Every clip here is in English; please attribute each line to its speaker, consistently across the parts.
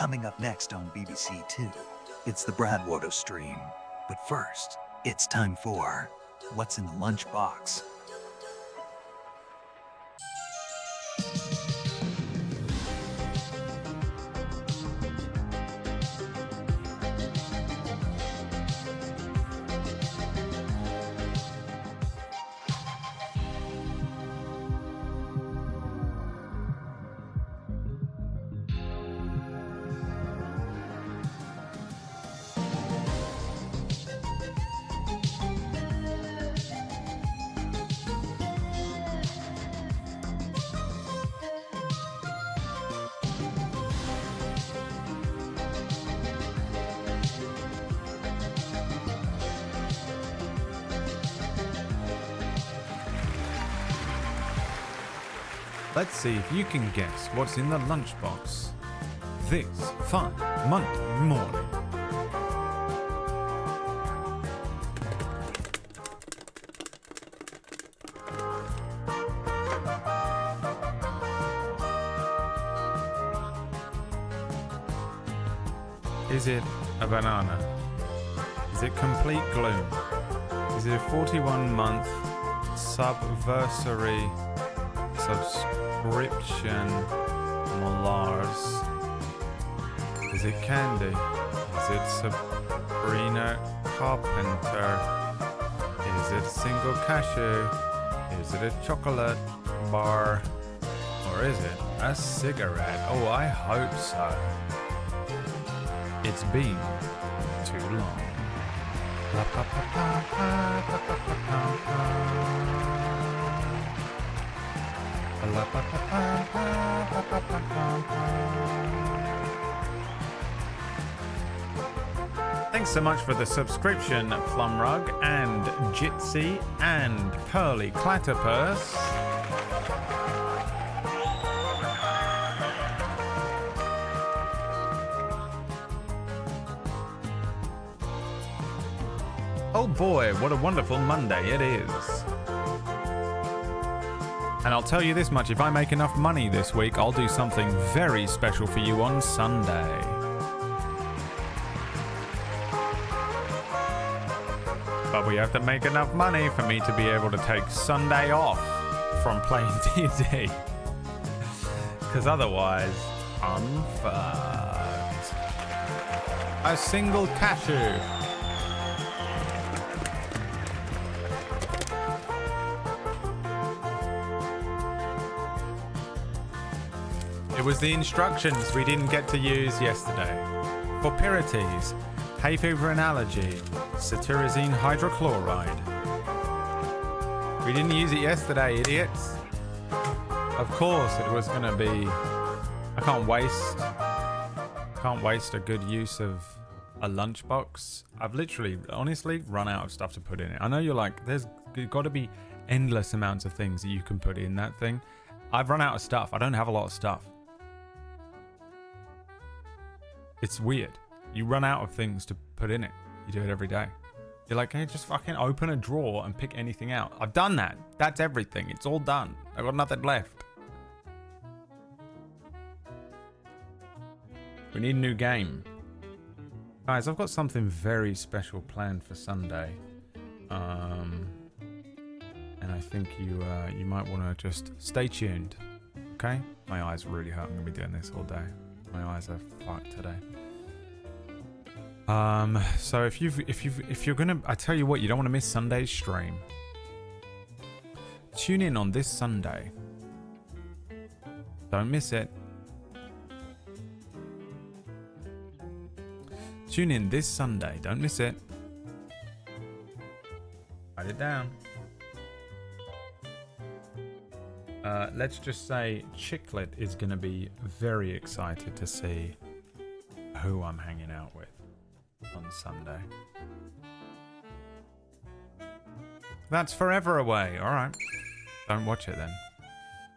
Speaker 1: Coming up next on BBC Two, it's the Bradwater stream. But first, it's time for What's in the Lunchbox?
Speaker 2: Let's see if you can guess what's in the lunchbox this fun Monday morning. Is it a banana? Is it complete gloom? Is it a 41-month subversary subscription Molars? Is it candy? Is it Sabrina Carpenter? Is it single cashew? Is it a chocolate bar? Or is it a cigarette? Oh, I hope so. It's been too long. La pa pa pa pa pa pa pa pa. La pa pa pa pa pa pa pa. Thanks so much for the subscription, Plumrug and Jitsi and Curly Clatterpurse. Oh boy, what a wonderful Monday it is. And I'll tell you this much, if I make enough money this week, I'll do something very special for you on Sunday. But we have to make enough money for me to be able to take Sunday off from playing D&D. Because otherwise, I'm fucked. A single cashew. It was the instructions we didn't get to use yesterday. For Pirites, hay fever and allergy, cetirizine hydrochloride. We didn't use it yesterday, idiots. Of course it was gonna be... I can't waste a good use of a lunchbox. I've literally, honestly, run out of stuff to put in it. I know you're like, there's got to be endless amounts of things that you can put in that thing. I've run out of stuff. I don't have a lot of stuff. It's weird. You run out of things to put in it. You do it every day. You're like, hey, just fucking open a drawer and pick anything out. I've done that. That's everything. It's all done. I've got nothing left. We need a new game. Guys, I've got something very special planned for Sunday. And I think you might want to just stay tuned. Okay? My eyes really hurt. I'm going to be doing this all day. My eyes are fucked today. So if you're gonna, I tell you what, you don't want to miss Sunday's stream. Tune in on this Sunday. Don't miss it. Tune in this Sunday. Don't miss it. Write it down. Let's just say Chicklet is going to be very excited to see who I'm hanging out with on Sunday. That's forever away. All right. Don't watch it then.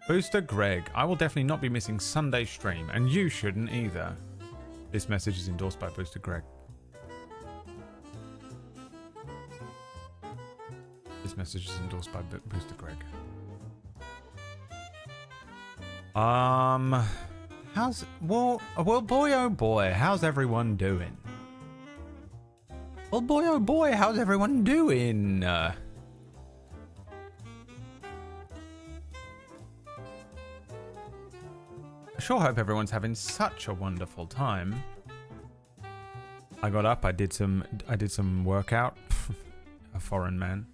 Speaker 2: Booster Greg, I will definitely not be missing Sunday's stream, and you shouldn't either. This message is endorsed by Booster Greg. This message is endorsed by Booster Greg. Well, boy, oh boy, how's everyone doing? Well, boy, oh boy, how's everyone doing? I sure hope everyone's having such a wonderful time. I got up, I did some workout. A foreign man.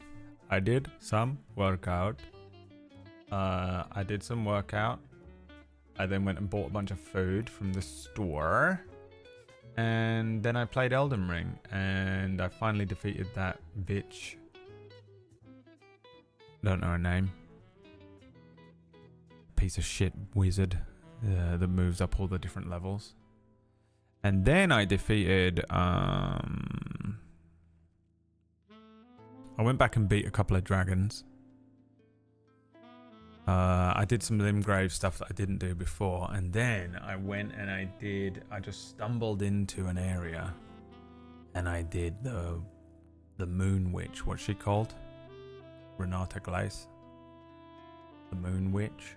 Speaker 2: I did some workout. I did some workout. I then went and bought a bunch of food from the store. And then I played Elden Ring. And I finally defeated that bitch. Don't know her name. Piece of shit wizard that moves up all the different levels. And then I defeated... I went back and beat a couple of dragons. I did some Limgrave stuff that I didn't do before, and then I went and I just stumbled into an area, and I did the Moon Witch. What's she called? Renata Glace. The Moon Witch.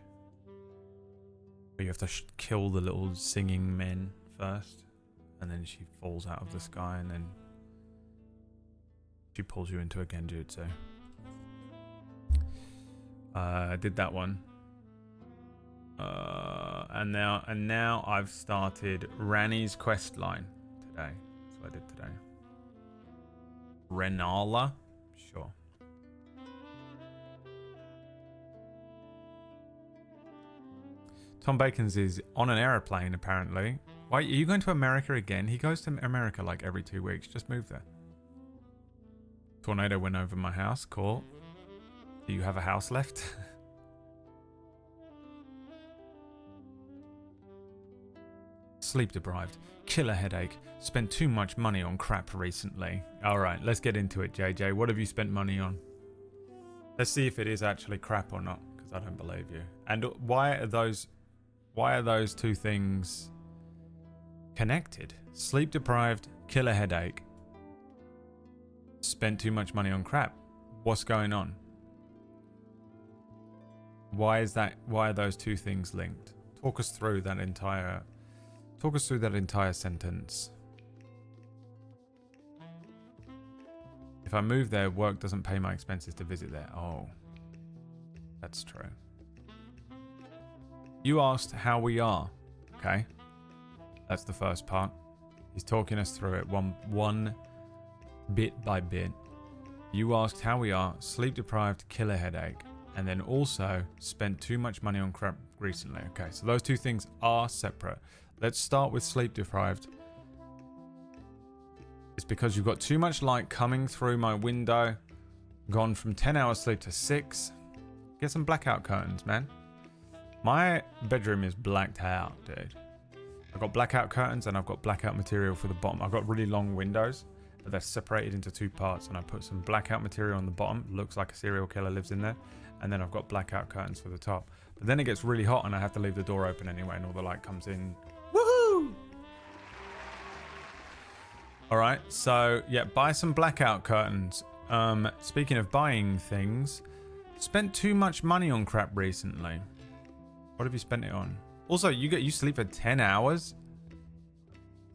Speaker 2: Where you have to kill the little singing men first, and then she falls out of the sky, and then she pulls you into a genjutsu. I did that one. And now I've started Ranni's quest line today. That's what I did today. Renala? Sure. Tom Bacon's is on an aeroplane, apparently. Why, are you going to America again? He goes to America like every 2 weeks. Just move there. Tornado went over my house. Cool. Do you have a house left? Sleep deprived. Killer headache. Spent too much money on crap recently. Alright, let's get into it, JJ. What have you spent money on? Let's see if it is actually crap or not, because I don't believe you. And why are those two things connected? Sleep deprived, killer headache. Spent too much money on crap. What's going on? Why are those two things linked? Talk us through that entire sentence. If I move there, work doesn't pay my expenses to visit there. Oh, that's true. You asked how we are. Okay. That's the first part. He's talking us through it one bit by bit. You asked how we are, sleep deprived, killer headache, and then also spent too much money on crap recently. Okay, so those two things are separate. Let's start with sleep deprived. It's because you've got too much light coming through my window. Gone from 10 hours sleep to 6. Get some blackout curtains, man. My bedroom is blacked out, dude. I've got blackout curtains and I've got blackout material for the bottom. I've got really long windows, but they're separated into two parts, and I put some blackout material on the bottom. Looks like a serial killer lives in there. And then I've got blackout curtains for the top. But then it gets really hot and I have to leave the door open anyway, and all the light comes in. Woohoo! Alright, so yeah, buy some blackout curtains. Speaking of buying things, spent too much money on crap recently. What have you spent it on? Also, you sleep for 10 hours?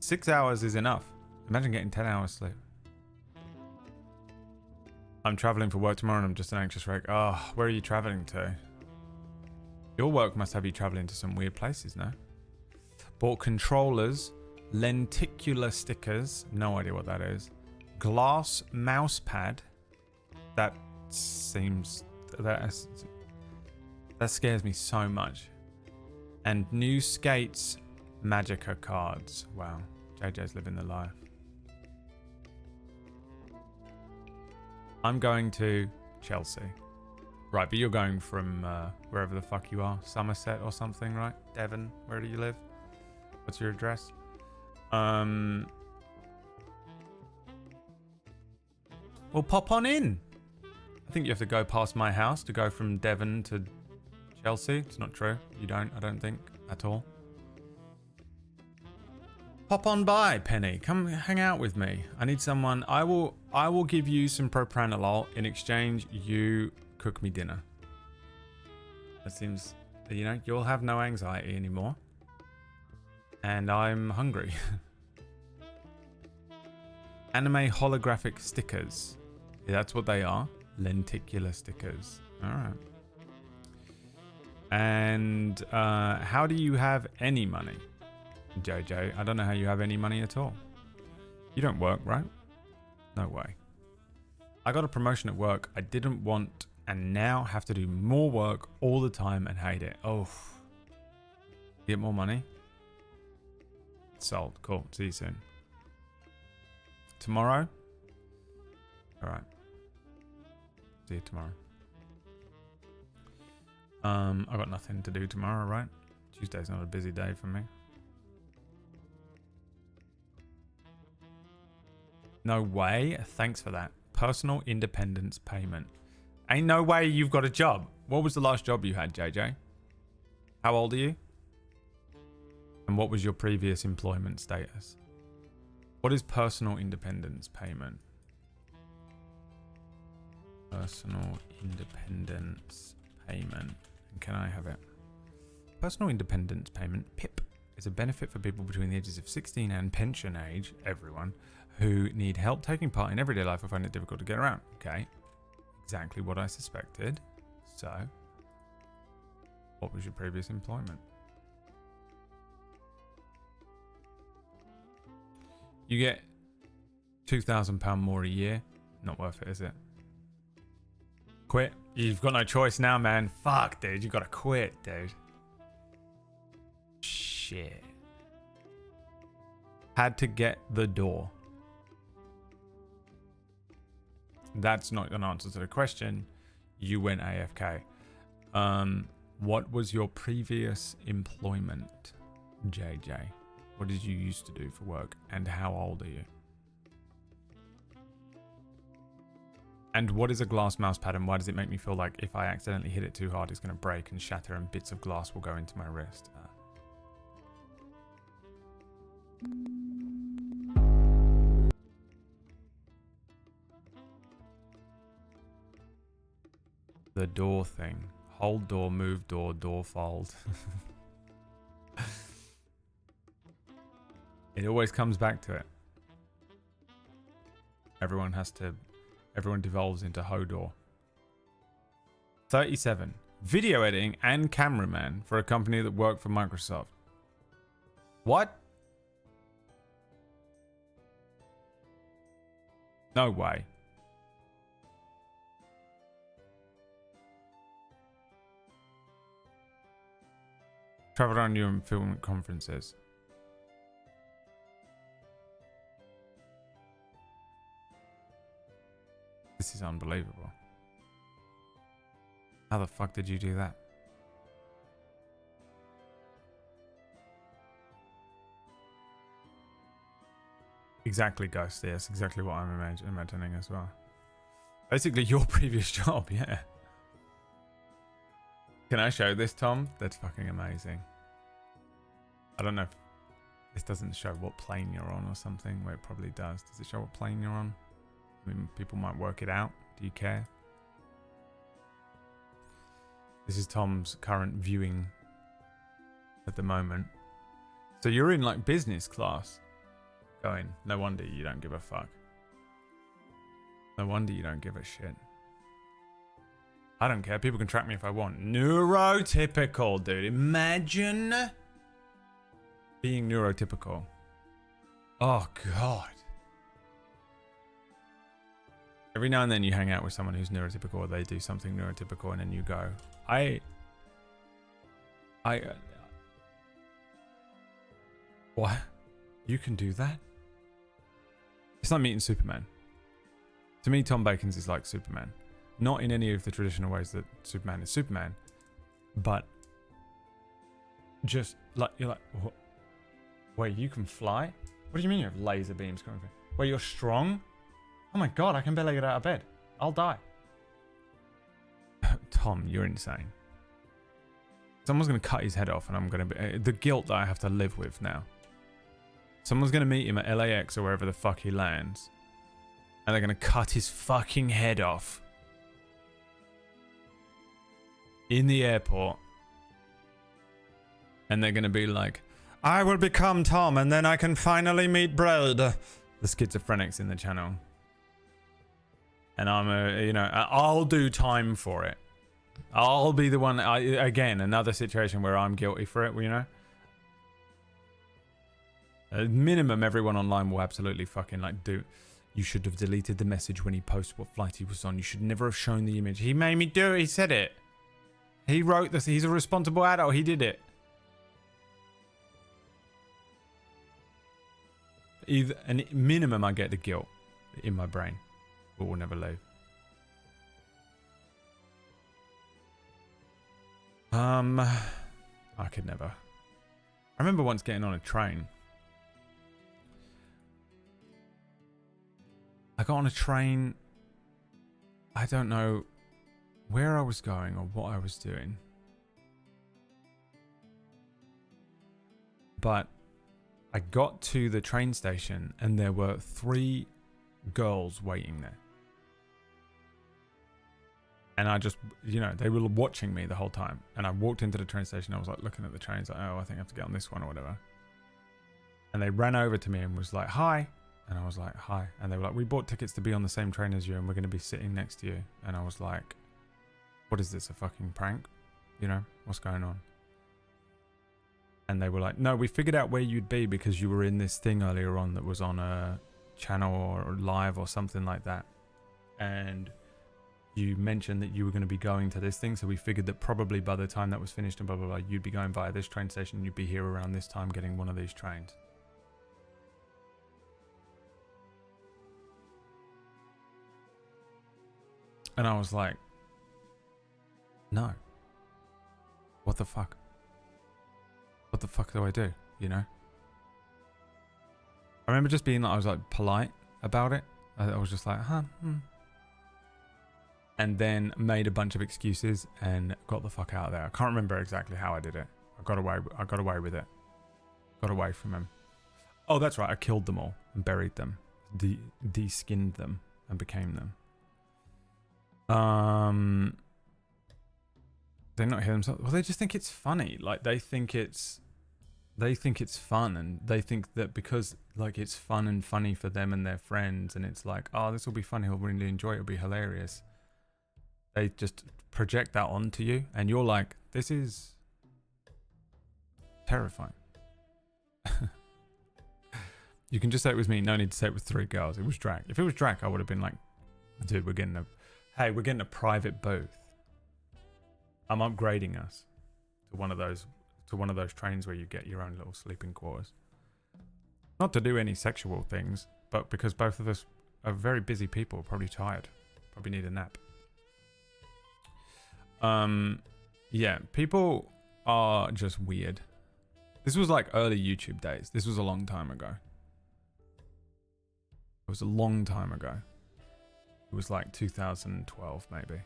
Speaker 2: 6 hours is enough. Imagine getting 10 hours sleep. I'm traveling for work tomorrow and I'm just an anxious wreck. Oh, where are you traveling to? Your work must have you traveling to some weird places, no? Bought controllers, lenticular stickers, no idea what that is. Glass mouse pad. That seems... That scares me so much. And new skates, Magica cards. Wow, JJ's living the life. I'm going to Chelsea. Right, but you're going from wherever the fuck you are. Somerset or something, right? Devon, where do you live? What's your address? Well, pop on in. I think you have to go past my house to go from Devon to Chelsea. It's not true. You don't, I don't think, at all. Pop on by, Penny. Come hang out with me. I need someone. I will give you some propranolol. In exchange, you cook me dinner. That seems, you'll have no anxiety anymore. And I'm hungry. Anime holographic stickers. Yeah, that's what they are. Lenticular stickers. Alright. And how do you have any money? JJ, I don't know how you have any money at all. You don't work, right? No way. I got a promotion at work I didn't want and now have to do more work all the time and hate it. Oh. Get more money? Sold. Cool. See you soon. Tomorrow? Alright. See you tomorrow. I got nothing to do tomorrow, right? Tuesday's not a busy day for me. No way. Thanks for that. Personal independence payment. Ain't no way you've got a job. What was the last job you had, JJ? How old are you? And what was your previous employment status? What is personal independence payment? Personal independence payment. And can I have it? Personal independence payment, PIP, is a benefit for people between the ages of 16 and pension age, everyone, who need help taking part in everyday life or find it difficult to get around. Okay, exactly what I suspected. So, what was your previous employment? You get £2,000 more a year. Not worth it, is it? Quit. You've got no choice now, man. Fuck, dude. You gotta quit, dude. Shit. Had to get the door. That's not an answer to the question. You went AFK. What was your previous employment, JJ? What did you used to do for work? And how old are you? And what is a glass mouse pad and why does it make me feel like if I accidentally hit it too hard, it's going to break and shatter and bits of glass will go into my wrist? The door thing. Hold door, move door, door fold. It always comes back to it. Everyone devolves into Hodor. 37. Video editing and cameraman for a company that worked for Microsoft. What? No way. Traveled around Europe and film conferences. This is unbelievable. How the fuck did you do that? Exactly, Ghost. Yes, exactly what I'm imagining as well. Basically, your previous job, yeah. Can I show this, Tom? That's fucking amazing. I don't know if this doesn't show what plane you're on or something. Well, it probably does. Does it show what plane you're on? I mean, people might work it out. Do you care? This is Tom's current viewing at the moment. So you're in like business class. Going, no wonder you don't give a fuck. No wonder you don't give a shit. I don't care. People can track me if I want. Neurotypical, dude. Imagine being neurotypical. Oh, God. Every now and then you hang out with someone who's neurotypical or they do something neurotypical and then you go, what? You can do that? It's like meeting Superman. To me, Tom Bacon's is like Superman. Not in any of the traditional ways that Superman is Superman, but just like, you're like, what? Wait, you can fly? What do you mean you have laser beams coming from? Wait, you're strong? Oh my God, I can barely get out of bed. I'll die. Tom, you're insane. Someone's going to cut his head off and I'm going to be... the guilt that I have to live with now. Someone's going to meet him at LAX or wherever the fuck he lands. And they're going to cut his fucking head off. In the airport. And they're going to be like, I will become Tom and then I can finally meet Brad. The schizophrenics in the channel. And I'll do time for it. I'll be the one. Again, another situation where I'm guilty for it, you know? At minimum, everyone online will absolutely fucking like do. You should have deleted the message when he posted what flight he was on. You should never have shown the image. He made me do it. He said it. He wrote this. He's a responsible adult. He did it. And minimum, I get the guilt in my brain, but will never leave. I could never. I remember once getting on a train. I got on a train. I don't know where I was going or what I was doing. But I got to the train station and there were 3 girls waiting there. And I just, they were watching me the whole time. And I walked into the train station. I was like looking at the trains, like, oh, I think I have to get on this one or whatever. And they ran over to me and was like, hi. And I was like, hi. And they were like, we bought tickets to be on the same train as you and we're going to be sitting next to you. And I was like, what is this, a fucking prank? What's going on? And they were like, no, we figured out where you'd be because you were in this thing earlier on that was on a channel or live or something like that. And you mentioned that you were going to be going to this thing. So we figured that probably by the time that was finished and blah, blah, blah, you'd be going via this train station. You'd be here around this time getting one of these trains. And I was like, no. What the fuck? What the fuck do I do? I remember just being like, I was like polite about it. I was just like, And then made a bunch of excuses and got the fuck out of there. I can't remember exactly how I did it. I got away with it. Got away from him. Oh, that's right. I killed them all and buried them. De-skinned them and became them. They not hear themselves. Well, they just think it's funny. Like they think it's fun, and they think that because like it's fun and funny for them and their friends, and it's like, oh, this will be fun. He'll really enjoy it. It'll be hilarious. They just project that onto you, and you're like, this is terrifying. You can just say it was me. No need to say it was 3 girls. It was Drac. If it was Drac, I would have been like, dude, we're getting a private booth. I'm upgrading us to one of those trains where you get your own little sleeping quarters. Not to do any sexual things, but because both of us are very busy people, probably tired, probably need a nap. Yeah, people are just weird. This was like early YouTube days. This was a long time ago. It was a long time ago. It was like 2012 maybe.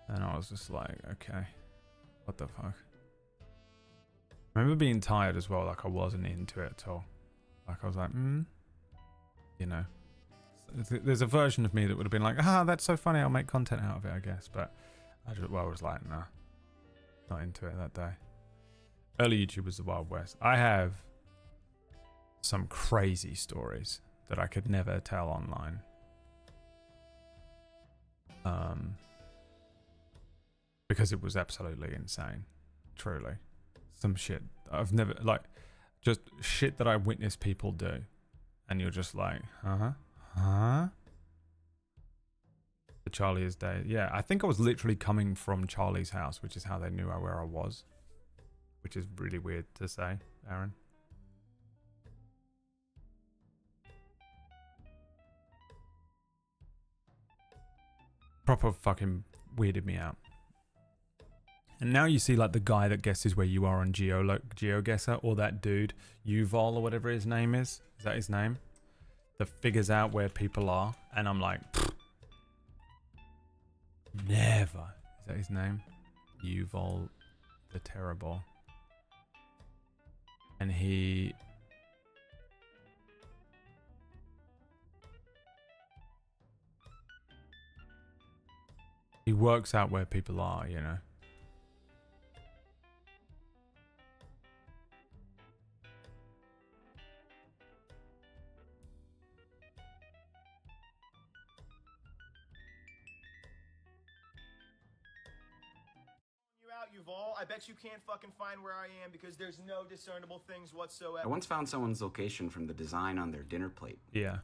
Speaker 2: And I was just like, okay, what the fuck? I remember being tired as well, like I wasn't into it at all. Like I was like, There's a version of me that would have been like, that's so funny, I'll make content out of it, I guess. But I was like, nah, not into it that day. Early YouTube was the Wild West. I have some crazy stories that I could never tell online. Because it was absolutely insane. Truly. Some shit I've never, like, just shit that I witness people do. And you're just like, huh? The Charlie's day. Yeah, I think I was literally coming from Charlie's house, which is how they knew where I was. Which is really weird to say, Aaron. Proper fucking weirded me out. And now you see like the guy that guesses where you are on GeoGuessr, or that dude, Yuval or whatever his name is. Is that his name? That figures out where people are. And I'm like, never. Is that his name? Yuval the Terrible. And he works out where people are,
Speaker 3: Yuval, I bet you can't fucking find where I am because there's no discernible things whatsoever.
Speaker 4: I once found someone's location from the design on their dinner plate.
Speaker 2: Yeah.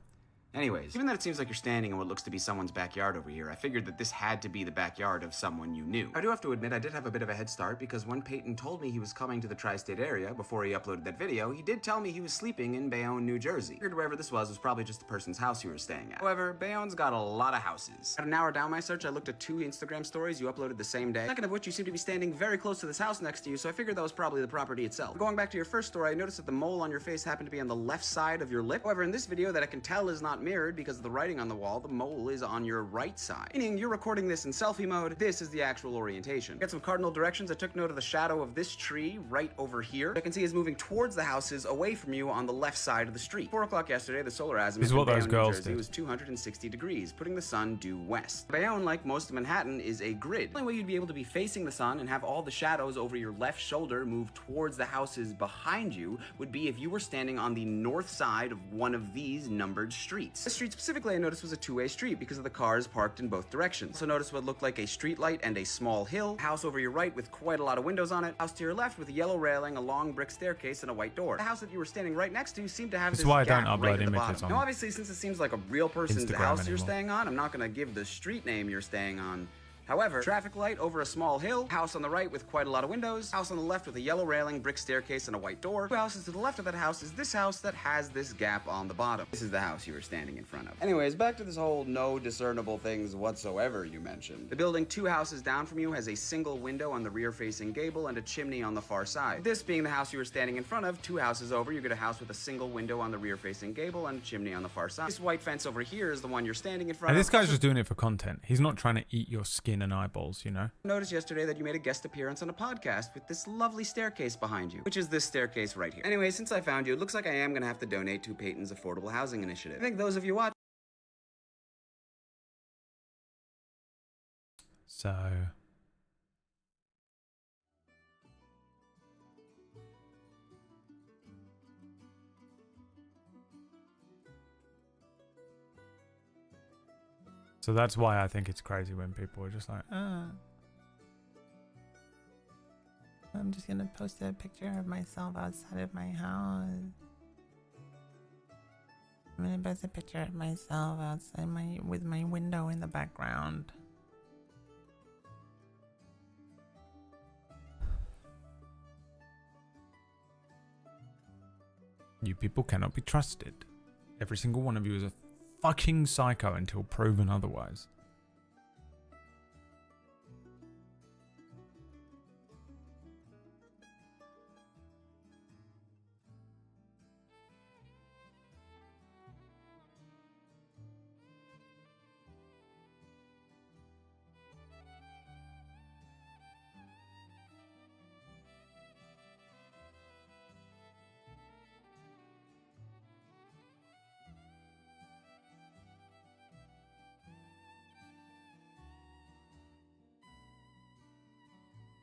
Speaker 4: Anyways, even though it seems like you're standing in what looks to be someone's backyard over here, I figured that this had to be the backyard of someone you knew. I do have to admit I did have a bit of a head start because when Peyton told me he was coming to the tri-state area before he uploaded that video, he did tell me he was sleeping in Bayonne, New Jersey. I figured wherever this was probably just the person's house he was staying at. However, Bayonne's got a lot of houses. About an hour down my search, I looked at 2 Instagram stories you uploaded the same day, second of which you seem to be standing very close to this house next to you, so I figured that was probably the property itself. Going back to your first story, I noticed that the mole on your face happened to be on the left side of your lip. However, in this video that I can tell is not mirrored because of the writing on the wall, the mole is on your right side. Meaning you're recording this in selfie mode, this is the actual orientation. Get some cardinal directions. I took note of the shadow of this tree right over here. I can see is moving towards the houses away from you on the left side of the street. 4 o'clock yesterday, the solar azimuth in Bayonne, New Jersey was 260 degrees, putting the sun due west. Bayonne, like most of Manhattan, is a grid. The only way you'd be able to be facing the sun and have all the shadows over your left shoulder move towards the houses behind you would be if you were standing on the north side of one of these numbered streets. This street specifically I noticed was a 2-way street because of the cars parked in both directions. So notice what looked like a street light and a small hill, house over your right with quite a lot of windows on it, house to your left with a yellow railing, a long brick staircase, and a white door. The house that you were standing right next to seemed to have this
Speaker 2: why I
Speaker 4: gap
Speaker 2: don't upload
Speaker 4: right at the
Speaker 2: images
Speaker 4: bottom.
Speaker 2: on
Speaker 4: Now obviously, since it seems like a real person's
Speaker 2: Instagram
Speaker 4: house you're
Speaker 2: anymore.
Speaker 4: staying on, I'm not going to give the street name you're staying on. However, traffic light over a small hill, house on the right with quite a lot of windows, house on the left with a yellow railing, brick staircase, and a white door. 2 houses to the left of that house is this house that has this gap on the bottom. This is the house you were standing in front of. Anyways, back to this whole no discernible things whatsoever you mentioned. The building 2 houses down from you has a single window on the rear-facing gable and a chimney on the far side. This being the house you were standing in front of, 2 houses over, you get a house with a single window on the rear-facing gable and a chimney on the far side. This white fence over here is the one you're standing in front
Speaker 2: And
Speaker 4: of.
Speaker 2: this guy's just doing it for content. He's not trying to eat your skin and eyeballs, you know?
Speaker 4: Noticed yesterday that you made a guest appearance on a podcast with this lovely staircase behind you, which is this staircase right here. Anyway, since I found you, it looks like I am going to have to donate to Peyton's affordable housing initiative. I think those of you watching.
Speaker 2: So... So that's why I think it's crazy when people are just like, I'm just gonna post a picture of myself outside of my house. I'm gonna post a picture of myself outside with my window in the background. You people cannot be trusted. Every single one of you is a fucking psycho until proven otherwise.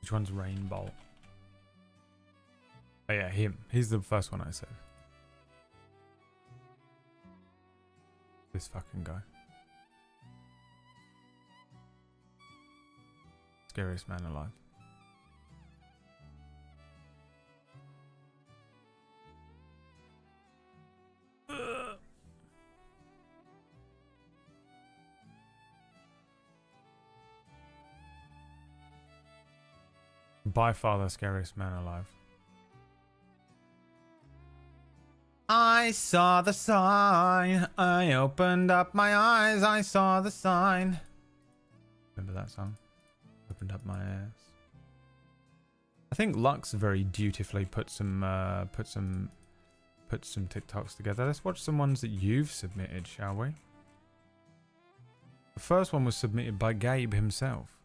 Speaker 2: Which one's Rainbow? Oh yeah, him. He's the first one I said. This fucking guy. Scariest man alive. By far the scariest man alive. I saw the sign. I opened up my eyes. I saw the sign. Remember that song? Opened up my ass. I think Lux very dutifully put some TikToks together. Let's watch some ones that you've submitted, shall we? The first one was submitted by Gabe himself.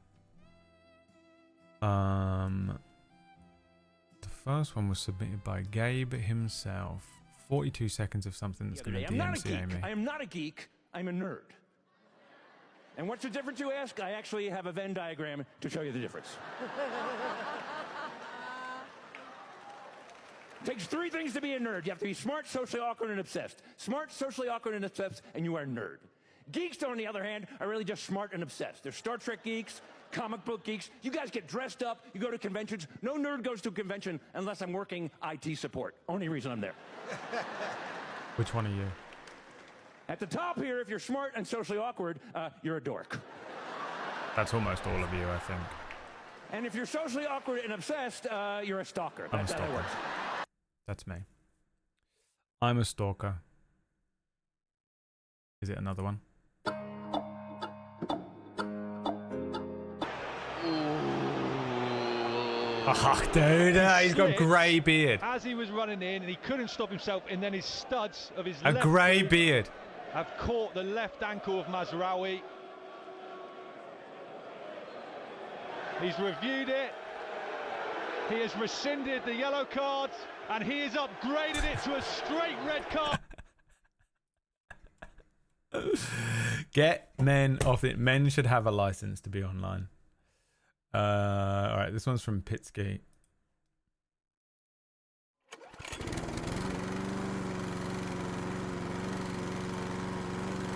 Speaker 2: The first one was submitted by Gabe himself. 42 seconds of something that's going to DMCA me.
Speaker 5: I am not a geek. I'm a nerd. And what's the difference, you ask? I actually have a Venn diagram to show you the difference. Takes 3 things to be a nerd. You have to be smart, socially awkward, and obsessed. Smart, socially awkward, and obsessed, and you are a nerd. Geeks, on the other hand, are really just smart and obsessed. They're Star Trek geeks, comic book geeks. You guys get dressed up, you go to conventions. No nerd goes to a convention unless I'm working IT support. Only reason I'm there.
Speaker 2: Which one are you?
Speaker 5: At the top here, if you're smart and socially awkward, you're a dork.
Speaker 2: That's almost all of you, I think.
Speaker 5: And if you're socially awkward and obsessed, you're a stalker.
Speaker 2: I'm a
Speaker 5: That's how that
Speaker 2: stalker.
Speaker 5: works.
Speaker 2: That's me. I'm a stalker. Is it another one? Oh, dude, he's got grey beard.
Speaker 6: As he was running in, and he couldn't stop himself, and then his studs of his
Speaker 2: A
Speaker 6: left
Speaker 2: grey
Speaker 6: boot
Speaker 2: beard.
Speaker 6: have caught the left ankle of Mazraoui. He's reviewed it. He has rescinded the yellow card, and he has upgraded it to a straight red card.
Speaker 2: Get men off it. Men should have a license to be online. All right, this one's from Pitsky.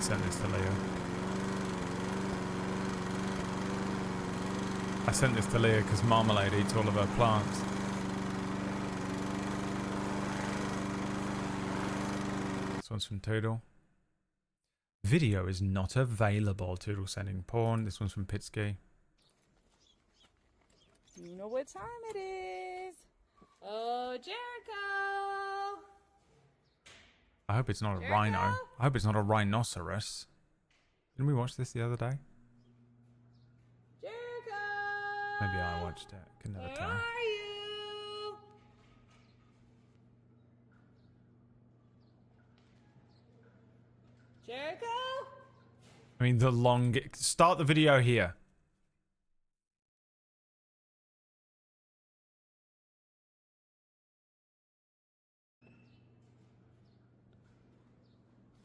Speaker 2: Send this to Leah. I sent this to Leah because Marmalade eats all of her plants. This one's from Toodle. Video is not available. Toodle sending porn. This one's from Pitsky.
Speaker 7: You know what time it is. Oh, Jericho!
Speaker 2: I hope it's not a
Speaker 7: Jericho?
Speaker 2: rhino. I hope it's not a rhinoceros. Didn't we watch this the other day?
Speaker 7: Jericho!
Speaker 2: Maybe I watched it. Can never
Speaker 7: Where
Speaker 2: tell.
Speaker 7: are you? Jericho?
Speaker 2: I mean, the long... Start the video here.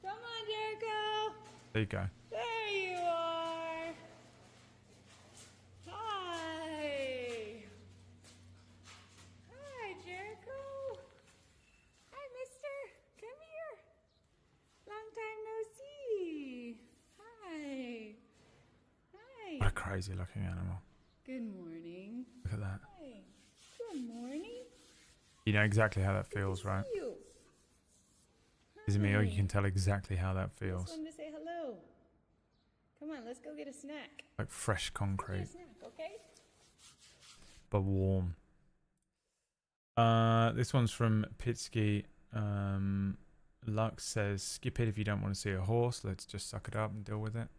Speaker 7: Come on, Jericho.
Speaker 2: There you go.
Speaker 7: There you are. Hi. Hi, Jericho. Hi, mister. Come here. Long time no see. Hi. Hi.
Speaker 2: What a crazy looking animal.
Speaker 7: Good morning.
Speaker 2: Look at that.
Speaker 7: Hi. Good morning.
Speaker 2: You know exactly how that feels, right?
Speaker 7: You.
Speaker 2: Is it me or you
Speaker 7: Hi.
Speaker 2: can tell exactly how that
Speaker 7: Just
Speaker 2: feels?
Speaker 7: wanted to say hello. Come on, let's go get a snack.
Speaker 2: Like fresh
Speaker 7: Get a
Speaker 2: concrete,
Speaker 7: snack, okay?
Speaker 2: but warm. This one's from Pitsky. Lux says, skip it if you don't want to see a horse. Let's just suck it up and deal with it.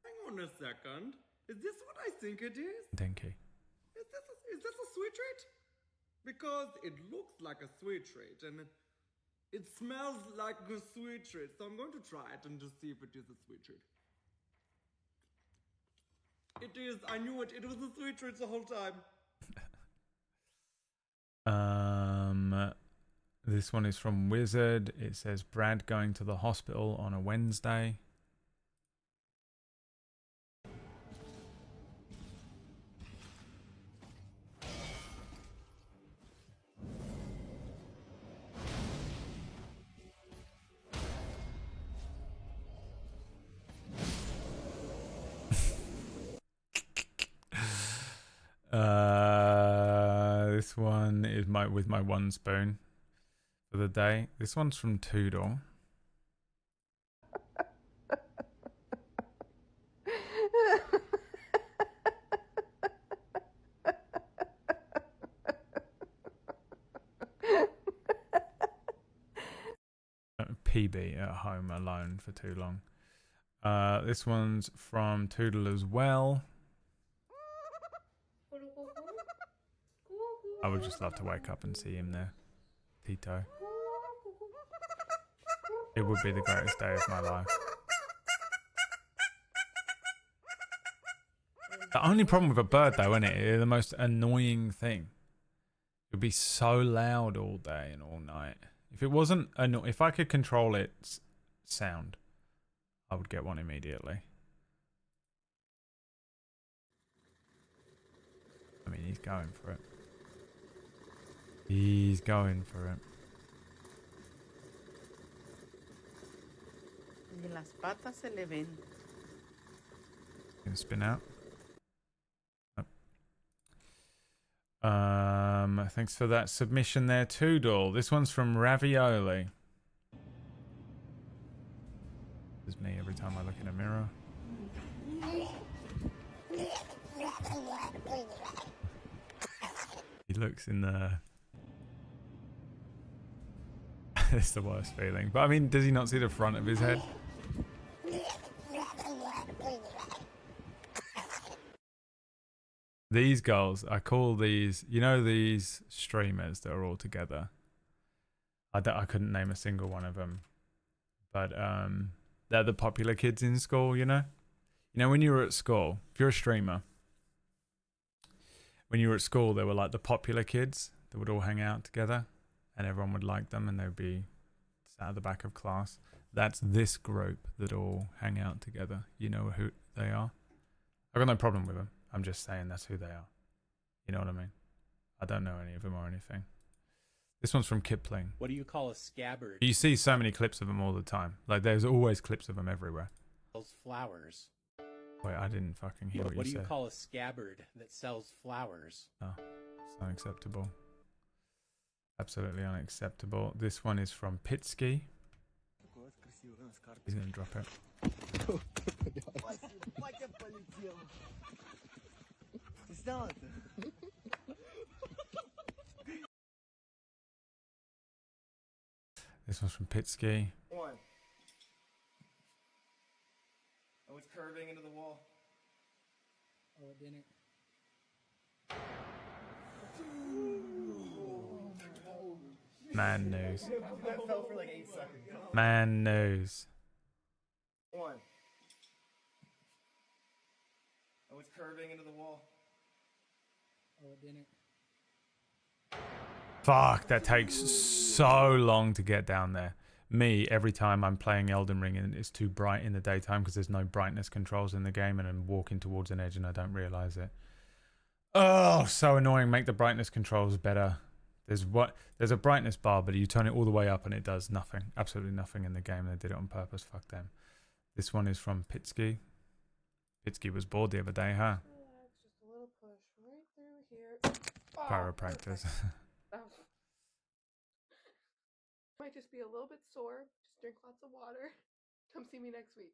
Speaker 8: Hang on a second. Is this what I think it is?
Speaker 2: Denki.
Speaker 8: Is this a sweet treat? Because it looks like a sweet treat and it smells like a sweet treat. So I'm going to try it and just see if it is a sweet treat. It is. I knew it. It was a sweet treat the whole time.
Speaker 2: This one is from Wizard. It says Brad going to the hospital on a Wednesday. This one is with my one spoon for the day. This one's from Toodle. PB at home alone for too long. This one's from Toodle as well. I would just love to wake up and see him there. Tito. It would be the greatest day of my life. The only problem with a bird though, isn't it? It's the most annoying thing. It would be so loud all day and all night. If it wasn't if I could control its sound, I would get one immediately. I mean, he's going for it. He's going for it.
Speaker 7: Y las patas se le ven.
Speaker 2: Gonna spin out. Thanks for that submission there too, Doll. This one's from Ravioli. This is me every time I look in a mirror. He looks in the... It's the worst feeling. But I mean, does he not see the front of his head? These girls, I call these, you know, these streamers that are all together. I couldn't name a single one of them. But they're the popular kids in school, you know? You know, when you were at school, if you're a streamer, when you were at school, they were like the popular kids that would all hang out together and everyone would like them and they'd be sat at the back of class. That's this group that all hang out together. You know who they are? I've got no problem with them. I'm just saying that's who they are. You know what I mean? I don't know any of them or anything. This one's from Kipling.
Speaker 9: What do you call a scabbard?
Speaker 2: You see so many clips of them all the time. Like, there's always clips of them everywhere.
Speaker 9: Sells flowers.
Speaker 2: Wait, I didn't fucking hear what you said.
Speaker 9: What do you call a scabbard that sells flowers?
Speaker 2: Oh, it's unacceptable. Absolutely unacceptable. This one is from Pitsky. He's gonna drop it. This one's from Pitsky.
Speaker 3: One. Oh, it's curving into the wall.
Speaker 10: Oh, it didn't.
Speaker 2: Man news.
Speaker 3: That fell for like 8 seconds.
Speaker 2: Man news.
Speaker 3: One. Oh, it's curving into the wall.
Speaker 10: Oh, it didn't.
Speaker 2: Fuck, that takes so long to get down there. Me, every time I'm playing Elden Ring and it's too bright in the daytime because there's no brightness controls in the game and I'm walking towards an edge and I don't realize it. Oh, so annoying. Make the brightness controls better. There's a brightness bar, but you turn it all the way up and it does nothing. Absolutely nothing in the game. They did it on purpose. Fuck them. This one is from Pitsky. Pitsky was bored the other day, huh?
Speaker 7: Just a little push right through here. Oh,
Speaker 2: Chiropractors.
Speaker 7: Might just be a little bit sore. Just drink lots of water. Come see me next week.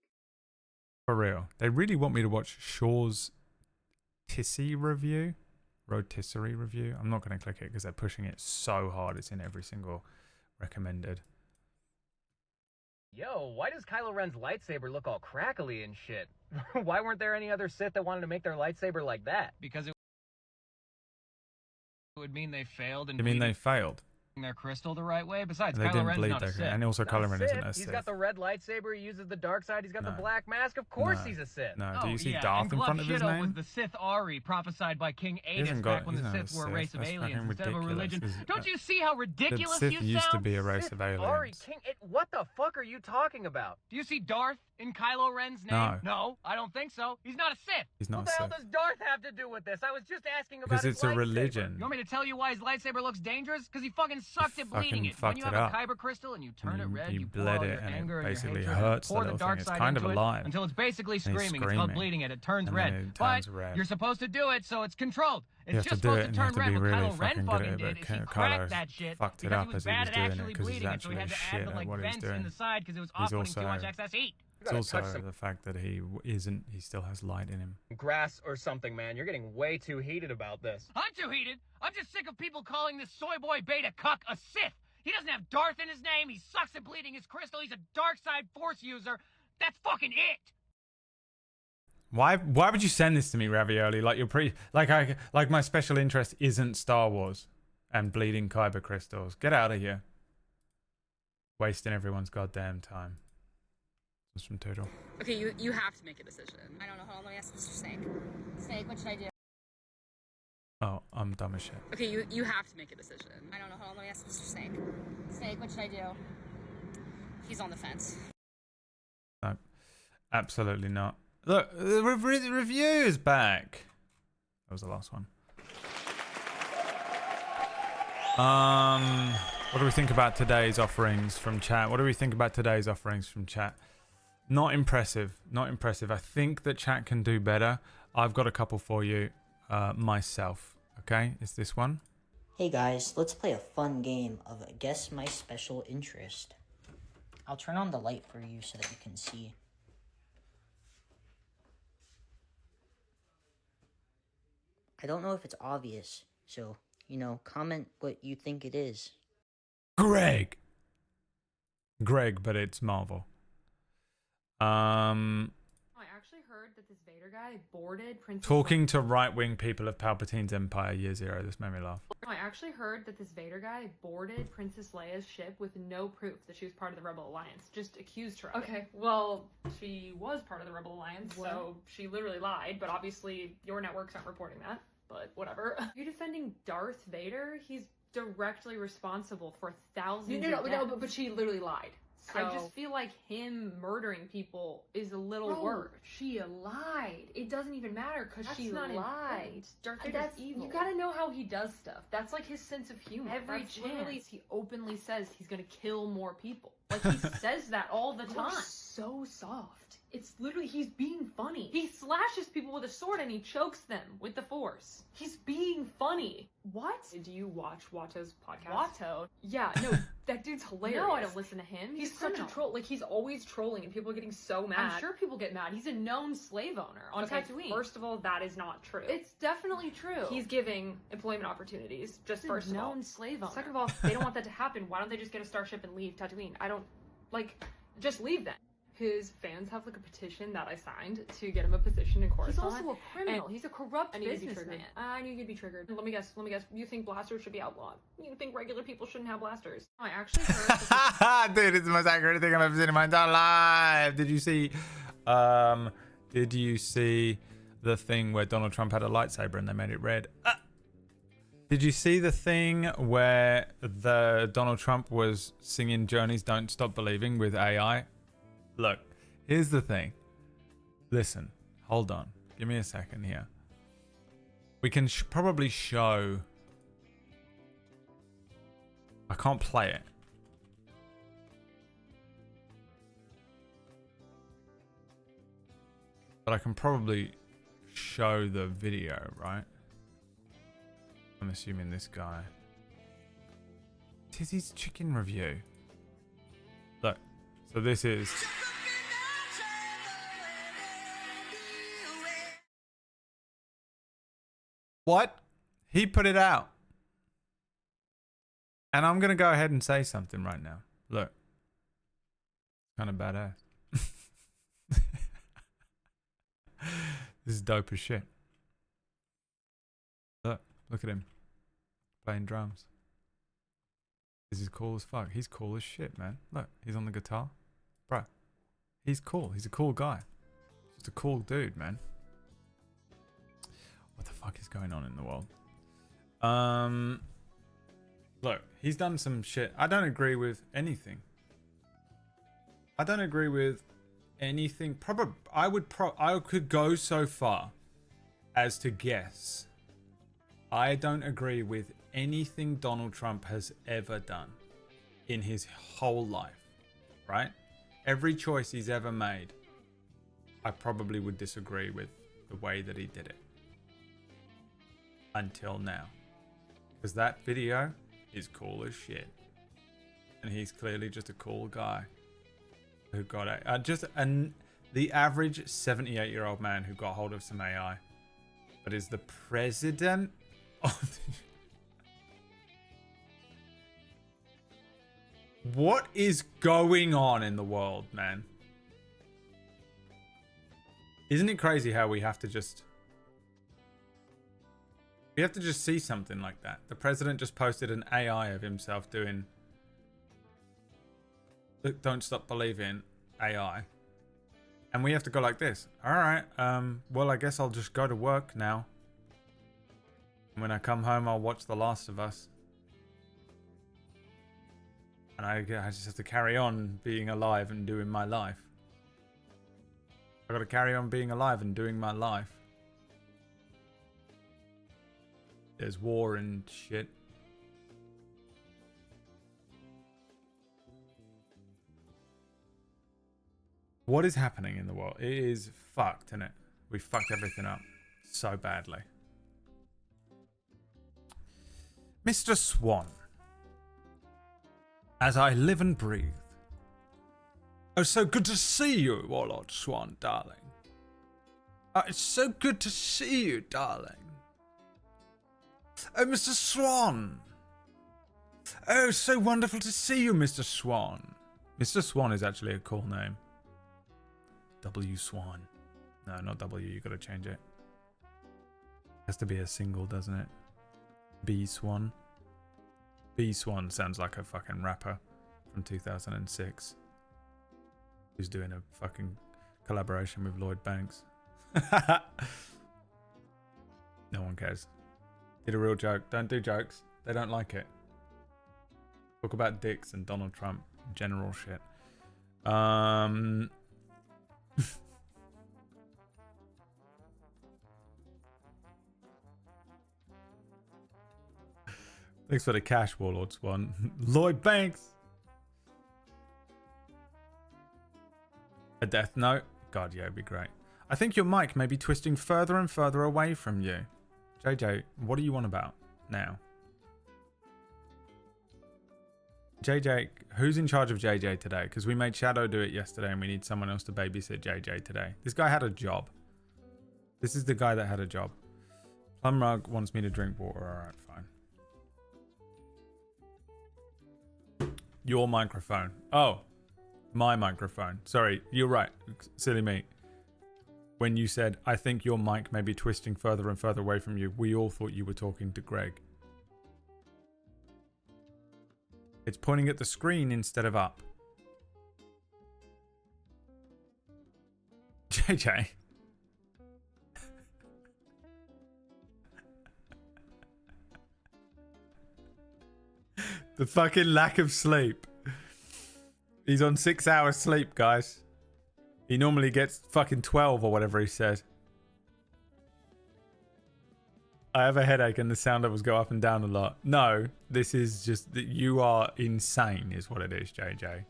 Speaker 2: For real. They really want me to watch Shaw's rotisserie review. I'm not going to click it because they're pushing it so hard. It's in every single recommended.
Speaker 11: Yo, why does Kylo Ren's lightsaber look all crackly and shit? Why weren't there any other Sith that wanted to make their lightsaber like that? Because it would mean they failed.
Speaker 2: You mean they failed?
Speaker 11: Their crystal the right way. Besides,
Speaker 2: They
Speaker 11: Kylo
Speaker 2: didn't
Speaker 11: Ren's
Speaker 2: bleed
Speaker 11: not a
Speaker 2: their
Speaker 11: Sith.
Speaker 2: and also
Speaker 11: Not
Speaker 2: Kylo
Speaker 11: a
Speaker 2: Ren
Speaker 11: Sith.
Speaker 2: isn't a
Speaker 11: He's
Speaker 2: Sith.
Speaker 11: got the red lightsaber. He uses the dark side. He's got the
Speaker 2: No.
Speaker 11: black mask. Of course,
Speaker 2: No.
Speaker 11: he's a Sith.
Speaker 2: No, do you see
Speaker 11: yeah,
Speaker 2: Darth
Speaker 11: and
Speaker 2: in front of his
Speaker 11: Glove
Speaker 2: name?
Speaker 11: was the Sith Ari prophesied by King
Speaker 2: hasn't
Speaker 11: Aedis
Speaker 2: got-
Speaker 11: back when
Speaker 2: he's
Speaker 11: the
Speaker 2: not a
Speaker 11: Sith were a
Speaker 2: Sith.
Speaker 11: race of
Speaker 2: That's
Speaker 11: aliens
Speaker 2: fucking
Speaker 11: instead of a
Speaker 2: ridiculous.
Speaker 11: religion.
Speaker 2: This is-
Speaker 11: Don't you see how ridiculous
Speaker 2: Sith
Speaker 11: you
Speaker 2: used to
Speaker 11: sound?
Speaker 2: be a race
Speaker 11: Sith
Speaker 2: of
Speaker 11: Ari,
Speaker 2: aliens.
Speaker 11: King. What the fuck are you talking about? Do you see Darth in Kylo Ren's name?
Speaker 2: No.
Speaker 11: I don't think so. He's not a Sith.
Speaker 2: He's not
Speaker 11: What
Speaker 2: a
Speaker 11: the hell
Speaker 2: Sith.
Speaker 11: does Darth have to do with this? I was just asking about
Speaker 2: Because
Speaker 11: his
Speaker 2: it's a
Speaker 11: lightsaber.
Speaker 2: religion.
Speaker 11: You want me to tell you why his lightsaber looks dangerous? Because he fucking sucked at bleeding
Speaker 2: Fucking
Speaker 11: it. When
Speaker 2: fucked
Speaker 11: you
Speaker 2: it
Speaker 11: have
Speaker 2: up.
Speaker 11: a kyber crystal and you turn it red,
Speaker 2: You
Speaker 11: you pour
Speaker 2: bled
Speaker 11: all
Speaker 2: it
Speaker 11: your
Speaker 2: and it
Speaker 11: anger and
Speaker 2: basically
Speaker 11: your hatred,
Speaker 2: hurts the
Speaker 11: pour the
Speaker 2: little
Speaker 11: dark
Speaker 2: thing. It's
Speaker 11: side
Speaker 2: kind of
Speaker 11: into it
Speaker 2: alive.
Speaker 11: until it's basically
Speaker 2: he's
Speaker 11: screaming. It's called
Speaker 2: screaming.
Speaker 11: bleeding it. It turns
Speaker 2: And
Speaker 11: red.
Speaker 2: then it
Speaker 11: But
Speaker 2: turns red.
Speaker 11: you're supposed to do it, so it's controlled.
Speaker 2: You
Speaker 11: It's
Speaker 2: have
Speaker 11: just
Speaker 2: to do
Speaker 11: supposed
Speaker 2: it
Speaker 11: to
Speaker 2: and you
Speaker 11: turn
Speaker 2: have to
Speaker 11: red.
Speaker 2: be
Speaker 11: What
Speaker 2: really
Speaker 11: Kylo Ren
Speaker 2: fucking good
Speaker 11: fucking
Speaker 2: at it,
Speaker 11: did
Speaker 2: but
Speaker 11: is he
Speaker 2: Kylo
Speaker 11: cracked that shit
Speaker 2: fucked it
Speaker 11: because
Speaker 2: up
Speaker 11: he was
Speaker 2: as he
Speaker 11: bad
Speaker 2: was
Speaker 11: at
Speaker 2: doing it,
Speaker 11: actually
Speaker 2: 'cause he's
Speaker 11: bleeding it, so he had
Speaker 2: actually
Speaker 11: to
Speaker 2: shit
Speaker 11: add the
Speaker 2: at
Speaker 11: like
Speaker 2: what he's
Speaker 11: vents in
Speaker 2: doing.
Speaker 11: the side because it was
Speaker 2: He's
Speaker 11: off-putting too much
Speaker 2: also-
Speaker 11: excess heat.
Speaker 2: It's also the fact that he still has light in him.
Speaker 11: Grass or something, man. You're getting way too heated about this. I'm too heated. I'm just sick of people calling this soy boy beta cuck a Sith. He doesn't have Darth in his name. He sucks at bleeding his crystal. He's a dark side force user. That's fucking it.
Speaker 2: Why would you send this to me, Ravioli? Like like my special interest isn't Star Wars and bleeding kyber crystals. Get out of here. Wasting everyone's goddamn time. This is from Toodle.
Speaker 12: Okay, you have to make a decision. I don't know. Hold on, let me ask Mr. Snake. Snake, what should I do?
Speaker 2: Oh, I'm dumb as shit.
Speaker 12: Okay, you have to make a decision. I don't know. Hold on, let me ask Mr. Snake. Snake, what should I do? He's on the fence.
Speaker 2: No, absolutely not. Look, the review is back. That was the last one. What do we think about today's offerings from chat? What do we think about today's offerings from chat? Not impressive. Not impressive. I think that chat can do better. I've got a couple for you myself. Okay, it's this one.
Speaker 13: Hey guys, let's play a fun game of Guess My Special Interest. I'll turn on the light for you so that you can see. I don't know if it's obvious, so, comment what you think it is.
Speaker 2: Greg, but it's Marvel.
Speaker 14: I actually heard that this Vader guy boarded Princess
Speaker 2: Talking to right-wing people of Palpatine's Empire Year Zero. This made me laugh.
Speaker 14: I actually heard that this Vader guy boarded Princess Leia's ship with no proof that she was part of the Rebel Alliance. Just accused her of it. Okay, well, she was part of the Rebel Alliance, so she literally lied, but obviously your networks aren't reporting that. But whatever. You're defending Darth Vader? He's directly responsible for thousands of deaths. But she literally lied. So, I just feel like him murdering people is a little worse. She lied. It doesn't even matter because she lied. Darth Vader's evil. You gotta know how he does stuff. That's like his sense of humor. Every chance he openly says he's gonna kill more people. Like he says that all the time. So soft. It's literally, he's being funny. He slashes people with a sword and he chokes them with the Force. He's being funny. What? Do you watch Watto's podcast? Watto? Yeah, no, that dude's hilarious. No, I don't listen to him. He's such a troll. Like, he's always trolling and people are getting so mad. I'm sure people get mad. He's a known slave owner on Tatooine. First of all, that is not true. It's definitely true. He's giving employment opportunities, just first of all. Known slave owner. Second of all, they don't want that to happen. Why don't they just get a starship and leave Tatooine? Just leave them. His fans have like a petition that I signed to get him a position in Coruscant. He's also a criminal. He's a corrupt businessman. I knew you'd be triggered. Let me guess. You think blasters should be outlawed? You think regular people shouldn't have blasters? I actually heard.
Speaker 2: Dude, it's the most accurate thing I've ever seen in my entire life. Did you see? The thing where Donald Trump had a lightsaber and they made it red? Did you see the thing where the Donald Trump was singing Journey's "Don't Stop Believing" with AI? Look, here's the thing. Listen, hold on. Give me a second here. We can probably show... I can't play it. But I can probably show the video, right? I'm assuming this guy. Tizzy's Chicken Review. Look, so this is... What? He put it out. And I'm going to go ahead and say something right now. Look. Kind of badass. This is dope as shit. Look at him. Playing drums. This is cool as fuck. He's cool as shit, man. Look, he's on the guitar. Bruh. He's cool. He's a cool guy. Just a cool dude, man. What the fuck is going on in the world? Look, he's done some shit. I don't agree with anything. I don't agree with anything. I could go so far as to guess. I don't agree with anything Donald Trump has ever done in his whole life, right? Every choice he's ever made, I probably would disagree with the way that he did it. Until now. Because that video is cool as shit. And he's clearly just a cool guy. Who got it. The average 78-year-old man who got hold of some AI. But is the president of the... What is going on in the world, man? Isn't it crazy how we have to just see something like that? The president just posted an AI of himself doing "Don't Stop Believing" AI. And we have to go like this. All right, well, I guess I'll just go to work now. And when I come home, I'll watch The Last of Us. And I just have to carry on being alive and doing my life. I gotta carry on being alive and doing my life. There's war and shit. What is happening in the world? It is fucked, isn't it? We fucked everything up so badly. Mr. Swan, as I live and breathe. Oh, so good to see you, Warlord Swan, darling. It's so good to see you, darling. Oh, Mr. Swan. Oh, so wonderful to see you, Mr. Swan. Mr. Swan is actually a cool name. W. Swan. No, not W. You got to change it. Has to be a single, doesn't it? B. Swan. B. Swan sounds like a fucking rapper from 2006 who's doing a fucking collaboration with Lloyd Banks. No one cares. Did a real joke. Don't do jokes. They don't like it. Talk about dicks and Donald Trump. General shit. Thanks for the cash, Warlord Swan. Lloyd Banks! A death note? God, yeah, it'd be great. I think your mic may be twisting further and further away from you. JJ, what do you want about now? JJ, who's in charge of JJ today? Because we made Shadow do it yesterday and we need someone else to babysit JJ today. This guy had a job. This is the guy that had a job. Plum Rug wants me to drink water. Alright, fine. Your microphone. Oh, my microphone. Sorry, you're right. Silly me. When you said, I think your mic may be twisting further and further away from you, we all thought you were talking to Greg. It's pointing at the screen instead of up. JJ. The fucking lack of sleep. He's on 6 hours sleep, guys. He normally gets fucking 12 or whatever he said. I have a headache and the sound levels go up and down a lot. No, this is just that you are insane is what it is, JJ.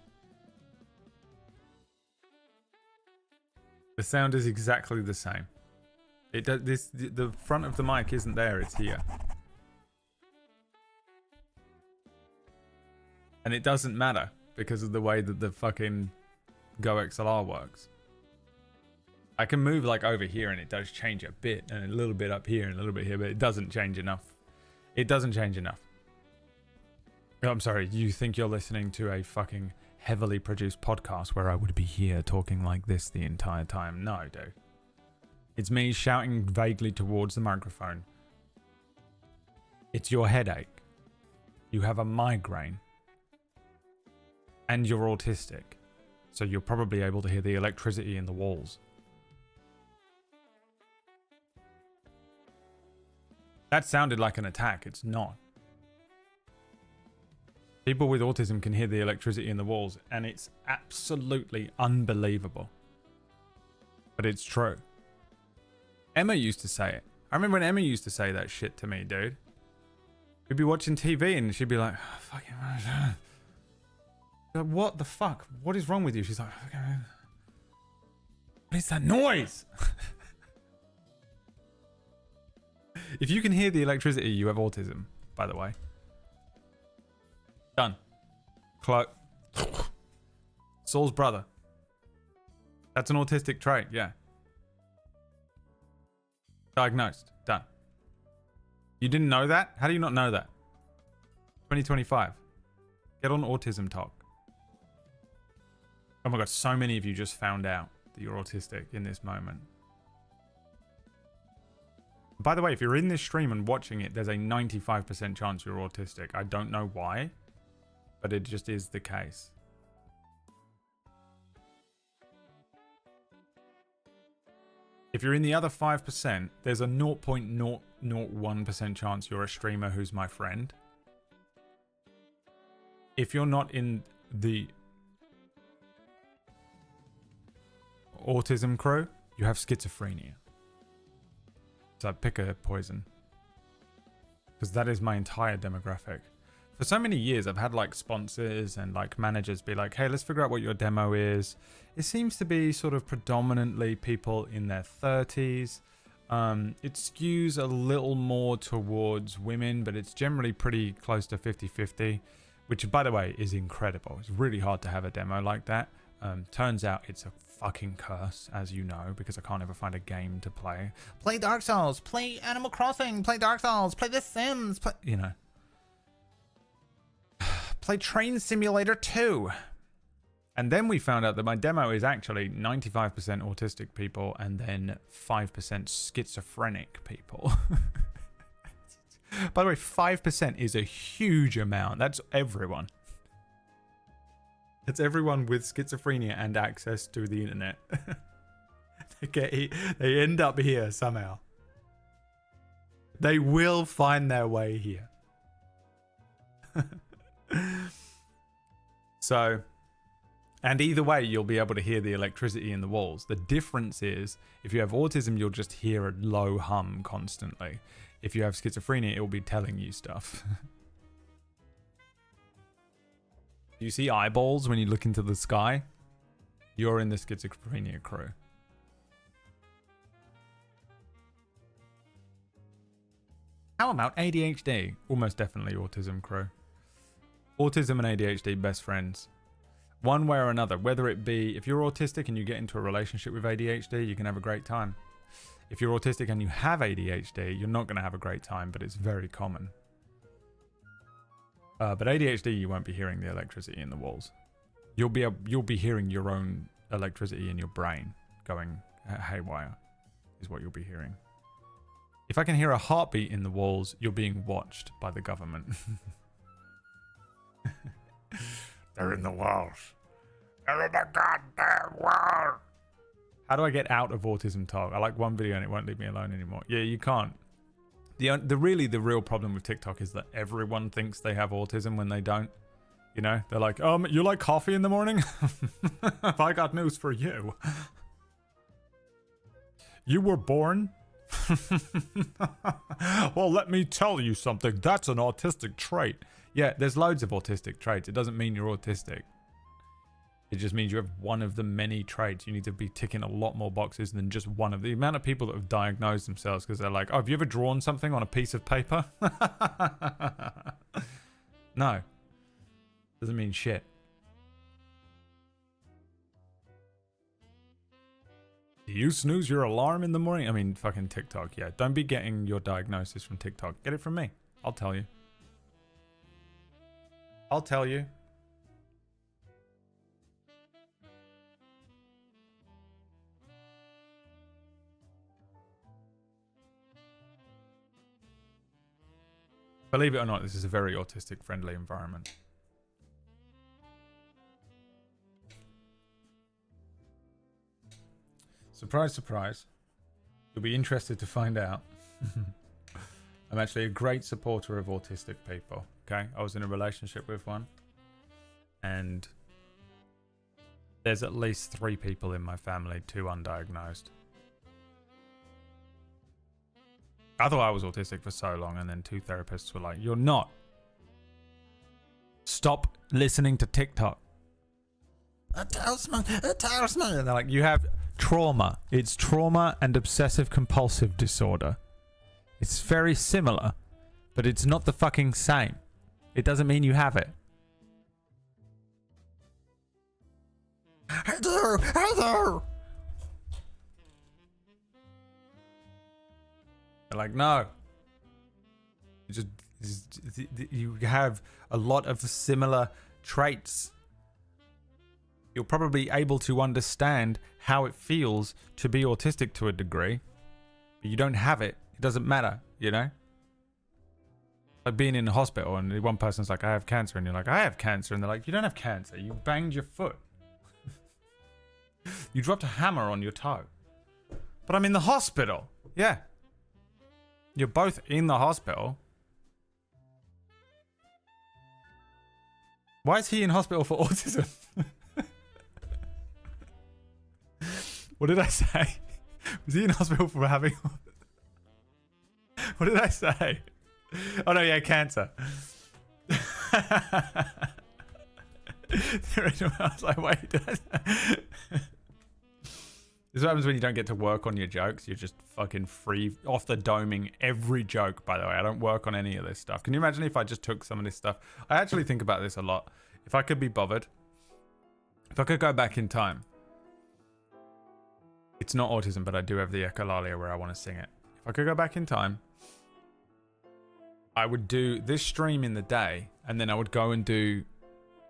Speaker 2: The sound is exactly the same. It does the front of the mic isn't there, it's here. And it doesn't matter because of the way that the fucking Go XLR works. I can move like over here and it does change a bit and a little bit up here and a little bit here, but it doesn't change enough. It doesn't change enough. Oh, I'm sorry, you think you're listening to a fucking heavily produced podcast where I would be here talking like this the entire time? No, dude. It's me shouting vaguely towards the microphone. It's your headache. You have a migraine. And you're autistic. So you're probably able to hear the electricity in the walls. That sounded like an attack. It's not. People with autism can hear the electricity in the walls, and it's absolutely unbelievable. But it's true. Emma used to say it. I remember when Emma used to say that shit to me, dude. We'd be watching TV, and she'd be like, oh, fucking... Like, what the fuck? What is wrong with you? She's like, what is that noise? If you can hear the electricity, you have autism, by the way. Done. Saul's brother. That's an autistic trait, yeah. Diagnosed. Done. You didn't know that? How do you not know that? 2025. Get on Autism Talk. Oh my god, so many of you just found out that you're autistic in this moment. By the way, if you're in this stream and watching it, there's a 95% chance you're autistic. I don't know why, but it just is the case. If you're in the other 5%, there's a 0.001% chance you're a streamer who's my friend. If you're not in the autism crew, you have schizophrenia. So pick a poison. Because that is my entire demographic. For so many years, I've had like sponsors and like managers be like, hey, let's figure out what your demo is. It seems to be sort of predominantly people in their 30s. It skews a little more towards women, but it's generally pretty close to 50-50, which, by the way, is incredible. It's really hard to have a demo like that. Turns out it's a fucking curse, as you know, because I can't ever find a game to play. Play Dark Souls, play Animal Crossing, play Dark Souls, play The Sims, play, you know. Play Train Simulator 2. And then we found out that my demo is actually 95% autistic people and then 5% schizophrenic people. By the way, 5% is a huge amount. That's everyone. That's everyone with schizophrenia and access to the internet. They end up here somehow. They will find their way here. So, and either way, you'll be able to hear the electricity in the walls. The difference is, if you have autism, you'll just hear a low hum constantly. If you have schizophrenia, it will be telling you stuff. You see eyeballs when you look into the sky? You're in the schizophrenia crew. How about ADHD? Almost definitely autism crew. Autism and ADHD, best friends. One way or another, whether it be, if you're autistic and you get into a relationship with ADHD, you can have a great time. If you're autistic and you have ADHD, you're not going to have a great time, but it's very common. But ADHD, you won't be hearing the electricity in the walls. You'll be hearing your own electricity in your brain going haywire, is what you'll be hearing. If I can hear a heartbeat in the walls, you're being watched by the government. They're in the walls. They're in the goddamn walls. How do I get out of autism talk? I like one video and it won't leave me alone anymore. Yeah, you can't. The real problem with TikTok is that everyone thinks they have autism when they don't. You know, they're like, you like coffee in the morning? I got news for you. You were born? Well, let me tell you something. That's an autistic trait. Yeah, there's loads of autistic traits. It doesn't mean you're autistic. It just means you have one of the many traits. You need to be ticking a lot more boxes than just one of the amount of people that have diagnosed themselves because they're like, have you ever drawn something on a piece of paper? No. Doesn't mean shit. Do you snooze your alarm in the morning? I mean, fucking TikTok, yeah. Don't be getting your diagnosis from TikTok. Get it from me. I'll tell you. I'll tell you. Believe it or not, this is a very autistic-friendly environment. Surprise, surprise. You'll be interested to find out. I'm actually a great supporter of autistic people, okay? I was in a relationship with one. And there's at least 3 people in my family, 2 undiagnosed. I thought I was autistic for so long, and then 2 therapists were like, you're not. Stop listening to TikTok. And they're like, you have trauma. It's trauma and obsessive compulsive disorder. It's very similar, but it's not the fucking same. It doesn't mean you have it. Heather! They're like, no. You have a lot of similar traits. You're probably able to understand how it feels to be autistic to a degree, but you don't have it. It doesn't matter, you know? Like being in a hospital and one person's like, I have cancer, and you're like, I have cancer, and they're like, you don't have cancer. You banged your foot. You dropped a hammer on your toe. But I'm in the hospital. Yeah. You're both in the hospital. Why is he in hospital for autism? What did I say? Was he in hospital for having... What did I say? Oh no, yeah, cancer. I was like, wait. This is what happens when you don't get to work on your jokes. You're just fucking free off the doming every joke, by the way. I don't work on any of this stuff. Can you imagine if I just took some of this stuff? I actually think about this a lot. If I could be bothered, if I could go back in time. It's not autism, but I do have the echolalia where I want to sing it. If I could go back in time, I would do this stream in the day, and then I would go and do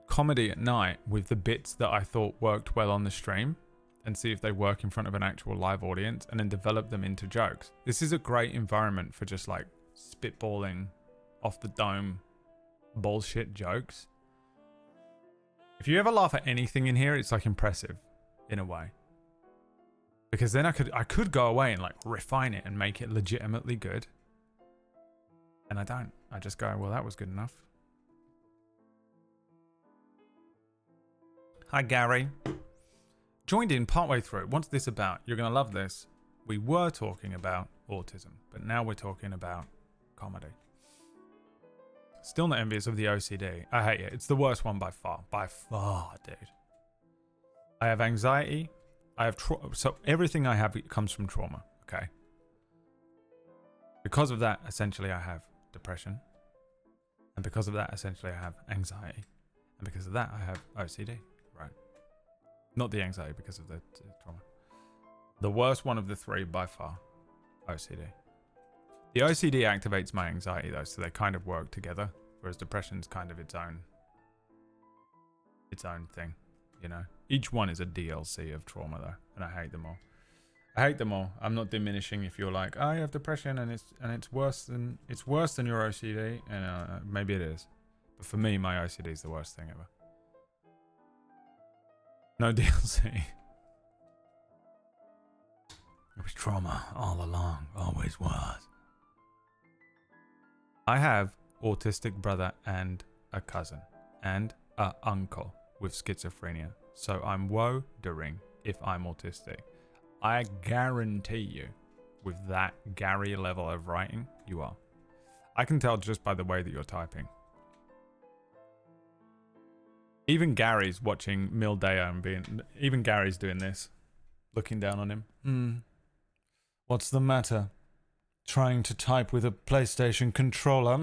Speaker 2: comedy at night with the bits that I thought worked well on the stream, and see if they work in front of an actual live audience, and then develop them into jokes. This is a great environment for just like spitballing off the dome bullshit jokes. If you ever laugh at anything in here, it's like impressive in a way. Because then I could go away and like refine it and make it legitimately good. And I don't. I just go, well, that was good enough. Hi, Gary. Joined in partway through. What's this about? You're going to love this. We were talking about autism, but now we're talking about comedy. Still not envious of the OCD. I hate it. It's the worst one by far. By far, dude. I have anxiety. I have so everything I have comes from trauma, okay? Because of that, essentially I have depression. And because of that, essentially I have anxiety. And because of that, I have OCD, right? Not the anxiety, because of the trauma. The worst one of the three by far, OCD. The OCD activates my anxiety though, so they kind of work together. Whereas depression's kind of its own thing, you know? Each one is a DLC of trauma though, and I hate them all. I hate them all. I'm not diminishing if you're like, oh, you have depression and it's worse than your OCD, and maybe it is. But for me, my OCD is the worst thing ever. No DLC. It was trauma all along, always was. I have autistic brother and a cousin and a uncle with schizophrenia. So I'm wondering if I'm autistic. I guarantee you, with that Gary level of writing, you are. I can tell just by the way that you're typing. Even Gary's watching Mildea and even Gary's doing this. Looking down on him. What's the matter? Trying to type with a PlayStation controller.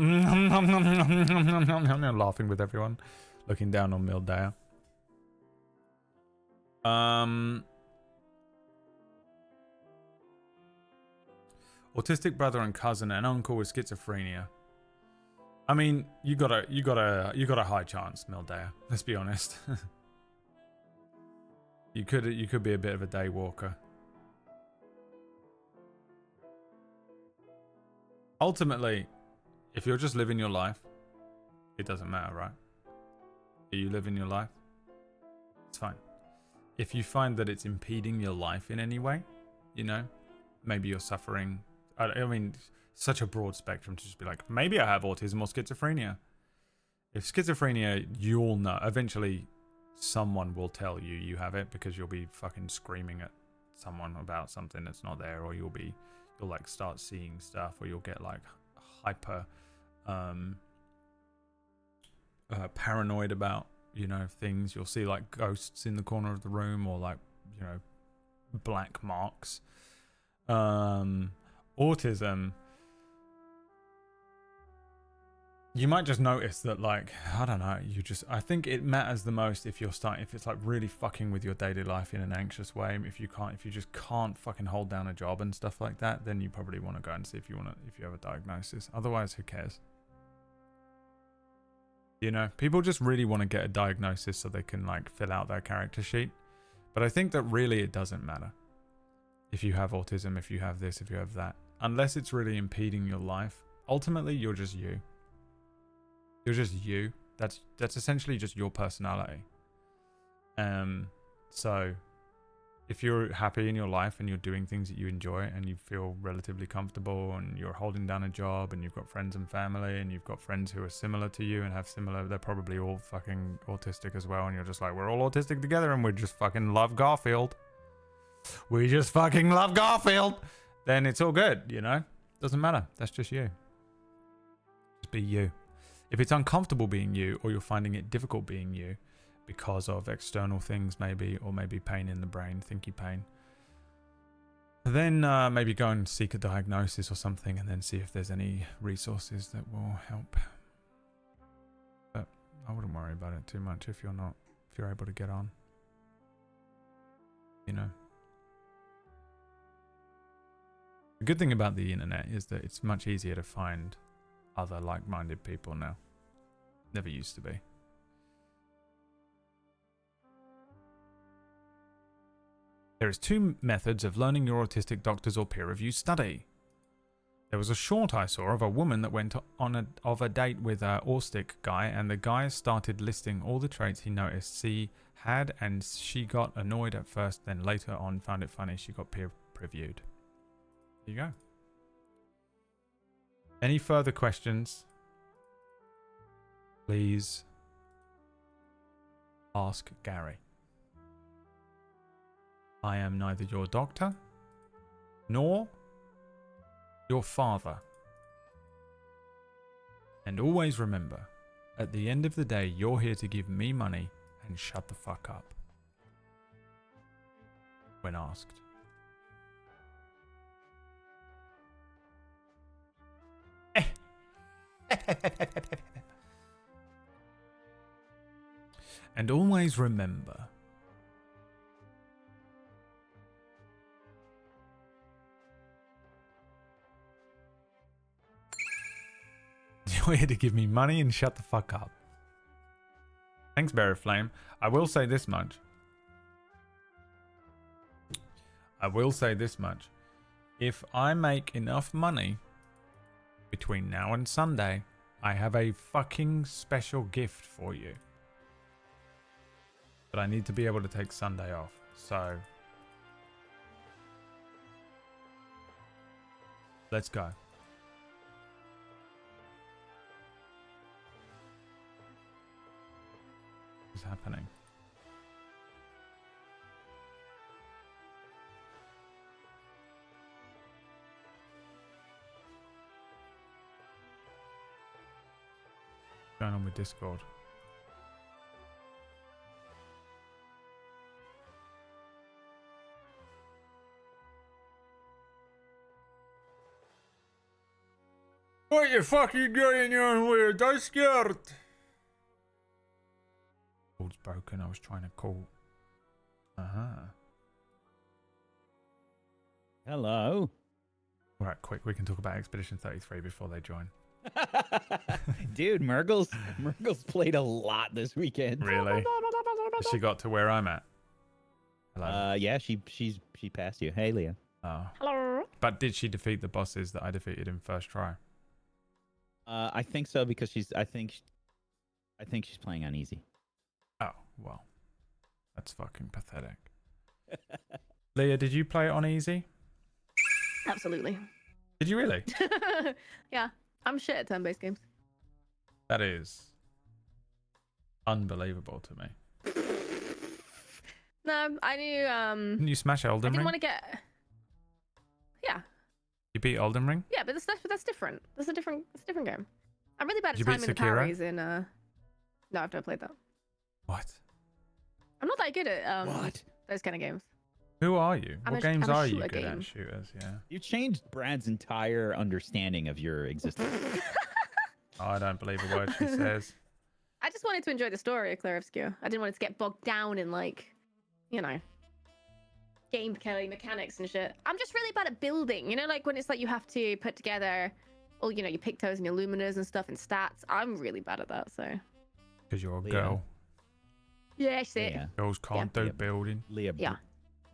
Speaker 2: Laughing with everyone. Looking down on Mildea. Autistic brother and cousin and uncle with schizophrenia. I mean, you got a high chance, Mildea. Let's be honest. You could be a bit of a day walker. Ultimately, if you're just living your life, it doesn't matter, right? Are you living your life? It's fine. If you find that it's impeding your life in any way, you know, maybe you're suffering. I mean, such a broad spectrum to just be like, maybe I have autism or schizophrenia. If schizophrenia, you'll know. Eventually, someone will tell you you have it because you'll be fucking screaming at someone about something that's not there, or you'll like start seeing stuff, or you'll get like hyper paranoid about, you know, things. You'll see like ghosts in the corner of the room, or like, you know, black marks. Autism, you might just notice that, like, I don't know, I think it matters the most if it's like really fucking with your daily life in an anxious way. If you just can't fucking hold down a job and stuff like that, then you probably want to go and see if you have a diagnosis. Otherwise, who cares? You know, people just really want to get a diagnosis so they can like fill out their character sheet. But I think that really it doesn't matter. If you have autism, if you have this, if you have that, unless it's really impeding your life, ultimately you're just you. You're just you. That's essentially just your personality. So if you're happy in your life and you're doing things that you enjoy and you feel relatively comfortable and you're holding down a job and you've got friends and family and you've got friends who are similar to you and have similar, they're probably all fucking autistic as well, and you're just like, we're all autistic together and we just fucking love Garfield. We just fucking love Garfield. Then it's all good, you know? Doesn't matter. That's just you. Just be you. If it's uncomfortable being you, or you're finding it difficult being you because of external things maybe, or maybe pain in the brain, thinky pain, Then maybe go and seek a diagnosis or something, and then see if there's any resources that will help. But I wouldn't worry about it too much if you're able to get on. You know. The good thing about the internet is that it's much easier to find other like-minded people now. Never used to be. There is 2 methods of learning your autistic doctors or peer review study. There was a short I saw of a woman that went on a date with a autistic guy, and the guy started listing all the traits he noticed she had, and she got annoyed at first, then later on found it funny. She got peer reviewed. There you go. Any further questions? Please ask Gary. I am neither your doctor nor your father. And always remember, at the end of the day, you're here to give me money and shut the fuck up when asked. And always remember, you're here to give me money and shut the fuck up. Thanks, Bear Flame. I will say this much. If I make enough money between now and Sunday, I have a fucking special gift for you. But I need to be able to take Sunday off. So let's go. What's happening? What's going on with Discord? What you fucking going on with? I'm scared. Call's broken. I was trying to call.
Speaker 15: Hello.
Speaker 2: All right, quick. We can talk about Expedition 33 before they join.
Speaker 15: Dude, Murgle's played a lot this weekend.
Speaker 2: Really? She got to where I'm at. Hello.
Speaker 15: Yeah, she passed you. Hey, Leah.
Speaker 2: Oh.
Speaker 12: Hello.
Speaker 2: But did she defeat the bosses that I defeated in first try?
Speaker 15: I think so because I think she's playing on easy.
Speaker 2: Oh, well. That's fucking pathetic. Leah, did you play it on easy?
Speaker 16: Absolutely.
Speaker 2: Did you really?
Speaker 16: Yeah, I'm shit at turn-based games.
Speaker 2: That is unbelievable to me.
Speaker 16: No, I knew.
Speaker 2: Didn't you smash Elden
Speaker 16: I didn't
Speaker 2: Ring?
Speaker 16: want to get. Yeah,
Speaker 2: You beat Elden Ring?
Speaker 16: yeah, but that's different. That's a different game. I'm really bad at
Speaker 2: Did you beat
Speaker 16: timing the
Speaker 2: Sekiro?
Speaker 16: parries in. No, I've never played that.
Speaker 2: What?
Speaker 16: I'm not that good at
Speaker 15: What?
Speaker 16: those kind of games.
Speaker 2: Who are you?
Speaker 16: I'm
Speaker 2: What
Speaker 16: a-
Speaker 2: games
Speaker 16: I'm a
Speaker 2: are you
Speaker 16: shooter
Speaker 2: good
Speaker 16: game.
Speaker 2: at? Shooters, yeah.
Speaker 15: You changed Brad's entire understanding of your existence.
Speaker 2: Oh, I don't believe a word she says.
Speaker 16: I just wanted to enjoy the story of Clair Obscure. I didn't want it to get bogged down in game mechanics and shit. I'm just really bad at building. Like when it's like you have to put together all your Pictos and your Luminers and stuff and stats. I'm really bad at that. So.
Speaker 2: Because you're a
Speaker 15: Leah.
Speaker 2: girl.
Speaker 16: Yeah, that's it.
Speaker 15: Leah.
Speaker 2: Girls can't do
Speaker 15: Leah.
Speaker 2: building.
Speaker 15: Leah.
Speaker 16: Yeah.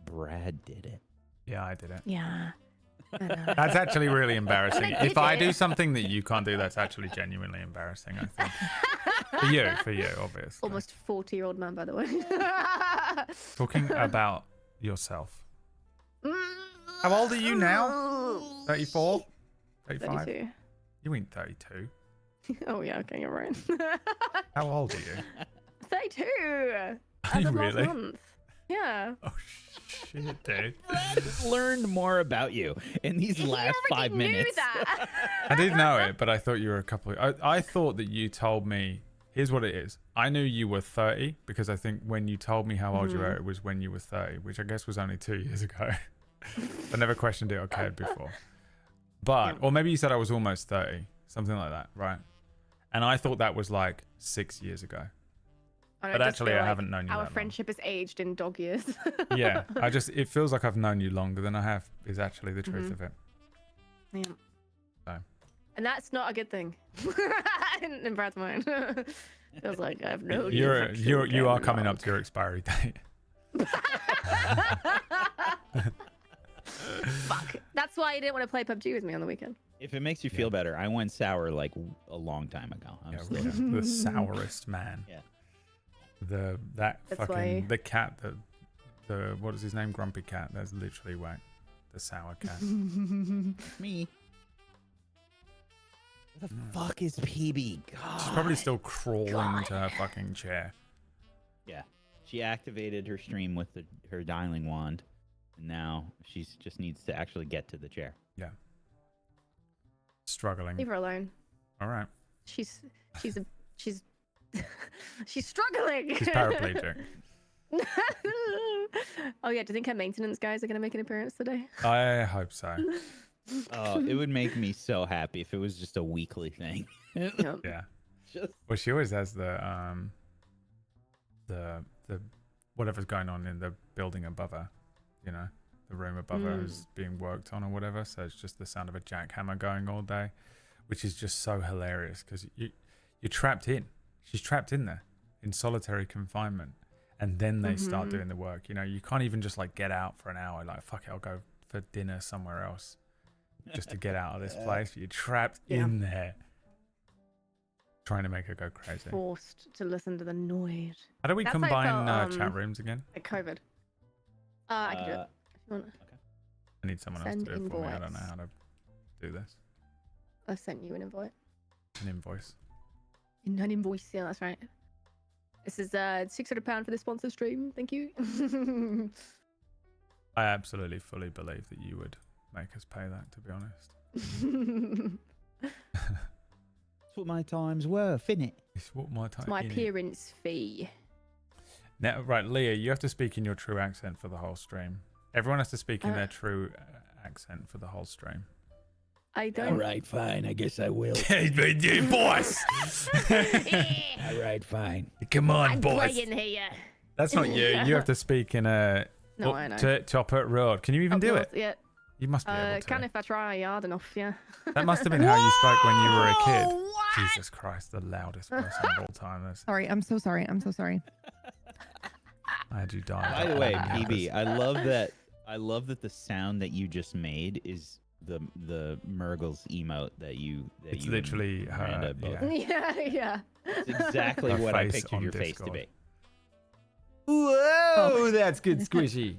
Speaker 15: Brad did it.
Speaker 2: Yeah, I did it.
Speaker 16: Yeah.
Speaker 2: That's actually really embarrassing.
Speaker 16: I
Speaker 2: If
Speaker 16: did
Speaker 2: I
Speaker 16: it.
Speaker 2: do something that you can't do, that's actually genuinely embarrassing, I think. For you, obviously.
Speaker 16: Almost 40-year-old man, by the way.
Speaker 2: Talking about yourself. How old are you now? 34? 35?
Speaker 16: 32.
Speaker 2: You ain't 32.
Speaker 16: Oh yeah, okay, you're right.
Speaker 2: How old are you?
Speaker 16: 32.
Speaker 2: Are
Speaker 16: As
Speaker 2: you
Speaker 16: of last
Speaker 2: really?
Speaker 16: month. Yeah.
Speaker 2: Oh shit, dude.
Speaker 15: Brad learned more about you in these last 5 minutes.
Speaker 16: Knew that.
Speaker 2: I did know it, but I thought you were a couple I thought that you told me. Here's what it is. I knew you were 30 because I think when you told me how old you were, it was when you were 30, which I guess was only 2 years ago. I never questioned it or cared before. But, or maybe you said I was almost 30, something like that, right? And I thought that was like 6 years ago. But actually, I haven't known you that
Speaker 16: Our
Speaker 2: long.
Speaker 16: friendship is aged in dog years.
Speaker 2: Yeah, it feels like I've known you longer than I have, is actually the truth of it.
Speaker 16: Yeah.
Speaker 2: So.
Speaker 16: And that's not a good thing. in Brad's mind. Feels like I've known
Speaker 2: you are coming up to your expiry date.
Speaker 16: Fuck. That's why you didn't want to play PUBG with me on the weekend.
Speaker 15: If it makes you feel better, I went sour like a long time ago.
Speaker 2: The sourest man.
Speaker 15: Yeah.
Speaker 2: The
Speaker 16: why...
Speaker 2: the cat the what is his name? Grumpy Cat. That's literally whack. The sour cat.
Speaker 15: Me. Where the fuck is PB? God.
Speaker 2: She's probably still crawling to her fucking chair.
Speaker 15: Yeah. She activated her stream with her dialing wand. And now she just needs to actually get to the chair.
Speaker 2: Yeah. Struggling.
Speaker 16: Leave her alone.
Speaker 2: All right.
Speaker 16: She's she's struggling.
Speaker 2: She's paraplegic.
Speaker 16: Oh yeah, do you think her maintenance guys are gonna make an appearance today?
Speaker 2: I hope so.
Speaker 15: Oh, it would make me so happy if it was just a weekly thing.
Speaker 2: Yeah. Well, she always has the whatever's going on in the building above her, you know, the room above her is being worked on or whatever. So it's just the sound of a jackhammer going all day, which is just so hilarious because you're trapped in. She's trapped in there in solitary confinement, and then they start doing the work. You know, you can't even just like get out for an hour. Like, fuck it, I'll go for dinner somewhere else just to get out of this place. But you're trapped in there, trying to make her go crazy.
Speaker 16: Forced to listen to the noise.
Speaker 2: How do we combine chat rooms again?
Speaker 16: Like COVID. I can do it. If you want.
Speaker 2: Okay. I need someone else to do it for me. I don't know how to do this.
Speaker 16: I sent you an invite.
Speaker 2: An invoice.
Speaker 16: An invoice, yeah, that's right. This is £600 for the sponsor stream. Thank you.
Speaker 2: I absolutely fully believe that you would make us pay that, to be honest.
Speaker 15: It's what my time's worth, innit?
Speaker 2: It's what my time.
Speaker 16: It's my appearance fee.
Speaker 2: Now, right, Leah, you have to speak in your true accent for the whole stream. Everyone has to speak in their true accent for the whole stream.
Speaker 16: I don't.
Speaker 17: All right, fine. I guess I will.
Speaker 2: Boss.
Speaker 17: All right, fine.
Speaker 2: Come on,
Speaker 16: I'm
Speaker 2: boss.
Speaker 16: playing here.
Speaker 2: That's not you. You have to speak in a
Speaker 16: I know.
Speaker 2: top at road. Can you even do it?
Speaker 16: Yeah.
Speaker 2: You must be able to.
Speaker 16: Can if I try hard enough, yeah.
Speaker 2: That must have been how you spoke when you were a kid. Jesus Christ, the loudest person of all time.
Speaker 18: Sorry, I'm so sorry. I'm so sorry.
Speaker 2: I had you die.
Speaker 15: By the way, PB, I love that the sound that you just made is the Murgles emote that you.
Speaker 2: It's literally her.
Speaker 16: Yeah.
Speaker 15: It's exactly
Speaker 2: Her
Speaker 15: what I
Speaker 2: face
Speaker 15: pictured
Speaker 2: on
Speaker 15: your face to
Speaker 2: Discord.
Speaker 15: be.
Speaker 2: Whoa, that's good squishy.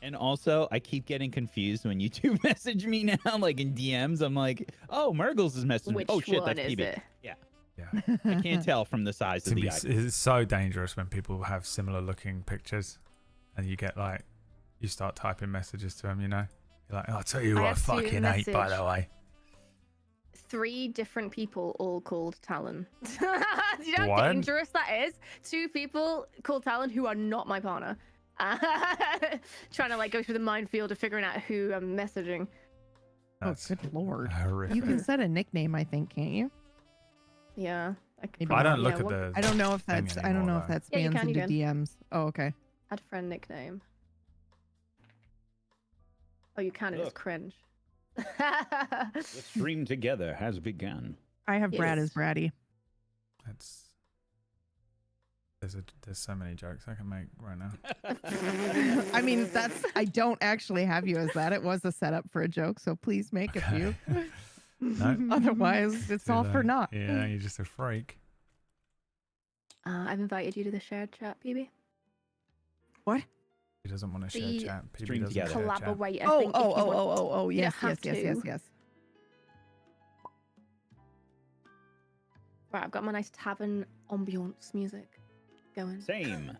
Speaker 15: And also, I keep getting confused when you two message me now, like in DMs. I'm like, oh, Murgles is messaging me.
Speaker 16: Which
Speaker 15: Oh shit,
Speaker 16: one
Speaker 15: that's
Speaker 16: is
Speaker 15: PB.
Speaker 16: it?
Speaker 15: Yeah.
Speaker 2: Yeah.
Speaker 15: I can't tell from the size of the icon.
Speaker 2: It's so dangerous when people have similar looking pictures, and you get like, you start typing messages to them. You know, you're like, I'll tell you
Speaker 16: I
Speaker 2: what I
Speaker 16: have to
Speaker 2: fucking hate, by
Speaker 16: message
Speaker 2: the way.
Speaker 16: 3 different people all called Talon. Do you know
Speaker 2: What?
Speaker 16: how dangerous that is? 2 people called Talon who are not my partner. Trying to like go through the minefield of figuring out who I'm messaging.
Speaker 2: That's
Speaker 18: oh, good lord.
Speaker 2: horrific.
Speaker 18: You can set a nickname, I think, can't you?
Speaker 16: Yeah.
Speaker 2: I don't look at the.
Speaker 18: I don't know if
Speaker 2: thing
Speaker 18: that's. I
Speaker 2: anymore,
Speaker 18: don't know if
Speaker 2: though.
Speaker 18: that
Speaker 16: Yeah, you
Speaker 18: spans
Speaker 16: can,
Speaker 18: into DMs. Oh, okay.
Speaker 16: Add friend nickname. Oh, you can. It's
Speaker 15: Look.
Speaker 16: cringe.
Speaker 15: The stream together has begun.
Speaker 18: I have Brad
Speaker 16: Yes.
Speaker 18: as Braddy.
Speaker 2: That's. There's so many jokes I can make right now.
Speaker 18: I mean, that's. I don't actually have you as that. It was a setup for a joke, so please make a few.
Speaker 2: No.
Speaker 18: Otherwise, it's all for naught.
Speaker 2: Yeah, you're just a freak.
Speaker 16: I've invited you to the shared chat, PB.
Speaker 18: What?
Speaker 2: He doesn't want to share
Speaker 16: The
Speaker 2: chat. PB
Speaker 15: stream
Speaker 2: doesn't
Speaker 15: together.
Speaker 2: share chat.
Speaker 16: Collaborate. I
Speaker 18: Oh,
Speaker 16: think, if you want.
Speaker 18: oh,
Speaker 16: You
Speaker 18: yes,
Speaker 16: don't
Speaker 18: yes,
Speaker 16: have
Speaker 18: yes,
Speaker 16: to.
Speaker 18: yes.
Speaker 16: Right, I've got my nice tavern ambiance music going.
Speaker 15: Same.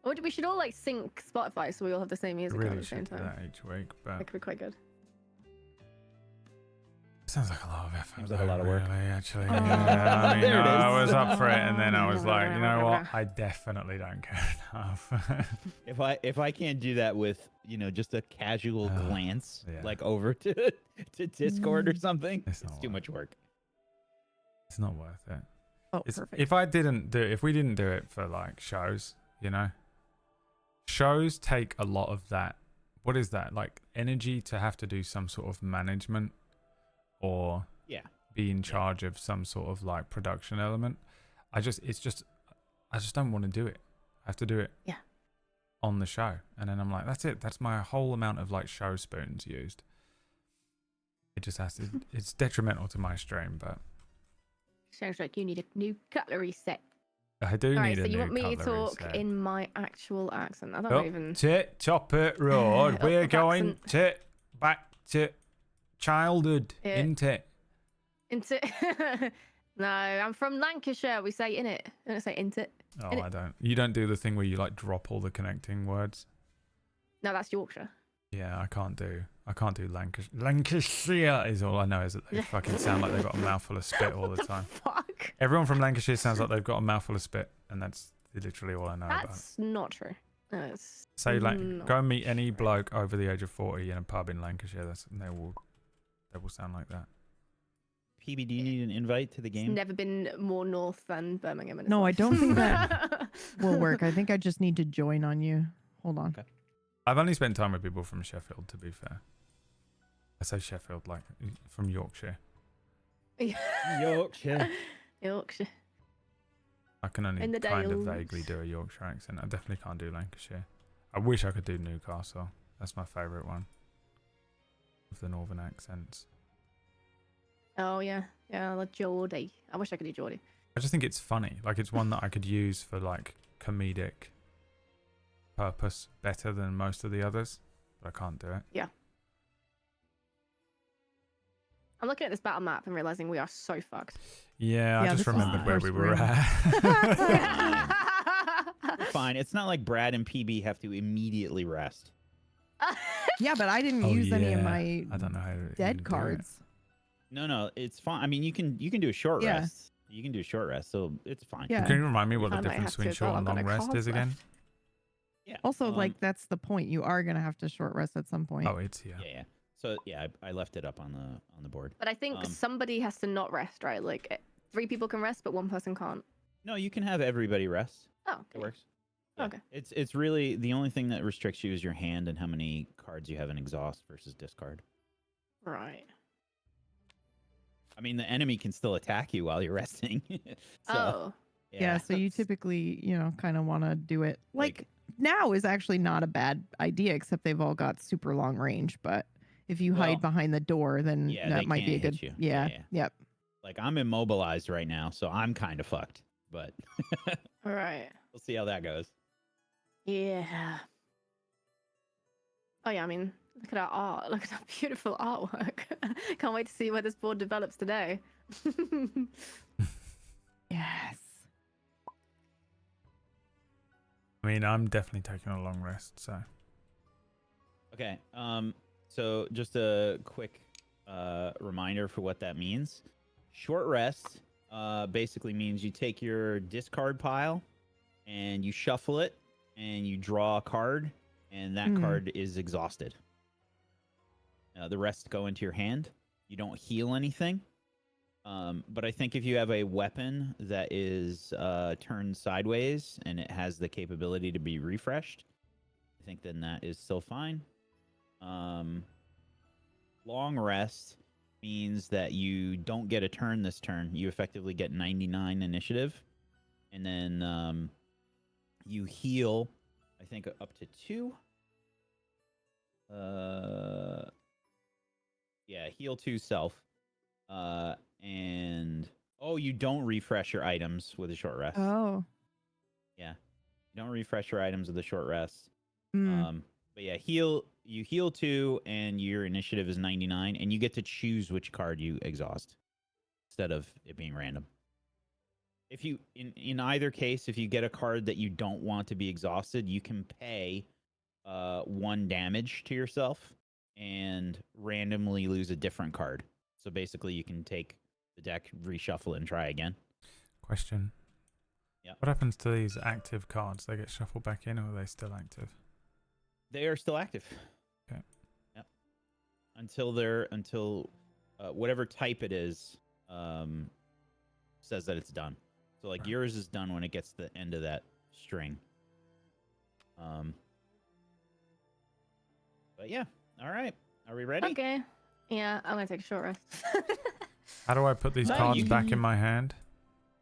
Speaker 16: Or we should all like sync Spotify so we all have the same
Speaker 2: I
Speaker 16: music on at
Speaker 2: really
Speaker 16: the same
Speaker 2: should do
Speaker 16: time.
Speaker 2: that each week, but
Speaker 16: That could be quite good.
Speaker 2: sounds like a lot of effort.
Speaker 15: Seems like a lot of work.
Speaker 2: Really, actually.
Speaker 15: Oh.
Speaker 2: Yeah, I mean,
Speaker 15: There it
Speaker 2: I
Speaker 15: is.
Speaker 2: was up for it, and then I was like, you know what? I definitely don't care enough.
Speaker 15: If I can't do that with just a casual glance, like over to Discord or something, it's too much work.
Speaker 2: It's not worth it.
Speaker 18: Oh, perfect.
Speaker 2: If we didn't do it for like shows, shows take a lot of that. What is that? Like energy to have to do some sort of management or be in charge of some sort of like production element. I just don't want to do it. I have to do it on the show. And then I'm like, that's it. That's my whole amount of like show spoons used. It just has to, it's detrimental to my stream, but
Speaker 16: Sounds like you need a new cutlery set.
Speaker 2: I do
Speaker 16: Alright,
Speaker 2: need
Speaker 16: so
Speaker 2: a
Speaker 16: you
Speaker 2: new
Speaker 16: want me to
Speaker 2: cutlery
Speaker 16: talk
Speaker 2: set.
Speaker 16: in my actual accent? I don't
Speaker 2: Up
Speaker 16: even.
Speaker 2: to Chopper Road. We're
Speaker 16: Up
Speaker 2: going back to childhood,
Speaker 16: Yeah.
Speaker 2: isn't it?
Speaker 16: Into. No, I'm from Lancashire. We say in it. I don't say into it.
Speaker 2: Oh,
Speaker 16: Innit?
Speaker 2: I don't. You don't do the thing where you like drop all the connecting words.
Speaker 16: No, that's Yorkshire.
Speaker 2: Yeah, I can't do Lancashire. Lancashire is all I know is that they fucking sound like they've got a mouthful of spit all the time.
Speaker 16: Fuck.
Speaker 2: Everyone from Lancashire sounds like they've got a mouthful of spit, and that's literally all I know about.
Speaker 16: That's not true. That's
Speaker 2: Say
Speaker 16: not
Speaker 2: go and meet any bloke over the age of 40 in a pub in Lancashire. They will sound like that.
Speaker 15: PB, do you need an invite to the
Speaker 16: It's
Speaker 15: game?
Speaker 16: never been more north than Birmingham. in
Speaker 18: No, I
Speaker 16: itself.
Speaker 18: don't think that will work. I think I just need to join on you. Hold on.
Speaker 15: Okay.
Speaker 2: I've only spent time with people from Sheffield, to be fair. I say Sheffield like from Yorkshire.
Speaker 15: Yorkshire.
Speaker 16: Yorkshire.
Speaker 2: I can only
Speaker 16: In the
Speaker 2: kind of
Speaker 16: Dales.
Speaker 2: vaguely do a Yorkshire accent. I definitely can't do Lancashire. I wish I could do Newcastle. That's my favourite one. Of the northern accents.
Speaker 16: Oh yeah, yeah, like Geordie. I wish I could do Geordie.
Speaker 2: I just think it's funny. Like it's one that I could use for like comedic purpose better than most of the others. But I can't do it.
Speaker 16: Yeah. I'm looking at this battle map and realizing we are so fucked.
Speaker 2: Yeah, I
Speaker 18: Yeah,
Speaker 2: just
Speaker 18: this was
Speaker 2: remembered
Speaker 18: the
Speaker 2: where we
Speaker 18: first
Speaker 2: were
Speaker 18: room.
Speaker 2: at.
Speaker 15: We're fine. It's not like Brad and PB have to immediately rest.
Speaker 18: Yeah, but I didn't
Speaker 2: Oh,
Speaker 18: use any of
Speaker 2: yeah.
Speaker 18: my
Speaker 2: I don't know how to even
Speaker 18: dead
Speaker 2: do it.
Speaker 18: cards.
Speaker 15: No, it's fine. I mean, you can do a short
Speaker 18: Yeah.
Speaker 15: rest. You can do a short rest, so it's fine.
Speaker 18: Yeah.
Speaker 2: Can you remind me what the
Speaker 16: I might
Speaker 2: difference
Speaker 16: have to
Speaker 2: between
Speaker 16: as well.
Speaker 2: short and
Speaker 16: I've got
Speaker 2: long
Speaker 16: no
Speaker 2: rest
Speaker 16: cards
Speaker 2: is again?
Speaker 16: left.
Speaker 15: Yeah.
Speaker 18: Also, like that's the point. You are gonna have to short rest at some point.
Speaker 2: Oh, it's here.
Speaker 15: Yeah. So yeah, I left it up on the board.
Speaker 16: But I think somebody has to not rest, right? Like 3 people can rest, but 1 person can't.
Speaker 15: No, you can have everybody rest.
Speaker 16: Oh,
Speaker 15: It works. Yeah.
Speaker 16: Okay.
Speaker 15: It's really the only thing that restricts you is your hand and how many cards you have in exhaust versus discard.
Speaker 16: Right.
Speaker 15: I mean, the enemy can still attack you while you're resting. So,
Speaker 16: Oh.
Speaker 18: Yeah, so you typically, kind of want to do it like now is actually not a bad idea, except they've all got super long range. But if you
Speaker 15: Well,
Speaker 18: hide behind the door, then
Speaker 15: yeah,
Speaker 18: that
Speaker 15: they
Speaker 18: might be a
Speaker 15: can't
Speaker 18: good.
Speaker 15: hit you.
Speaker 18: Yeah,
Speaker 15: Yeah.
Speaker 18: Yep.
Speaker 15: Like I'm immobilized right now, so I'm kind of fucked. But
Speaker 16: All right.
Speaker 15: we'll see how that goes.
Speaker 16: Yeah. Oh yeah, I mean, look at our art. Look at our beautiful artwork. Can't wait to see where this board develops today.
Speaker 18: Yes.
Speaker 2: I mean, I'm definitely taking a long rest, so.
Speaker 15: Okay. So just a quick reminder for what that means. Short rest basically means you take your discard pile and you shuffle it and you draw a card, and that card is exhausted. The rest go into your hand. You don't heal anything. But I think if you have a weapon that is turned sideways and it has the capability to be refreshed, I think then that is still fine. Long rest means that you don't get a turn this turn. You effectively get 99 initiative. And then you heal, I think, up to 2. Yeah, heal 2 self. And you don't refresh your items with a short rest.
Speaker 18: Oh.
Speaker 15: Yeah, you don't refresh your items with a short rest.
Speaker 18: Mm.
Speaker 15: But yeah, you heal 2, and your initiative is 99, and you get to choose which card you exhaust instead of it being random. If you in either case, if you get a card that you don't want to be exhausted, you can pay 1 damage to yourself and randomly lose a different card. So basically, you can take the deck, reshuffle it, and try again.
Speaker 2: Question.
Speaker 15: Yeah.
Speaker 2: What happens to these active cards? They get shuffled back in, or are they still active?
Speaker 15: They are still active.
Speaker 2: Okay.
Speaker 15: Yep. Until whatever type it is says that it's done. So like yours is done when it gets to the end of that string. But yeah. All right. Are we ready?
Speaker 16: Okay. Yeah, I'm gonna take a short rest.
Speaker 2: How do I put these
Speaker 15: No,
Speaker 2: cards
Speaker 15: you
Speaker 2: back
Speaker 15: can-
Speaker 2: in my hand?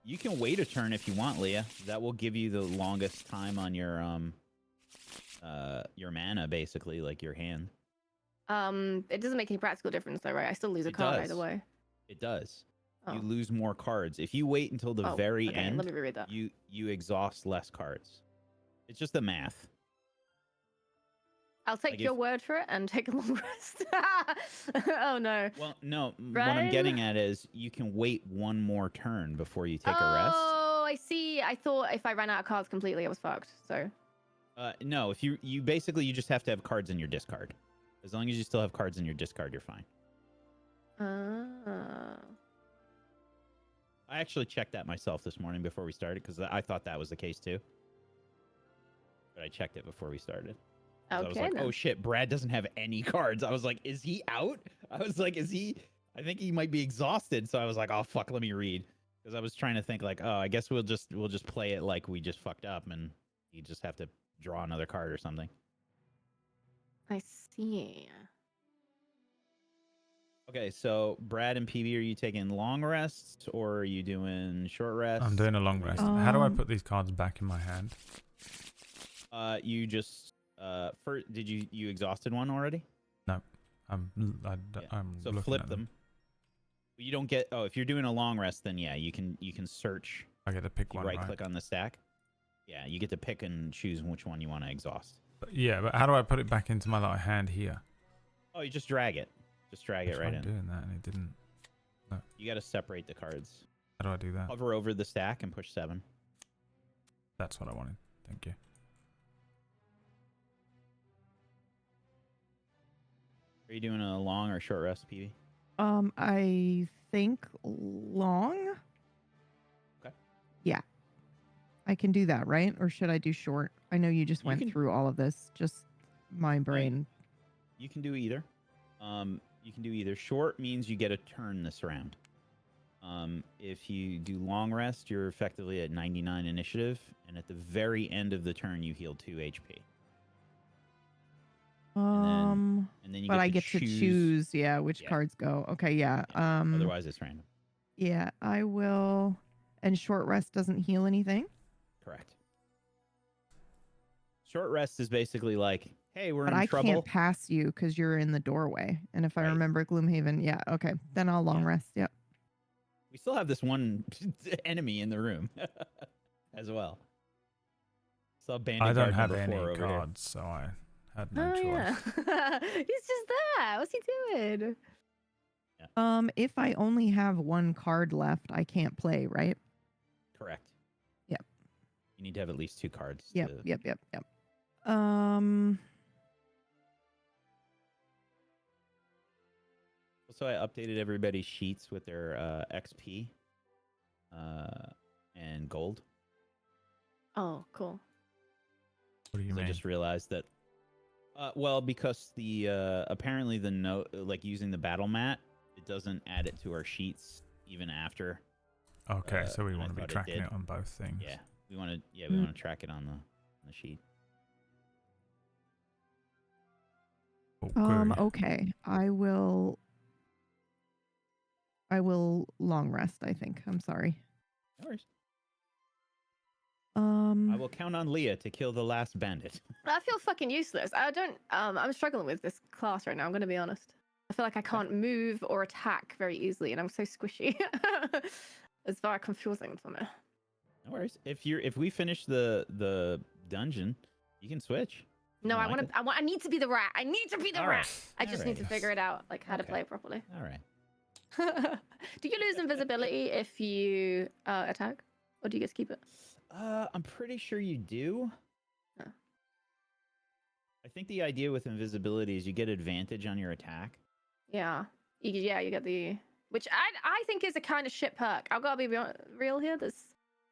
Speaker 15: You can wait a turn if you want, Leah. That will give you the longest time on your mana, basically, like your hand.
Speaker 16: It doesn't make any practical difference though, right? I still lose a
Speaker 15: It
Speaker 16: card
Speaker 15: does.
Speaker 16: either way.
Speaker 15: It does.
Speaker 16: Oh.
Speaker 15: You lose more cards. If you wait until the
Speaker 16: Oh,
Speaker 15: very
Speaker 16: okay,
Speaker 15: end,
Speaker 16: let me reread that.
Speaker 15: you exhaust less cards. It's just the math.
Speaker 16: I'll take
Speaker 15: Like
Speaker 16: your
Speaker 15: if-
Speaker 16: word for it and take a long rest. Oh no.
Speaker 15: Well, no, what
Speaker 16: Right?
Speaker 15: I'm getting at is you can wait one more turn before you take a rest.
Speaker 16: Oh, I see. I thought if I ran out of cards completely, I was fucked. So.
Speaker 15: No, if you basically you just have to have cards in your discard. As long as you still have cards in your discard, you're fine. I actually checked that myself this morning before we started because I thought that was the case too. But I checked it before we started. 'Cause I was
Speaker 16: Okay,
Speaker 15: like,
Speaker 16: then.
Speaker 15: oh shit, Brad doesn't have any cards. I was like, is he out? I was like, is he? I think he might be exhausted. So I was like, oh fuck, let me read. Because I was trying to think like, oh, I guess we'll just play it like we just fucked up and you just have to draw another card or something.
Speaker 16: I see.
Speaker 15: Okay, so Brad and PB, are you taking long rests or are you doing short rests?
Speaker 2: I'm doing a long rest. How do I put these cards back in my hand?
Speaker 15: You just did you exhausted one already?
Speaker 2: No, I'm
Speaker 15: So
Speaker 2: looking
Speaker 15: flip
Speaker 2: at
Speaker 15: them. You don't get. Oh, if you're doing a long rest, then yeah, you can search.
Speaker 2: I get to pick one.
Speaker 15: Right click on the stack. Yeah, you get to pick and choose which one you want to exhaust.
Speaker 2: But how do I put it back into my little hand here?
Speaker 15: Oh, you just drag it. Just drag it right in.
Speaker 2: Doing that, and it didn't. No.
Speaker 15: You got to separate the cards.
Speaker 2: How do I do that?
Speaker 15: Hover over the stack and push 7.
Speaker 2: That's what I wanted. Thank you.
Speaker 15: Are you doing a long or short rest, PB?
Speaker 18: I think long.
Speaker 15: Okay.
Speaker 18: Yeah. I can do that, right? Or should I do short? I know you just went
Speaker 15: can-
Speaker 18: through all of this. Just my brain.
Speaker 15: You can do either. You can do either. Short means you get a turn this round. If you do long rest, you're effectively at 99 initiative, and at the very end of the turn, you heal 2 HP. And then you
Speaker 18: but I
Speaker 15: to
Speaker 18: get to choose, which cards go. Okay, yeah.
Speaker 15: Otherwise, it's random.
Speaker 18: Yeah, I will. And short rest doesn't heal anything.
Speaker 15: Correct. Short rest is basically like, hey, we're
Speaker 18: But
Speaker 15: in
Speaker 18: I
Speaker 15: trouble.
Speaker 18: can't pass you because you're in the doorway. And if I remember Gloomhaven, yeah, okay, then I'll long rest. Yep.
Speaker 15: We still have this one enemy in the room as well. So bandit
Speaker 2: I don't
Speaker 15: guard
Speaker 2: have
Speaker 15: number
Speaker 2: any
Speaker 15: 4 over here.
Speaker 2: cards, so I had no
Speaker 16: Oh
Speaker 2: choice.
Speaker 16: yeah. He's just there. What's he doing?
Speaker 18: If I only have one card left, I can't play, right?
Speaker 15: Correct.
Speaker 18: Yep.
Speaker 15: You need to have at least 2 cards.
Speaker 18: Yep.
Speaker 15: to-
Speaker 18: Yep.
Speaker 15: So I updated everybody's sheets with their XP and gold.
Speaker 16: Oh, cool.
Speaker 2: What do you mean?
Speaker 15: I just realized that. Well, because the apparently the note, like using the battle mat, it doesn't add it to our sheets even after.
Speaker 2: Okay, so we
Speaker 15: and I
Speaker 2: want to be
Speaker 15: thought it
Speaker 2: tracking
Speaker 15: did.
Speaker 2: it on both things.
Speaker 15: Yeah, we want to. Yeah, we want to track it on the sheet.
Speaker 18: Okay. I will long rest, I think. I'm sorry.
Speaker 15: No worries.
Speaker 18: Um,
Speaker 15: I will count on Leah to kill the last bandit.
Speaker 16: I feel fucking useless. I don't. I'm struggling with this class right now. I'm gonna be honest. I feel like I can't move or attack very easily, and I'm so squishy. It's very confusing for me.
Speaker 15: No worries. If we finish the dungeon, you can switch.
Speaker 16: No, I
Speaker 15: like
Speaker 16: want to. I need to be the rat. I need to be the
Speaker 15: All
Speaker 16: rat.
Speaker 15: right.
Speaker 16: I just
Speaker 15: All
Speaker 16: need to
Speaker 15: right.
Speaker 16: figure it out, like how to play it properly.
Speaker 15: All right.
Speaker 16: Do you lose invisibility if you attack, or do you get to keep it?
Speaker 15: I'm pretty sure you do.
Speaker 16: Oh.
Speaker 15: I think the idea with invisibility is you get advantage on your attack.
Speaker 16: Yeah. You get the which I think is a kind of shit perk. I've got to be real here. It's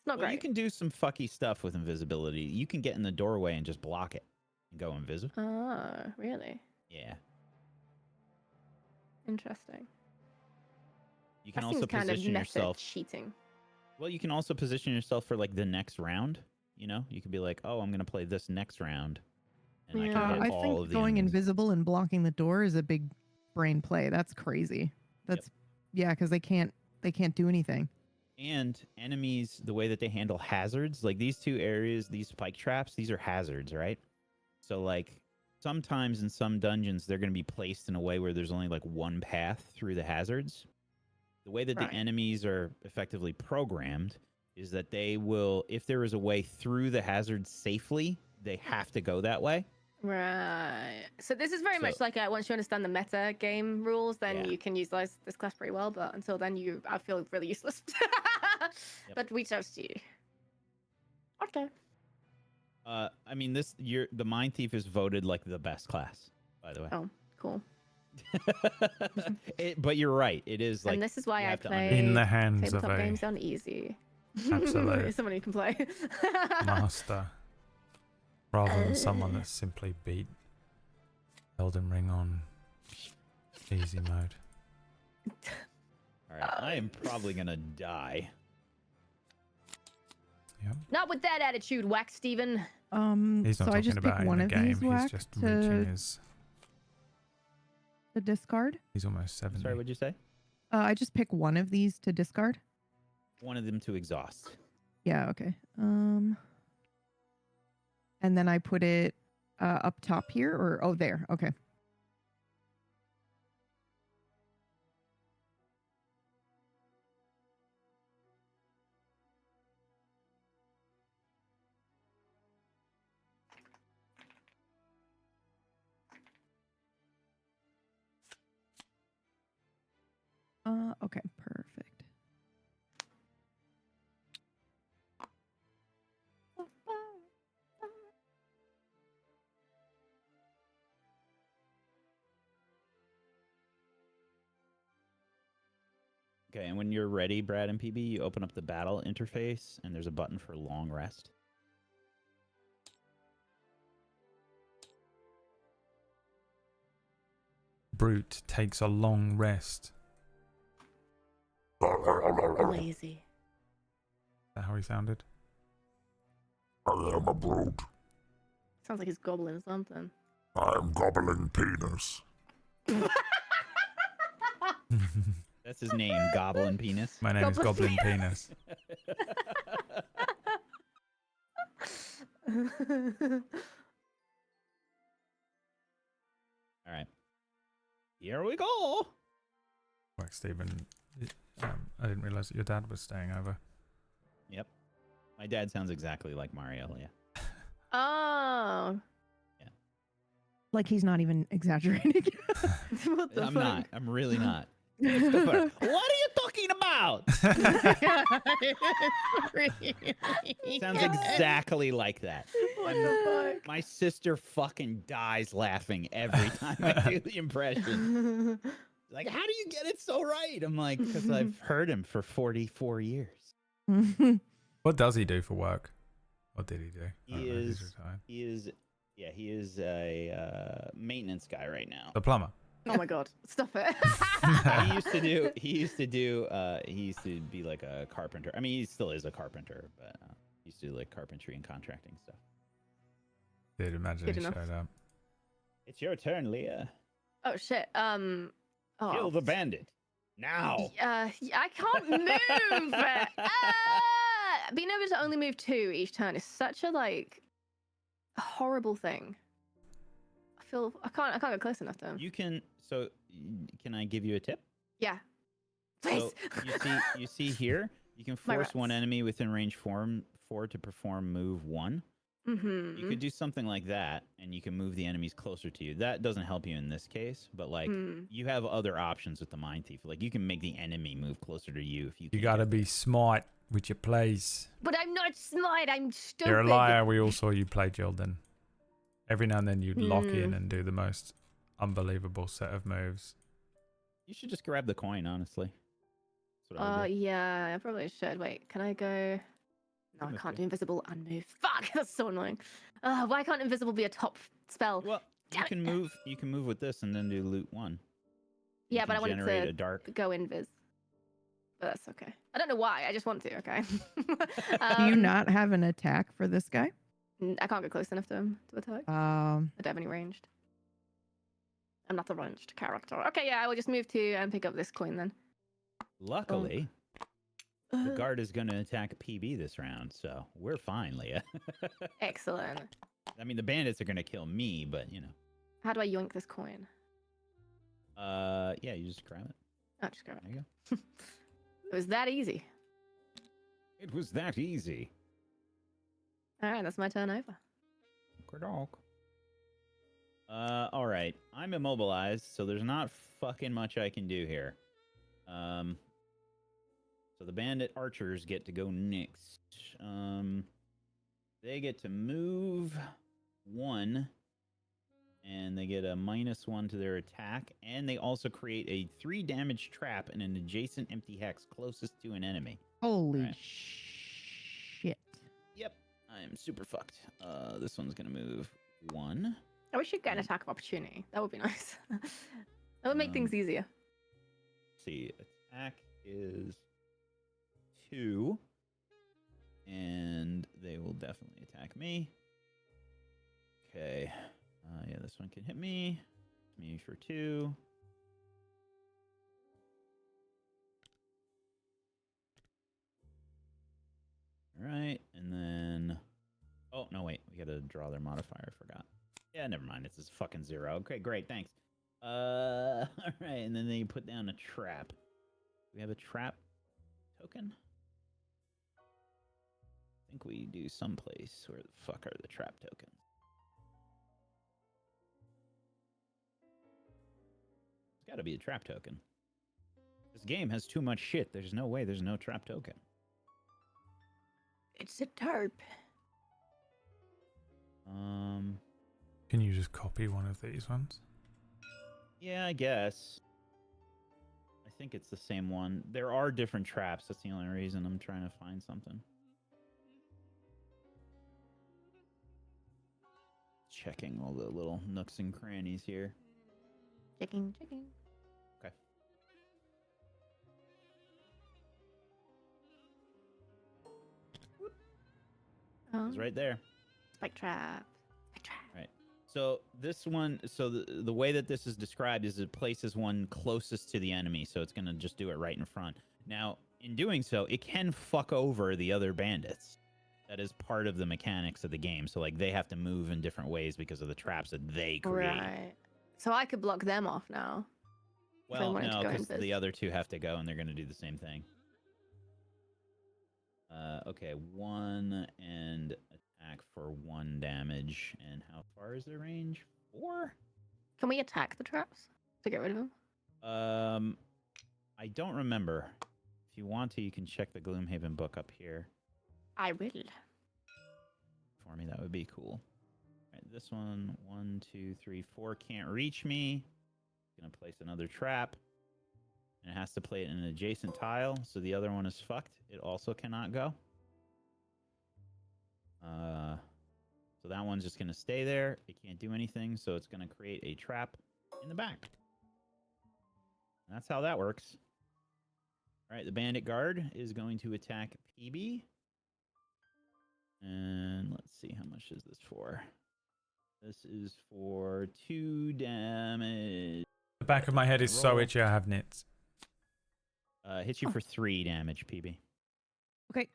Speaker 16: not
Speaker 15: Well,
Speaker 16: great.
Speaker 15: you can do some fucky stuff with invisibility. You can get in the doorway and just block it and go invisible.
Speaker 16: Oh, really?
Speaker 15: Yeah.
Speaker 16: Interesting.
Speaker 15: You can
Speaker 16: That
Speaker 15: also
Speaker 16: seems kind
Speaker 15: position
Speaker 16: of method
Speaker 15: yourself.
Speaker 16: cheating.
Speaker 15: Well, you can also position yourself for like the next round. You know, you could be like, oh, I'm going to play this next round. And I can hit all
Speaker 18: think
Speaker 15: of the
Speaker 18: going
Speaker 15: enemies.
Speaker 18: invisible and blocking the door is a big brain play. That's crazy. That's yeah, because they can't do anything.
Speaker 15: And enemies, the way that they handle hazards, like these two areas, these spike traps, these are hazards, right? So like sometimes in some dungeons, they're going to be placed in a way where there's only like one path through the hazards. The way that the enemies are effectively programmed is that they will, if there is a way through the hazards safely, they have to go that way.
Speaker 16: Right. So this is very much like once you understand the meta game rules, then you can utilize this class pretty well. But until then, I feel really useless. But we trust you. Okay.
Speaker 15: I mean, the Mind Thief is voted like the best class, by the way.
Speaker 16: Oh, cool.
Speaker 15: But you're right. It is like.
Speaker 16: And this is why I play
Speaker 2: in the hands of
Speaker 16: tabletop
Speaker 2: a
Speaker 16: games on easy.
Speaker 2: absolute
Speaker 16: Someone who can play.
Speaker 2: master, rather than someone that's simply beat Elden Ring on easy mode.
Speaker 15: All right, I am probably gonna die.
Speaker 2: Yep.
Speaker 16: Not with that attitude, Whack Steven.
Speaker 2: He's not
Speaker 18: so I
Speaker 2: talking
Speaker 18: just
Speaker 2: about
Speaker 18: pick
Speaker 2: in
Speaker 18: one
Speaker 2: the
Speaker 18: of
Speaker 2: game.
Speaker 18: these
Speaker 2: He's
Speaker 18: whack
Speaker 2: just
Speaker 18: to
Speaker 2: reaching his.
Speaker 18: the discard.
Speaker 2: He's almost 70.
Speaker 15: Sorry, what'd you say?
Speaker 18: I just pick one of these to discard.
Speaker 15: One of them to exhaust.
Speaker 18: Yeah. Okay. And then I put it up top here, or there. Okay. Okay, perfect.
Speaker 15: Okay, and when you're ready, Brad and PB, you open up the battle interface, and there's a button for long rest.
Speaker 2: Brute takes a long rest.
Speaker 16: Lazy.
Speaker 2: Is that how he sounded?
Speaker 19: I am a brute.
Speaker 16: Sounds like he's gobbling something.
Speaker 19: I am gobbling penis.
Speaker 15: That's his name, Goblin Penis.
Speaker 2: My name is Goblin Penis.
Speaker 15: All right. Here we go.
Speaker 2: Work, Stephen. I didn't realize that your dad was staying over.
Speaker 15: Yep. My dad sounds exactly like Mario, yeah.
Speaker 16: Oh.
Speaker 18: Like he's not even exaggerating.
Speaker 16: What the
Speaker 15: I'm
Speaker 16: fuck?
Speaker 15: not. I'm really not. Christopher, what are you talking about? Sounds exactly like that.
Speaker 16: What the fuck?
Speaker 15: My sister fucking dies laughing every time I do the impression. Like, how do you get it so right? I'm like, because I've heard him for 44 years.
Speaker 2: What does he do for work? What did he do?
Speaker 15: He is a maintenance guy right now.
Speaker 2: The plumber.
Speaker 16: Oh my god! Stop it.
Speaker 15: He used to be like a carpenter. I mean, he still is a carpenter, but he used to do like carpentry and contracting stuff.
Speaker 2: Did imagine
Speaker 16: Good
Speaker 2: he
Speaker 16: enough.
Speaker 2: showed up.
Speaker 15: It's your turn, Leah.
Speaker 16: Oh shit.
Speaker 15: Kill the bandit now.
Speaker 16: I can't move. Being able to only move 2 each turn is such a horrible thing. I can't go close enough to him.
Speaker 15: You can. So, can I give you a tip?
Speaker 16: Yeah. Please.
Speaker 15: So you see here, you can
Speaker 16: My
Speaker 15: force
Speaker 16: rats.
Speaker 15: one enemy within range 4 to perform move 1.
Speaker 16: Mm-hmm.
Speaker 15: You could do something like that, and you can move the enemies closer to you. That doesn't help you in this case, but you have other options with the Mind Thief. Like, you can make the enemy move closer to you if you.
Speaker 2: You gotta be smart with your plays.
Speaker 16: But I'm not smart. I'm stupid.
Speaker 2: You're a liar. We all saw you play Jilden. Every now and then you'd lock in and do the most unbelievable set of moves.
Speaker 15: You should just grab the coin, honestly. That's what I would do.
Speaker 16: Yeah, I probably should. Wait, can I go? No, I can't do invisible and move. Fuck, that's so annoying. Why can't invisible be a top spell?
Speaker 15: Well, you can move. You can move with this and then do loot 1.
Speaker 16: Yeah, but I want
Speaker 15: generate
Speaker 16: to
Speaker 15: a dark.
Speaker 16: go invis. But that's okay. I don't know why. I just want to. Okay.
Speaker 18: Do you not have an attack for this guy?
Speaker 16: I can't get close enough to him to attack. I don't have any ranged. I'm not a ranged character. Okay, yeah, I will just move to and pick up this coin then.
Speaker 15: Luckily, the guard is going to attack PB this round, so we're fine, Leah.
Speaker 16: Excellent.
Speaker 15: I mean, the bandits are going to kill me, but you know.
Speaker 16: How do I yoink this coin?
Speaker 15: Yeah, you just grab it.
Speaker 16: Oh, just grab it.
Speaker 15: There you go.
Speaker 16: It was that easy.
Speaker 15: It was that easy.
Speaker 16: All right, that's my turn over.
Speaker 15: All right. I'm immobilized, so there's not fucking much I can do here. So the bandit archers get to go next. They get to move 1, and they get a -1 to their attack, and they also create a 3 damage trap in an adjacent empty hex closest to an enemy.
Speaker 18: Holy shit.
Speaker 15: Yep, I am super fucked. This one's gonna move 1.
Speaker 16: I wish you'd get an attack of opportunity. That would be nice. That would make things easier.
Speaker 15: Let's see, attack is 2, and they will definitely attack me. Okay, yeah, this one can hit me. Me for 2. All right, and then, oh no, wait, we gotta draw their modifier. I forgot. Yeah, never mind. It's a fucking 0. Okay, great, thanks. All right, and then they put down a trap. We have a trap token. I think we do someplace. Where the fuck are the trap tokens? It's got to be a trap token. This game has too much shit. There's no way there's no trap token.
Speaker 16: It's a tarp.
Speaker 2: Can you just copy one of these ones?
Speaker 15: Yeah, I guess. I think it's the same one. There are different traps. That's the only reason I'm trying to find something. Checking all the little nooks and crannies here.
Speaker 16: Checking.
Speaker 15: Okay. It's right there.
Speaker 16: Spike trap.
Speaker 15: Right. So this one, so the way that this is described is it places one closest to the enemy, so it's going to just do it right in front. Now, in doing so, it can fuck over the other bandits. That is part of the mechanics of the game. So, like, they have to move in different ways because of the traps that they create.
Speaker 16: Right. So I could block them off now.
Speaker 15: Well, no, because the other 2 have to go, and they're going to do the same thing. Okay, 1 and attack for 1 damage. And how far is their range? 4?
Speaker 16: Can we attack the traps to get rid of them?
Speaker 15: I don't remember. If you want to, you can check the Gloomhaven book up here.
Speaker 16: I will.
Speaker 15: For me, that would be cool. All right, this one, 1, 2, 3, 4 can't reach me. Gonna place another trap. And it has to play it in an adjacent tile, so the other one is fucked. It also cannot go. So that one's just gonna stay there. It can't do anything, so it's gonna create a trap in the back. And that's how that works. All right, the bandit guard is going to attack PB. And let's see, how much is this for? This is for 2 damage.
Speaker 2: The back of my head is so itchy I have nits.
Speaker 15: Hits you for 3 damage, PB.
Speaker 18: Okay.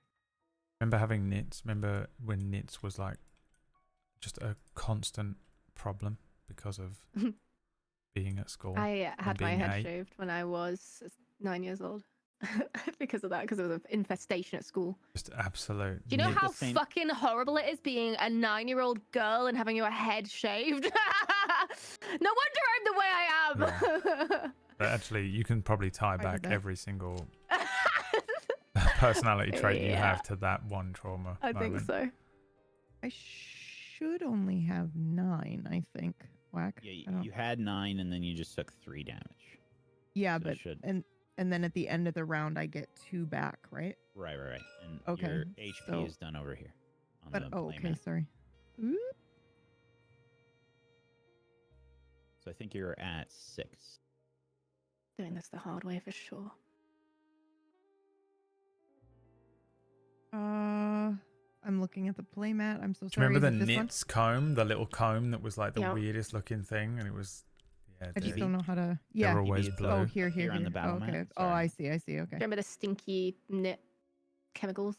Speaker 2: Remember having nits? Remember when nits was like just a constant problem because of being at school?
Speaker 16: I had my
Speaker 2: being
Speaker 16: head
Speaker 2: A?
Speaker 16: shaved when I was 9 years old. Because of that, because there was an infestation at school.
Speaker 2: Just absolute.
Speaker 16: Do you know how fucking horrible it is being a 9-year-old girl and having your head shaved? No wonder I'm the way I am.
Speaker 2: But actually, you can probably tie back every single personality trait you have to that one trauma.
Speaker 16: I think so.
Speaker 18: I should only have 9, I think. Whack.
Speaker 15: Yeah, you had 9 and then you just took 3 damage.
Speaker 18: Yeah,
Speaker 15: So
Speaker 18: but
Speaker 15: should-
Speaker 18: and and then at the end of the round, I get 2 back, right?
Speaker 15: Right. And
Speaker 18: Okay,
Speaker 15: your HP
Speaker 18: so-
Speaker 15: is done over here. On
Speaker 18: But
Speaker 15: the
Speaker 18: okay,
Speaker 15: playmat.
Speaker 18: sorry. Oop.
Speaker 15: So I think you're at 6.
Speaker 16: Doing this the hard way for sure.
Speaker 18: I'm looking at the playmat. I'm so
Speaker 2: Do you
Speaker 18: sorry.
Speaker 2: remember
Speaker 18: Is
Speaker 2: the
Speaker 18: it this one?
Speaker 2: knits comb, the little comb that was like the
Speaker 16: Yeah.
Speaker 2: weirdest looking thing, and it was yeah.
Speaker 18: I just
Speaker 2: dude.
Speaker 18: don't know how to.
Speaker 2: They're
Speaker 18: Yeah.
Speaker 2: always
Speaker 15: it's
Speaker 2: blue.
Speaker 18: Oh, here.
Speaker 15: Here on the battle
Speaker 18: Oh, okay.
Speaker 15: mat.
Speaker 18: Oh,
Speaker 15: Sorry.
Speaker 18: I see. Okay.
Speaker 16: Do you remember the stinky knit chemicals?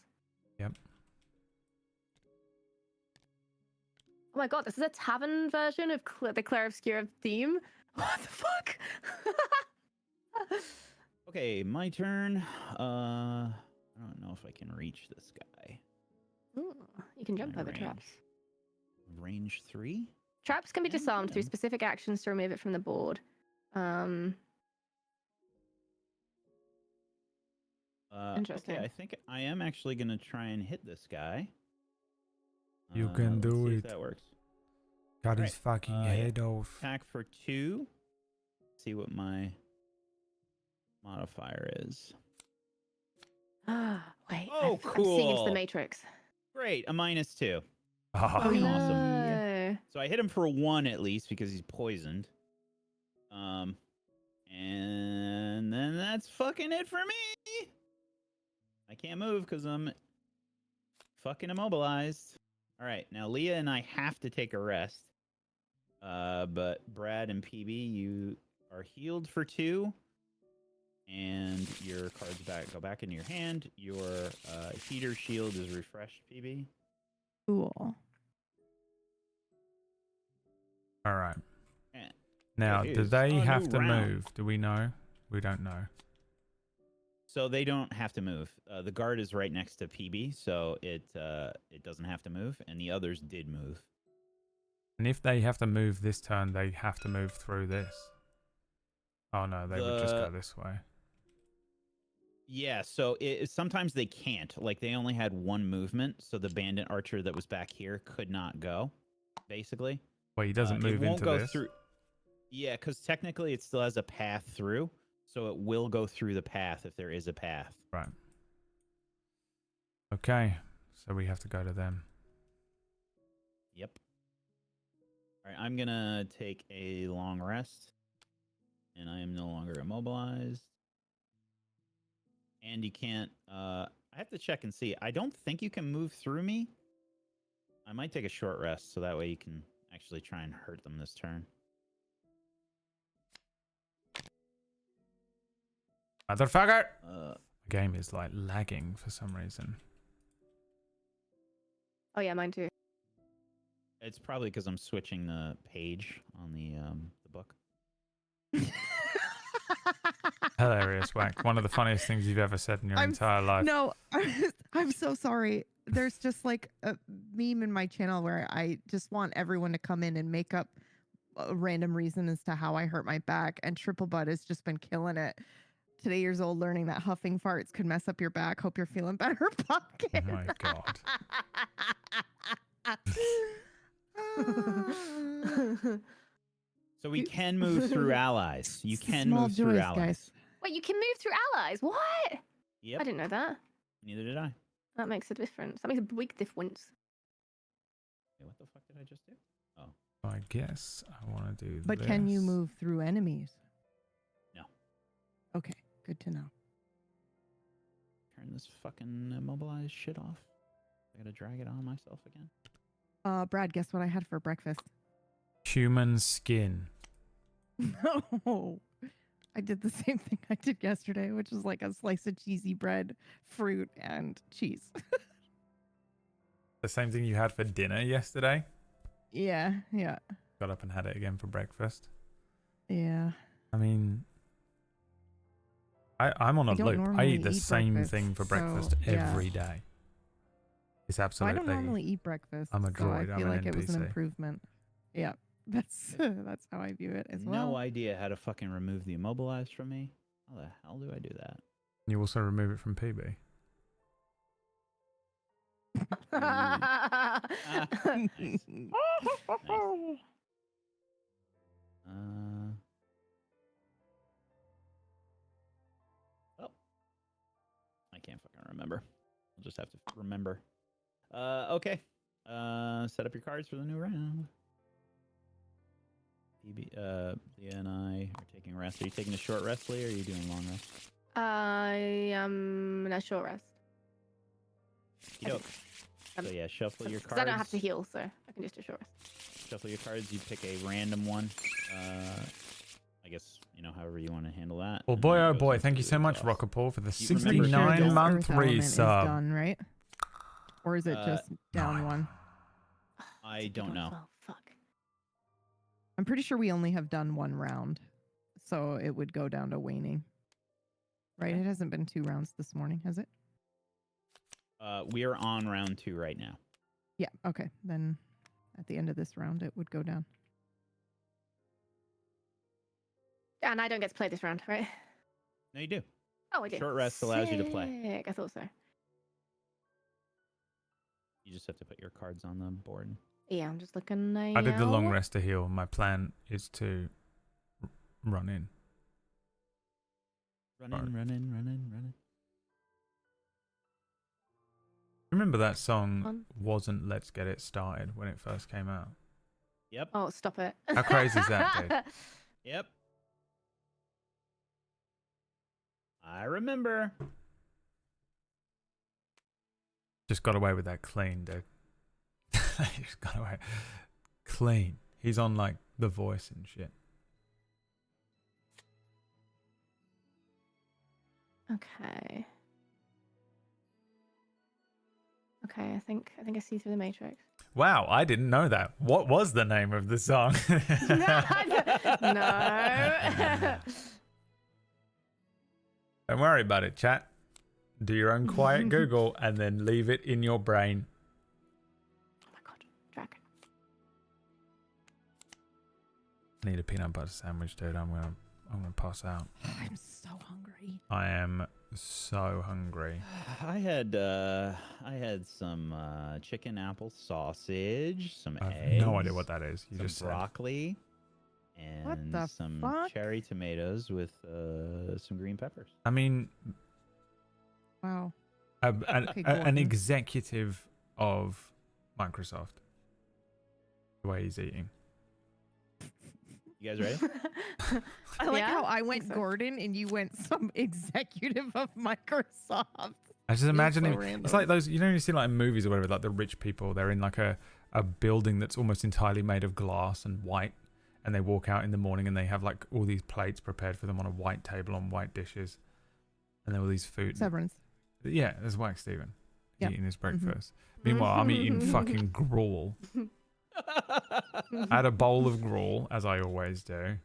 Speaker 2: Yep.
Speaker 16: Oh my god, this is a tavern version of the Claire Obscura theme. What the fuck?
Speaker 15: Okay, my turn. I don't know if I can reach this guy.
Speaker 16: Ooh, you can jump
Speaker 15: My
Speaker 16: over traps.
Speaker 15: Range 3?
Speaker 16: Traps can be
Speaker 15: Yeah,
Speaker 16: disarmed through
Speaker 15: yeah.
Speaker 16: specific actions to remove it from the board. Interesting.
Speaker 15: Okay, I think I am actually going to try and hit this guy.
Speaker 2: You can
Speaker 15: let's
Speaker 2: do
Speaker 15: see
Speaker 2: it.
Speaker 15: if that works.
Speaker 2: Got his
Speaker 15: Alright,
Speaker 2: fucking
Speaker 15: yeah.
Speaker 2: head off.
Speaker 15: Attack for 2. See what my modifier is.
Speaker 16: Wait.
Speaker 15: Oh,
Speaker 16: I'm seeing into the
Speaker 15: cool.
Speaker 16: Matrix.
Speaker 15: Great, a -2.
Speaker 2: Oh,
Speaker 15: Fucking
Speaker 16: no.
Speaker 15: awesome. So I hit him for 1 at least because he's poisoned. And then that's fucking it for me. I can't move because I'm fucking immobilized. All right, now Leah and I have to take a rest. But Brad and PB, you are healed for 2. And your cards go back in your hand. Your heater shield is refreshed, PB.
Speaker 18: Cool.
Speaker 2: All right.
Speaker 15: Yeah.
Speaker 2: Now,
Speaker 15: It
Speaker 2: do
Speaker 15: is
Speaker 2: they
Speaker 15: a
Speaker 2: have
Speaker 15: new
Speaker 2: to
Speaker 15: round.
Speaker 2: move? Do we know? We don't know.
Speaker 15: So they don't have to move. The guard is right next to PB, so it doesn't have to move, and the others did move.
Speaker 2: And if they have to move this turn, they have to move through this. Oh no, they would just go this way.
Speaker 15: Yeah, so sometimes they can't. Like, they only had 1 movement, so the bandit archer that was back here could not go, basically.
Speaker 2: Well, he doesn't move
Speaker 15: it won't
Speaker 2: into
Speaker 15: go
Speaker 2: this.
Speaker 15: through. Yeah, because technically it still has a path through, so it will go through the path if there is a path.
Speaker 2: Right. Okay, so we have to go to them.
Speaker 15: Yep. All right, I'm going to take a long rest, and I am no longer immobilized. And you can't, I have to check and see. I don't think you can move through me. I might take a short rest so that way you can actually try and hurt them this turn.
Speaker 2: Motherfucker! The game is like lagging for some reason.
Speaker 16: Oh yeah, mine too.
Speaker 15: It's probably because I'm switching the page on the book.
Speaker 2: Hilarious, Whack. One of the funniest things you've ever said in your entire life.
Speaker 18: No, I'm so sorry. There's just like a meme in my channel where I just want everyone to come in and make up a random reason as to how I hurt my back. And Triple Butt has just been killing it. Today years old, learning that huffing farts could mess up your back. Hope you're feeling better, Pumpkin.
Speaker 2: Oh my god.
Speaker 15: So we can move through allies. You can
Speaker 18: Small
Speaker 15: move through
Speaker 18: joys,
Speaker 15: allies.
Speaker 18: guys.
Speaker 16: Wait, you can move through allies? What?
Speaker 15: Yep.
Speaker 16: I didn't know that.
Speaker 15: Neither did I.
Speaker 16: That makes a difference. That makes a big difference.
Speaker 15: Wait, what the fuck did I just do? Oh.
Speaker 2: I guess I want to do
Speaker 18: But
Speaker 2: this.
Speaker 18: can you move through enemies?
Speaker 15: No.
Speaker 18: Okay, good to know.
Speaker 15: Turn this fucking immobilized shit off. I gotta drag it on myself again.
Speaker 18: Brad, guess what I had for breakfast?
Speaker 2: Human skin.
Speaker 18: No. I did the same thing I did yesterday, which is like a slice of cheesy bread, fruit, and cheese.
Speaker 2: The same thing you had for dinner yesterday?
Speaker 18: Yeah.
Speaker 2: Got up and had it again for breakfast.
Speaker 18: Yeah.
Speaker 2: I mean, I'm on a
Speaker 18: I don't
Speaker 2: loop. I
Speaker 18: normally
Speaker 2: eat the
Speaker 18: eat
Speaker 2: same
Speaker 18: breakfast,
Speaker 2: thing for
Speaker 18: so,
Speaker 2: breakfast
Speaker 18: yeah.
Speaker 2: every day. It's
Speaker 18: I
Speaker 2: absolutely.
Speaker 18: don't normally eat breakfast.
Speaker 2: I'm a
Speaker 18: so
Speaker 2: droid.
Speaker 18: I feel
Speaker 2: I'm
Speaker 18: like
Speaker 2: an
Speaker 18: it was an
Speaker 2: NPC.
Speaker 18: improvement. Yeah. That's how I view it as
Speaker 15: No
Speaker 18: well.
Speaker 15: idea how to fucking remove the immobilized from me. How the hell do I do that?
Speaker 2: You also remove it from PB.
Speaker 15: Nice. can't fucking remember. I'll just have to remember. Okay. Set up your cards for the new round. Leah and I are taking a rest. Are you taking a short rest, Leah, or are you doing a long rest?
Speaker 16: I am in a short rest.
Speaker 15: So yeah, shuffle your cards.
Speaker 16: Because I don't have to heal, so I can just do a short rest.
Speaker 15: Shuffle your cards. You pick a random one. I guess, however you want to handle that.
Speaker 2: Well, boy, oh boy, thank you so much, Rockapole, for the 69-month
Speaker 18: Earth element is
Speaker 2: resub.
Speaker 18: done, right? Or is it just down one?
Speaker 15: I don't know.
Speaker 16: Oh, fuck.
Speaker 18: I'm pretty sure we only have done one round, so it would go down to waning. Right? It hasn't been 2 rounds this morning, has it?
Speaker 15: We are on round 2 right now.
Speaker 18: Yeah, okay. Then at the end of this round, it would go down.
Speaker 16: And I don't get to play this round, right?
Speaker 15: No, you do.
Speaker 16: Oh, I do.
Speaker 15: Short rest allows you to play.
Speaker 16: Sick, I thought so.
Speaker 15: You just have to put your cards on the board.
Speaker 16: Yeah, I'm just looking now.
Speaker 2: I did the long rest to heal. My plan is to run in.
Speaker 15: Run in.
Speaker 2: Remember that song wasn't Let's Get It Started when it first came out?
Speaker 15: Yep.
Speaker 16: Oh, stop it.
Speaker 2: How crazy is that, dude?
Speaker 15: Yep. I remember.
Speaker 2: Just got away with that clean, dude. Just got away. Clean. He's on like The Voice and shit.
Speaker 16: Okay. Okay, I think I see through the matrix.
Speaker 2: Wow, I didn't know that. What was the name of the song?
Speaker 16: No.
Speaker 2: Don't worry about it, chat. Do your own quiet Google and then leave it in your brain.
Speaker 16: Oh my god, dragon.
Speaker 2: I need a peanut butter sandwich, dude. I'm gonna pass out.
Speaker 18: I'm so hungry.
Speaker 2: I am so hungry.
Speaker 15: I had some chicken apple sausage, some
Speaker 2: I have
Speaker 15: eggs.
Speaker 2: no idea what that is. You
Speaker 15: some
Speaker 2: just said.
Speaker 15: broccoli, and some
Speaker 18: fuck?
Speaker 15: cherry tomatoes with some green peppers.
Speaker 2: I mean,
Speaker 18: wow.
Speaker 2: An
Speaker 18: Gordon.
Speaker 2: executive of Microsoft. The way he's eating.
Speaker 15: You guys ready?
Speaker 18: I like
Speaker 16: Yeah?
Speaker 18: how I
Speaker 16: I
Speaker 18: went
Speaker 16: think so.
Speaker 18: Gordon and you went some executive of Microsoft.
Speaker 2: I just imagine
Speaker 18: so
Speaker 2: him.
Speaker 18: random.
Speaker 2: It's like those, you see like in movies or whatever, like the rich people, they're in like a building that's almost entirely made of glass and white. And they walk out in the morning and they have like all these plates prepared for them on a white table on white dishes. And then all these food.
Speaker 18: Severance.
Speaker 2: Yeah, there's Wax Steven
Speaker 18: Yep.
Speaker 2: eating his breakfast. Meanwhile, I'm eating fucking gruel. I had a bowl of gruel, as I always do, and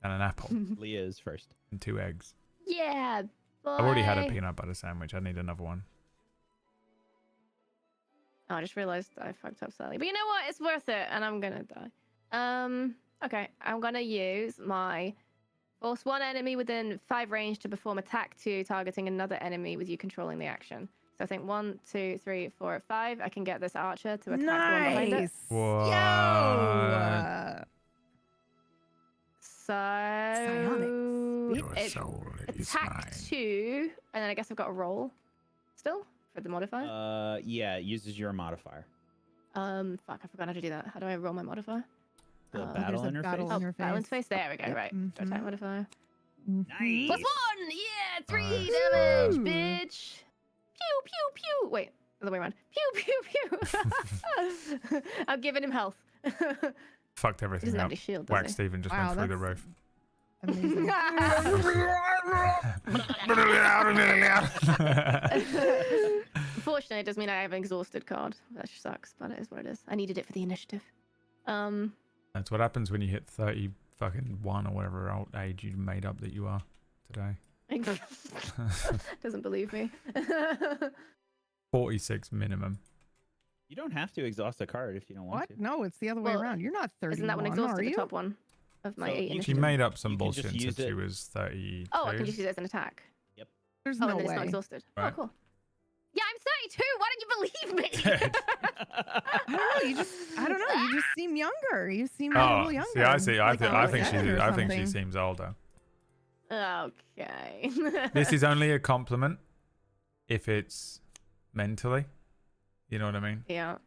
Speaker 2: an apple.
Speaker 15: Leah is first.
Speaker 2: And 2 eggs.
Speaker 16: Yeah, boy.
Speaker 2: I've already had a peanut butter sandwich. I need another one.
Speaker 16: Oh, I just realized I fucked up slightly. But you know what? It's worth it, and I'm gonna die. Okay, I'm gonna use my force 1 enemy within 5 range to perform attack 2, targeting another enemy with you controlling the action. So I think 1, 2, 3, 4, 5. I can get this archer to attack the one behind it.
Speaker 2: What?
Speaker 16: So
Speaker 18: Psionics.
Speaker 16: it's attack 2, and then I guess I've got to roll still for the modifier.
Speaker 15: Yeah, it uses your modifier.
Speaker 16: Fuck, I forgot how to do that. How do I roll my modifier?
Speaker 15: The battle
Speaker 18: there's a
Speaker 15: interface.
Speaker 18: battle
Speaker 16: Oh,
Speaker 18: interface.
Speaker 16: battle interface. There we go.
Speaker 18: Yep.
Speaker 16: Right.
Speaker 18: Mhm.
Speaker 16: Attack modifier.
Speaker 15: Nice.
Speaker 16: +1! Yeah, 3
Speaker 2: Nice.
Speaker 16: damage,
Speaker 18: Woo.
Speaker 16: bitch! Pew, pew, pew! Wait, other way around. Pew, pew, pew! I'm giving him health.
Speaker 2: Fucked
Speaker 16: He
Speaker 2: everything
Speaker 16: doesn't have
Speaker 2: up.
Speaker 16: any shield, does
Speaker 2: Wax
Speaker 16: he?
Speaker 2: Steven just
Speaker 18: Wow,
Speaker 2: went through the
Speaker 18: that's-
Speaker 2: roof.
Speaker 18: Amazing.
Speaker 16: Unfortunately, it does mean I have an exhausted card. That sucks, but it is what it is. I needed it for the initiative.
Speaker 2: That's what happens when you hit 30 fucking 1 or whatever old age you made up that you are today.
Speaker 16: Doesn't believe me.
Speaker 2: 46 minimum.
Speaker 15: You don't have to exhaust a card if you don't want
Speaker 18: What?
Speaker 15: to.
Speaker 18: No, it's the other way
Speaker 16: Well,
Speaker 18: around. You're not 31,
Speaker 16: Isn't that one
Speaker 18: are
Speaker 16: exhausted? The
Speaker 18: you?
Speaker 16: top one of my
Speaker 15: So
Speaker 16: 8
Speaker 15: you
Speaker 2: She
Speaker 16: initiative.
Speaker 2: made up some
Speaker 15: You can just
Speaker 2: bullshit and
Speaker 15: use
Speaker 2: said she
Speaker 15: it-
Speaker 2: was 32.
Speaker 16: Oh, I can just use it as an attack.
Speaker 18: There's
Speaker 16: Oh,
Speaker 18: no
Speaker 16: and then it's not
Speaker 18: way.
Speaker 16: exhausted.
Speaker 2: Right.
Speaker 16: Oh, cool. Yeah, I'm 32. Why don't you believe me?
Speaker 18: I don't know. I don't know. You just seem younger. You seem a
Speaker 2: Oh,
Speaker 18: little younger.
Speaker 2: see, I see.
Speaker 18: Like
Speaker 2: I
Speaker 18: you're
Speaker 2: think
Speaker 18: 10 or
Speaker 2: I think she
Speaker 18: something.
Speaker 2: seems older.
Speaker 16: Okay.
Speaker 2: This is only a compliment. if it's mentally. You know what I mean?
Speaker 16: Yeah.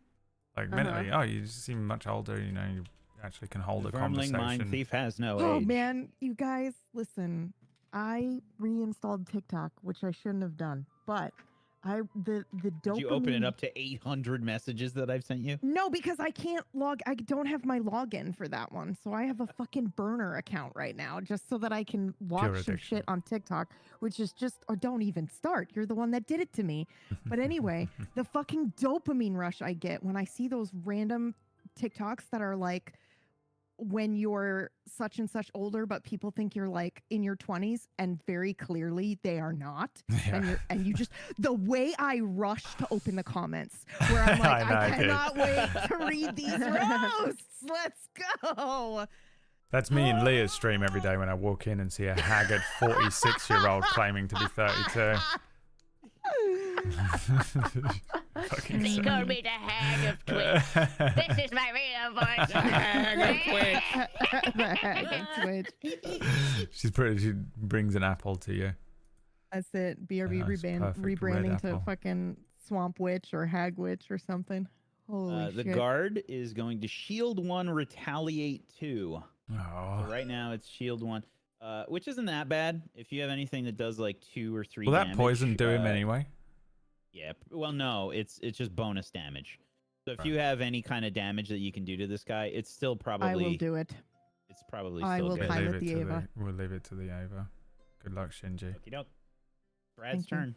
Speaker 2: Like mentally, you seem much older. You know, you actually can hold a
Speaker 15: Vermling
Speaker 2: conversation.
Speaker 15: Mind Thief has no
Speaker 18: Oh
Speaker 15: age.
Speaker 18: man, you guys, listen. I reinstalled TikTok, which I shouldn't have done, but the dopamine.
Speaker 15: Did you open it up to 800 messages that I've sent you?
Speaker 18: No, because I can't I don't have my login for that one. So I have a fucking burner account right now just so that I can watch some shit on TikTok, which is just, or don't even start. You're the one that did it to me. But anyway, the fucking dopamine rush I get when I see those random TikToks that are like, when you're such and such older, but people think you're like in your 20s, and very clearly they are not. And you just, the way I rush to open the comments, where I'm like, I cannot wait to read these roasts. Let's go.
Speaker 2: That's me in Leah's stream every day when I walk in and see a haggard 46-year-old claiming to be 32.
Speaker 16: They call me the hag of Twitch. This is my real voice. The hag of Twitch.
Speaker 18: The hag of Twitch.
Speaker 2: She brings an apple to you.
Speaker 18: That's it. BRB
Speaker 2: Nice, perfect red
Speaker 18: rebranding to
Speaker 2: apple.
Speaker 18: fucking Swamp Witch or Hag Witch or something. Holy
Speaker 15: The
Speaker 18: shit.
Speaker 15: guard is going to shield 1, retaliate 2.
Speaker 2: Oh.
Speaker 15: So right now it's shield 1, which isn't that bad. If you have anything that does like 2 or 3
Speaker 2: Will
Speaker 15: damage,
Speaker 2: that poison do him anyway?
Speaker 15: Yeah. Well, no, it's just bonus damage. So if you have any kind of damage that you can do to this guy, it's still probably.
Speaker 18: I will do it.
Speaker 15: It's probably.
Speaker 18: I
Speaker 15: still
Speaker 18: will
Speaker 15: good.
Speaker 18: pilot the Ava.
Speaker 2: We'll leave it to the Ava. Good luck, Shinji.
Speaker 15: Okey-doke. Brad's
Speaker 18: Thank you.
Speaker 15: turn.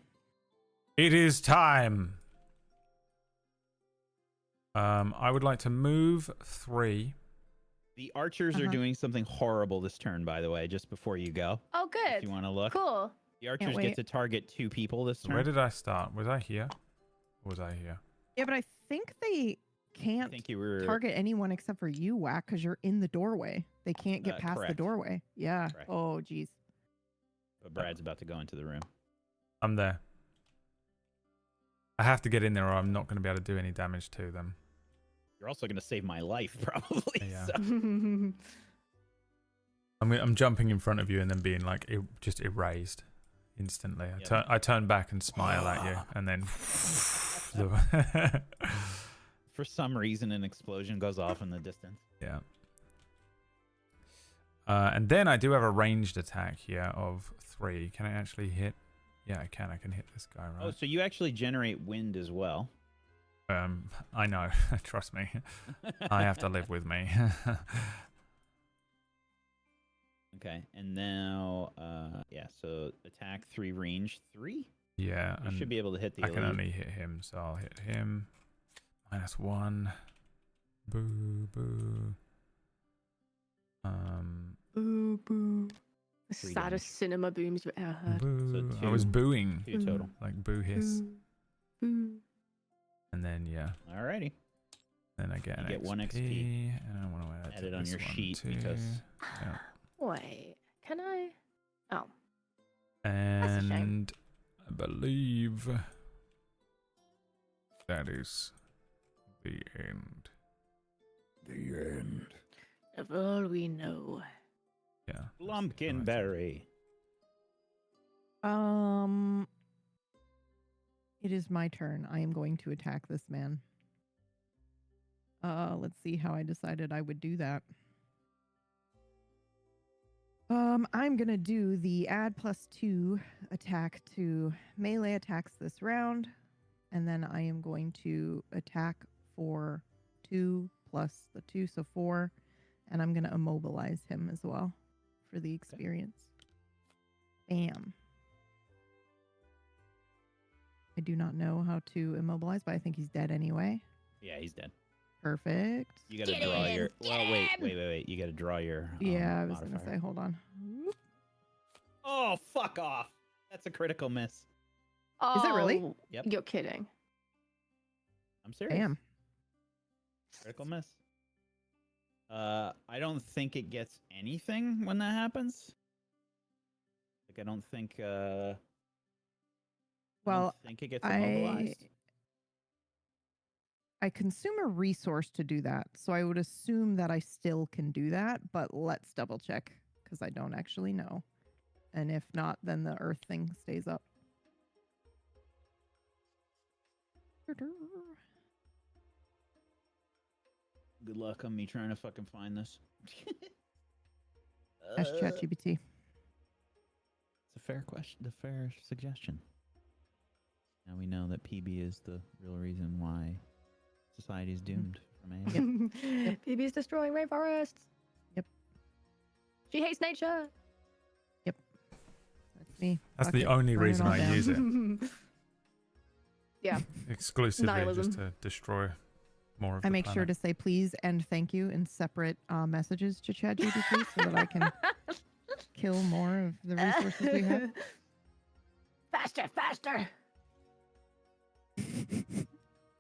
Speaker 2: It is time. I would like to move 3.
Speaker 15: The archers are doing something horrible this turn, by the way, just before you go.
Speaker 16: Oh, good.
Speaker 15: If you want to look.
Speaker 16: Cool.
Speaker 15: The archers
Speaker 18: wait.
Speaker 15: get to target 2 people this turn.
Speaker 2: Where did I start? Was I here? Or was I here?
Speaker 18: Yeah, but I think they can't
Speaker 15: think you were
Speaker 18: target anyone except for you, Whack, because you're in the doorway. They can't get past the
Speaker 15: correct.
Speaker 18: doorway. Yeah.
Speaker 15: Correct.
Speaker 18: Oh, geez.
Speaker 15: But Brad's about to go into the room.
Speaker 2: I'm there. I have to get in there or I'm not going to be able to do any damage to them.
Speaker 15: You're also going to save my life, probably.
Speaker 2: Yeah.
Speaker 15: So.
Speaker 2: I'm jumping in front of you and then being like just erased instantly. I turn back and smile at you and then
Speaker 15: For some reason, an explosion goes off in the distance.
Speaker 2: Yeah. And then I do have a ranged attack here of 3. Can I actually hit? Yeah, I can. I can hit this guy, right?
Speaker 15: Oh, so you actually generate wind as well.
Speaker 2: I know. Trust me. I have to live with me.
Speaker 15: Okay, and now, yeah, so attack 3, range 3?
Speaker 2: Yeah.
Speaker 15: You should be able to hit the
Speaker 2: I can
Speaker 15: elite.
Speaker 2: only hit him, so I'll hit him. -1. Boo, boo.
Speaker 16: Boo, boo. The
Speaker 15: 3
Speaker 16: saddest cinema booms you've ever heard.
Speaker 2: Boo.
Speaker 15: So
Speaker 2: I was
Speaker 15: 2.
Speaker 2: booing.
Speaker 15: 2 total.
Speaker 2: Like boo hiss.
Speaker 16: Boo. Boo.
Speaker 2: And then, yeah.
Speaker 15: Alrighty.
Speaker 2: Then I get
Speaker 15: You
Speaker 2: an
Speaker 15: get 1 XP.
Speaker 2: And I want to
Speaker 15: Add it on
Speaker 2: this
Speaker 15: your
Speaker 2: one
Speaker 15: sheet
Speaker 2: too.
Speaker 15: because...
Speaker 2: Yeah.
Speaker 16: Wait, can I? Oh. That's a shame.
Speaker 2: And I believe that is the end.
Speaker 17: The end.
Speaker 16: Of all we know.
Speaker 2: Yeah.
Speaker 15: Lumpkinberry.
Speaker 18: It is my turn. I am going to attack this man. Let's see how I decided I would do that. I'm gonna do the add +2 attack to melee attacks this round, and then I am going to attack for 2 plus the 2, so 4, and I'm gonna immobilize him as well for the experience. Bam. I do not know how to immobilize, but I think he's dead anyway.
Speaker 15: Yeah, he's dead.
Speaker 18: Perfect.
Speaker 15: You gotta draw your... Well, wait. You gotta draw your...
Speaker 18: Yeah, I was
Speaker 15: modifier.
Speaker 18: gonna say, hold on.
Speaker 15: Oh, fuck off. That's a critical miss.
Speaker 16: Oh,
Speaker 18: Is it really?
Speaker 15: Yep.
Speaker 16: You're kidding.
Speaker 15: I'm serious.
Speaker 18: Bam.
Speaker 15: Critical miss. I don't think it gets anything when that happens. Like, I don't think,
Speaker 18: Well,
Speaker 15: I don't think it gets immobilized.
Speaker 18: I consume a resource to do that, so I would assume that I still can do that, but let's double check, because I don't actually know. And if not, then the earth thing stays up.
Speaker 15: Good luck on me trying to fucking find this.
Speaker 18: Ask ChatGPT.
Speaker 15: It's a fair question, a fair suggestion. Now we know that PB is the real reason why society is doomed from AI.
Speaker 16: Yep. PB is destroying rainforests.
Speaker 18: Yep.
Speaker 16: She hates nature.
Speaker 18: Yep. That's me.
Speaker 2: That's
Speaker 18: Fuck
Speaker 2: the
Speaker 18: it.
Speaker 2: only
Speaker 18: Burn it
Speaker 2: reason
Speaker 18: all
Speaker 2: I
Speaker 18: down.
Speaker 2: use it.
Speaker 16: Yeah.
Speaker 2: Exclusively
Speaker 16: Nihilism.
Speaker 2: just to destroy more of
Speaker 18: I
Speaker 2: the
Speaker 18: make sure
Speaker 2: planet.
Speaker 18: to say please and thank you in separate messages to ChatGPT so that I can kill more of the resources we have.
Speaker 16: Faster, faster.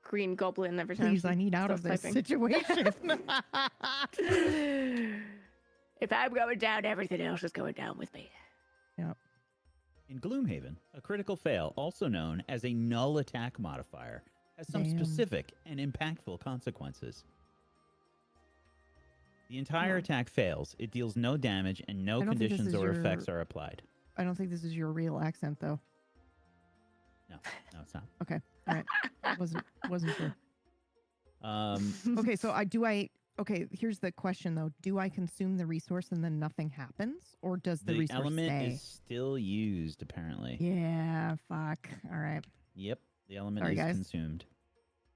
Speaker 16: Green Goblin every time.
Speaker 18: Please,
Speaker 16: she
Speaker 18: I need out of
Speaker 16: starts
Speaker 18: this
Speaker 16: typing.
Speaker 18: situation.
Speaker 16: If I'm going down, everything else is going down with me.
Speaker 18: Yep.
Speaker 15: In Gloomhaven, a critical fail, also known as a null attack modifier, has some
Speaker 18: Damn.
Speaker 15: specific and impactful consequences. The entire attack fails. It deals no damage and no
Speaker 18: I don't think this
Speaker 15: conditions
Speaker 18: is
Speaker 15: or
Speaker 18: your-
Speaker 15: effects are applied.
Speaker 18: I don't think this is your real accent, though.
Speaker 15: No, it's not.
Speaker 18: Okay. All right. Wasn't sure.
Speaker 15: Um,
Speaker 18: Okay, so okay, here's the question though. Do I consume the resource and then nothing happens? Or does the
Speaker 15: the
Speaker 18: resource
Speaker 15: element
Speaker 18: stay?
Speaker 15: is still used, apparently.
Speaker 18: Yeah, fuck. All right.
Speaker 15: Yep, the element
Speaker 18: Sorry,
Speaker 15: is
Speaker 18: guys.
Speaker 15: consumed.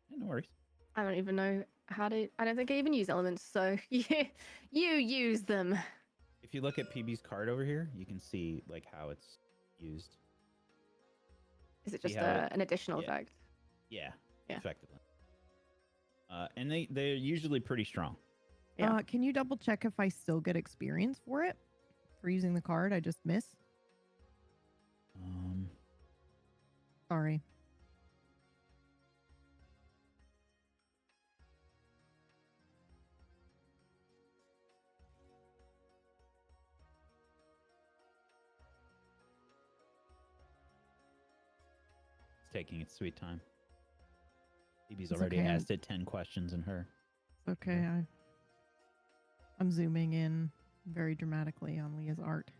Speaker 15: Yeah, no worries.
Speaker 16: I don't even know how to. I don't think I even use elements, so you use them.
Speaker 15: If you look at PB's card over here, you can see like how it's used.
Speaker 16: Is it
Speaker 15: See
Speaker 16: just
Speaker 15: how it-
Speaker 16: an additional
Speaker 15: yeah.
Speaker 16: effect?
Speaker 15: Yeah,
Speaker 16: Yeah.
Speaker 15: effectively. And they're usually pretty strong.
Speaker 16: Yeah.
Speaker 18: Can you double check if I still get experience for it? For using the card I just missed? Sorry.
Speaker 15: It's taking its sweet time. PB's
Speaker 18: It's
Speaker 15: already
Speaker 18: okay,
Speaker 15: asked it 10 questions in her.
Speaker 18: Okay, I'm zooming in very dramatically on Leah's art.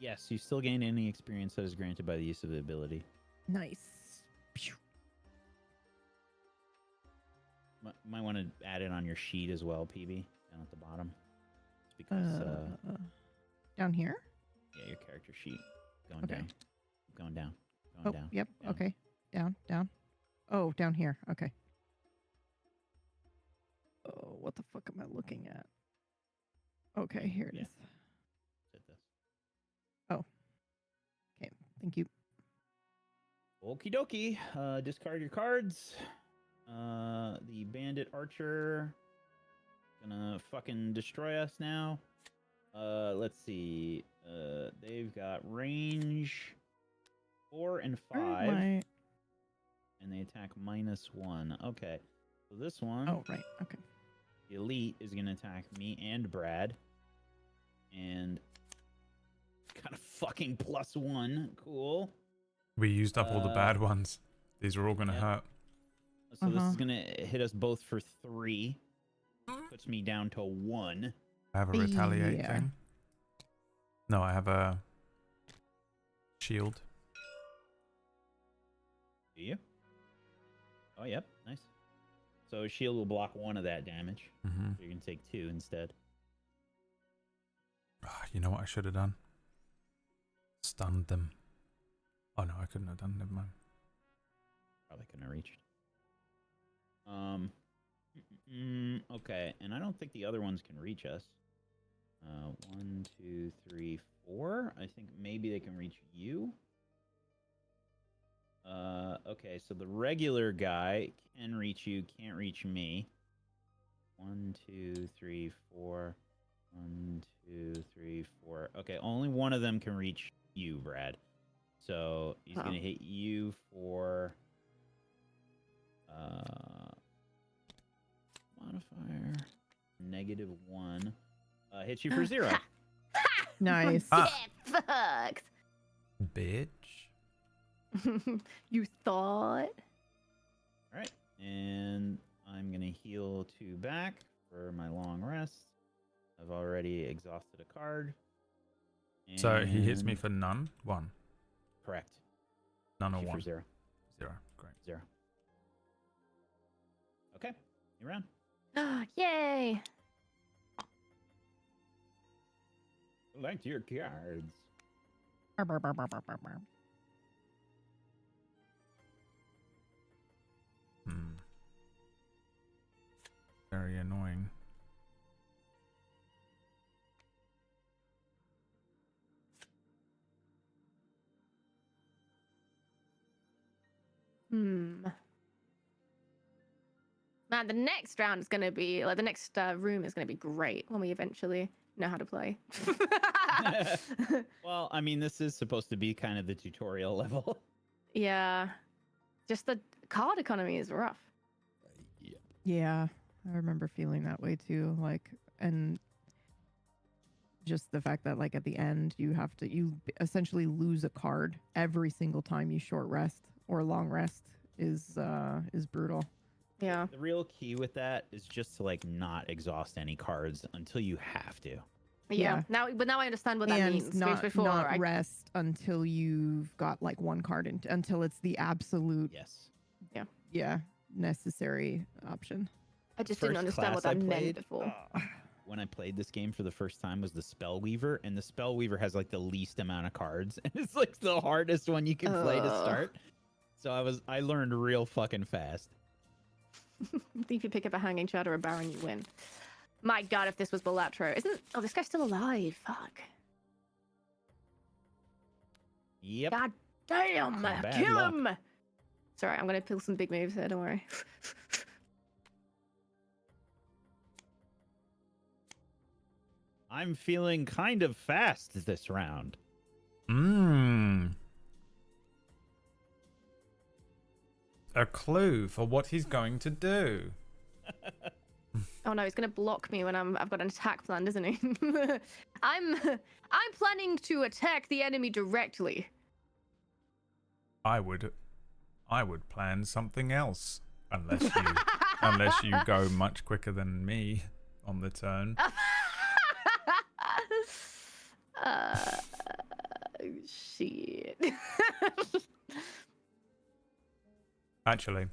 Speaker 15: Yes, you still gain any experience that is granted by the use of the ability.
Speaker 18: Nice.
Speaker 15: Might want to add it on your sheet as well, PB, down at the bottom. It's because,
Speaker 18: Down here?
Speaker 15: yeah, your character sheet. Going
Speaker 18: Okay.
Speaker 15: down. Going down. Going
Speaker 18: Oh,
Speaker 15: down.
Speaker 18: yep.
Speaker 15: down.
Speaker 18: Okay. Down. Oh, down here. Okay. Oh, what the fuck am I looking at? Okay, here it is.
Speaker 15: Did this.
Speaker 18: Oh. Okay, thank you.
Speaker 15: Okie dokie. Discard your cards. The bandit archer gonna fucking destroy us now. Let's see. They've got range 4 and 5, and they attack -1. Okay, so this one.
Speaker 18: Oh, right. Okay.
Speaker 15: The elite is gonna attack me and Brad, and got a fucking +1. Cool.
Speaker 2: We used up all the bad ones. These are all going to hurt.
Speaker 15: So this is gonna hit us both for 3. Puts me down to 1.
Speaker 2: I have a retaliate
Speaker 18: Yeah.
Speaker 2: thing. No, I have a shield.
Speaker 15: Do you? Oh, yep. Nice. So shield will block 1 of that damage.
Speaker 2: Mhm.
Speaker 15: So you're gonna take 2 instead.
Speaker 2: You know what I should have done? Stunned them. Oh no, I couldn't have done. Never mind.
Speaker 15: Probably couldn't have reached. Okay, and I don't think the other ones can reach us. 1, 2, 3, 4. I think maybe they can reach you. Okay, so the regular guy can reach you, can't reach me. 1, 2, 3, 4. 1, 2, 3, 4. Okay, only one of them can reach you, Brad. So he's gonna hit you for modifier -1. Hits you for 0.
Speaker 18: Nice.
Speaker 16: Fucked.
Speaker 2: Bitch.
Speaker 16: You thought?
Speaker 15: Alright, and I'm gonna heal 2 back for my long rest. I've already exhausted a card.
Speaker 2: So he hits me
Speaker 15: And-
Speaker 2: for none? 1.
Speaker 15: Correct.
Speaker 2: None or
Speaker 15: Hit you
Speaker 2: 1?
Speaker 15: for 0.
Speaker 2: 0. Great.
Speaker 15: 0. Okay, you're around.
Speaker 16: Yay!
Speaker 15: Select your cards.
Speaker 2: Very annoying.
Speaker 16: Man, the next round is gonna be like the next room is gonna be great when we eventually know how to play.
Speaker 15: Well, I mean, this is supposed to be kind of the tutorial level.
Speaker 16: Yeah, just the card economy is rough.
Speaker 18: Yeah, I remember feeling that way too. Like, and just the fact that like at the end you essentially lose a card every single time you short rest or long rest is brutal.
Speaker 16: Yeah.
Speaker 15: The real key with that is just to like not exhaust any cards until you have to.
Speaker 16: Yeah. Now I understand what that means.
Speaker 18: Not,
Speaker 16: because before
Speaker 18: not rest until you've got like one card until it's the absolute necessary option.
Speaker 16: I just didn't understand what that meant before.
Speaker 15: When I played this game for the first time was the Spellweaver, and the Spellweaver has like the least amount of cards, and it's like the hardest one you can play to start. So I learned real fucking fast.
Speaker 16: If you pick up a Hanging Chad or a Baron, you win. My god, if this was Balatro. Oh, this guy's still alive. Fuck.
Speaker 15: Yep.
Speaker 16: God damn.
Speaker 15: Bad
Speaker 16: Kill
Speaker 15: luck.
Speaker 16: him. Sorry, I'm going to pull some big moves here. Don't worry.
Speaker 15: I'm feeling kind of fast this round.
Speaker 2: A clue for what he's going to do.
Speaker 16: Oh no, he's gonna block me when I've got an attack planned, isn't he? I'm planning to attack the enemy directly.
Speaker 2: I would plan something else unless you go much quicker than me on the turn.
Speaker 16: Shit.
Speaker 2: Actually,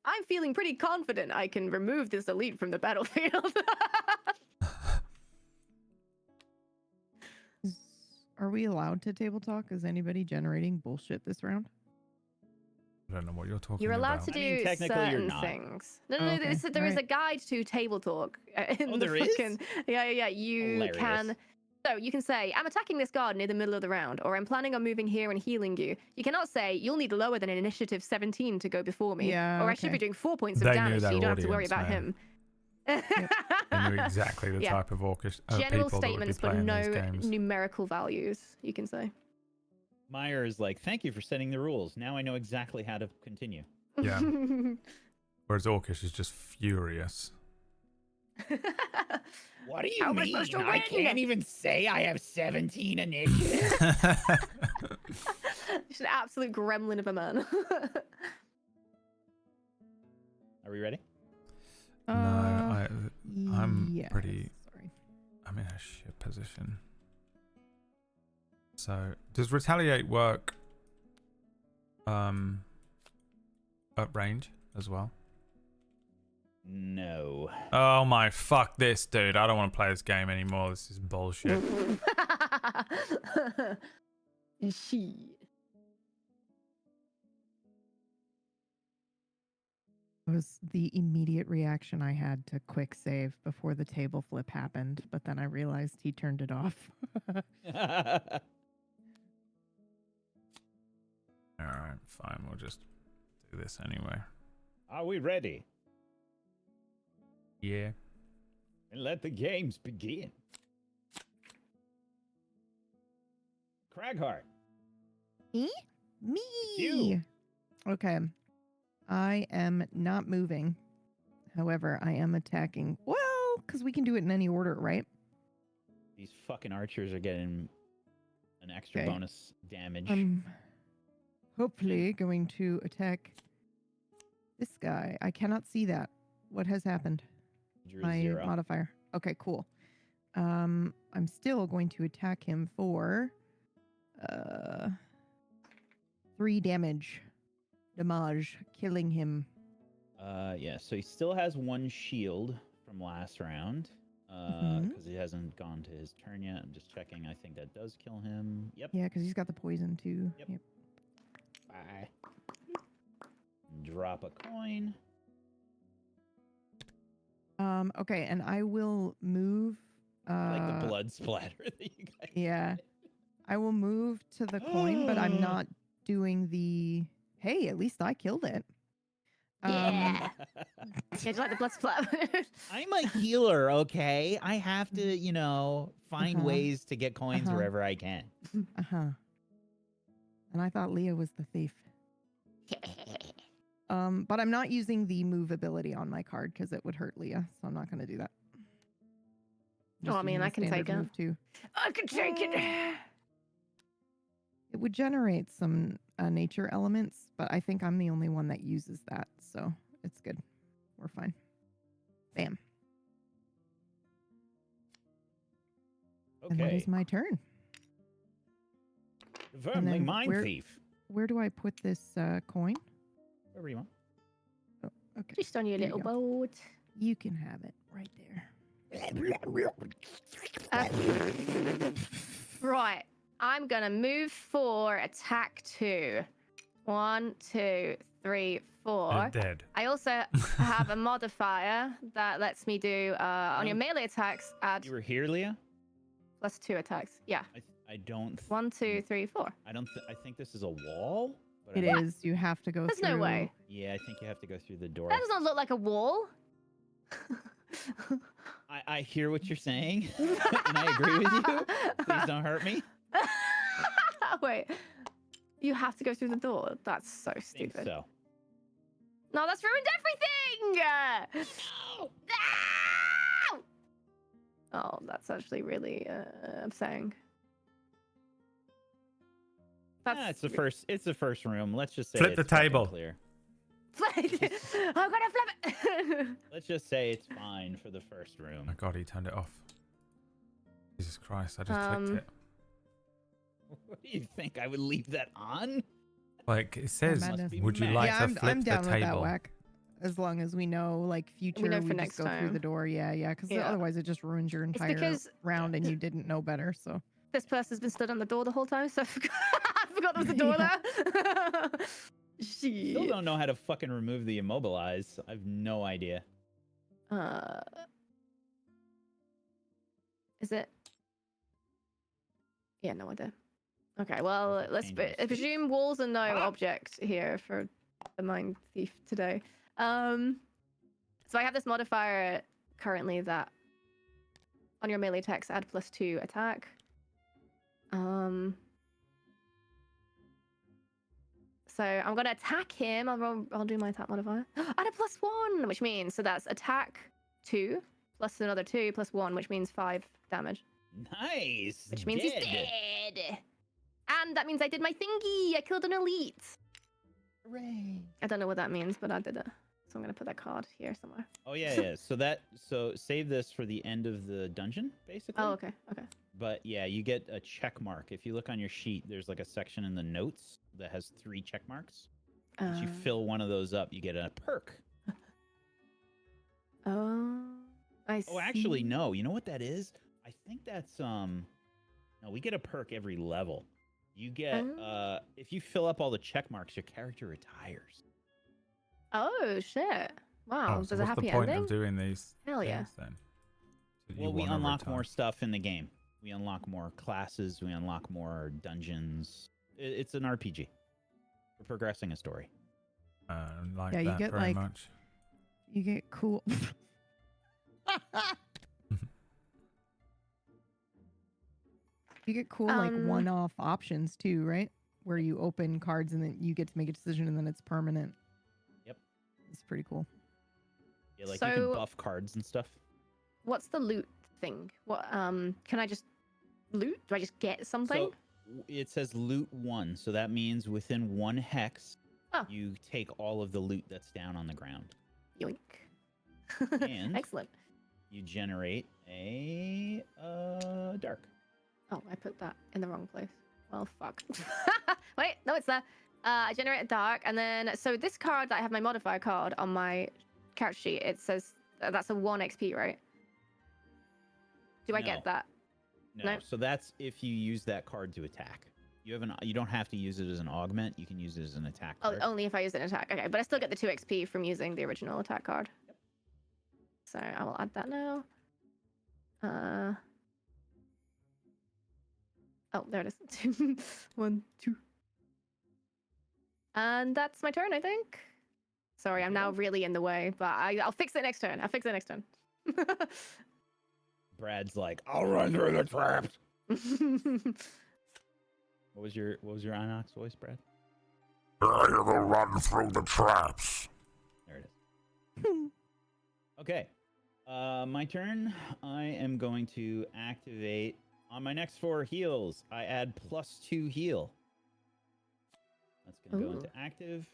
Speaker 16: I'm feeling pretty confident I can remove this elite from the battlefield.
Speaker 18: Are we allowed to table talk? Is anybody generating bullshit this round?
Speaker 2: I don't know what you're talking about.
Speaker 16: You're allowed to do
Speaker 15: technically you're
Speaker 16: certain
Speaker 15: not.
Speaker 16: things. No,
Speaker 18: Okay.
Speaker 16: there is a guide to table talk.
Speaker 15: There is?
Speaker 16: Yeah. You
Speaker 15: Hilarious.
Speaker 16: can. So you can say, I'm attacking this guard near the middle of the round, or I'm planning on moving here and healing you. You cannot say, you'll need lower than an initiative 17 to go before me.
Speaker 18: Yeah,
Speaker 16: or I should be doing 4 points of
Speaker 2: They knew
Speaker 16: damage, so
Speaker 2: their
Speaker 16: you don't have to worry
Speaker 2: audience,
Speaker 16: about
Speaker 2: man.
Speaker 16: him.
Speaker 2: I knew exactly the
Speaker 16: Yeah.
Speaker 2: type of orchestra
Speaker 16: General
Speaker 2: people that would be
Speaker 16: statements, but
Speaker 2: playing
Speaker 16: no
Speaker 2: these games.
Speaker 16: numerical values, you can say.
Speaker 15: Meyer is like, thank you for setting the rules. Now I know exactly how to continue.
Speaker 2: Yeah. Whereas Orcish is just furious.
Speaker 15: What do
Speaker 16: How am I supposed to
Speaker 15: I
Speaker 16: win?
Speaker 15: can't even say I have 17 initiative.
Speaker 16: Just an absolute gremlin of a man.
Speaker 15: Are we ready?
Speaker 2: No, I'm
Speaker 18: yes.
Speaker 2: I'm in a shit position. So, does retaliate work at range as well?
Speaker 15: No.
Speaker 2: Oh my, fuck this, dude. I don't want to play this game anymore. This is bullshit.
Speaker 16: Shit.
Speaker 18: Was the immediate reaction I had to quick save before the table flip happened, but then I realized he turned it off.
Speaker 2: Alright, fine. We'll just do this anyway.
Speaker 15: Are we ready?
Speaker 2: Yeah.
Speaker 15: And let the games begin. Craghart.
Speaker 18: Me?
Speaker 15: You.
Speaker 18: Okay. I am not moving. However, I am attacking. Well, because we can do it in any order, right?
Speaker 15: These fucking archers are getting an extra
Speaker 18: Okay.
Speaker 15: bonus damage.
Speaker 18: I'm hopefully going to attack this guy. I cannot see that. What has happened?
Speaker 15: Drew
Speaker 18: My
Speaker 15: 0.
Speaker 18: modifier. Okay, cool. I'm still going to attack him for 3 damage. damage, killing him.
Speaker 15: Yeah, so he still has 1 shield from last round. Because he hasn't gone to his turn yet. I'm just checking. I think that does kill him. Yep.
Speaker 18: Yeah, because he's got the poison too.
Speaker 15: Yep. Bye. Drop a coin.
Speaker 18: Okay, and I will move.
Speaker 15: Like the blood splatter that you guys.
Speaker 18: Yeah. I will move to the coin, but I'm not doing the. Hey, at least I killed it.
Speaker 16: Yeah. Did you like the blood splatter?
Speaker 15: I'm a healer, okay? I have to, find ways to get coins wherever I can.
Speaker 18: And I thought Leah was the thief. But I'm not using the move ability on my card because it would hurt Leah, so I'm not going to do that.
Speaker 16: I mean, I can take it.
Speaker 18: Too.
Speaker 16: I can take it.
Speaker 18: It would generate some nature elements, but I think I'm the only one that uses that, so it's good. We're fine. Bam.
Speaker 15: Okay.
Speaker 18: And that is my turn.
Speaker 15: Vermling Mine Thief.
Speaker 18: Where do I put this coin?
Speaker 15: Wherever you want.
Speaker 18: Oh, okay.
Speaker 16: Just on your little boat.
Speaker 18: You can have it right there.
Speaker 16: Right. I'm going to move 4, attack 2. 1, 2, 3, 4.
Speaker 2: They're dead.
Speaker 16: I also have a modifier that lets me do, on your melee attacks, add
Speaker 15: You were here, Leah?
Speaker 16: +2 attacks. Yeah.
Speaker 15: I don't.
Speaker 16: 1, 2, 3, 4.
Speaker 15: I think this is a wall. But
Speaker 18: It is. You have to go
Speaker 16: There's
Speaker 18: through.
Speaker 16: no way.
Speaker 15: Yeah, I think you have to go through the door.
Speaker 16: That does not look like a wall.
Speaker 15: I hear what you're saying, and I agree with you. Please don't hurt me.
Speaker 16: Wait. You have to go through the door. That's so stupid.
Speaker 15: So.
Speaker 16: No, that's ruined everything! No! No! Oh, that's actually really upsetting.
Speaker 15: Yeah, it's the first room. Let's just say
Speaker 2: Flip the
Speaker 15: it's fucking
Speaker 2: table.
Speaker 15: Clear.
Speaker 16: I'm gonna flip it!
Speaker 15: Let's just say it's fine for the first room.
Speaker 2: Oh my god, he turned it off. Jesus Christ, I just clicked it.
Speaker 15: What do you think? I would leave that on?
Speaker 2: Like, it says,
Speaker 18: madness.
Speaker 2: would you like to flip
Speaker 18: I'm
Speaker 2: the
Speaker 18: down with that,
Speaker 2: table?
Speaker 18: Whack. As long as we know, like, future,
Speaker 16: We know for
Speaker 18: just
Speaker 16: next
Speaker 18: go through
Speaker 16: time.
Speaker 18: the door. Yeah, because
Speaker 16: Yeah.
Speaker 18: otherwise it just ruins your entire
Speaker 16: because-
Speaker 18: round and you didn't know better, so.
Speaker 16: This person's been stood on the door the whole time, so I forgot there was a door there.
Speaker 15: Still
Speaker 16: Shit.
Speaker 15: don't know how to fucking remove the immobilize. I have no idea.
Speaker 16: Is it? Yeah, no idea. Okay, well, let's presume walls are no object here for the Mind Thief today. So I have this modifier currently that on your melee attacks add +2 attack. So I'm gonna attack him. I'll do my attack modifier. Add a +1, which means so that's attack 2 plus another 2 plus 1, which means 5 damage.
Speaker 15: Nice.
Speaker 16: Which means he's dead. And that means I did my thingy. I killed an elite.
Speaker 15: Hooray.
Speaker 16: I don't know what that means, but I did it. So I'm gonna put that card here somewhere.
Speaker 15: Oh yeah. So save this for the end of the dungeon, basically.
Speaker 16: Oh, okay.
Speaker 15: But yeah, you get a check mark. If you look on your sheet, there's like a section in the notes that has 3 check marks. Once you fill one of those up, you get a perk.
Speaker 16: Oh, I see.
Speaker 15: Oh, actually, no. You know what that is? I think that's no. We get a perk every level. You get if you fill up all the check marks, your character retires.
Speaker 16: Oh shit! Wow,
Speaker 2: Oh, so
Speaker 16: there's a
Speaker 2: what's
Speaker 16: happy
Speaker 2: the point
Speaker 16: ending.
Speaker 2: of doing these
Speaker 16: Hell yeah.
Speaker 2: things then? So you
Speaker 15: Well, we
Speaker 2: wanna
Speaker 15: unlock
Speaker 2: retire.
Speaker 15: more stuff in the game. We unlock more classes. We unlock more dungeons. It's an RPG. We're progressing a story.
Speaker 2: Like
Speaker 18: Yeah, you
Speaker 2: that
Speaker 18: get,
Speaker 2: very
Speaker 18: like-
Speaker 2: much.
Speaker 18: You get cool. You get cool, like, one-off options too, right? Where you open cards and then you get to make a decision and then it's permanent.
Speaker 15: Yep.
Speaker 18: It's pretty cool.
Speaker 15: Yeah, like you can
Speaker 16: So-
Speaker 15: buff cards and stuff.
Speaker 16: What's the loot thing? What can I just loot? Do I just get something?
Speaker 15: So it says loot 1, so that means within 1 hex,
Speaker 16: Oh.
Speaker 15: you take all of the loot that's down on the ground.
Speaker 16: Yoink.
Speaker 15: And
Speaker 16: Excellent.
Speaker 15: you generate a dark.
Speaker 16: Oh, I put that in the wrong place. Well, fuck. Wait, no, it's there. I generate a dark, and then so this card that I have my modifier card on my character sheet. It says that's a 1 XP, right? Do I
Speaker 15: No.
Speaker 16: get that?
Speaker 15: No. So that's if you use that card to attack. You don't have to use it as an augment. You can use it as an attack card.
Speaker 16: Oh, only if I use an attack. Okay, but I still get the 2 XP from using the original attack card. Yep. So I will add that now. Oh, there it is. 1, 2. And that's my turn, I think. Sorry, I'm now really in the way, but I'll fix it next turn. I'll fix it next turn.
Speaker 15: Brad's like, I'll run through the traps. What was your Inox voice, Brad?
Speaker 19: I will run through the traps.
Speaker 15: There it is. Okay. My turn. I am going to activate on my next 4 heals. I add +2 heal. That's going to go into active.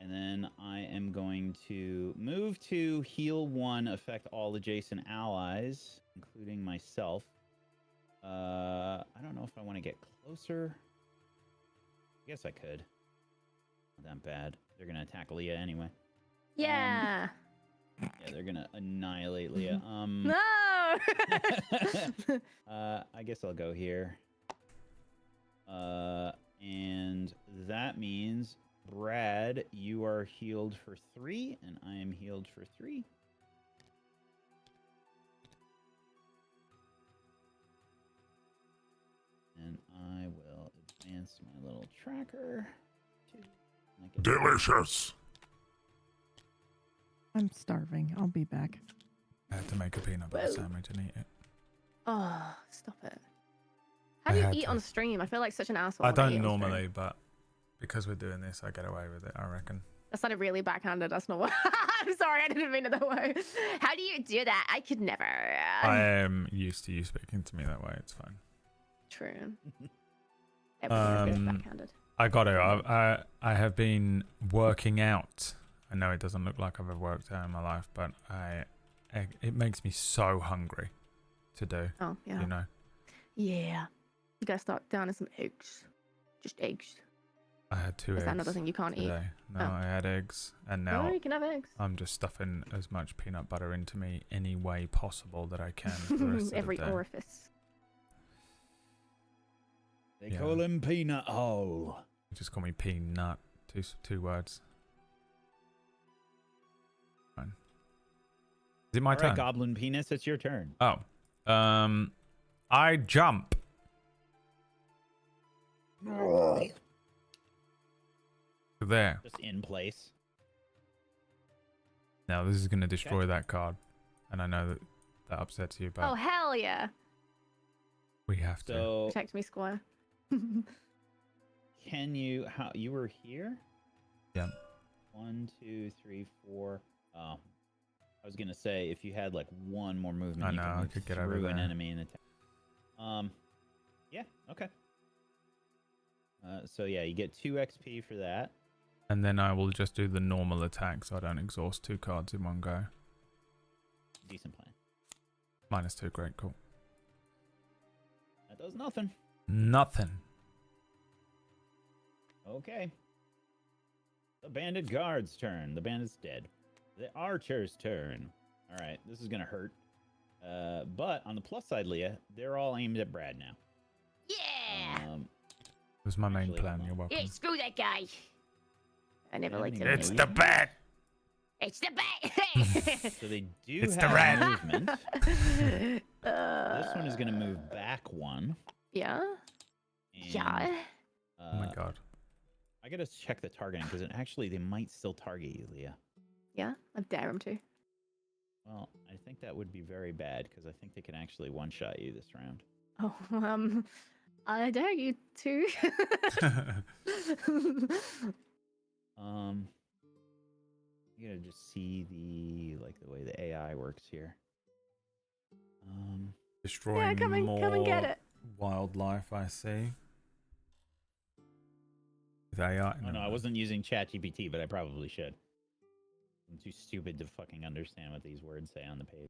Speaker 15: And then I am going to move to heal 1, affect all adjacent allies, including myself. I don't know if I want to get closer. I guess I could. Not that bad. They're going to attack Leah anyway.
Speaker 16: Yeah.
Speaker 15: Yeah, they're going to annihilate Leah.
Speaker 16: No!
Speaker 15: I guess I'll go here. And that means, Brad, you are healed for 3, and I am healed for 3. And I will advance my little tracker.
Speaker 19: Delicious.
Speaker 18: I'm starving. I'll be back.
Speaker 2: I had to make a peanut butter sandwich and eat it.
Speaker 16: Oh, stop it. How do you eat on stream? I feel like such an asshole.
Speaker 2: I
Speaker 16: when eat
Speaker 2: don't
Speaker 16: on stream.
Speaker 2: normally, but because we're doing this, I get away with it, I reckon.
Speaker 16: That sounded really backhanded. That's not what... I'm sorry, I didn't mean it that way. How do you do that? I could never.
Speaker 2: I am used to you speaking to me that way. It's fine.
Speaker 16: True. Everyone's good at backhanded.
Speaker 2: I got it. I have been working out. I know it doesn't look like I've ever worked out in my life, but it makes me so hungry to do.
Speaker 16: Oh, yeah.
Speaker 2: You know?
Speaker 16: Yeah. You gotta start downing some eggs. Just eggs.
Speaker 2: I had 2 eggs.
Speaker 16: Is that another thing you can't eat?
Speaker 2: today. No, I had eggs, and now
Speaker 16: Oh, you can have eggs.
Speaker 2: I'm just stuffing as much peanut butter into me any way possible that I can for the rest
Speaker 16: Every
Speaker 2: of the day.
Speaker 16: orifice.
Speaker 15: They call him Peanut Hole.
Speaker 2: Just call me Peanut. Two words. Fine. Is it my
Speaker 15: All
Speaker 2: turn?
Speaker 15: right, Goblin Penis, it's your turn.
Speaker 2: Oh. I jump. There.
Speaker 15: Just in place.
Speaker 2: Now this is going to destroy that card, and I know that upsets you, but
Speaker 16: Oh, hell yeah.
Speaker 2: we have to.
Speaker 15: So,
Speaker 16: Protect me, Squire.
Speaker 15: can you... How you were here?
Speaker 2: Yeah.
Speaker 15: 1, 2, 3, 4. Oh. I was going to say, if you had, like, 1 more movement,
Speaker 2: I
Speaker 15: you
Speaker 2: know, I
Speaker 15: move
Speaker 2: could get
Speaker 15: through
Speaker 2: over
Speaker 15: an
Speaker 2: there.
Speaker 15: enemy and attack. Yeah, okay. So, yeah, you get 2 XP for that.
Speaker 2: And then I will just do the normal attack so I don't exhaust 2 cards in one go.
Speaker 15: Decent plan.
Speaker 2: -2, great, cool.
Speaker 15: That does nothing.
Speaker 2: Nothing.
Speaker 15: Okay. The bandit guard's turn. The bandit's dead. The archer's turn. All right, this is gonna hurt. But on the plus side, Leah, they're all aimed at Brad now.
Speaker 16: Yeah.
Speaker 2: It was my main plan. You're welcome.
Speaker 16: Yeah, screw that guy. I never liked him.
Speaker 2: It's the bat.
Speaker 16: It's the bat.
Speaker 15: So they do
Speaker 2: It's the
Speaker 15: have
Speaker 2: rat.
Speaker 15: movement. This one is gonna move back 1.
Speaker 16: Yeah.
Speaker 15: And,
Speaker 16: Yeah.
Speaker 2: Oh my god.
Speaker 15: I gotta check the targeting because they might still target you, Leah.
Speaker 16: Yeah, I dare him to.
Speaker 15: Well, I think that would be very bad because I think they can actually one-shot you this round.
Speaker 16: Oh, I dare you to.
Speaker 15: You gotta just see the way the AI works here.
Speaker 2: Destroying
Speaker 16: come and get it.
Speaker 2: wildlife, I see. With AI.
Speaker 15: Oh no, I wasn't using ChatGPT, but I probably should. I'm too stupid to fucking understand what these words say on the page.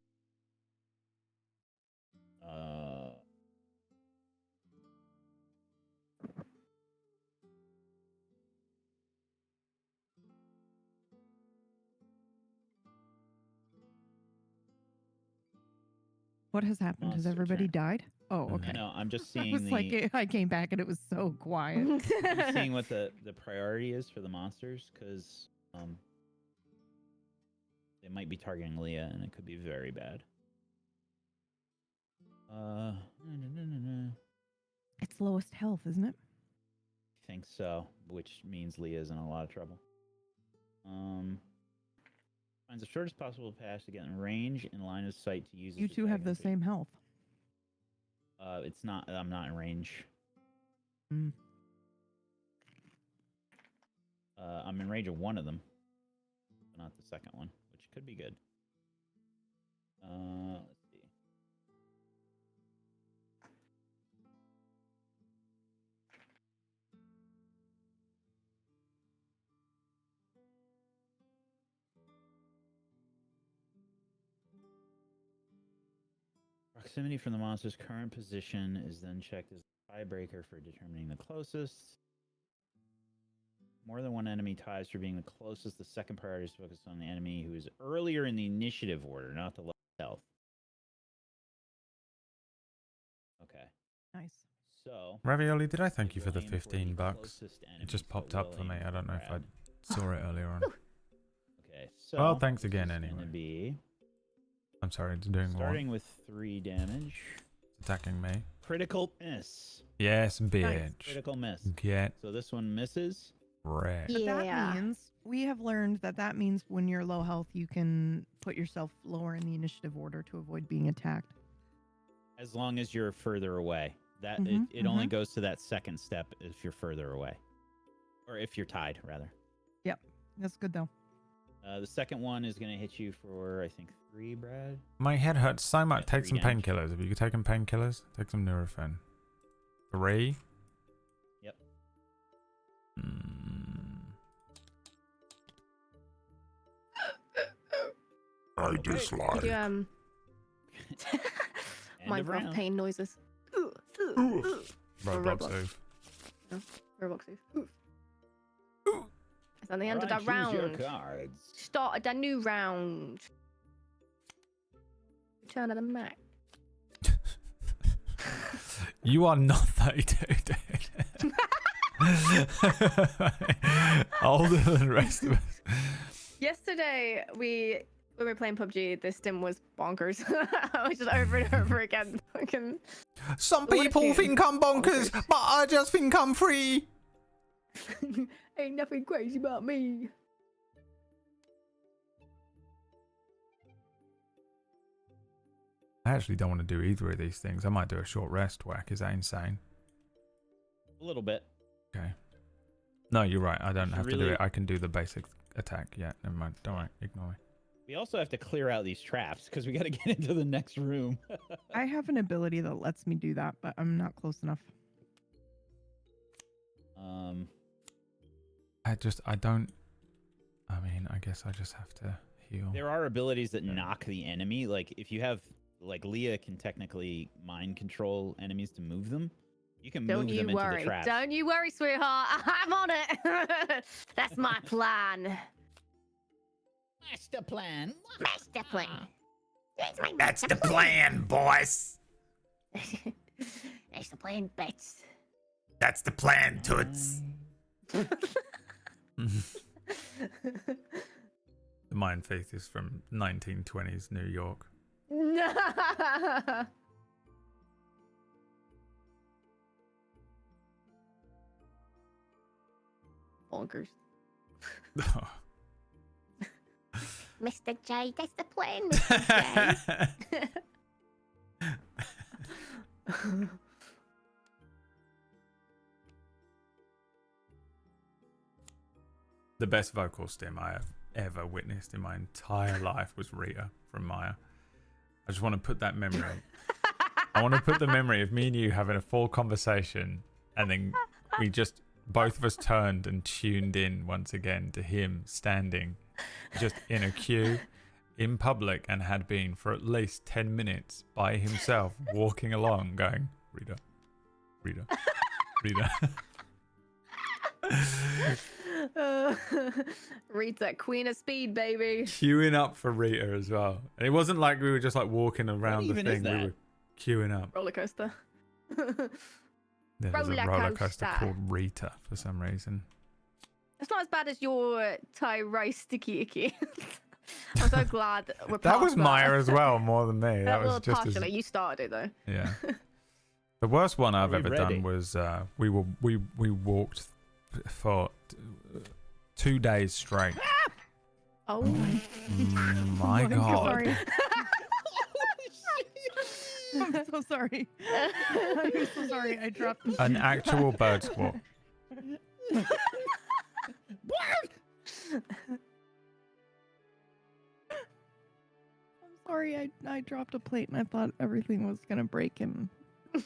Speaker 18: What has happened? Has everybody died? Oh, okay.
Speaker 15: No, I'm just
Speaker 18: I
Speaker 15: seeing
Speaker 18: was like, I came back and it was so quiet.
Speaker 15: I'm seeing what the priority is for the monsters, because they might be targeting Leah, and it could be very bad.
Speaker 18: It's lowest health, isn't it?
Speaker 15: I think so, which means Leah's in a lot of trouble. Finds the shortest possible path to get in range in line of sight to use.
Speaker 18: You two have the same health.
Speaker 15: It's not. I'm not in range.
Speaker 18: Mm.
Speaker 15: I'm in range of one of them, but not the second one, which could be good. Let's see. Proximity from the monster's current position is then checked as a tiebreaker for determining the closest. More than one enemy ties for being the closest. The second priority is focused on the enemy who is earlier in the initiative order, not the lowest health. Okay.
Speaker 18: Nice.
Speaker 15: So,
Speaker 2: Ravioli, did I thank you for the $15? It just popped up for me. I don't know if I saw it earlier on.
Speaker 15: Okay, so
Speaker 2: well, thanks again anyway.
Speaker 15: Be
Speaker 2: I'm sorry, it's doing
Speaker 15: starting
Speaker 2: what?
Speaker 15: with 3 damage.
Speaker 2: It's attacking me.
Speaker 15: Critical miss.
Speaker 2: Yes, bitch.
Speaker 15: Nice. Critical miss.
Speaker 2: Get
Speaker 15: so this one misses.
Speaker 2: wrecked.
Speaker 18: But that means we have learned that means when you're low health, you can put yourself lower in the initiative order to avoid being attacked.
Speaker 15: As long as you're further away. That
Speaker 18: Mhm,
Speaker 15: it only goes to that second step if you're further away. Or if you're tied, rather.
Speaker 18: Yep. That's good, though.
Speaker 15: The second one is going to hit you for, I think, 3, Brad.
Speaker 2: My head hurts so much. Take
Speaker 15: 3
Speaker 2: some
Speaker 15: damage.
Speaker 2: painkillers. Have you taken painkillers? Take some Nurofen. 3?
Speaker 15: Yep.
Speaker 19: I dislike.
Speaker 16: Could you,
Speaker 15: End
Speaker 16: Mind
Speaker 15: of
Speaker 16: rough
Speaker 15: round.
Speaker 16: pain noises.
Speaker 2: Roblox save.
Speaker 16: No, Roblox save. It's on the end of
Speaker 15: Alright,
Speaker 16: that
Speaker 15: choose your
Speaker 16: round.
Speaker 15: cards.
Speaker 16: Start a new round. Return of the Mac.
Speaker 2: You are not 32, dude. Older than the rest of us.
Speaker 16: Yesterday, when we were playing PUBG, this stim was bonkers. I was just over and over again. Fucking.
Speaker 2: Some
Speaker 16: What a
Speaker 2: people
Speaker 16: tune.
Speaker 2: think I'm bonkers, but I just think I'm free.
Speaker 16: Ain't nothing crazy about me.
Speaker 2: I actually don't want to do either of these things. I might do a short rest whack. Is that insane?
Speaker 15: A little bit.
Speaker 2: Okay. No, you're right. I don't have to do
Speaker 15: Really-
Speaker 2: it. I can do the basic attack. Yeah, never mind. Don't worry. Ignore me.
Speaker 15: We also have to clear out these traps because we got to get into the next room.
Speaker 18: I have an ability that lets me do that, but I'm not close enough.
Speaker 2: I don't. I mean, I guess I just have to heal.
Speaker 15: There are abilities that knock the enemy. Like if you have, like Leah can technically mind control enemies to move them. You can
Speaker 16: Don't
Speaker 15: move
Speaker 16: you
Speaker 15: them into the
Speaker 16: worry.
Speaker 15: traps.
Speaker 16: Don't you worry, sweetheart. I'm on it. That's my plan.
Speaker 15: Master plan.
Speaker 16: Master plan.
Speaker 1: That's the plan, boys.
Speaker 16: That's the plan, Bets.
Speaker 1: That's the plan, Toots.
Speaker 2: The Mind Faith is from 1920s New York.
Speaker 16: Bonkers. Mr. J, that's the plan, Mr. J.
Speaker 2: The best vocal stim I have ever witnessed in my entire life was Rita from Maya. I just want to put that memory. I want to put the memory of me and you having a full conversation, and then we just both of us turned and tuned in once again to him standing just in a queue in public and had been for at least 10 minutes by himself walking along going, Rita, Rita, Rita.
Speaker 16: Rita, Queen of Speed, baby.
Speaker 2: Queuing up for Rita as well. And it wasn't like we were just like walking around the
Speaker 15: even is
Speaker 2: thing. We
Speaker 15: that?
Speaker 2: were queuing up.
Speaker 16: Roller coaster.
Speaker 2: There's a roller coaster called Rita for some reason.
Speaker 16: It's not as bad as your Thai rice sticky icky. I'm so glad that we're
Speaker 2: That
Speaker 16: past
Speaker 2: was Maya as well, more than me. That was just as...
Speaker 16: partially. You started it though.
Speaker 2: Yeah. The worst one I've ever
Speaker 15: ready?
Speaker 2: done was we walked for 2 days straight.
Speaker 16: Oh
Speaker 2: my
Speaker 18: I'm so
Speaker 2: god.
Speaker 18: sorry. I'm so sorry. I'm so sorry. I dropped the
Speaker 2: An actual bird squawk.
Speaker 18: I'm sorry. I dropped a plate and I thought everything was gonna break and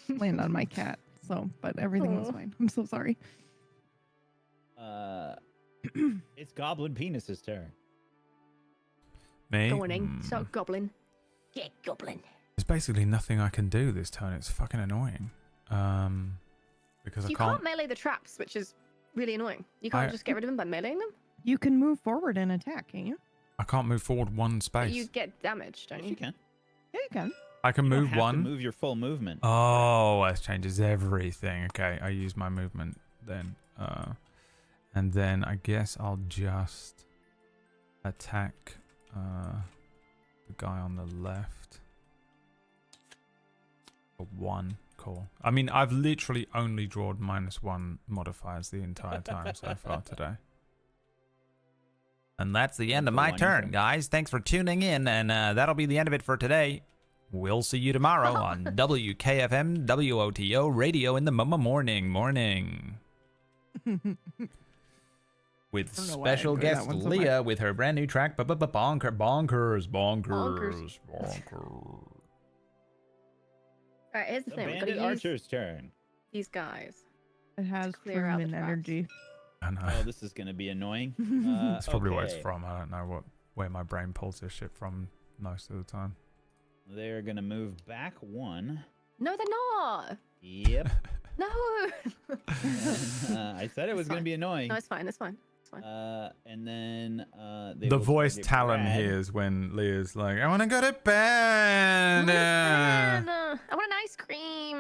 Speaker 18: land on my cat. So, but everything was fine. I'm so sorry.
Speaker 15: It's Goblin Penis's turn.
Speaker 2: Me?
Speaker 16: Go on in. So goblin. Get goblin.
Speaker 2: There's basically nothing I can do this turn. It's fucking annoying. Because
Speaker 16: You
Speaker 2: I can't...
Speaker 16: can't melee the traps, which is really annoying. You can't just get rid of them by meleeing them?
Speaker 18: You can move forward and attack, can't you?
Speaker 2: I can't move forward one
Speaker 16: But
Speaker 2: space.
Speaker 16: you get damage, don't you?
Speaker 15: You can.
Speaker 18: Yeah, you can.
Speaker 2: I can
Speaker 15: You don't
Speaker 2: move
Speaker 15: have
Speaker 2: one.
Speaker 15: to move your full movement.
Speaker 2: Oh, that changes everything. Okay, I use my movement then. And then I guess I'll just attack the guy on the left. For 1. Cool. I mean, I've literally only drawn -1 modifiers the entire time so far today. And that's the end of my turn, guys. Thanks for tuning in, and that'll be the end of it for today. We'll see you tomorrow on WKFM WOTO Radio in the morning. With special guest Leah with her brand new track, Bonkers.
Speaker 16: Alright, here's the thing. We've got
Speaker 15: Bandit
Speaker 16: to use
Speaker 15: Archer's turn.
Speaker 16: these guys.
Speaker 18: It has
Speaker 16: clear out the
Speaker 18: human
Speaker 16: traps.
Speaker 18: energy.
Speaker 2: I know.
Speaker 15: Oh, this is going to be annoying.
Speaker 2: That's probably where it's
Speaker 15: Okay.
Speaker 2: from. I don't know where my brain pulls this shit from most of the time.
Speaker 15: They're going to move back 1.
Speaker 16: No, they're not.
Speaker 15: Yep.
Speaker 16: No.
Speaker 15: I said it was going to be annoying.
Speaker 16: No, it's fine. It's fine. It's fine.
Speaker 15: And then they
Speaker 2: The
Speaker 15: will
Speaker 2: voice
Speaker 15: target
Speaker 2: Talon
Speaker 15: Brad.
Speaker 2: hears when Leah's like, I want to go to bed.
Speaker 16: I want an ice cream.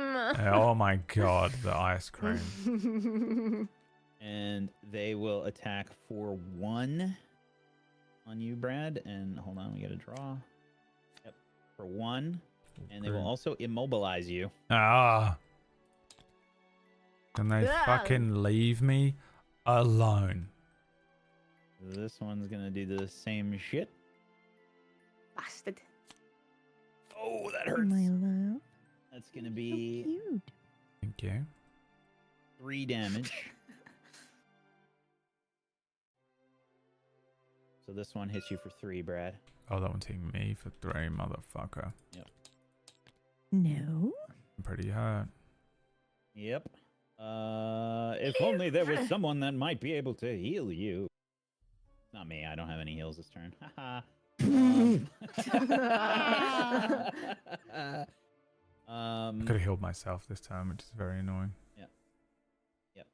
Speaker 2: Oh my god, the ice cream.
Speaker 15: And they will attack for 1 on you, Brad. And hold on, we got to draw. Yep, for 1. And they will also immobilize you.
Speaker 2: Ah. Can they
Speaker 16: Yeah.
Speaker 2: fucking leave me alone?
Speaker 15: This one's gonna do the same shit.
Speaker 16: Bastard.
Speaker 15: Oh, that hurts.
Speaker 18: My love.
Speaker 15: That's gonna be
Speaker 18: Cute.
Speaker 2: Thank you.
Speaker 15: 3 damage. So this one hits you for 3, Brad.
Speaker 2: Oh, that one's hitting me for 3, motherfucker.
Speaker 15: Yep.
Speaker 18: No.
Speaker 2: I'm pretty hurt.
Speaker 15: Yep. If only there was someone that might be able to heal you. Not me. I don't have any heals this turn. Haha.
Speaker 2: I could have healed myself this time, which is very annoying.
Speaker 15: Yep.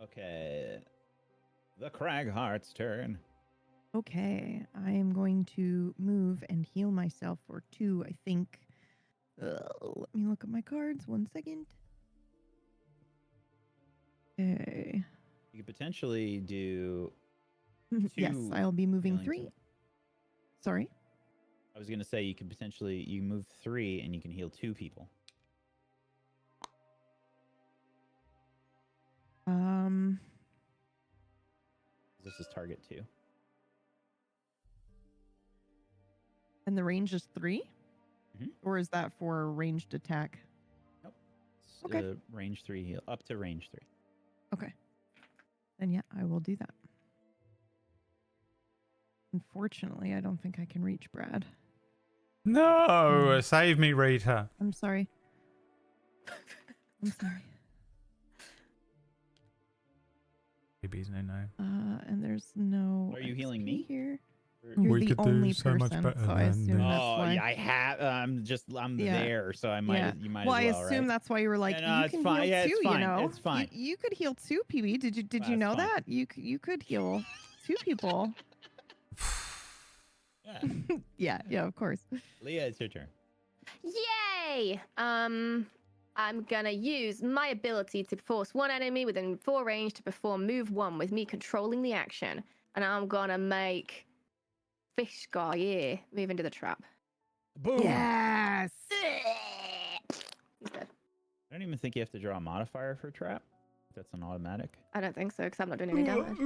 Speaker 15: Okay. The Cragheart's turn.
Speaker 18: Okay, I am going to move and heal myself for 2, I think. Let me look at my cards. 1 second. Okay.
Speaker 15: You could potentially do.
Speaker 18: Yes,
Speaker 15: 2
Speaker 18: I'll be moving
Speaker 15: healing
Speaker 18: 3. Sorry.
Speaker 15: I was gonna say you could potentially move 3 and you can heal 2 people. This is target 2.
Speaker 18: And the range is 3?
Speaker 15: Mhm.
Speaker 18: Or is that for a ranged attack?
Speaker 15: It's,
Speaker 18: Okay.
Speaker 15: Range 3 heal up to range 3.
Speaker 18: Okay. Then yeah, I will do that. Unfortunately, I don't think I can reach Brad.
Speaker 2: No! Save me, Rita.
Speaker 18: I'm sorry. I'm sorry.
Speaker 2: Baby's no name.
Speaker 18: And there's no.
Speaker 15: Are you healing
Speaker 18: XP
Speaker 15: me?
Speaker 18: here? You're
Speaker 2: We
Speaker 18: the
Speaker 2: could do
Speaker 18: only
Speaker 2: so much
Speaker 18: person,
Speaker 2: better
Speaker 18: so I
Speaker 2: than
Speaker 18: assume
Speaker 2: this.
Speaker 18: that's
Speaker 15: Oh
Speaker 18: why.
Speaker 15: yeah, I have. I'm
Speaker 18: Yeah.
Speaker 15: there, so I might.
Speaker 18: Yeah.
Speaker 15: You might
Speaker 18: Well,
Speaker 15: as well,
Speaker 18: I assume
Speaker 15: right?
Speaker 18: that's why you were like,
Speaker 15: Yeah, no,
Speaker 18: you
Speaker 15: it's
Speaker 18: can
Speaker 15: fine.
Speaker 18: heal
Speaker 15: Yeah,
Speaker 18: too.
Speaker 15: it's
Speaker 18: You
Speaker 15: fine.
Speaker 18: know,
Speaker 15: It's fine.
Speaker 18: You could heal too, PB. Did you
Speaker 15: It's
Speaker 18: know
Speaker 15: fine.
Speaker 18: that you could heal two people?
Speaker 15: Yeah.
Speaker 18: Yeah, of course.
Speaker 15: Leah, it's your turn.
Speaker 16: Yay! I'm gonna use my ability to force one enemy within 4 range to perform move 1 with me controlling the action. And I'm gonna make Fish Guy here move into the trap.
Speaker 15: Boom.
Speaker 18: Yes.
Speaker 16: He's dead.
Speaker 15: I don't even think you have to draw a modifier for trap. That's an automatic.
Speaker 16: I don't think so, because I'm not doing any damage.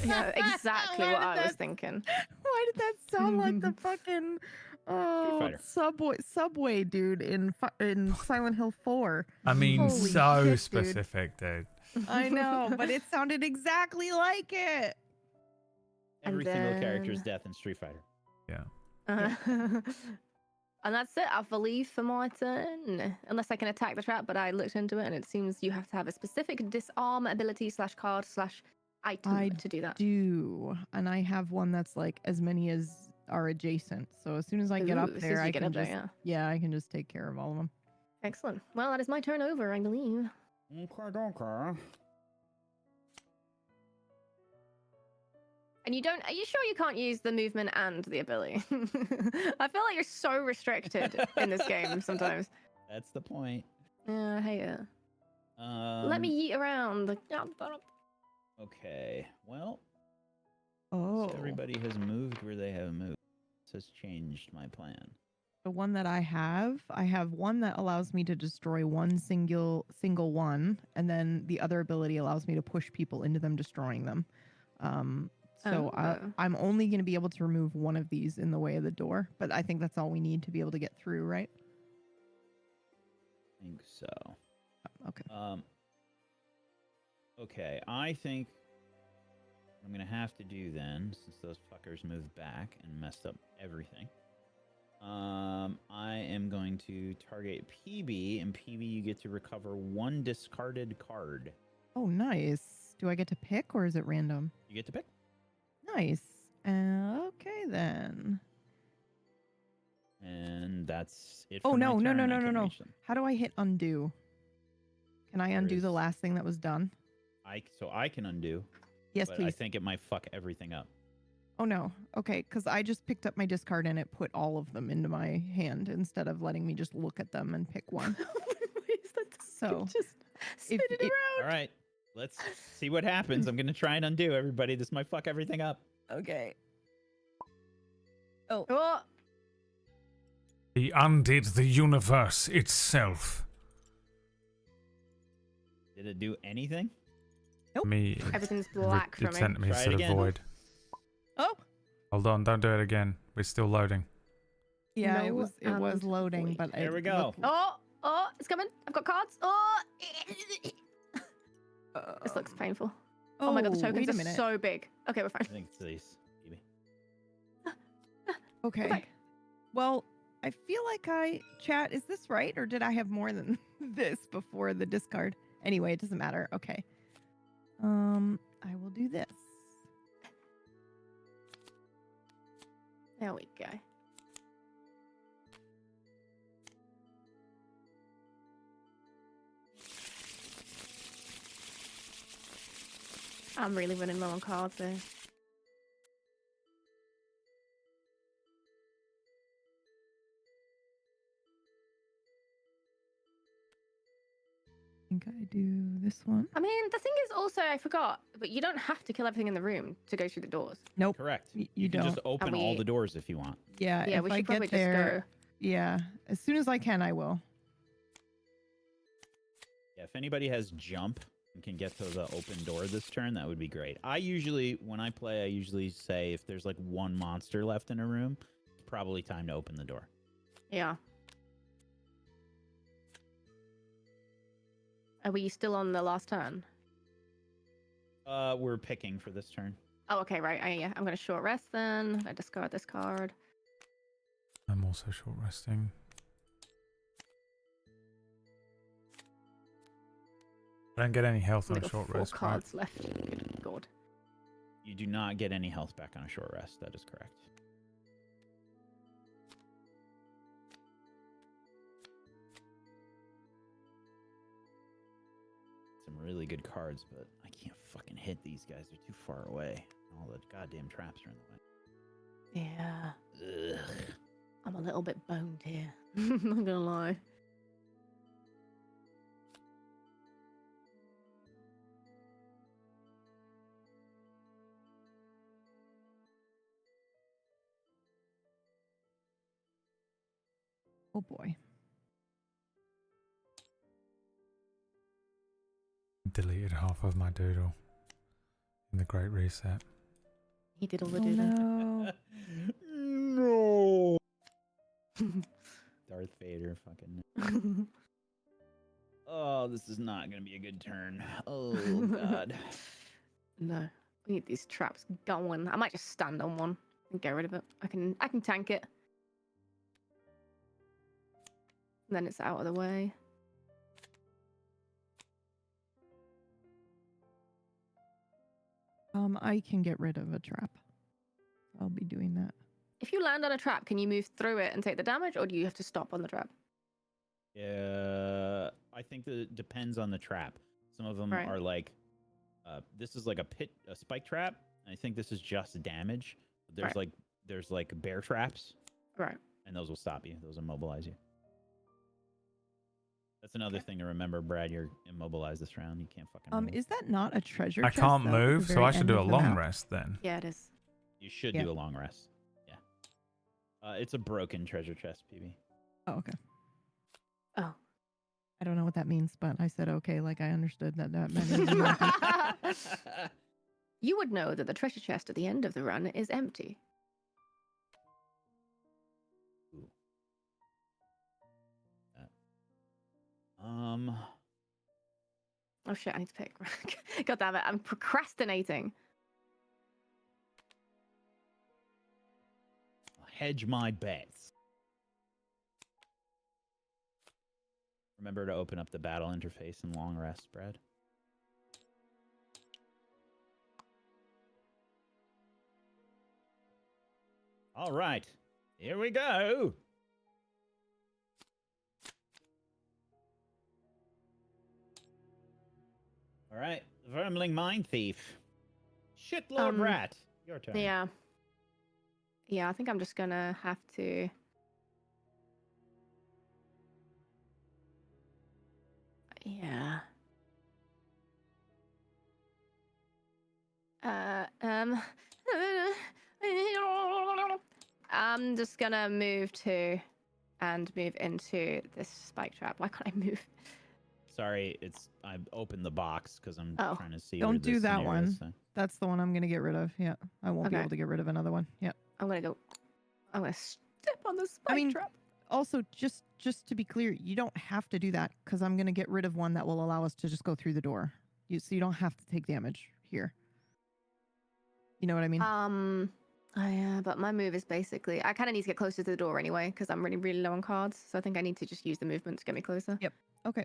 Speaker 16: Yeah, exactly what I was thinking.
Speaker 18: Why did that sound like the fucking
Speaker 15: Fighter.
Speaker 18: subway dude in Silent Hill 4?
Speaker 2: I mean,
Speaker 18: Holy
Speaker 2: so
Speaker 18: shit, dude.
Speaker 2: specific, dude.
Speaker 18: I know, but it sounded exactly like it.
Speaker 15: Every single character's death in Street Fighter.
Speaker 2: Yeah.
Speaker 16: And that's it, I believe, for my turn. Unless I can attack the trap, but I looked into it and it seems you have to have a specific disarm ability / card / item to do that.
Speaker 18: Do, and I have one that's like as many as are adjacent. So as soon as I get up
Speaker 16: Ooh, as soon
Speaker 18: there,
Speaker 16: as you
Speaker 18: I
Speaker 16: get
Speaker 18: can
Speaker 16: up there,
Speaker 18: just
Speaker 16: yeah.
Speaker 18: I can just take care of all of them.
Speaker 16: Excellent. Well, that is my turn over, I believe.
Speaker 15: Okay.
Speaker 16: And are you sure you can't use the movement and the ability? I feel like you're so restricted in this game sometimes.
Speaker 15: That's the point.
Speaker 16: Yeah, I hate it. Let me yeet around.
Speaker 15: Okay. Well.
Speaker 18: Oh.
Speaker 15: So everybody has moved where they have moved. This has changed my plan.
Speaker 18: The one that I have one that allows me to destroy one single one, and then the other ability allows me to push people into them, destroying them. I'm only going to be able to remove one of these in the way of the door, but I think that's all we need to be able to get through, right?
Speaker 15: I think so.
Speaker 18: Okay.
Speaker 15: Okay, I think what I'm going to have to do then, since those fuckers moved back and messed up everything, I am going to target PB, and PB, you get to recover 1 discarded card.
Speaker 18: Oh, nice. Do I get to pick, or is it random?
Speaker 15: You get to pick.
Speaker 18: Nice. Okay, then.
Speaker 15: And that's it.
Speaker 18: Oh,
Speaker 15: for
Speaker 18: no.
Speaker 15: my turn. I can reach them.
Speaker 18: How do I hit undo? Can I undo the last thing that was done?
Speaker 15: So I can undo.
Speaker 18: Yes,
Speaker 15: but
Speaker 18: please.
Speaker 15: I think it might fuck everything up.
Speaker 18: Oh, no. Okay, because I just picked up my discard and it put all of them into my hand instead of letting me just look at them and pick one. So
Speaker 16: just spin it around.
Speaker 15: All right, let's see what happens. I'm going to try and undo, everybody. This might fuck everything up.
Speaker 18: Okay. Oh.
Speaker 2: He undid the universe itself.
Speaker 15: Did it do anything?
Speaker 18: Nope.
Speaker 2: Me.
Speaker 16: Everything's black
Speaker 2: It
Speaker 16: from
Speaker 2: sent me
Speaker 15: Try it
Speaker 2: to the
Speaker 15: again.
Speaker 2: void.
Speaker 18: Oh.
Speaker 2: Hold on, don't do it again. We're still loading.
Speaker 18: Yeah,
Speaker 16: No,
Speaker 18: it was loading, but
Speaker 15: There
Speaker 18: it
Speaker 15: we go.
Speaker 18: looked-
Speaker 16: Oh, it's coming. I've got cards. Oh, this looks painful. Oh my god, the
Speaker 18: wait
Speaker 16: tokens
Speaker 18: a
Speaker 16: are
Speaker 18: minute.
Speaker 16: so big. Okay, we're fine.
Speaker 15: I think it's these. Maybe.
Speaker 18: Okay. Well, I feel like chat, is this right? Or did I have more than this before the discard? Anyway, it doesn't matter. Okay. I will do this.
Speaker 16: There we go. I'm really running low on cards there.
Speaker 18: I think I do this one.
Speaker 16: I mean, the thing is also, I forgot, but you don't have to kill everything in the room to go through the doors.
Speaker 18: Nope.
Speaker 15: Correct.
Speaker 18: You
Speaker 15: can
Speaker 18: don't.
Speaker 15: just open
Speaker 16: And
Speaker 15: all
Speaker 16: we-
Speaker 15: the doors if you want.
Speaker 18: Yeah,
Speaker 16: Yeah,
Speaker 18: if
Speaker 16: we
Speaker 18: I
Speaker 16: should probably
Speaker 18: get
Speaker 16: just
Speaker 18: there, yeah, as soon as I can, I will.
Speaker 15: Yeah, if anybody has jump and can get to the open door this turn, that would be great. When I play, I usually say if there's like one monster left in a room, it's probably time to open the door.
Speaker 16: Yeah. Are we still on the last turn?
Speaker 15: We're picking for this turn.
Speaker 16: Oh, okay, right. Yeah, I'm going to short rest then. I discard this card.
Speaker 2: I'm also short resting. I don't get any health on
Speaker 16: Only
Speaker 2: a
Speaker 16: got
Speaker 2: short
Speaker 16: 4
Speaker 2: rest. Right?
Speaker 16: cards left. Good God.
Speaker 15: You do not get any health back on a short rest. That is correct. Some really good cards, but I can't fucking hit these guys. They're too far away. All the goddamn traps are in the way.
Speaker 16: Yeah.
Speaker 15: Ugh.
Speaker 16: I'm a little bit boned here. Not gonna lie.
Speaker 18: Oh boy.
Speaker 2: Deleted half of my doodle in the Great Reset.
Speaker 16: He did all the
Speaker 18: Oh
Speaker 16: doodling.
Speaker 18: no.
Speaker 15: No. Darth Vader fucking. Oh, this is not going to be a good turn. Oh, God.
Speaker 16: No. We need these traps going. I might just stand on one and get rid of it. I can tank it. And then it's out of the way.
Speaker 18: I can get rid of a trap. I'll be doing that.
Speaker 16: If you land on a trap, can you move through it and take the damage, or do you have to stop on the trap?
Speaker 15: Yeah, I think that it depends on the trap. Some of them
Speaker 16: Right.
Speaker 15: are like, this is like a spike trap. I think this is just damage. There's
Speaker 16: Right.
Speaker 15: there's bear traps.
Speaker 16: Right.
Speaker 15: And those will stop you. Those immobilize you. That's another thing to remember, Brad. You're immobilized this round. You can't fucking move.
Speaker 18: Is that not a treasure
Speaker 2: I
Speaker 18: chest?
Speaker 2: can't
Speaker 18: though, at the
Speaker 2: move, so
Speaker 18: very
Speaker 2: I should
Speaker 18: end
Speaker 2: do a
Speaker 18: of the
Speaker 2: long
Speaker 18: map?
Speaker 2: rest then.
Speaker 16: Yeah, it is.
Speaker 15: You should
Speaker 18: Yeah.
Speaker 15: do a long rest. Yeah. It's a broken treasure chest, PB.
Speaker 18: Oh, okay.
Speaker 16: Oh.
Speaker 18: I don't know what that means, but I said okay, like I understood that meant it was empty.
Speaker 16: You would know that the treasure chest at the end of the run is empty.
Speaker 15: Ooh.
Speaker 16: Oh shit, I need to pick. God damn it, I'm procrastinating.
Speaker 15: Hedge my bets. Remember to open up the battle interface and long rest, Brad. All right, here we go. All right, Vermling Mine Thief. Shitlord Rat. Your turn.
Speaker 16: Yeah. Yeah, I think I'm just gonna have to. Yeah. I'm just gonna move to and move into this spike trap. Why can't I move?
Speaker 15: Sorry, I opened the box because I'm
Speaker 16: Oh.
Speaker 15: trying to see.
Speaker 18: Don't
Speaker 15: where
Speaker 18: do
Speaker 15: this
Speaker 18: that
Speaker 15: scenario
Speaker 18: one.
Speaker 15: is, so.
Speaker 18: That's the one I'm gonna get rid of. Yeah, I won't be
Speaker 16: Okay.
Speaker 18: able to get rid of another one. Yeah.
Speaker 16: I'm gonna step on the spike
Speaker 18: I mean,
Speaker 16: trap.
Speaker 18: also just to be clear, you don't have to do that because I'm gonna get rid of one that will allow us to just go through the door. So you don't have to take damage here. You know what I mean?
Speaker 16: Oh yeah, but my move is basically I kind of need to get closer to the door anyway because I'm really low on cards. So I think I need to just use the movement to get me closer.
Speaker 18: Yep. Okay.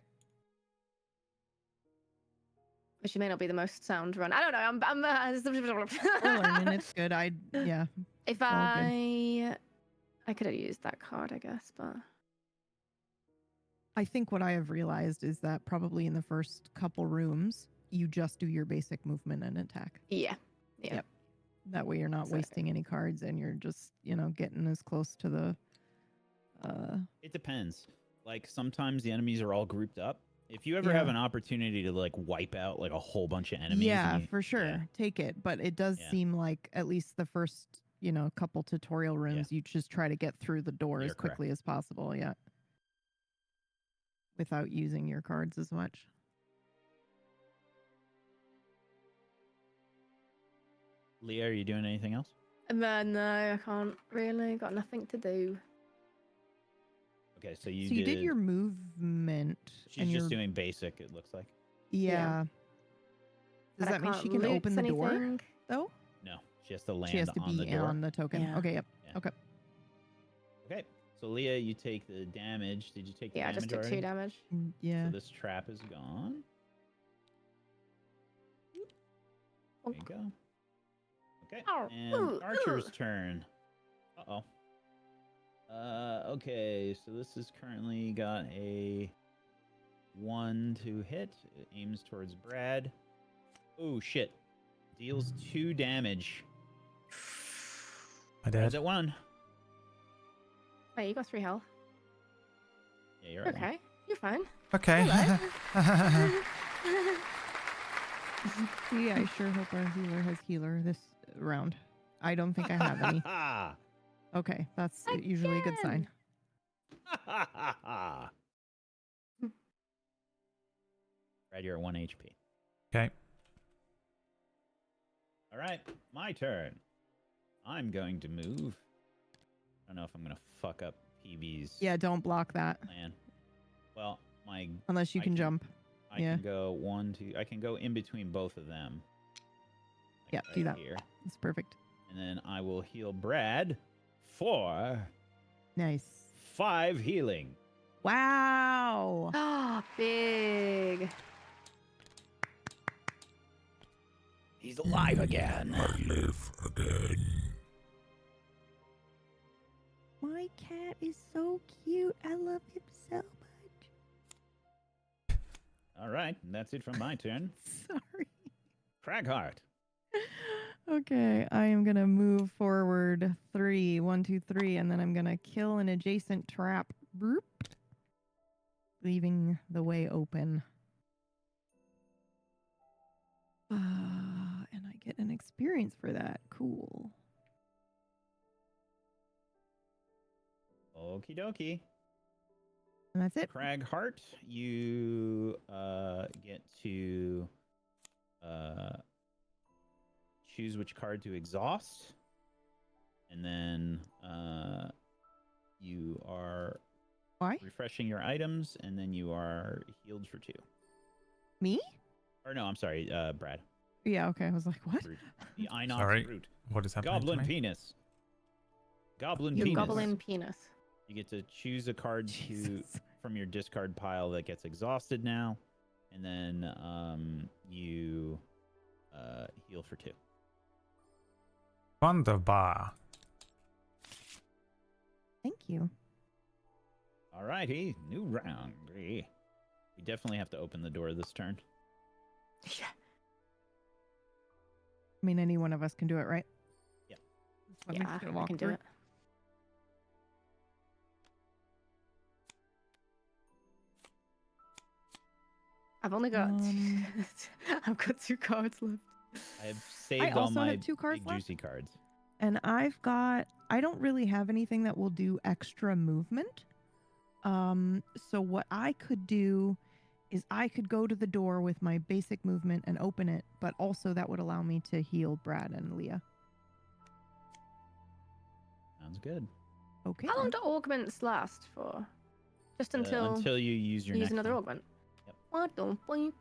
Speaker 16: Which may not be the most sound run. I don't know.
Speaker 18: We're learning. It's good. Yeah.
Speaker 16: If
Speaker 18: it's all good.
Speaker 16: I could have used that card, I guess, but
Speaker 18: I think what I have realized is that probably in the first couple rooms, you just do your basic movement and attack.
Speaker 16: Yeah.
Speaker 18: Yep. That way you're not
Speaker 16: So-
Speaker 18: wasting any cards and you're just, getting as close to the
Speaker 15: It depends. Like sometimes the enemies are all grouped up. If you ever have an opportunity to like wipe out like a whole bunch of enemies,
Speaker 18: Yeah,
Speaker 15: and you-
Speaker 18: for sure. Take it. But it does
Speaker 15: Yeah.
Speaker 18: seem like at least the first, couple tutorial rooms, you just try to get through the door
Speaker 15: You're
Speaker 18: as quickly
Speaker 15: correct.
Speaker 18: as possible. Yeah. Without using your cards as much.
Speaker 15: Leah, are you doing anything else?
Speaker 16: no, I can't really. Got nothing to do.
Speaker 15: Okay, so you
Speaker 18: So you did your movement.
Speaker 15: She's
Speaker 18: and
Speaker 15: just
Speaker 18: your
Speaker 15: doing basic. It looks like.
Speaker 18: Yeah.
Speaker 16: But
Speaker 18: Does
Speaker 16: I
Speaker 18: that mean
Speaker 16: can't
Speaker 18: she can
Speaker 16: loot
Speaker 18: open the door
Speaker 16: anything.
Speaker 18: though?
Speaker 15: No, she has to land
Speaker 18: She has to
Speaker 15: on
Speaker 18: be
Speaker 15: the door.
Speaker 18: on the token.
Speaker 16: Yeah.
Speaker 18: Okay, yep.
Speaker 15: Yeah.
Speaker 18: Okay.
Speaker 15: Okay, so Leah, you take the damage. Did you take the
Speaker 16: Yeah, I
Speaker 15: damage
Speaker 16: just took
Speaker 15: already?
Speaker 16: 2 damage.
Speaker 18: Yeah.
Speaker 15: So this trap is gone. There you go. Okay. And Archer's turn. Uh-oh. Okay, so this is currently got a 1 to hit. It aims towards Brad. Oh, shit. Deals 2 damage.
Speaker 2: I
Speaker 15: Brad's
Speaker 2: did.
Speaker 15: at 1.
Speaker 16: Hey, you got 3 health.
Speaker 15: Yeah, you're at 1.
Speaker 16: Okay, you're fine.
Speaker 2: Okay.
Speaker 18: See, I sure hope our healer has healer this round. I don't think I have any. Okay, that's usually a good sign.
Speaker 15: Brad, you're at 1 HP.
Speaker 2: Okay.
Speaker 15: All right, my turn. I'm going to move. I don't know if I'm going to fuck up PB's
Speaker 18: Yeah, don't block that.
Speaker 15: plan. Well,
Speaker 18: Unless you can jump.
Speaker 15: I can go 1, 2. I can go in between both of them.
Speaker 18: Yeah,
Speaker 15: Like
Speaker 18: do
Speaker 15: right
Speaker 18: that.
Speaker 15: here.
Speaker 18: It's perfect.
Speaker 15: And then I will heal Brad for
Speaker 18: Nice.
Speaker 15: 5 healing.
Speaker 18: Wow.
Speaker 16: Oh, big.
Speaker 15: He's alive again.
Speaker 19: I live again.
Speaker 18: My cat is so cute. I love him so much.
Speaker 15: All right, that's it from my turn.
Speaker 18: Sorry.
Speaker 15: Craghart.
Speaker 18: Okay, I am gonna move forward 3, 1, 2, 3, and then I'm gonna kill an adjacent trap. Boop. Leaving the way open. And I get an experience for that. Cool.
Speaker 15: Okie dokie.
Speaker 18: And that's it.
Speaker 15: Craghart, you get to choose which card to exhaust. And then you are refreshing your items, and then you are healed for 2.
Speaker 18: Me?
Speaker 15: Or no, I'm sorry, Brad.
Speaker 18: Yeah, okay. I was like, what?
Speaker 15: Root. The Inox
Speaker 2: Sorry.
Speaker 15: root.
Speaker 2: What is happening?
Speaker 15: Goblin
Speaker 2: to me?
Speaker 15: penis. Goblin
Speaker 16: You
Speaker 15: penis.
Speaker 16: goblin penis.
Speaker 15: You get to choose a card from your discard pile that gets exhausted now, and then you heal for 2.
Speaker 2: Wunderbar.
Speaker 18: Thank you.
Speaker 15: Alrighty, new round. We definitely have to open the door this turn.
Speaker 16: Yeah.
Speaker 18: I mean, any one of us can do it, right?
Speaker 15: Yeah.
Speaker 18: Let me
Speaker 16: Yeah,
Speaker 18: just get a
Speaker 16: I can do
Speaker 18: walkthrough.
Speaker 16: it. I've only got I've got 2 cards left.
Speaker 15: I have saved all
Speaker 18: also
Speaker 15: my
Speaker 18: have 2 cards
Speaker 15: big
Speaker 18: left.
Speaker 15: juicy cards.
Speaker 18: And I don't really have anything that will do extra movement. So what I could do is I could go to the door with my basic movement and open it, but also that would allow me to heal Brad and Leah.
Speaker 15: Sounds good.
Speaker 18: Okay.
Speaker 16: How long do augments last for? Just until
Speaker 15: you use your
Speaker 16: use
Speaker 15: next
Speaker 16: another
Speaker 15: one.
Speaker 16: augment.
Speaker 15: Yep.
Speaker 16: What the blink?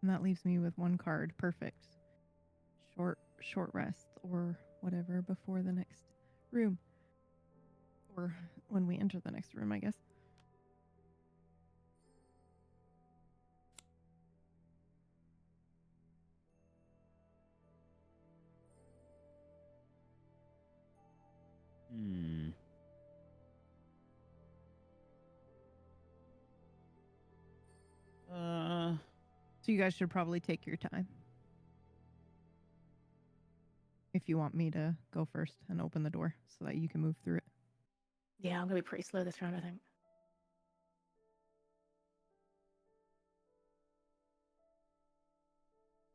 Speaker 18: And that leaves me with 1 card. Perfect. Short rest or whatever before the next room. Or when we enter the next room, I guess. So you guys should probably take your time. If you want me to go first and open the door so that you can move through it.
Speaker 16: Yeah, I'm gonna be pretty slow this round, I think.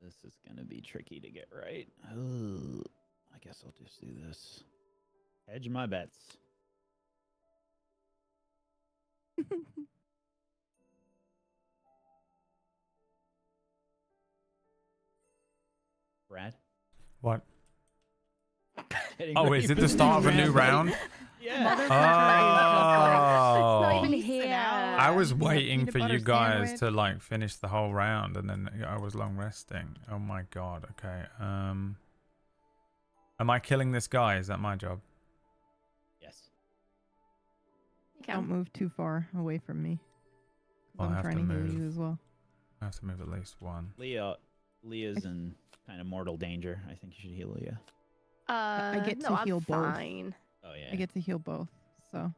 Speaker 15: This is gonna be tricky to get right. Ugh. I guess I'll just do this. Hedge my bets. Brad?
Speaker 2: What?
Speaker 15: Getting
Speaker 2: Oh,
Speaker 15: ready
Speaker 2: is it
Speaker 15: for
Speaker 2: the start of a new round?
Speaker 15: Yeah.
Speaker 2: Oh.
Speaker 16: Not even here.
Speaker 2: I was waiting
Speaker 18: peanut
Speaker 2: for you
Speaker 18: butter
Speaker 2: guys
Speaker 18: sandwich.
Speaker 2: to like finish the whole round, and then I was long resting. Oh my god. Okay. Am I killing this guy? Is that my job?
Speaker 15: Yes.
Speaker 18: Don't move too far away from me. 'Cause
Speaker 2: I'll
Speaker 18: I'm
Speaker 2: have to
Speaker 18: trying to heal
Speaker 2: move.
Speaker 18: you as well.
Speaker 2: I have to move at least one.
Speaker 15: Leah's in kind of mortal danger. I think you should heal Leah.
Speaker 18: I get
Speaker 16: no,
Speaker 18: to
Speaker 16: I'm
Speaker 18: heal both.
Speaker 16: fine.
Speaker 15: Oh yeah.
Speaker 18: I get to heal both. So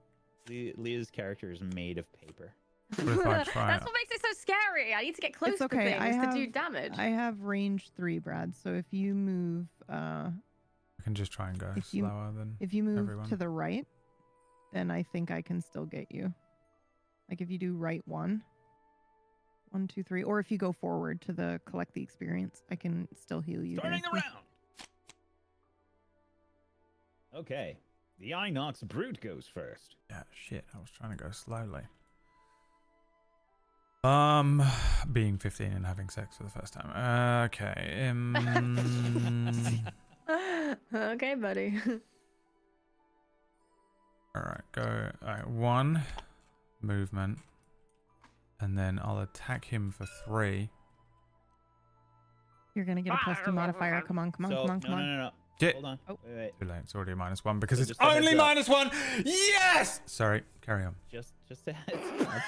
Speaker 15: Leah's character is made of paper.
Speaker 2: What if I try
Speaker 16: That's what makes it so scary. I need to get close
Speaker 18: it's okay.
Speaker 16: to things to do damage.
Speaker 18: I have range 3, Brad. So if you move,
Speaker 2: I can just try and go slower than
Speaker 18: if you move
Speaker 2: everyone.
Speaker 18: to the right, then I think I can still get you. Like if you do right 1, 1, 2, 3, or if you go forward to the collect the experience, I can still heal you.
Speaker 15: Starting the round. Okay, the Inox Brute goes first.
Speaker 2: Yeah, shit. I was trying to go slowly. Being 15 and having sex for the first time. Okay.
Speaker 16: Okay, buddy.
Speaker 2: All right, go. All right, 1 movement, and then I'll attack him for 3.
Speaker 18: You're gonna get a +2 modifier. Come on, come on, come on, come on.
Speaker 15: No.
Speaker 2: Get.
Speaker 15: Hold on.
Speaker 18: Oh.
Speaker 15: Wait.
Speaker 2: Too late. It's already a -1 because
Speaker 15: So
Speaker 2: it's
Speaker 15: just a heads
Speaker 2: only
Speaker 15: up.
Speaker 2: -1. Yes. Sorry. Carry on.
Speaker 15: Just a heads up.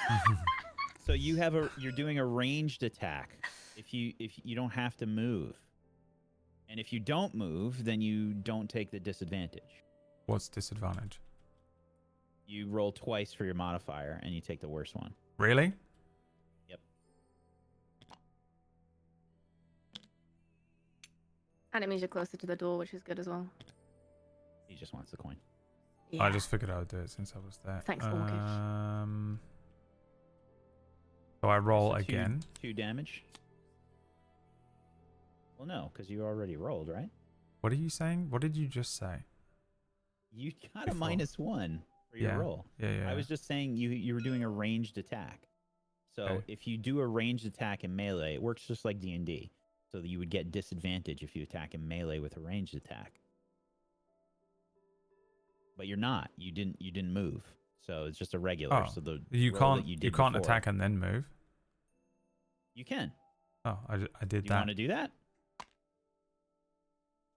Speaker 15: So you're doing a ranged attack. If you don't have to move, and if you don't move, then you don't take the disadvantage.
Speaker 2: What's disadvantage?
Speaker 15: You roll twice for your modifier, and you take the worst one.
Speaker 2: Really?
Speaker 15: Yep.
Speaker 16: And it means you're closer to the door, which is good as well.
Speaker 15: He just wants the coin.
Speaker 16: Yeah.
Speaker 2: I just figured I would do it since I was there.
Speaker 16: Thanks, Orcish.
Speaker 2: So I roll
Speaker 15: So
Speaker 2: again.
Speaker 15: 2 damage. Well, no, because you already rolled, right?
Speaker 2: What are you saying? What did you just say?
Speaker 15: You got
Speaker 2: Before.
Speaker 15: a -1 for your roll.
Speaker 2: Yeah.
Speaker 15: I was just saying you were doing a ranged attack. So
Speaker 2: Okay.
Speaker 15: if you do a ranged attack in melee, it works just like D&D. So that you would get disadvantage if you attack in melee with a ranged attack. But you're not. You didn't move. So it's just a regular.
Speaker 2: Oh,
Speaker 15: So the
Speaker 2: you
Speaker 15: roll
Speaker 2: can't
Speaker 15: that you
Speaker 2: you
Speaker 15: did
Speaker 2: can't
Speaker 15: before-
Speaker 2: attack and then move.
Speaker 15: You can.
Speaker 2: Oh, I did
Speaker 15: You
Speaker 2: that.
Speaker 15: want to do that?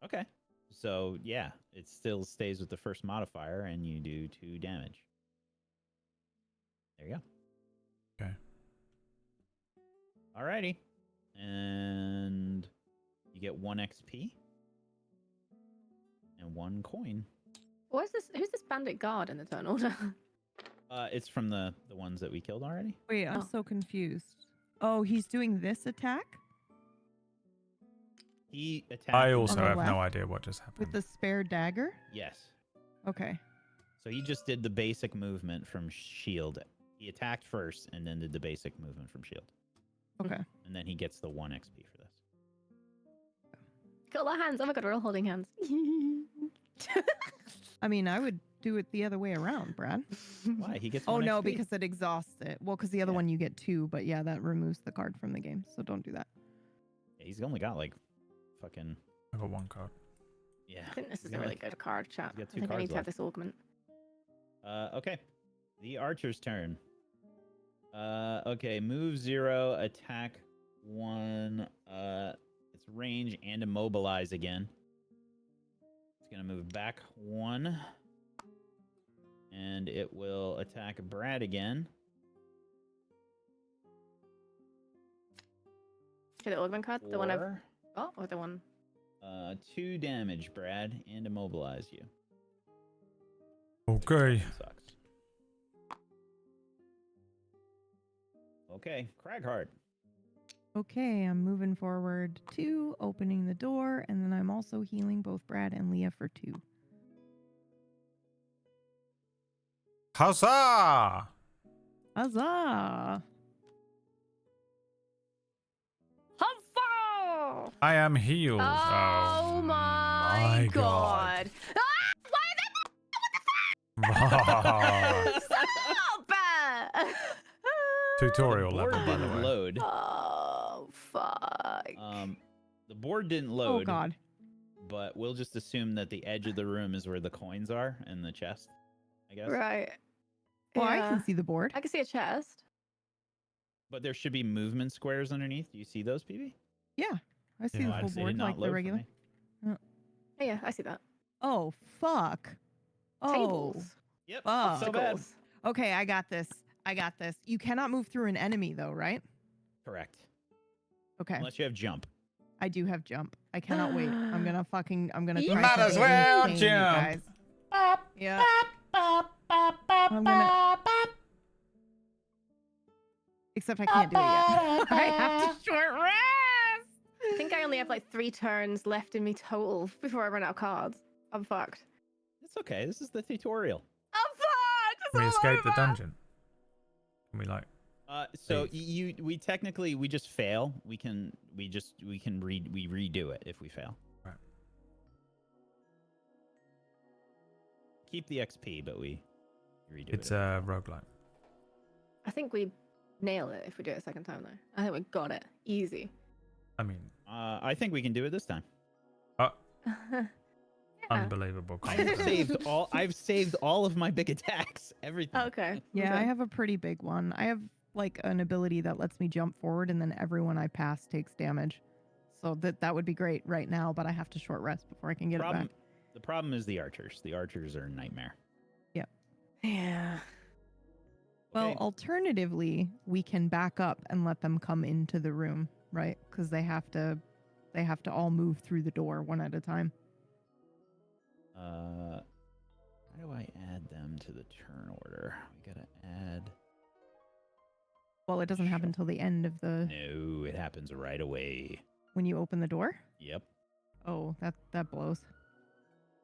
Speaker 15: Okay. So yeah, it still stays with the first modifier, and you do 2 damage. There you go.
Speaker 2: Okay.
Speaker 15: Alrighty. And you get 1 XP and 1 coin.
Speaker 16: What is this? Who's this bandit guard in the turn order?
Speaker 15: It's from the ones that we killed already.
Speaker 18: Wait, I'm so confused. Oh, he's doing this attack
Speaker 15: He attacked.
Speaker 2: I also
Speaker 18: On the
Speaker 2: have no
Speaker 18: left?
Speaker 2: idea what just happened.
Speaker 18: with the spare dagger.
Speaker 15: Yes.
Speaker 18: Okay.
Speaker 15: So he just did the basic movement from shield. He attacked first, and then did the basic movement from shield.
Speaker 18: Okay.
Speaker 15: And then he gets the 1 XP for this.
Speaker 16: Got our hands. Oh my god, we're all holding hands.
Speaker 18: I mean, I would do it the other way around, Brad.
Speaker 15: Why? He gets
Speaker 18: Oh
Speaker 15: 1
Speaker 18: no,
Speaker 15: XP.
Speaker 18: because it exhausts it. Well, because the other one you get 2, but yeah, that removes the card from the game. So don't do that.
Speaker 15: Yeah, he's only got like fucking.
Speaker 2: I got 1 card.
Speaker 15: Yeah.
Speaker 16: I think this
Speaker 15: he's
Speaker 16: is a
Speaker 15: got,
Speaker 16: really
Speaker 15: like-
Speaker 16: good card, chat.
Speaker 15: he's got
Speaker 16: I
Speaker 15: 2
Speaker 16: think I need
Speaker 15: cards
Speaker 16: to have
Speaker 15: left.
Speaker 16: this augment.
Speaker 15: Okay. The archer's turn. Okay, move 0, attack 1. It's range and immobilize again. It's gonna move back 1. And it will attack Brad again.
Speaker 16: Okay, the augment card, the one I've.
Speaker 15: for,
Speaker 16: Oh, or the one.
Speaker 15: 2 damage, Brad, and immobilize you.
Speaker 2: Okay.
Speaker 15: Sucks. Okay, Craghart.
Speaker 18: Okay, I'm moving forward 2, opening the door, and then I'm also healing both Brad and Leah for 2.
Speaker 2: Huzzah!
Speaker 18: Huzzah!
Speaker 16: Huzzah!
Speaker 2: I am healed.
Speaker 16: Oh, my god.
Speaker 2: Ah!
Speaker 16: Stop!
Speaker 2: Tutorial
Speaker 15: The
Speaker 2: level,
Speaker 15: board
Speaker 2: by the
Speaker 15: didn't
Speaker 2: way.
Speaker 15: load.
Speaker 16: Oh, fuck.
Speaker 15: The board didn't load.
Speaker 18: Oh god.
Speaker 15: But we'll just assume that the edge of the room is where the coins are and the chest, I guess.
Speaker 16: Right.
Speaker 18: Well, I
Speaker 16: Yeah.
Speaker 18: can see the board.
Speaker 16: I can see a chest.
Speaker 15: But there should be movement squares underneath. Do you see those, PB?
Speaker 18: Yeah, I see the
Speaker 15: Why
Speaker 18: full
Speaker 15: does it
Speaker 18: board
Speaker 15: not
Speaker 18: like
Speaker 15: load
Speaker 18: the
Speaker 15: for
Speaker 18: regular.
Speaker 15: me?
Speaker 18: Oh.
Speaker 16: Yeah, I see that.
Speaker 18: Oh fuck. Oh.
Speaker 16: Tables.
Speaker 15: Yep.
Speaker 18: Fuck.
Speaker 15: So bad.
Speaker 18: Okay, I got this. I got this. You cannot move through an enemy though, right?
Speaker 15: Correct.
Speaker 18: Okay.
Speaker 15: Unless you have jump.
Speaker 18: I do have jump. I cannot wait. I'm gonna
Speaker 2: You
Speaker 18: try
Speaker 2: might as
Speaker 18: something
Speaker 2: well
Speaker 18: insane, you
Speaker 2: jump.
Speaker 18: guys. Yeah. I'm gonna... Except I can't do it yet. I have to short rest.
Speaker 16: I think I only have like 3 turns left in me total before I run out of cards. I'm fucked.
Speaker 15: It's okay. This is the tutorial.
Speaker 16: I'm fucked. It's
Speaker 2: Can we
Speaker 16: all
Speaker 2: escape the
Speaker 16: over.
Speaker 2: dungeon? Can we like?
Speaker 15: So we technically we just fail. We redo it if we fail.
Speaker 2: Right.
Speaker 15: Keep the XP, but we redo it.
Speaker 2: It's a roguelike.
Speaker 16: I think we nail it if we do it a second time though. I think we got it. Easy.
Speaker 2: I mean,
Speaker 15: I think we can do it this time.
Speaker 2: Unbelievable.
Speaker 15: I've saved all of my big attacks. Everything.
Speaker 16: Okay.
Speaker 18: Yeah, I have a pretty big one. I have like an ability that lets me jump forward and then everyone I pass takes damage. So that would be great right now, but I have to short rest before I can get it back.
Speaker 15: The problem is the archers. The archers are a nightmare.
Speaker 18: Yep.
Speaker 16: Yeah.
Speaker 18: Well, alternatively, we can back up and let them come into the room, right? Because they have to all move through the door one at a time.
Speaker 15: How do I add them to the turn order? We gotta add.
Speaker 18: Well, it doesn't happen until the end of the...
Speaker 15: No, it happens right away.
Speaker 18: When you open the door?
Speaker 15: Yep.
Speaker 18: Oh, that blows.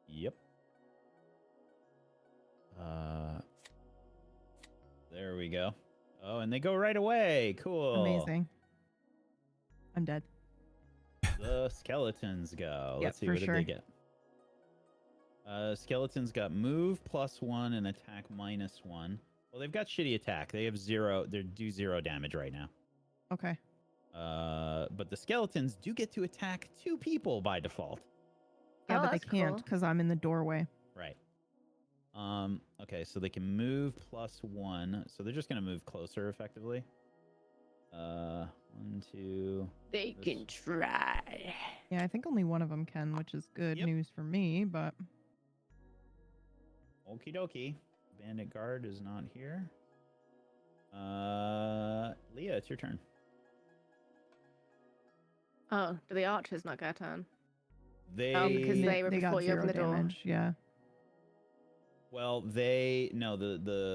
Speaker 15: Yep. There we go. Oh, and they go right away. Cool.
Speaker 18: Amazing. I'm dead.
Speaker 15: The skeletons go.
Speaker 18: Yep,
Speaker 15: Let's see,
Speaker 18: for
Speaker 15: what did
Speaker 18: sure.
Speaker 15: they get? Skeletons got move +1 and attack -1. Well, they've got shitty attack. They have 0. They do 0 damage right now.
Speaker 18: Okay.
Speaker 15: But the skeletons do get to attack 2 people by default.
Speaker 18: Yeah,
Speaker 16: Oh,
Speaker 18: but they
Speaker 16: that's
Speaker 18: can't
Speaker 16: cool.
Speaker 18: because I'm in the doorway.
Speaker 15: Right. Okay, so they can move +1. So they're just gonna move closer effectively. 1, 2.
Speaker 16: They can try.
Speaker 18: Yeah, I think only one of them can, which is good news for me, but...
Speaker 15: Okie dokie. Bandit guard is not here. Leah, it's your turn.
Speaker 16: Oh, do the archers not get a turn?
Speaker 15: Because
Speaker 16: they were
Speaker 18: got
Speaker 16: before you
Speaker 18: 0
Speaker 16: opened the door.
Speaker 18: damage, yeah.
Speaker 15: Well, the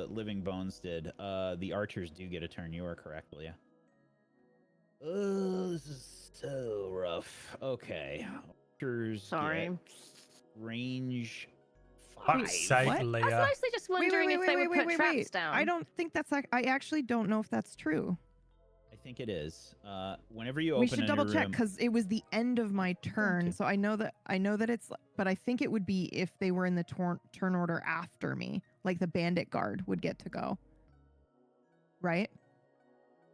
Speaker 15: living bones did. The archers do get a turn. You are correct, Leah. Oh, this is so rough. Okay. Archers get range 5.
Speaker 2: Fuck's sake,
Speaker 16: I was
Speaker 2: Leah.
Speaker 16: mostly just wondering if they would put traps down.
Speaker 18: I don't think that's like... I actually don't know if that's true.
Speaker 15: I think it is. Whenever you open
Speaker 18: We should
Speaker 15: a
Speaker 18: double
Speaker 15: new
Speaker 18: check
Speaker 15: room,
Speaker 18: because it was the end of my turn, so I know that it's... But I think it would be if they were in the turn order after me. Like the bandit guard would get to go. Right?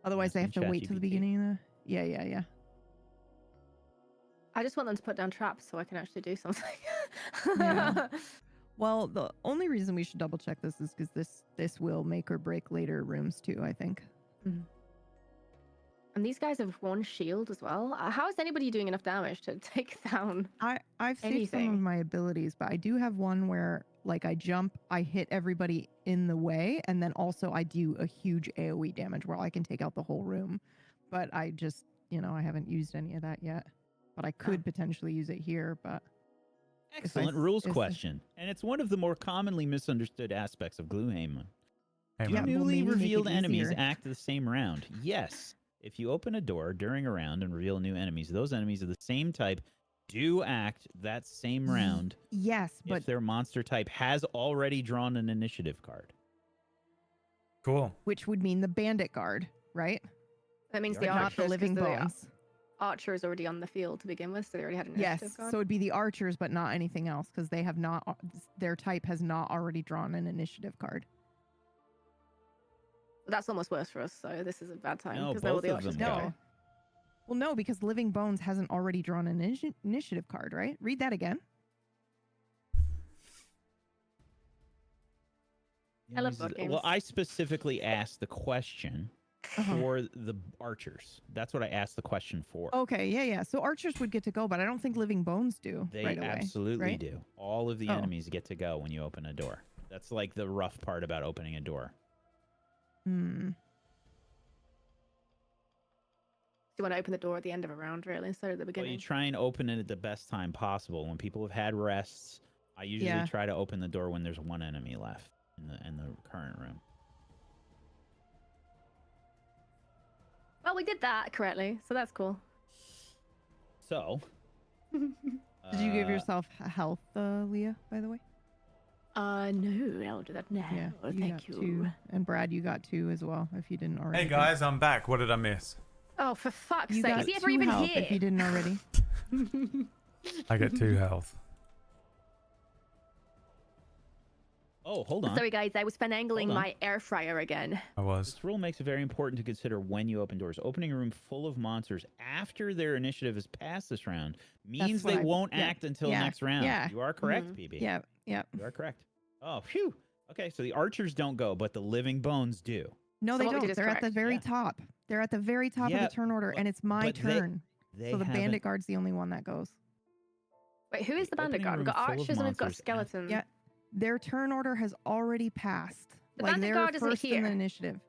Speaker 18: Otherwise they have to wait till the beginning of the... Yeah.
Speaker 16: I just want them to put down traps so I can actually do something.
Speaker 18: Yeah. Well, the only reason we should double check this is because this will make or break later rooms too, I think.
Speaker 16: Mhm. And these guys have 1 shield as well. How is anybody doing enough damage to take down
Speaker 18: I've saved some of my abilities, but I do have one where like I jump, I hit everybody in the way, and then also I do a huge AoE damage where I can take out the whole room. But I just, I haven't used any of that yet. But I could potentially use it here, but...
Speaker 15: excellent rules question. And it's one of the more commonly misunderstood aspects of Gloomhaven. Do
Speaker 18: Yeah, well,
Speaker 15: newly
Speaker 18: maybe make it
Speaker 15: revealed enemies
Speaker 18: easier.
Speaker 15: act the same round? Yes. If you open a door during a round and reveal new enemies, those enemies of the same type do act that same round.
Speaker 18: Yes, but
Speaker 15: if their monster type has already drawn an initiative card.
Speaker 2: Cool.
Speaker 18: which would mean the bandit guard, right?
Speaker 16: That means the
Speaker 18: Not
Speaker 16: archers,
Speaker 18: the
Speaker 16: 'cause
Speaker 18: living
Speaker 16: the
Speaker 18: bones.
Speaker 16: Archer is already on the field to begin with, so they already had an
Speaker 18: Yes,
Speaker 16: initiative card.
Speaker 18: so it'd be the archers, but not anything else, because they have not. Their type has not already drawn an initiative card.
Speaker 16: That's almost worse for us, so this is a bad time.
Speaker 15: No,
Speaker 16: because all
Speaker 15: both
Speaker 16: the
Speaker 15: of
Speaker 16: archers
Speaker 15: them
Speaker 16: go.
Speaker 15: go.
Speaker 18: Well, no, because living bones hasn't already drawn an initiative card, right? Read that again.
Speaker 16: I love board games.
Speaker 15: Well, I specifically asked the question for the archers. That's what I asked the question for.
Speaker 18: Okay, yeah. So archers would get to go, but I don't think living bones do.
Speaker 15: They
Speaker 18: right away,
Speaker 15: absolutely
Speaker 18: right?
Speaker 15: do. All of the
Speaker 18: Oh.
Speaker 15: enemies get to go when you open a door. That's like the rough part about opening a door.
Speaker 16: you want to open the door at the end of a round, really, instead of the
Speaker 15: Well,
Speaker 16: beginning?
Speaker 15: you try and open it at the best time possible. When people have had rests, I usually try to open the door when there's one enemy left in the current room.
Speaker 16: Well, we did that correctly, so that's cool.
Speaker 15: So,
Speaker 18: Did you give yourself a health, Leah, by the way?
Speaker 16: No, I'll do that now.
Speaker 18: Yeah,
Speaker 16: Thank
Speaker 18: got
Speaker 16: you.
Speaker 18: 2. And Brad, you got 2 as well, if you didn't already.
Speaker 2: Hey guys, I'm back. What did I miss?
Speaker 16: Oh, for fuck's
Speaker 18: You
Speaker 16: sake.
Speaker 18: got
Speaker 16: Is he ever
Speaker 18: 2
Speaker 16: even
Speaker 18: health
Speaker 16: here?
Speaker 18: if you didn't already.
Speaker 2: I get 2 health.
Speaker 15: Oh, hold on.
Speaker 16: Sorry, guys. I was finagling
Speaker 15: Hold on.
Speaker 16: my air fryer again.
Speaker 2: I was.
Speaker 15: This rule makes it very important to consider when you open doors. Opening a room full of monsters after their initiative is passed this round means
Speaker 18: what
Speaker 15: they
Speaker 18: I-
Speaker 15: won't
Speaker 18: yeah,
Speaker 15: act until
Speaker 18: yeah,
Speaker 15: next round.
Speaker 18: yeah.
Speaker 15: You are correct,
Speaker 16: Mhm.
Speaker 15: PB.
Speaker 18: Yeah, yeah.
Speaker 15: You are correct. Oh, phew. Okay, so the archers don't go, but the living bones do.
Speaker 18: No,
Speaker 16: So
Speaker 18: they
Speaker 16: what we
Speaker 18: don't.
Speaker 16: did is
Speaker 18: They're at the
Speaker 16: correct.
Speaker 18: very
Speaker 15: Yeah.
Speaker 18: top. They're at the very top
Speaker 15: Yeah,
Speaker 18: of the turn order, and it's my
Speaker 15: but
Speaker 18: turn.
Speaker 15: They
Speaker 18: So the
Speaker 15: haven't-
Speaker 18: bandit guard's the only one that goes.
Speaker 16: Wait, who is the bandit
Speaker 15: opening
Speaker 16: guard? We've
Speaker 15: room
Speaker 16: got
Speaker 15: full of
Speaker 16: archers and we've got
Speaker 15: monsters
Speaker 16: skeletons.
Speaker 18: Yeah, their turn order has already passed.
Speaker 16: The
Speaker 18: Like
Speaker 16: bandit
Speaker 18: they're
Speaker 16: guard isn't
Speaker 18: first in the
Speaker 16: here.
Speaker 18: initiative.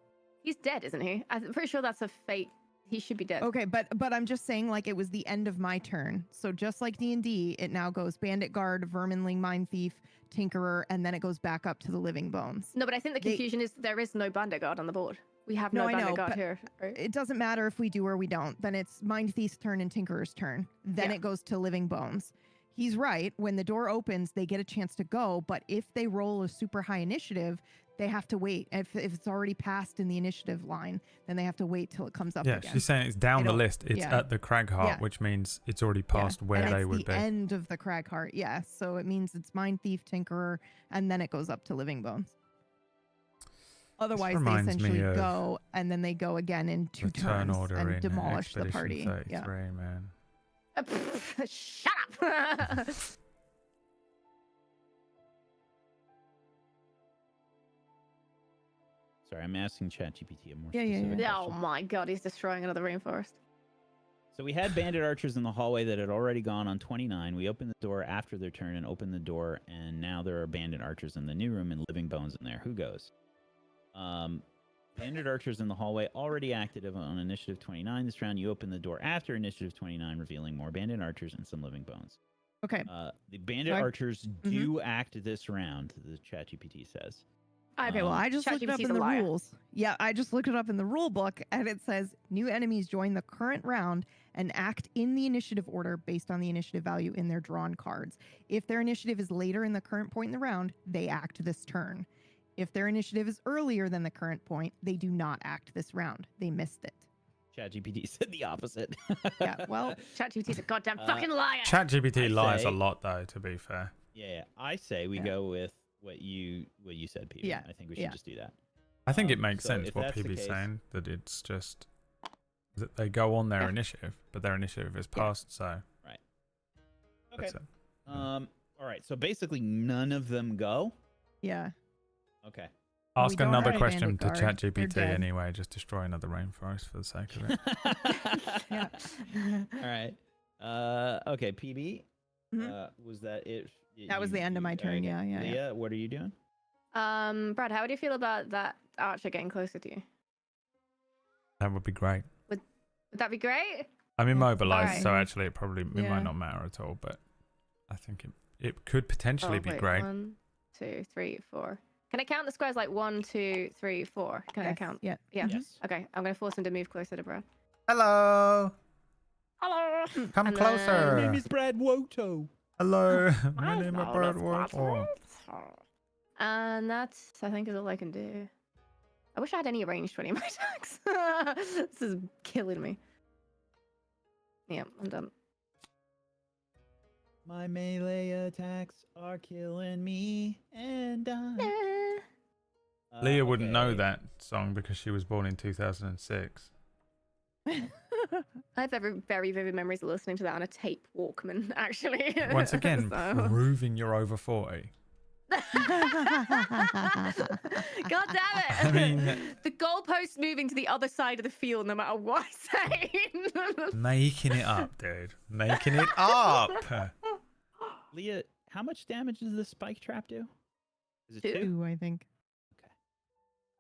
Speaker 16: He's dead, isn't he? I'm pretty sure that's a fate. He should be dead.
Speaker 18: Okay, but I'm just saying, like, it was the end of my turn. So just like D&D, it now goes bandit guard, verminling, mine thief, tinkerer, and then it goes back up to the living bones.
Speaker 16: No, but I think the confusion is there is no bandit guard on the board. We have
Speaker 18: No,
Speaker 16: no
Speaker 18: I
Speaker 16: bandit
Speaker 18: know,
Speaker 16: guard
Speaker 18: but
Speaker 16: here. Right?
Speaker 18: It doesn't matter if we do or we don't. Then it's mind thief's turn and tinkerer's turn. Then
Speaker 16: Yeah.
Speaker 18: it goes to living bones. He's right. When the door opens, they get a chance to go. But if they roll a super high initiative, they have to wait. If it's already passed in the initiative line, then they have to wait till it comes up
Speaker 2: Yeah,
Speaker 18: again.
Speaker 2: she's saying it's down
Speaker 18: They
Speaker 2: the
Speaker 18: don't-
Speaker 2: list. It's
Speaker 18: yeah.
Speaker 2: at the Cragheart,
Speaker 18: Yeah.
Speaker 2: which means it's already past where
Speaker 18: and
Speaker 2: they
Speaker 18: it's
Speaker 2: would
Speaker 18: the
Speaker 2: be.
Speaker 18: end of the Cragheart, yes. So it means it's Mind Thief, Tinkerer, and then it goes up to Living Bones. Otherwise, they
Speaker 2: reminds me
Speaker 18: essentially
Speaker 2: of
Speaker 18: go, and then they go again in 2
Speaker 2: The turn
Speaker 18: turns
Speaker 2: order
Speaker 18: and
Speaker 2: in
Speaker 18: demolish the
Speaker 2: Expedition
Speaker 18: party.
Speaker 2: 33,
Speaker 18: Yeah.
Speaker 2: man.
Speaker 16: Shut up!
Speaker 15: Sorry, I'm asking ChatGPT a more
Speaker 18: Yeah, yeah,
Speaker 15: specific
Speaker 18: yeah.
Speaker 16: Oh
Speaker 15: question.
Speaker 16: my god, he's destroying another rainforest.
Speaker 15: So we had bandit archers in the hallway that had already gone on 29. We opened the door after their turn and opened the door, and now there are bandit archers in the new room and living bones in there. Who goes? Bandit archers in the hallway already active on initiative 29 this round. You open the door after initiative 29, revealing more bandit archers and some living bones.
Speaker 18: Okay.
Speaker 15: The bandit
Speaker 18: So
Speaker 15: archers do act this round, the ChatGPT says.
Speaker 18: Okay, well, I just looked it up in the rules. Yeah, I just looked it up in the rule book, and it says new enemies join the current round and act in the initiative order based on the initiative value in their drawn cards. If their initiative is later in the current point in the round, they act this turn. If their initiative is earlier than the current point, they do not act this round. They missed it.
Speaker 15: ChatGPT said the opposite.
Speaker 18: Yeah, well,
Speaker 16: ChatGPT's a goddamn fucking liar.
Speaker 2: ChatGPT
Speaker 15: I
Speaker 2: lies
Speaker 15: say-
Speaker 2: a lot, though, to be fair.
Speaker 15: Yeah, I say we go with what you said, PB.
Speaker 18: Yeah,
Speaker 15: I think we should just do that.
Speaker 2: I think it makes
Speaker 15: so
Speaker 2: sense
Speaker 15: if
Speaker 2: what
Speaker 15: that's the
Speaker 2: PB's
Speaker 15: case-
Speaker 2: saying, that it's just that they go on their initiative, but their initiative is passed, so.
Speaker 15: Right.
Speaker 2: That's
Speaker 15: Okay.
Speaker 2: it.
Speaker 15: All right. So basically, none of them go.
Speaker 18: Yeah.
Speaker 15: Okay.
Speaker 2: Ask
Speaker 18: don't
Speaker 2: another
Speaker 18: have a
Speaker 2: question
Speaker 18: bandit
Speaker 2: to
Speaker 18: guard. They're
Speaker 2: ChatGPT
Speaker 18: dead.
Speaker 2: anyway. Just destroy another rainforest for the sake of it.
Speaker 18: Yeah.
Speaker 15: All right. Okay. PB. Was that it?
Speaker 18: That was the end of my turn.
Speaker 15: Okay.
Speaker 18: Yeah, yeah, yeah.
Speaker 15: Leah, what are you doing?
Speaker 16: Brad, how do you feel about that archer getting closer to you?
Speaker 2: That would be great.
Speaker 16: Would that be great?
Speaker 2: I'm immobilized,
Speaker 16: Alright.
Speaker 2: so actually it
Speaker 16: Yeah.
Speaker 2: might not matter at all. But I think it could potentially
Speaker 16: Oh,
Speaker 2: be
Speaker 16: wait,
Speaker 2: great.
Speaker 16: 1, 2, 3, 4. Can I count the squares like 1, 2, 3, 4? Can I
Speaker 18: Yes,
Speaker 16: count?
Speaker 18: yeah.
Speaker 16: Yeah.
Speaker 15: Yes.
Speaker 16: Okay, I'm gonna force him to move closer to Brad.
Speaker 2: Hello.
Speaker 16: Hello.
Speaker 2: Come
Speaker 16: And
Speaker 2: closer.
Speaker 16: then-
Speaker 15: My name is Brad Woto.
Speaker 2: Hello. My name is Bird War.
Speaker 16: And that's, I think, is all I can do. I wish I had any range 20 in my attacks. This is killing me. Yeah, I'm done.
Speaker 15: My melee attacks are killing me, and I.
Speaker 2: Leah wouldn't know that song because she was born in 2006.
Speaker 16: I have very vivid memories of listening to that on a tape Walkman, actually.
Speaker 2: Once again,
Speaker 16: So-
Speaker 2: proving you're over 40.
Speaker 16: God damn it!
Speaker 2: I mean-
Speaker 16: the goalposts moving to the other side of the field, no matter what I say.
Speaker 2: Making it up, dude. Making it up.
Speaker 15: Leah, how much damage does the spike trap do? Is it 2?
Speaker 18: 2, I think.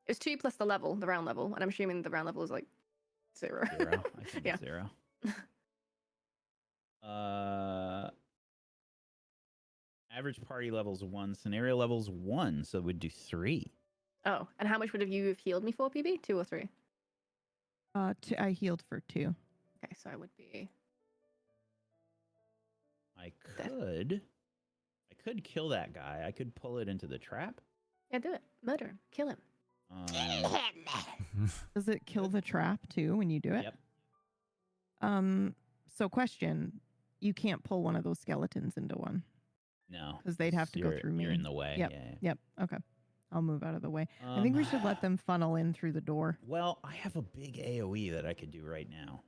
Speaker 16: It's 2 plus the level, the round level, and I'm assuming the round level is like 0.
Speaker 15: 0. I think
Speaker 16: Yeah.
Speaker 15: it's 0. Average party levels 1. Scenario levels 1. So we'd do 3.
Speaker 16: Oh, and how much would have you have healed me for, PB? 2 or 3?
Speaker 18: I healed for 2.
Speaker 16: Okay, so I would be.
Speaker 15: I could kill that guy. I could pull it into the trap.
Speaker 16: Yeah, do it. Murder him. Kill him.
Speaker 18: Does it kill the trap too when you do it?
Speaker 15: Yep.
Speaker 18: So question, you can't pull one of those skeletons into one.
Speaker 15: No.
Speaker 18: Because they'd have to go through me.
Speaker 15: You're in the way.
Speaker 18: Yep.
Speaker 15: Yeah.
Speaker 18: Yep. Okay. I'll move out of the way. I think we should let them funnel in through the door.
Speaker 15: Well, I have a big AoE that I could do right now.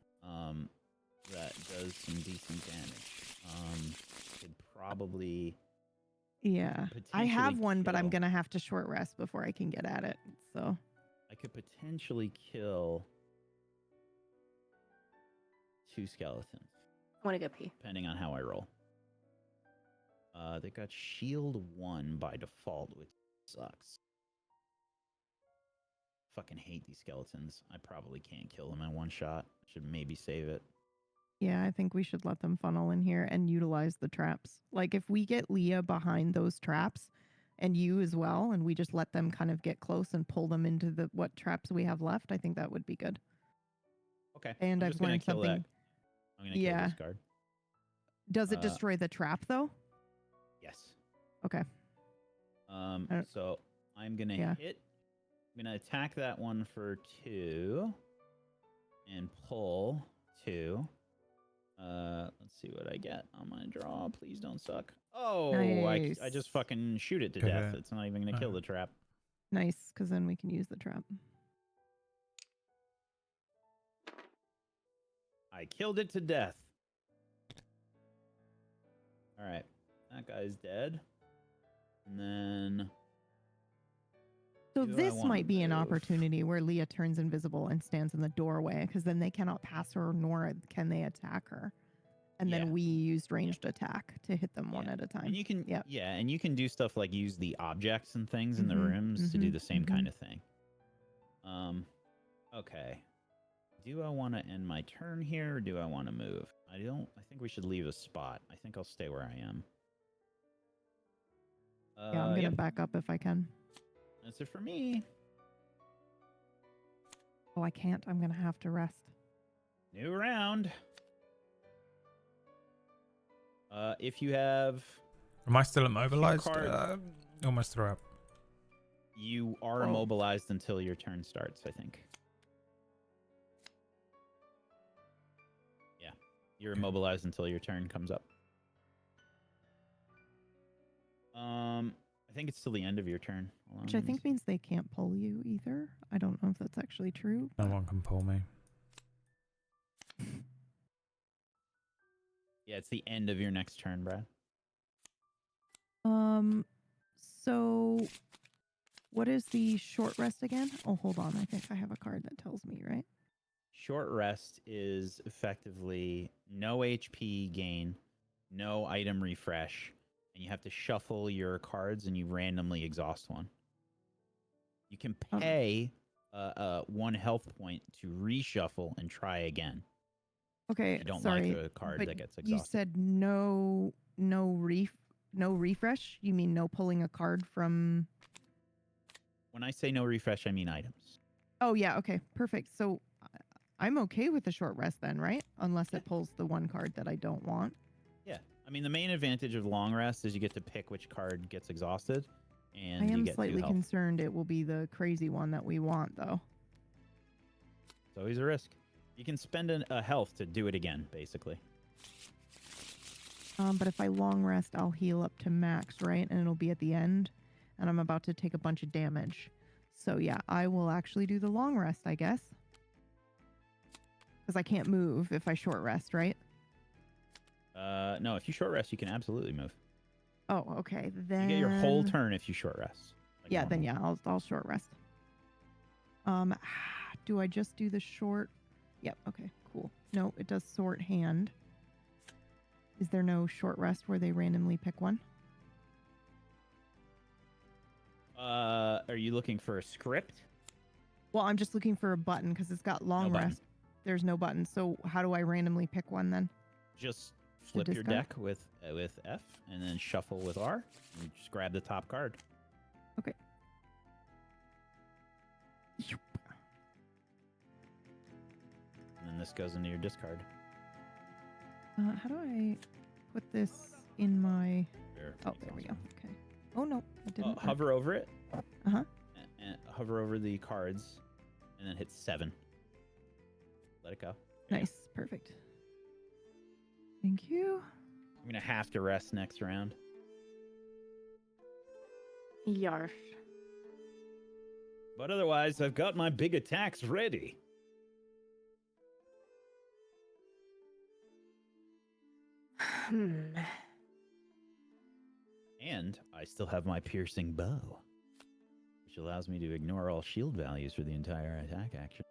Speaker 15: That does some decent damage. Could probably.
Speaker 18: Yeah. I have one, but I'm
Speaker 15: kill-
Speaker 18: going to have to short rest before I can get at it. So.
Speaker 15: I could potentially kill 2 skeletons.
Speaker 16: I want to go pee.
Speaker 15: Depending on how I roll. They got shield 1 by default, which sucks. Fucking hate these skeletons. I probably can't kill them in one shot. Should maybe save it.
Speaker 18: Yeah, I think we should let them funnel in here and utilize the traps. Like if we get Leah behind those traps and you as well, and we just let them kind of get close and pull them into the what traps we have left, I think that would be good.
Speaker 15: Okay.
Speaker 18: And I've learned something.
Speaker 15: I'm gonna kill this guard.
Speaker 18: Does it destroy the trap though?
Speaker 15: Yes.
Speaker 18: Okay.
Speaker 15: So I'm gonna hit. I'm gonna attack that one for 2 and pull 2. Let's see what I get on my draw. Please don't suck. Oh,
Speaker 18: Nice.
Speaker 15: I just fucking shoot it to death. It's not even gonna kill the trap.
Speaker 18: Nice, because then we can use the trap.
Speaker 15: I killed it to death. All right, that guy's dead. And then.
Speaker 18: So
Speaker 15: Do I
Speaker 18: this
Speaker 15: wanna
Speaker 18: might be an
Speaker 15: move?
Speaker 18: opportunity where Leah turns invisible and stands in the doorway, because then they cannot pass her, nor can they attack her. And then we used ranged attack to hit them one at a time.
Speaker 15: And you can, and you can do stuff like use the objects and things in the
Speaker 18: Mhm,
Speaker 15: rooms to do
Speaker 18: mhm,
Speaker 15: the same
Speaker 18: mhm.
Speaker 15: kind of thing. Okay. Do I want to end my turn here, or do I want to move? I think we should leave a spot. I think I'll stay where I am.
Speaker 18: Yeah, I'm gonna back up if I can.
Speaker 15: That's it for me.
Speaker 18: Oh, I can't. I'm gonna have to rest.
Speaker 15: New round. If you have...
Speaker 2: Am I still immobilized?
Speaker 15: card-
Speaker 2: Almost throw up.
Speaker 15: You are immobilized until your turn starts, I think. Yeah. You're immobilized until your turn comes up. I think it's till the end of your turn. Hold on,
Speaker 18: Which I
Speaker 15: let me
Speaker 18: think means they can't pull you either. I don't know if that's actually true.
Speaker 2: No one can pull me.
Speaker 15: Yeah, it's the end of your next turn, Brad.
Speaker 18: So what is the short rest again? Oh, hold on. I think I have a card that tells me, right?
Speaker 15: Short rest is effectively no HP gain, no item refresh, and you have to shuffle your cards and you randomly exhaust one. You can pay 1 health point to reshuffle and try again.
Speaker 18: Okay,
Speaker 15: If you don't
Speaker 18: sorry,
Speaker 15: like a card
Speaker 18: but
Speaker 15: that gets
Speaker 18: you
Speaker 15: exhausted.
Speaker 18: said no refresh? You mean no pulling a card from...
Speaker 15: When I say no refresh, I mean items.
Speaker 18: Oh, yeah, okay, perfect. So I'm okay with the short rest then, right? Unless it pulls the one card that I don't want.
Speaker 15: Yeah. I mean, the main advantage of long rest is you get to pick which card gets exhausted. And
Speaker 18: I
Speaker 15: you
Speaker 18: am
Speaker 15: get
Speaker 18: slightly
Speaker 15: 2 health.
Speaker 18: concerned it will be the crazy one that we want, though.
Speaker 15: It's always a risk. You can spend a health to do it again, basically.
Speaker 18: But if I long rest, I'll heal up to max, right? And it'll be at the end. And I'm about to take a bunch of damage. So yeah, I will actually do the long rest, I guess. Because I can't move if I short rest, right?
Speaker 15: No, if you short rest, you can absolutely move.
Speaker 18: Oh, okay. Then
Speaker 15: You get your whole turn if you short rest. like
Speaker 18: Yeah, then
Speaker 15: normal.
Speaker 18: yeah, I'll short rest. Do I just do the short? Yep, okay, cool. No, it does sort hand. Is there no short rest where they randomly pick one?
Speaker 15: Are you looking for a script?
Speaker 18: Well, I'm just looking for a button because it's got long
Speaker 15: button.
Speaker 18: rest. there's no button. So how do I randomly pick one then?
Speaker 15: Just flip your
Speaker 18: discard?
Speaker 15: deck with F and then shuffle with R and just grab the top card.
Speaker 18: Okay.
Speaker 15: And then this goes into your discard.
Speaker 18: How do I put this in my...
Speaker 15: There,
Speaker 18: Oh, there we go. Okay. Oh, no. It didn't.
Speaker 15: Hover over it.
Speaker 18: Uh-huh.
Speaker 15: And hover over the cards and then hit 7. Let it go.
Speaker 18: Nice. Perfect. Thank you.
Speaker 15: I'm going to have to rest next round.
Speaker 16: Yarf.
Speaker 15: But otherwise, I've got my big attacks ready. And I still have my piercing bow, which allows me to ignore all shield values for the entire attack action,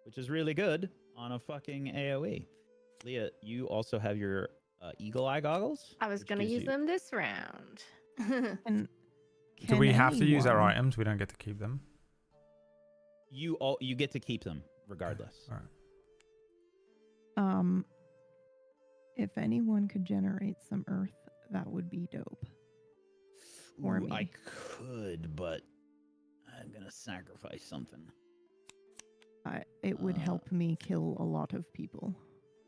Speaker 15: which is really good on a fucking AoE. Leah, you also have your eagle eye goggles.
Speaker 16: I was going to use them this round.
Speaker 18: And
Speaker 2: do we have to use our
Speaker 18: anyone-
Speaker 2: items? We don't get to keep them.
Speaker 15: You get to keep them regardless.
Speaker 2: All right.
Speaker 18: If anyone could generate some earth, that would be dope. For me.
Speaker 15: I could, but I'm gonna sacrifice something.
Speaker 18: It would help me kill a lot of people.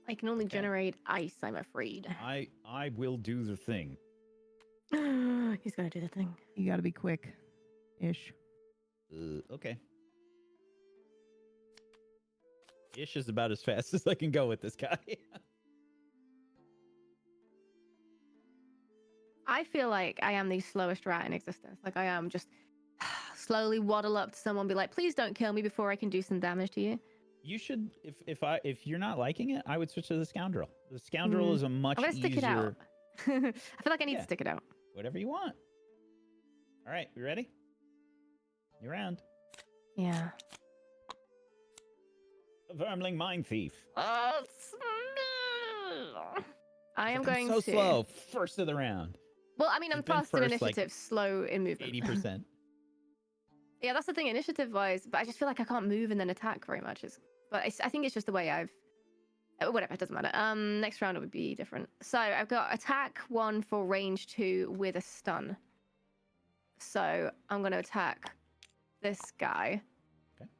Speaker 16: I can only generate ice, I'm afraid.
Speaker 15: I will do the thing.
Speaker 16: He's gonna do the thing.
Speaker 18: You gotta be quick-ish.
Speaker 15: Okay. Ish is about as fast as I can go with this guy.
Speaker 16: I feel like I am the slowest rat in existence. Like I am just slowly waddle up to someone, be like, "Please don't kill me before I can do some damage to you."
Speaker 15: You should, if you're not liking it, I would switch to the scoundrel. The scoundrel is a much
Speaker 16: I'm gonna stick it out.
Speaker 15: easier.
Speaker 16: I feel like I need to stick it out.
Speaker 15: Whatever you want. All right, you ready? You're round.
Speaker 16: Yeah.
Speaker 15: A Vermling Mine Thief.
Speaker 16: I am going
Speaker 15: so
Speaker 16: to.
Speaker 15: slow. First of the round.
Speaker 16: Well, I mean, I'm
Speaker 15: You've been
Speaker 16: fast in
Speaker 15: first, like,
Speaker 16: initiative, slow in movement.
Speaker 15: 80%.
Speaker 16: Yeah, that's the thing, initiative-wise. But I just feel like I can't move and then attack very much. I think it's just the way I've. Whatever, it doesn't matter. Next round it would be different. So I've got attack 1 for range 2 with a stun. So I'm going to attack this guy.
Speaker 15: Okay.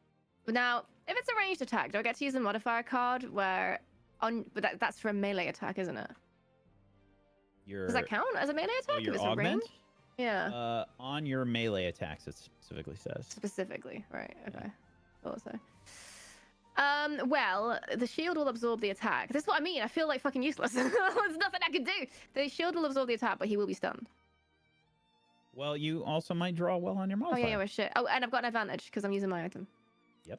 Speaker 16: Now, if it's a ranged attack, do I get to use a modifier card where but that's for a melee attack, isn't it? Does that count as a melee attack?
Speaker 15: Your
Speaker 16: if it's a
Speaker 15: augment?
Speaker 16: range? Yeah.
Speaker 15: On your melee attacks, it specifically says.
Speaker 16: Specifically, right? Okay. Thought so. Well, the shield will absorb the attack. This is what I mean. I feel like fucking useless. There's nothing I can do. The shield will absorb the attack, but he will be stunned.
Speaker 15: Well, you also might draw well on your
Speaker 16: Oh
Speaker 15: modifier.
Speaker 16: yeah, well, shit. Oh, and I've got an advantage because I'm using my item.
Speaker 15: Yep.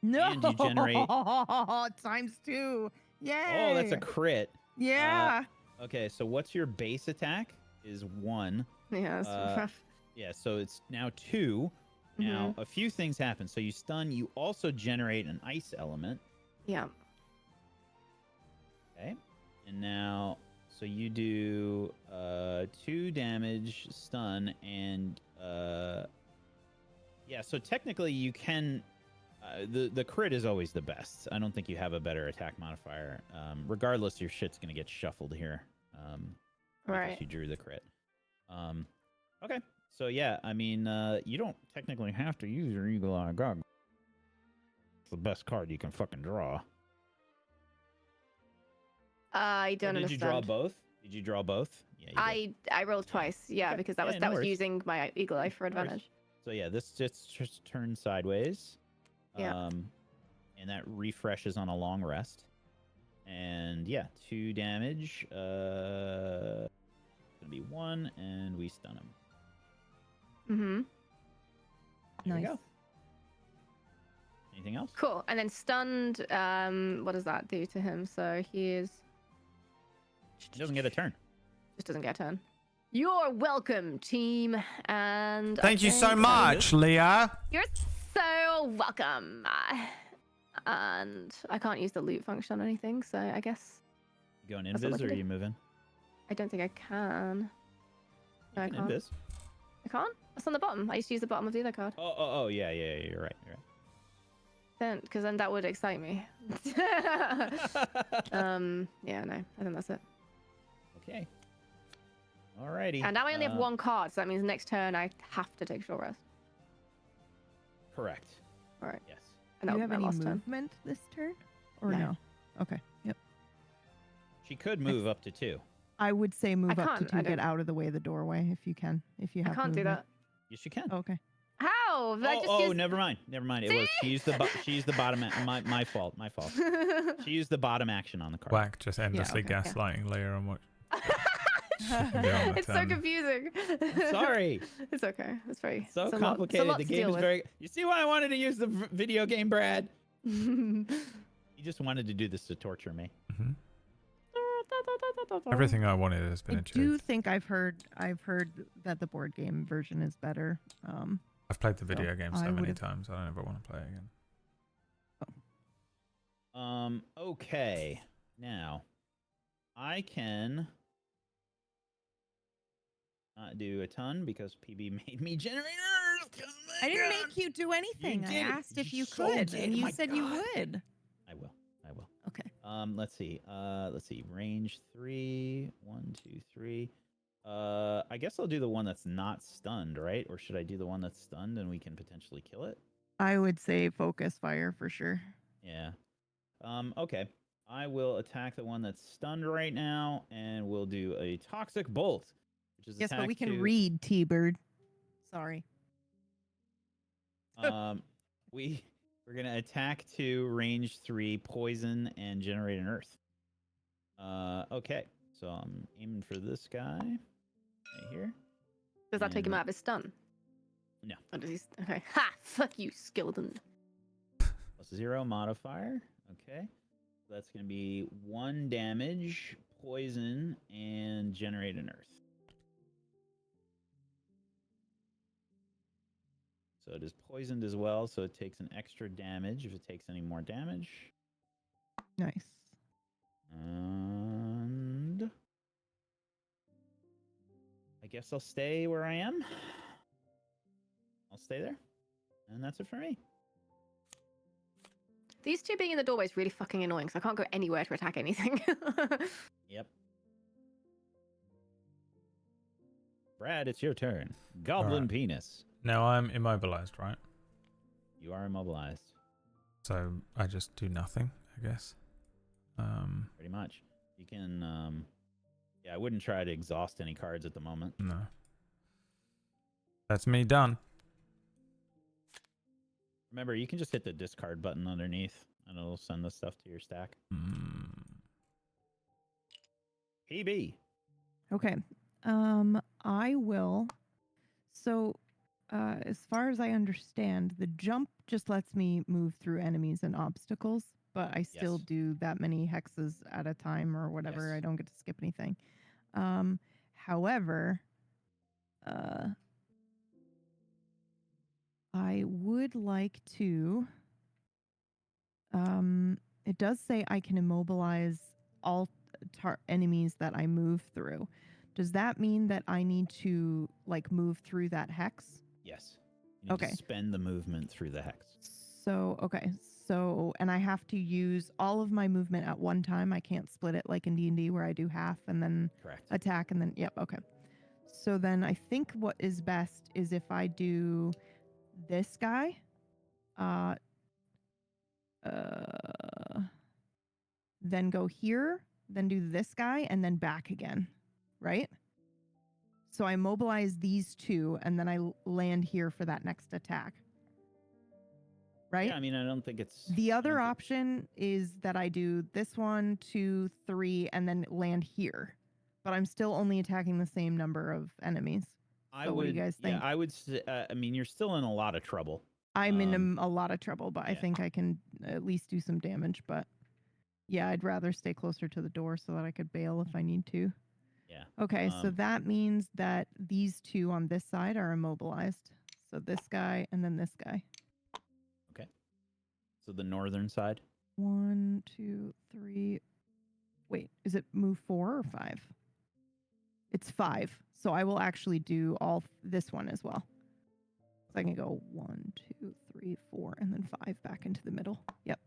Speaker 18: No.
Speaker 15: And you generate.
Speaker 18: ×2. Yay.
Speaker 15: Oh, that's a crit.
Speaker 18: Yeah.
Speaker 15: Okay, so what's your base attack? Is 1.
Speaker 16: Yeah, that's rough.
Speaker 15: Yeah, so it's now 2. Now, a few things happen. So you stun, you also generate an ice element.
Speaker 16: Yeah.
Speaker 15: Okay. And now, so you do 2 damage, stun, and yeah, so technically you can, the crit is always the best. I don't think you have a better attack modifier. Regardless, your shit's going to get shuffled here. Because
Speaker 16: Right.
Speaker 15: you drew the crit. Okay. So yeah, I mean, you don't technically have to use your Eagle Eye Gog. It's the best card you can fucking draw.
Speaker 16: I don't
Speaker 15: Did
Speaker 16: understand.
Speaker 15: you draw both? Did you draw both? Yeah. You did.
Speaker 16: I rolled twice. Yeah, because that
Speaker 15: Yeah,
Speaker 16: was
Speaker 15: no worries.
Speaker 16: using my eagle eye for
Speaker 15: No worries.
Speaker 16: advantage.
Speaker 15: So yeah, this just turns sideways.
Speaker 16: Yeah.
Speaker 15: And that refreshes on a long rest. And yeah, 2 damage. Gonna be 1, and we stun him.
Speaker 16: Mm-hmm.
Speaker 15: There we
Speaker 18: Nice.
Speaker 15: go. Anything else?
Speaker 16: Cool. And then stunned, what does that do to him? So he is
Speaker 15: He doesn't get a turn.
Speaker 16: just doesn't get a turn. You're welcome, team. And
Speaker 2: Thank you so much, Leah.
Speaker 16: You're so welcome. And I can't use the loot function on anything, so I guess
Speaker 15: You going
Speaker 16: That's what
Speaker 15: invis
Speaker 16: I
Speaker 15: or are
Speaker 16: can
Speaker 15: you
Speaker 16: do.
Speaker 15: moving?
Speaker 16: I don't think I can. No, I
Speaker 15: You can
Speaker 16: can't.
Speaker 15: invis.
Speaker 16: I can't? That's on the bottom. I used to use the bottom of the other card.
Speaker 15: Oh, yeah, you're right.
Speaker 16: Then, because then that would excite me. Yeah, no, I think that's it.
Speaker 15: Okay. Alrighty.
Speaker 16: And now I only have one card, so that means next turn I have to take short rest.
Speaker 15: Correct.
Speaker 16: All right.
Speaker 15: Yes.
Speaker 16: And
Speaker 18: Do you
Speaker 16: that
Speaker 18: have
Speaker 16: was my
Speaker 18: any
Speaker 16: last turn.
Speaker 18: movement this turn? Or
Speaker 16: No.
Speaker 18: no? Okay. Yep.
Speaker 15: She could move up to 2.
Speaker 18: I would say move up to
Speaker 16: can't,
Speaker 18: 2,
Speaker 16: I
Speaker 18: get
Speaker 16: don't-
Speaker 18: out of the way of the doorway if you can. If you
Speaker 16: I
Speaker 18: have
Speaker 16: can't do
Speaker 18: movement.
Speaker 16: that.
Speaker 15: Yes, you can.
Speaker 18: Okay.
Speaker 16: How? I just used...
Speaker 15: Never mind. Never mind. It was she used the bottom. My fault. My fault. She used the bottom action on the card.
Speaker 2: Whack just endlessly
Speaker 18: okay.
Speaker 2: gaslighting Leah on what.
Speaker 16: It's so confusing.
Speaker 15: Sorry.
Speaker 16: It's okay. It's very
Speaker 15: So
Speaker 16: it's a
Speaker 15: complicated.
Speaker 16: lot
Speaker 15: The
Speaker 16: to
Speaker 15: game
Speaker 16: deal
Speaker 15: is
Speaker 16: with.
Speaker 15: very. You see why I wanted to use the video game, Brad? You just wanted to do this to torture me.
Speaker 2: Everything I wanted has been
Speaker 18: I
Speaker 2: achieved.
Speaker 18: do think I've heard that the board game version is better.
Speaker 2: I've played the video game so
Speaker 18: I
Speaker 2: many
Speaker 18: would've-
Speaker 2: times. I don't ever want to play it again.
Speaker 15: Okay. Now, I can not do a ton because PB made me generate Earth.
Speaker 18: I didn't make you do anything. I
Speaker 15: did.
Speaker 18: asked if you
Speaker 15: so
Speaker 18: could,
Speaker 15: did.
Speaker 18: and you
Speaker 15: My
Speaker 18: said you
Speaker 15: God.
Speaker 18: would.
Speaker 15: I will.
Speaker 18: Okay.
Speaker 15: Let's see. Range 3. 1, 2, 3. I guess I'll do the one that's not stunned, right? Or should I do the one that's stunned and we can potentially kill it?
Speaker 18: I would say focus fire for sure.
Speaker 15: Yeah. Okay. I will attack the one that's stunned right now, and we'll do a toxic bolt, which is
Speaker 18: Yes, but
Speaker 15: attack
Speaker 18: we can
Speaker 15: to-
Speaker 18: read T-Bird. Sorry.
Speaker 15: We're gonna attack to range 3, poison, and generate an earth. Okay. So I'm aiming for this guy right here.
Speaker 16: Does that take him
Speaker 15: And-
Speaker 16: out of his stun?
Speaker 15: No.
Speaker 16: Or does he... Okay. Ha! Fuck you, Skeleton.
Speaker 15: +0 modifier. Okay. So that's gonna be 1 damage, poison, and generate an earth. So it is poisoned as well, so it takes an extra damage if it takes any more damage.
Speaker 18: Nice.
Speaker 15: And I guess I'll stay where I am. I'll stay there. And that's it for me.
Speaker 16: These two being in the doorway is really fucking annoying, so I can't go anywhere to attack anything.
Speaker 15: Yep. Brad, it's your turn. Goblin
Speaker 2: Alright.
Speaker 15: penis.
Speaker 2: Now I'm immobilized, right?
Speaker 15: You are immobilized.
Speaker 2: So I just do nothing, I guess.
Speaker 15: Pretty much. You can, yeah, I wouldn't try to exhaust any cards at the moment.
Speaker 2: No. That's me done.
Speaker 15: Remember, you can just hit the discard button underneath, and it'll send the stuff to your stack. PB.
Speaker 18: Okay. I will. So, as far as I understand, the jump just lets me move through enemies and obstacles, but I still
Speaker 15: Yes.
Speaker 18: do that many hexes at a time or whatever.
Speaker 15: Yes.
Speaker 18: I don't get to skip anything. However, I would like to. It does say I can immobilize all enemies that I move through. Does that mean that I need to like move through that hex?
Speaker 15: Yes. You need
Speaker 18: Okay.
Speaker 15: to spend the movement through the hex.
Speaker 18: So, okay. So, and I have to use all of my movement at one time. I can't split it like in D&D where I do half and then
Speaker 15: Correct.
Speaker 18: attack and then, yep, okay. So then I think what is best is if I do this guy, then go here, then do this guy, and then back again, right? So I mobilize these two, and then I land here for that next attack. Right?
Speaker 15: Yeah, I mean, I don't think it's...
Speaker 18: The other option is that I do this 1, 2, 3, and then land here. But I'm still only attacking the same number of enemies. So what do you guys think?
Speaker 15: Yeah, I would. I mean, you're still in a lot of trouble.
Speaker 18: I'm in a lot of trouble, but I think I can at least do some damage. But yeah, I'd rather stay closer to the door so that I could bail if I need to.
Speaker 15: Yeah.
Speaker 18: Okay, so that means that these two on this side are immobilized. So this guy and then this guy.
Speaker 15: Okay. So the northern side.
Speaker 18: 1, 2, 3. Wait, is it move 4 or 5? It's 5. So I will actually do all this one as well. So I can go 1, 2, 3, 3, 4, and then 5 back into the middle. Yep.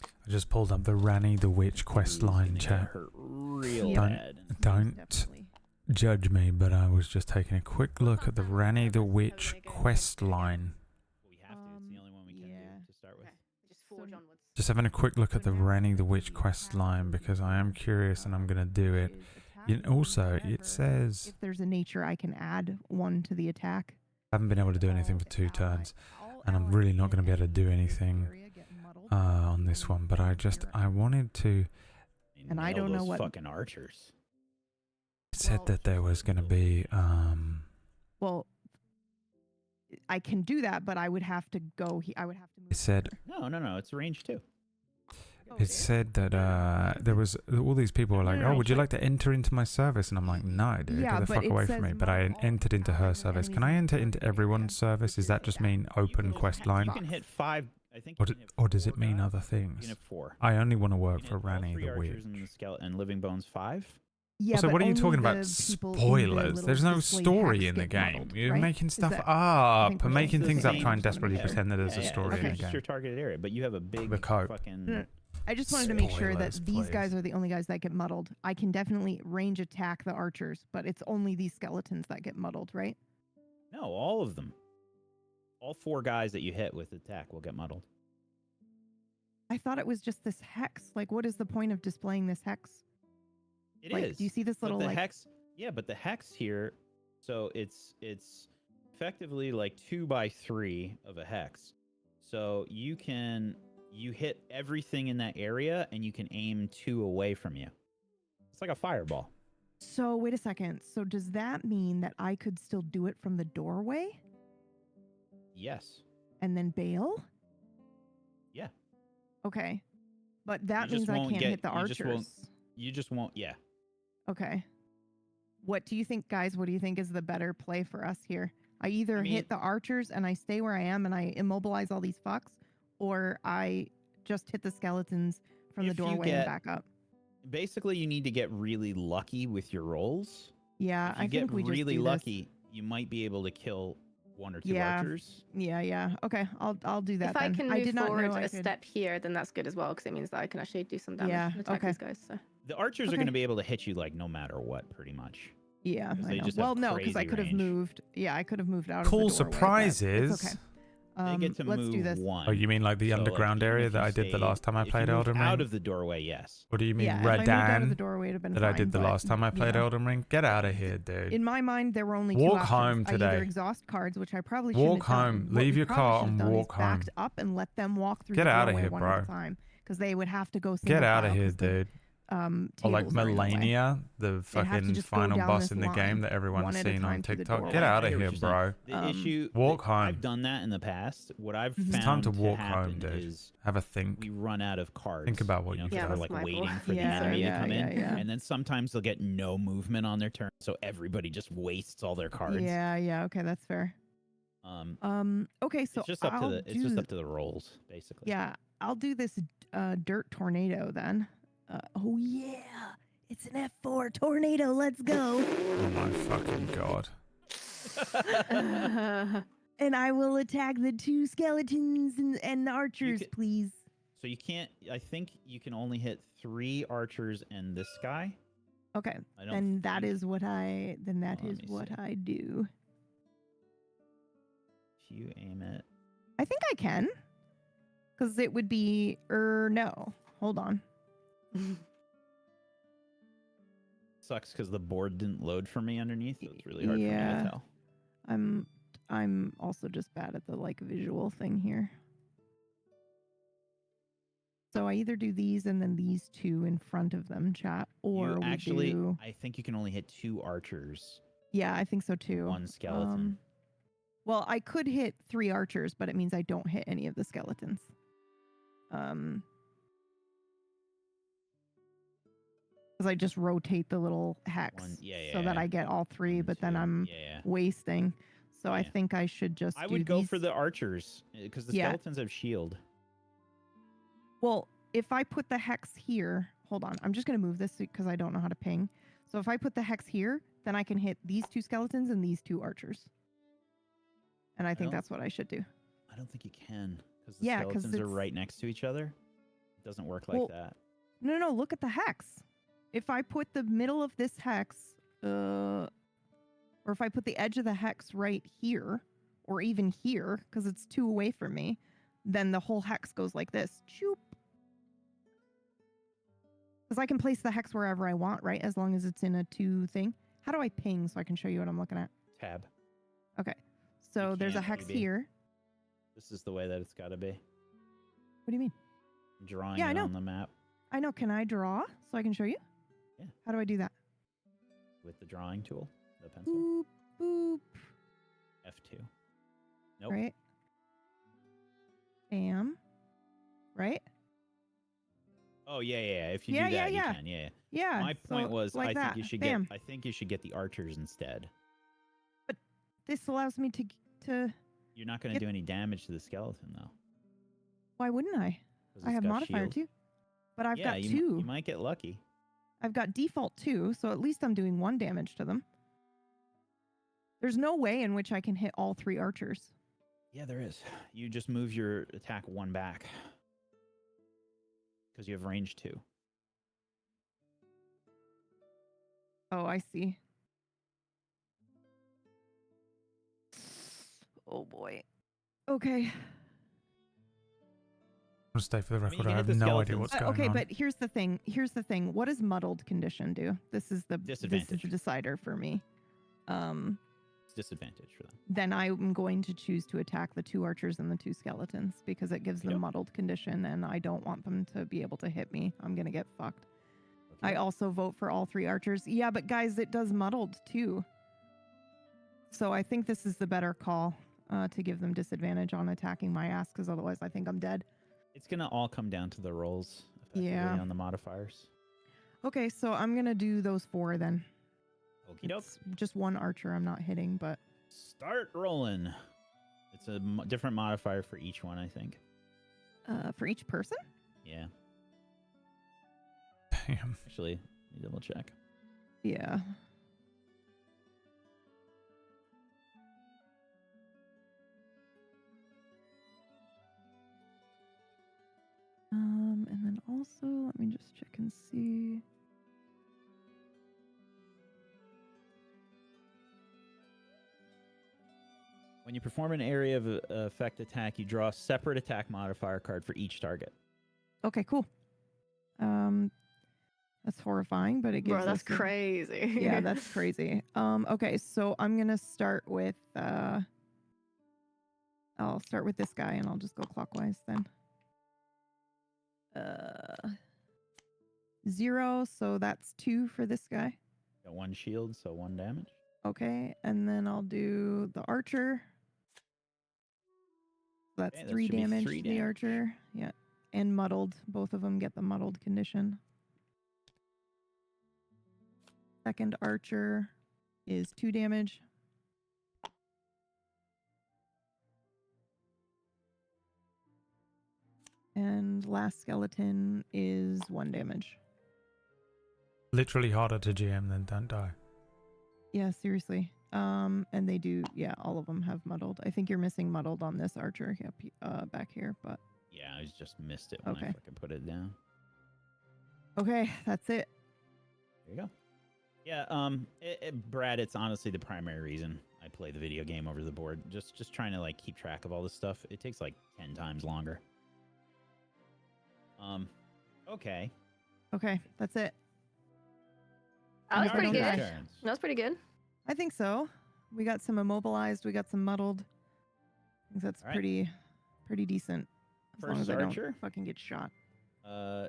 Speaker 2: I just pulled up the Ranny the Witch quest line chat.
Speaker 15: Real
Speaker 2: Don't
Speaker 15: bad.
Speaker 2: judge me, but I was just taking a quick look at the Ranny the Witch quest line.
Speaker 15: We have to. It's the only one we can do to start with.
Speaker 16: Just forge onwards.
Speaker 2: Just having a quick look at the Ranny the Witch quest line because I am curious and I'm going to do it. Also, it says...
Speaker 18: If there's a nature, I can add 1 to the attack.
Speaker 2: I haven't been able to do anything for 2 turns, and I'm really not going to be able to do anything on this one, but I wanted to...
Speaker 18: And I don't know what...
Speaker 15: fucking archers.
Speaker 2: It said that there was going to be...
Speaker 18: Well, I can do that, but I would have to go... I would have to move...
Speaker 2: It said...
Speaker 15: No, it's range 2.
Speaker 2: It said that there was all these people were like, "Oh, would you like to enter into my service?" And I'm like, "No, dude,
Speaker 18: Yeah,
Speaker 2: get the
Speaker 18: but
Speaker 2: fuck
Speaker 18: it
Speaker 2: away from
Speaker 18: says
Speaker 2: me." But I entered into her service. Can I enter into everyone's service? Does that just mean open quest line?
Speaker 15: You can hit 5. I think.
Speaker 2: Or does it mean other things?
Speaker 15: You can hit 4.
Speaker 2: I only want to work
Speaker 15: You
Speaker 2: for
Speaker 15: can hit all
Speaker 2: Ranny
Speaker 15: 3
Speaker 2: the
Speaker 15: archers
Speaker 2: Witch.
Speaker 15: and the skeleton and living bones 5.
Speaker 18: Yeah,
Speaker 2: Also,
Speaker 18: but
Speaker 2: what are you
Speaker 18: only
Speaker 2: talking about?
Speaker 18: the people in the
Speaker 2: Spoilers.
Speaker 18: little
Speaker 2: There's no
Speaker 18: displayed
Speaker 2: story
Speaker 18: hacks
Speaker 2: in the
Speaker 18: get
Speaker 2: game.
Speaker 18: muddled,
Speaker 2: You're
Speaker 18: right?
Speaker 2: making
Speaker 18: Is
Speaker 2: stuff
Speaker 18: that-
Speaker 2: up
Speaker 18: think
Speaker 2: and
Speaker 18: we're
Speaker 2: making
Speaker 18: just
Speaker 2: things
Speaker 18: the
Speaker 2: up,
Speaker 18: same.
Speaker 2: trying desperately to
Speaker 15: Yeah.
Speaker 2: pretend that there's a
Speaker 15: Yeah,
Speaker 2: story
Speaker 15: okay.
Speaker 2: in the
Speaker 15: It's just your
Speaker 2: game.
Speaker 15: targeted area, but you have a big
Speaker 2: The cope.
Speaker 15: fucking.
Speaker 18: I just wanted to make sure that
Speaker 2: Spoilers,
Speaker 18: these
Speaker 2: please.
Speaker 18: guys are the only guys that get muddled. I can definitely range attack the archers, but it's only these skeletons that get muddled, right?
Speaker 15: No, all of them. All 4 guys that you hit with attack will get muddled.
Speaker 18: I thought it was just this hex. Like, what is the point of displaying this hex?
Speaker 15: It is.
Speaker 18: Like, do you see this
Speaker 15: But
Speaker 18: little
Speaker 15: the
Speaker 18: like
Speaker 15: hex? Yeah, but the hex here, so it's effectively like 2 by 3 of a hex. So you hit everything in that area and you can aim 2 away from you. It's like a fireball.
Speaker 18: So wait a second. So does that mean that I could still do it from the doorway
Speaker 15: Yes.
Speaker 18: and then bail?
Speaker 15: Yeah.
Speaker 18: Okay. But that
Speaker 15: You just
Speaker 18: means I
Speaker 15: won't
Speaker 18: can't
Speaker 15: get-
Speaker 18: hit the
Speaker 15: you just won't-
Speaker 18: archers.
Speaker 15: You just won't. Yeah.
Speaker 18: Okay. What do you think, guys? What do you think is the better play for us here? I either hit the archers and I stay where I am and I immobilize all these fucks, or I just hit the skeletons from the
Speaker 15: If you
Speaker 18: doorway and
Speaker 15: get-
Speaker 18: back up.
Speaker 15: Basically, you need to get really lucky with your rolls.
Speaker 18: Yeah,
Speaker 15: If you
Speaker 18: I
Speaker 15: get
Speaker 18: think we just
Speaker 15: really
Speaker 18: do this.
Speaker 15: lucky, you might be able to kill 1 or 2
Speaker 18: Yeah.
Speaker 15: archers.
Speaker 18: Yeah. Okay, I'll do that.
Speaker 16: If I
Speaker 18: then.
Speaker 16: can
Speaker 18: I
Speaker 16: move
Speaker 18: did not
Speaker 16: forward
Speaker 18: know I
Speaker 16: a
Speaker 18: could...
Speaker 16: step here, then that's good as well, because it means that I can actually do some damage
Speaker 18: Yeah,
Speaker 16: and attack
Speaker 18: okay.
Speaker 16: these guys. So.
Speaker 15: The archers are
Speaker 18: Okay.
Speaker 15: going to be able to hit you like no matter what, pretty much.
Speaker 18: Yeah,
Speaker 15: 'Cause
Speaker 18: I
Speaker 15: they
Speaker 18: know.
Speaker 15: just
Speaker 18: Well,
Speaker 15: have
Speaker 18: no, because I
Speaker 15: crazy
Speaker 18: could have
Speaker 15: range.
Speaker 18: moved. Yeah, I could have moved out.
Speaker 2: Cool
Speaker 18: of the doorway, but
Speaker 2: surprise
Speaker 18: it's
Speaker 2: is-
Speaker 18: okay.
Speaker 15: They get to
Speaker 18: let's
Speaker 15: move
Speaker 18: do this.
Speaker 15: 1.
Speaker 2: Oh, you mean like the
Speaker 15: So,
Speaker 2: underground
Speaker 15: even
Speaker 2: area
Speaker 15: if
Speaker 2: that
Speaker 15: you
Speaker 2: I did the
Speaker 15: stayed-
Speaker 2: last time I
Speaker 15: if you
Speaker 2: played
Speaker 15: moved
Speaker 2: Elden
Speaker 15: out
Speaker 2: Ring?
Speaker 15: of the doorway, yes.
Speaker 2: What do you mean,
Speaker 18: Yeah, if I moved out of
Speaker 2: Redan?
Speaker 18: the doorway, it'd have been
Speaker 2: that I
Speaker 18: fine,
Speaker 2: did the
Speaker 18: but,
Speaker 2: last time I played
Speaker 18: yeah.
Speaker 2: Elden Ring? Get out of here, dude.
Speaker 18: In my mind, there were only
Speaker 2: Walk
Speaker 18: two options.
Speaker 2: home
Speaker 18: I
Speaker 2: today.
Speaker 18: either exhaust cards, which I probably shouldn't
Speaker 2: Walk
Speaker 18: have done.
Speaker 2: home.
Speaker 18: What
Speaker 2: Leave
Speaker 18: we
Speaker 2: your
Speaker 18: probably
Speaker 2: car
Speaker 18: should have
Speaker 2: and
Speaker 18: done is
Speaker 2: walk home.
Speaker 18: backed up and let them walk through
Speaker 2: Get
Speaker 18: the
Speaker 2: out of
Speaker 18: doorway
Speaker 2: here,
Speaker 18: one
Speaker 2: bro.
Speaker 18: at a time, because they would have to go.
Speaker 2: Get out of
Speaker 18: single
Speaker 2: here,
Speaker 18: file 'cause the,
Speaker 2: dude. Or like
Speaker 18: tables are in the way.
Speaker 2: Melania, the
Speaker 18: They'd have to
Speaker 2: fucking
Speaker 18: just go
Speaker 2: final
Speaker 18: down
Speaker 2: boss
Speaker 18: this
Speaker 2: in the
Speaker 18: line,
Speaker 2: game that everyone's
Speaker 18: one at a
Speaker 2: seen on
Speaker 18: time through the
Speaker 2: TikTok.
Speaker 18: doorway.
Speaker 2: Get out
Speaker 15: I
Speaker 2: of
Speaker 15: hear
Speaker 2: here,
Speaker 15: what
Speaker 2: bro.
Speaker 15: you're saying. The issue.
Speaker 2: Walk home.
Speaker 15: I've done that in the past. What I've
Speaker 18: Mm-hmm.
Speaker 15: found
Speaker 2: It's time to walk
Speaker 15: happen
Speaker 2: home, dude.
Speaker 15: is
Speaker 2: Have a think.
Speaker 15: we run out of cards.
Speaker 2: Think about what you
Speaker 15: because
Speaker 2: got.
Speaker 15: we're
Speaker 2: Yeah,
Speaker 15: like
Speaker 16: that's my
Speaker 15: waiting
Speaker 16: point.
Speaker 15: for the
Speaker 18: Yeah,
Speaker 15: enemy
Speaker 18: yeah,
Speaker 15: to come in,
Speaker 18: yeah.
Speaker 15: and then sometimes they'll get no movement on their turn, so everybody just wastes all their cards.
Speaker 18: Yeah. Okay, that's fair. Okay, so
Speaker 15: it's just up
Speaker 18: I'll
Speaker 15: to the
Speaker 18: do,
Speaker 15: just up to the rolls, basically.
Speaker 18: Yeah, I'll do this dirt tornado then. Oh yeah, it's an F4 tornado. Let's go.
Speaker 2: Oh my fucking god.
Speaker 18: And I will attack the two skeletons and the archers, please.
Speaker 15: So you can't. I think you can only hit 3 archers and this guy.
Speaker 18: Okay,
Speaker 15: I don't
Speaker 18: then that is what I. Then that
Speaker 15: Let
Speaker 18: is
Speaker 15: me
Speaker 18: what
Speaker 15: see.
Speaker 18: I do.
Speaker 15: If you aim it.
Speaker 18: I think I can, because it would be. No, hold on.
Speaker 15: Sucks because the board didn't load for me underneath, so it's really hard for me
Speaker 18: Yeah.
Speaker 15: to tell.
Speaker 18: I'm also just bad at the like visual thing here. So I either do these and then these two in front of them, chat, or
Speaker 15: You
Speaker 18: we
Speaker 15: actually,
Speaker 18: do.
Speaker 15: I think you can only hit 2 archers.
Speaker 18: Yeah, I think so too.
Speaker 15: 1 skeleton.
Speaker 18: Well, I could hit 3 archers, but it means I don't hit any of the skeletons. Because I just rotate the little hex so that I get all 3, but then I'm wasting. So I think I should just.
Speaker 15: I
Speaker 18: do
Speaker 15: would go
Speaker 18: these.
Speaker 15: for the archers because the
Speaker 18: Yeah.
Speaker 15: skeletons have shield.
Speaker 18: Well, if I put the hex here, hold on. I'm just going to move this because I don't know how to ping. So if I put the hex here, then I can hit these 2 skeletons and these 2 archers. And I think that's what I should do.
Speaker 15: I don't think you can because the
Speaker 18: Yeah, 'cause
Speaker 15: skeletons are
Speaker 18: it's-
Speaker 15: right next to each other. It doesn't work like that.
Speaker 18: No, look at the hex. If I put the middle of this hex, or if I put the edge of the hex right here, or even here, because it's 2 away from me, then the whole hex goes like this. Choop. Because I can place the hex wherever I want, right? As long as it's in a 2 thing. How do I ping so I can show you what I'm looking at?
Speaker 15: Tab.
Speaker 18: Okay. So there's a
Speaker 15: can't,
Speaker 18: hex
Speaker 15: maybe.
Speaker 18: here.
Speaker 15: This is the way that it's got to be.
Speaker 18: What do you mean?
Speaker 15: I'm drawing
Speaker 18: Yeah, I
Speaker 15: it
Speaker 18: know.
Speaker 15: on the map
Speaker 18: I know. Can I draw so I can show you?
Speaker 15: Yeah.
Speaker 18: How do I do that?
Speaker 15: with the drawing tool, the pencil.
Speaker 18: Boop, boop.
Speaker 15: F2. Nope.
Speaker 18: Right. Bam. Right?
Speaker 15: Oh yeah. If you
Speaker 18: Yeah,
Speaker 15: do that,
Speaker 18: yeah.
Speaker 15: you can. Yeah.
Speaker 18: Yeah.
Speaker 15: My point
Speaker 18: so
Speaker 15: was,
Speaker 18: like
Speaker 15: I
Speaker 18: that.
Speaker 15: think you should
Speaker 18: Bam.
Speaker 15: get. I think you should get the archers instead.
Speaker 18: This allows me to.
Speaker 15: You're not going to do any damage to the skeleton though.
Speaker 18: Why wouldn't I?
Speaker 15: 'Cause
Speaker 18: I
Speaker 15: it's
Speaker 18: have
Speaker 15: got
Speaker 18: modifier
Speaker 15: shield.
Speaker 18: too. But I've
Speaker 15: Yeah,
Speaker 18: got
Speaker 15: you
Speaker 18: 2.
Speaker 15: You might get lucky.
Speaker 18: I've got default 2, so at least I'm doing 1 damage to them. There's no way in which I can hit all 3 archers.
Speaker 15: Yeah, there is. You just move your attack 1 back because you have range 2.
Speaker 18: Oh, I see. Oh boy. Okay.
Speaker 2: I'll stay for the record.
Speaker 15: can
Speaker 2: I
Speaker 15: hit
Speaker 2: have
Speaker 15: the
Speaker 2: no idea
Speaker 15: skeletons.
Speaker 2: what's going
Speaker 18: Okay,
Speaker 2: on.
Speaker 18: but here's the thing. What does muddled condition do? This is the
Speaker 15: Disadvantage.
Speaker 18: decider for me.
Speaker 15: It's disadvantage for them.
Speaker 18: Then I'm going to choose to attack the 2 archers and the 2 skeletons because it gives them muddled condition, and I don't want them to be able to hit me. I'm gonna get fucked. I also vote for all 3 archers. Yeah, but guys, it does muddled too. So I think this is the better call to give them disadvantage on attacking my ass, because otherwise I think I'm dead.
Speaker 15: It's gonna all come down to the rolls effectively
Speaker 18: Yeah.
Speaker 15: on the modifiers.
Speaker 18: Okay, so I'm gonna do those 4 then.
Speaker 15: Okie doke.
Speaker 18: It's just 1 archer I'm not hitting, but
Speaker 15: Start rolling. It's a different modifier for each one, I think.
Speaker 18: for each person?
Speaker 15: Yeah.
Speaker 2: Damn.
Speaker 15: Actually, let me double check.
Speaker 18: Yeah. And then also, let me just check and see.
Speaker 15: When you perform an area of effect attack, you draw a separate attack modifier card for each target.
Speaker 18: Okay, cool. That's horrifying, but it gives
Speaker 16: Bro, that's
Speaker 18: us a-
Speaker 16: crazy.
Speaker 18: Yeah, that's crazy. Okay, so I'm gonna start with I'll start with this guy and I'll just go clockwise then. 0, so that's 2 for this guy.
Speaker 15: Got 1 shield, so 1 damage.
Speaker 18: Okay, and then I'll do the archer. That's
Speaker 15: Okay, that
Speaker 18: 3
Speaker 15: should be
Speaker 18: damage
Speaker 15: 3
Speaker 18: to the archer. Yeah. And muddled. Both of them get the muddled condition. Second archer is 2 damage. And last skeleton is 1 damage.
Speaker 2: Literally harder to GM than don't die.
Speaker 18: Yeah, seriously. And they do, yeah, all of them have muddled. I think you're missing muddled on this archer back here, but
Speaker 15: Yeah, I just missed it when I
Speaker 18: Okay.
Speaker 15: fucking put it down.
Speaker 18: okay, that's it.
Speaker 15: There you go. Yeah, Brad, it's honestly the primary reason I play the video game over the board. Just trying to like keep track of all this stuff. It takes like 10 times longer. Okay.
Speaker 18: Okay, that's it.
Speaker 16: That was
Speaker 18: I
Speaker 16: pretty
Speaker 18: don't
Speaker 16: good.
Speaker 18: die.
Speaker 16: That was pretty good.
Speaker 18: I think so. We got some immobilized. We got some muddled. I think that's
Speaker 15: All right.
Speaker 18: pretty decent. As long
Speaker 15: First
Speaker 18: as I
Speaker 15: archer.
Speaker 18: don't fucking get shot.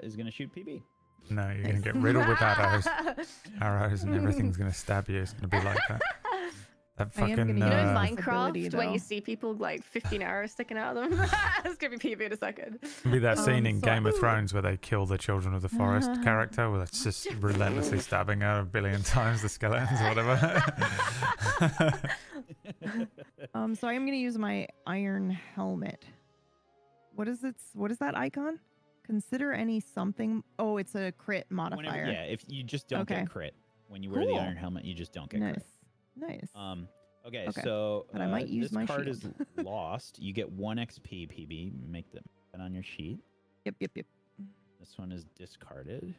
Speaker 15: Is gonna shoot PB.
Speaker 2: No, you're gonna get riddled with arrows, and everything's gonna stab you. It's gonna be like that. That
Speaker 18: I am
Speaker 2: fucking.
Speaker 18: gonna
Speaker 16: You know in
Speaker 18: ability,
Speaker 16: Minecraft when
Speaker 18: though.
Speaker 16: you see people like 15 arrows sticking out of them? It's gonna be PB in a second.
Speaker 2: It'll be that scene in
Speaker 18: so-
Speaker 2: Game of Thrones where they kill the Children of the Forest character, where it's just relentlessly stabbing her 1,000,000,000 times, the skeletons or whatever.
Speaker 18: So I am gonna use my iron helmet. What is that icon? Consider any something. Oh, it's a crit modifier.
Speaker 15: Whenever, yeah, if you just don't
Speaker 18: Okay.
Speaker 15: get crit when you wear the
Speaker 18: Cool.
Speaker 15: iron helmet, you just don't get
Speaker 18: Nice.
Speaker 15: crit.
Speaker 18: Nice.
Speaker 15: Okay,
Speaker 18: Okay,
Speaker 15: so
Speaker 18: but I might use
Speaker 15: this
Speaker 18: my
Speaker 15: card
Speaker 18: shield.
Speaker 15: is lost. You get 1 XP, PB. Make that on your sheet.
Speaker 18: Yep.
Speaker 15: This one is discarded.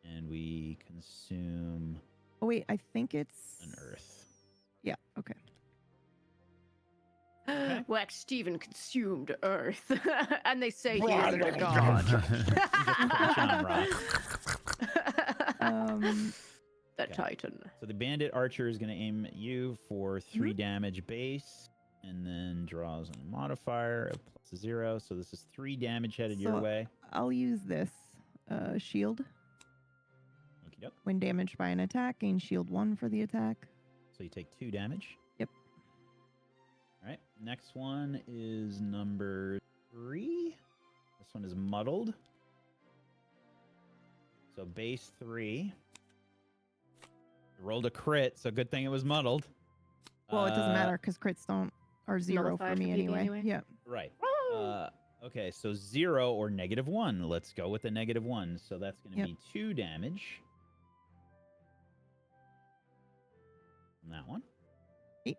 Speaker 15: And we consume
Speaker 18: Oh wait, I think it's
Speaker 15: an earth.
Speaker 18: Yeah. Okay.
Speaker 16: Wax Steven consumed Earth, and they say he is the god. The
Speaker 15: Okay.
Speaker 16: Titan.
Speaker 15: So the bandit archer is going to aim at you for 3 damage base, and then draws a modifier of +0. So this is 3 damage headed your
Speaker 18: So
Speaker 15: way.
Speaker 18: I'll use this shield.
Speaker 15: Okey-doke.
Speaker 18: When damaged by an attack, gain shield 1 for the attack.
Speaker 15: So you take 2 damage.
Speaker 18: Yep.
Speaker 15: All right. Next one is number 3. This one is muddled. So base 3. Rolled a crit, so good thing it was muddled.
Speaker 18: Well, it doesn't matter because crits are 0 for
Speaker 16: Nullified
Speaker 18: me
Speaker 16: for PB
Speaker 18: anyway.
Speaker 16: anyway.
Speaker 18: Yeah.
Speaker 15: Right. Okay, so 0 or -1. Let's go with the -1. So that's going to be 2 damage. On that one.
Speaker 18: 8.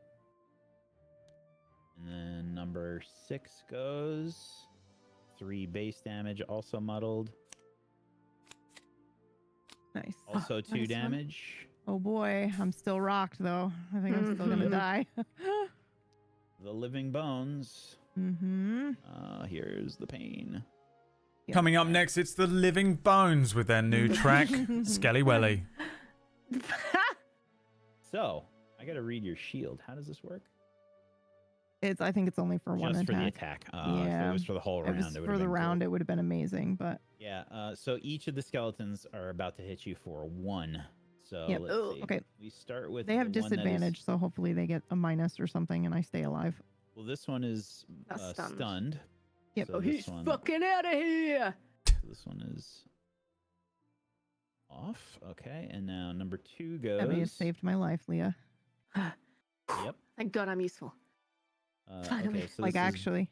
Speaker 15: And then number 6 goes. 3 base damage, also muddled.
Speaker 18: Nice.
Speaker 15: Also 2
Speaker 18: nice one.
Speaker 15: damage.
Speaker 18: Oh boy, I'm still rocked though. I think I'm still gonna die.
Speaker 15: The living bones. Here's the pain.
Speaker 2: Coming up next, it's the Living Bones with their new track, Skelly Welly.
Speaker 15: So, I gotta read your shield. How does this work?
Speaker 18: I think it's only for one
Speaker 15: Just
Speaker 18: attack.
Speaker 15: for the attack.
Speaker 18: Yeah.
Speaker 15: If it was for the whole round,
Speaker 18: If it was
Speaker 15: it would
Speaker 18: for
Speaker 15: have
Speaker 18: the
Speaker 15: been
Speaker 18: round, it would have been amazing. But
Speaker 15: Yeah, so each of the skeletons are about to hit you for 1. So
Speaker 18: Yep.
Speaker 15: let's see.
Speaker 18: Okay.
Speaker 15: We start with
Speaker 18: they have
Speaker 15: the one that is-
Speaker 18: disadvantage, so hopefully they get a minus or something, and I stay alive.
Speaker 15: Well, this one is
Speaker 16: That's stunned.
Speaker 15: stunned.
Speaker 18: Yep.
Speaker 15: So
Speaker 16: Oh,
Speaker 15: this
Speaker 16: he's
Speaker 15: one,
Speaker 16: fucking out of here.
Speaker 15: This one is off. Okay, and now number 2 goes.
Speaker 18: That may have saved my life, Leah.
Speaker 15: Yep.
Speaker 16: Thank God I'm useful. Finally.
Speaker 15: Okay, so
Speaker 18: Like
Speaker 15: this is
Speaker 18: actually,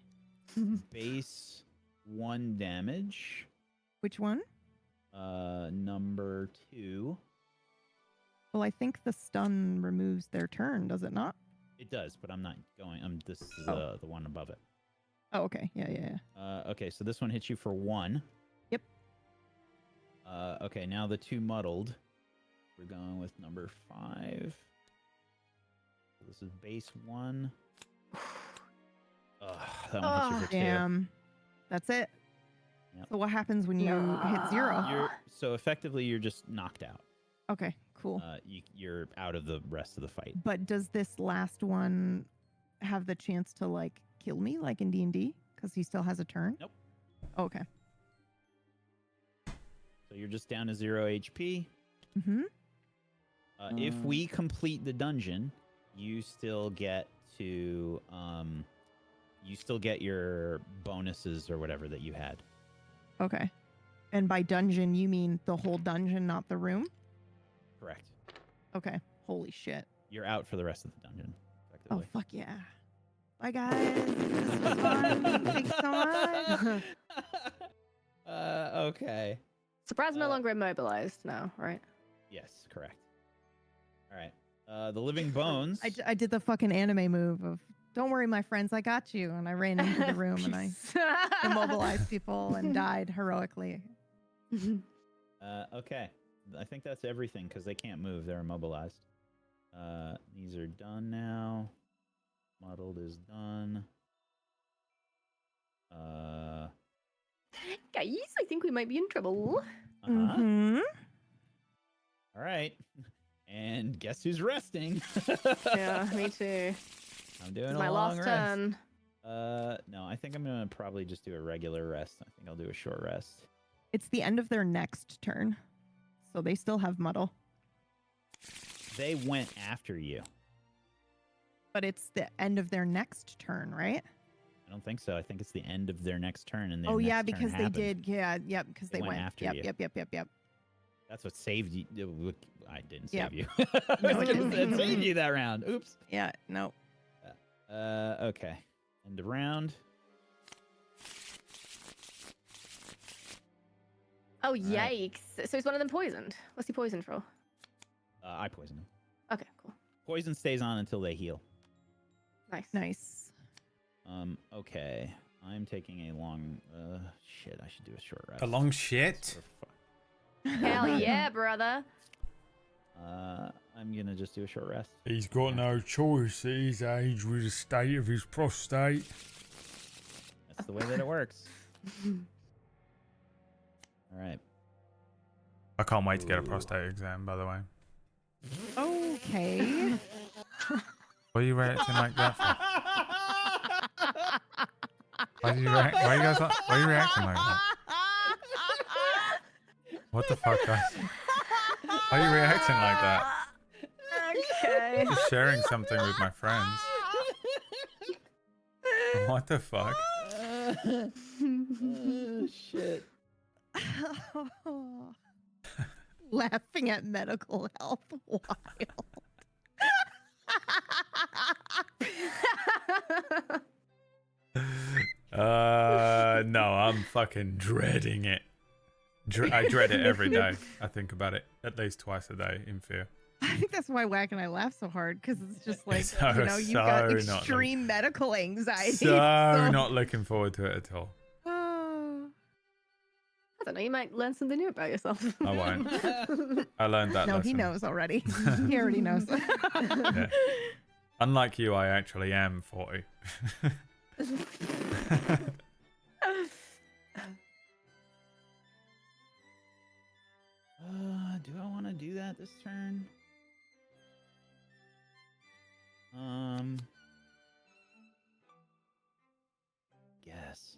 Speaker 15: base 1 damage.
Speaker 18: which one?
Speaker 15: Number 2.
Speaker 18: Well, I think the stun removes their turn, does it not?
Speaker 15: It does, but I'm not going. This is
Speaker 18: Oh.
Speaker 15: the one above it.
Speaker 18: Oh, okay. Yeah.
Speaker 15: Okay, so this one hits you for 1.
Speaker 18: Yep.
Speaker 15: Okay, now the 2 muddled. We're going with number 5. So this is base 1. That one hits you for 2.
Speaker 18: Damn. That's it.
Speaker 15: Yep.
Speaker 18: So what happens when you hit 0?
Speaker 15: So effectively, you're just knocked out.
Speaker 18: Okay, cool.
Speaker 15: You're out of the rest of the fight.
Speaker 18: But does this last one have the chance to like kill me like in D&D? Because he still has a turn?
Speaker 15: Nope.
Speaker 18: Okay.
Speaker 15: So you're just down to 0 HP.
Speaker 18: Mm-hmm.
Speaker 15: If we complete the dungeon, you still get to your bonuses or whatever that you had.
Speaker 18: Okay. And by dungeon, you mean the whole dungeon, not the room?
Speaker 15: Correct.
Speaker 18: Okay. Holy shit.
Speaker 15: You're out for the rest of the dungeon.
Speaker 18: Oh,
Speaker 15: Effectively.
Speaker 18: fuck yeah. Bye, guys. This was fun. Thanks so much.
Speaker 15: Okay.
Speaker 16: Surprise no longer immobilized now, right?
Speaker 15: Yes, correct. All right. The living bones.
Speaker 18: I did the fucking anime move of, don't worry, my friends, I got you. And I ran into the room and I immobilized people and died heroically.
Speaker 15: Okay. I think that's everything because they can't move. They're immobilized. These are done now. Muddled is done.
Speaker 16: Guys, I think we might be in trouble.
Speaker 18: Mm-hmm.
Speaker 15: All right. And guess who's resting?
Speaker 16: Yeah, me too.
Speaker 15: I'm doing
Speaker 16: It's
Speaker 15: a
Speaker 16: my
Speaker 15: long
Speaker 16: last
Speaker 15: rest.
Speaker 16: turn.
Speaker 15: No, I think I'm gonna probably just do a regular rest. I think I'll do a short rest.
Speaker 18: It's the end of their next turn. So they still have muddle.
Speaker 15: They went after you.
Speaker 18: But it's the end of their next turn, right?
Speaker 15: I don't think so. I think it's the end of their next turn, and their
Speaker 18: Oh, yeah,
Speaker 15: next turn
Speaker 18: because they
Speaker 15: happened.
Speaker 18: did. Yeah, yep, because
Speaker 15: They
Speaker 18: they
Speaker 15: went
Speaker 18: went.
Speaker 15: after
Speaker 18: Yep,
Speaker 15: you.
Speaker 18: yep.
Speaker 15: That's what saved you. I didn't
Speaker 18: Yep.
Speaker 15: save you.
Speaker 18: No,
Speaker 15: I
Speaker 18: it
Speaker 15: was gonna say it
Speaker 18: didn't.
Speaker 15: saved you that round. Oops.
Speaker 18: Yeah, no.
Speaker 15: Okay. End of round.
Speaker 16: Oh, yikes. So is one of them poisoned? What's he poisoned for?
Speaker 15: I poisoned him.
Speaker 16: Okay, cool.
Speaker 15: Poison stays on until they heal.
Speaker 16: Nice.
Speaker 18: Nice.
Speaker 15: Okay. I'm taking a long... shit, I should do a short rest.
Speaker 2: A long shit?
Speaker 16: Hell yeah, brother.
Speaker 15: I'm gonna just do a short rest.
Speaker 2: He's got no choice at his age with the state of his prostate.
Speaker 15: That's the way that it works. All right.
Speaker 2: I can't wait to get a prostate exam, by the way.
Speaker 18: Okay.
Speaker 2: What are you reacting like that for? Why are you reacting like that? What the fuck, guys? Why are you reacting like that?
Speaker 16: Okay.
Speaker 2: I'm just sharing something with my friends. What the fuck?
Speaker 15: Shit.
Speaker 18: Laughing at medical health.
Speaker 2: Wild. No, I'm fucking dreading it. I dread it every day. I think about it at least twice a day in fear.
Speaker 18: I think that's why Whack and I laugh so hard, because it's just like,
Speaker 2: So,
Speaker 18: you've got
Speaker 2: so
Speaker 18: extreme medical anxiety.
Speaker 2: So not looking forward to it at all.
Speaker 16: I don't know. You might learn something new about yourself.
Speaker 2: I won't. I learned that
Speaker 18: No,
Speaker 2: lesson.
Speaker 18: he knows already. He already knows.
Speaker 2: Yeah. Unlike you, I actually am 40.
Speaker 15: Do I want to do that this turn? Guess.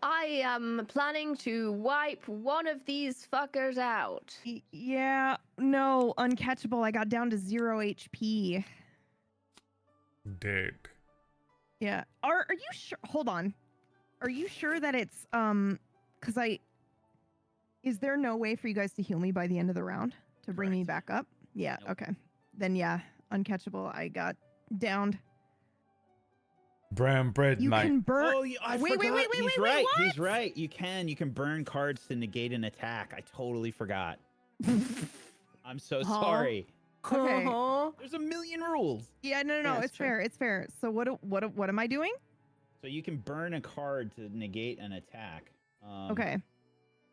Speaker 16: I am planning to wipe one of these fuckers out.
Speaker 18: Yeah, no, uncatchable. I got down to 0 HP.
Speaker 2: Dead.
Speaker 18: Yeah. Are you sure? Hold on. Are you sure that it's because is there no way for you guys to heal me by the end of the round to bring me back up? Yeah.
Speaker 15: Nope.
Speaker 18: Okay. Then yeah, uncatchable. I got downed.
Speaker 2: Brown bread,
Speaker 18: You
Speaker 2: mate.
Speaker 18: can burn.
Speaker 15: Oh, I
Speaker 18: wait,
Speaker 15: forgot.
Speaker 18: wait,
Speaker 15: He's
Speaker 18: wait,
Speaker 15: right.
Speaker 18: what?
Speaker 15: He's right. You can burn cards to negate an attack. I totally forgot. I'm so sorry.
Speaker 18: Okay.
Speaker 15: There's a million rules.
Speaker 18: Yeah, no,
Speaker 16: Yeah,
Speaker 18: it's
Speaker 16: it's true.
Speaker 18: fair. It's fair. So what am I doing?
Speaker 15: So you can burn a card to negate an attack.
Speaker 18: Okay.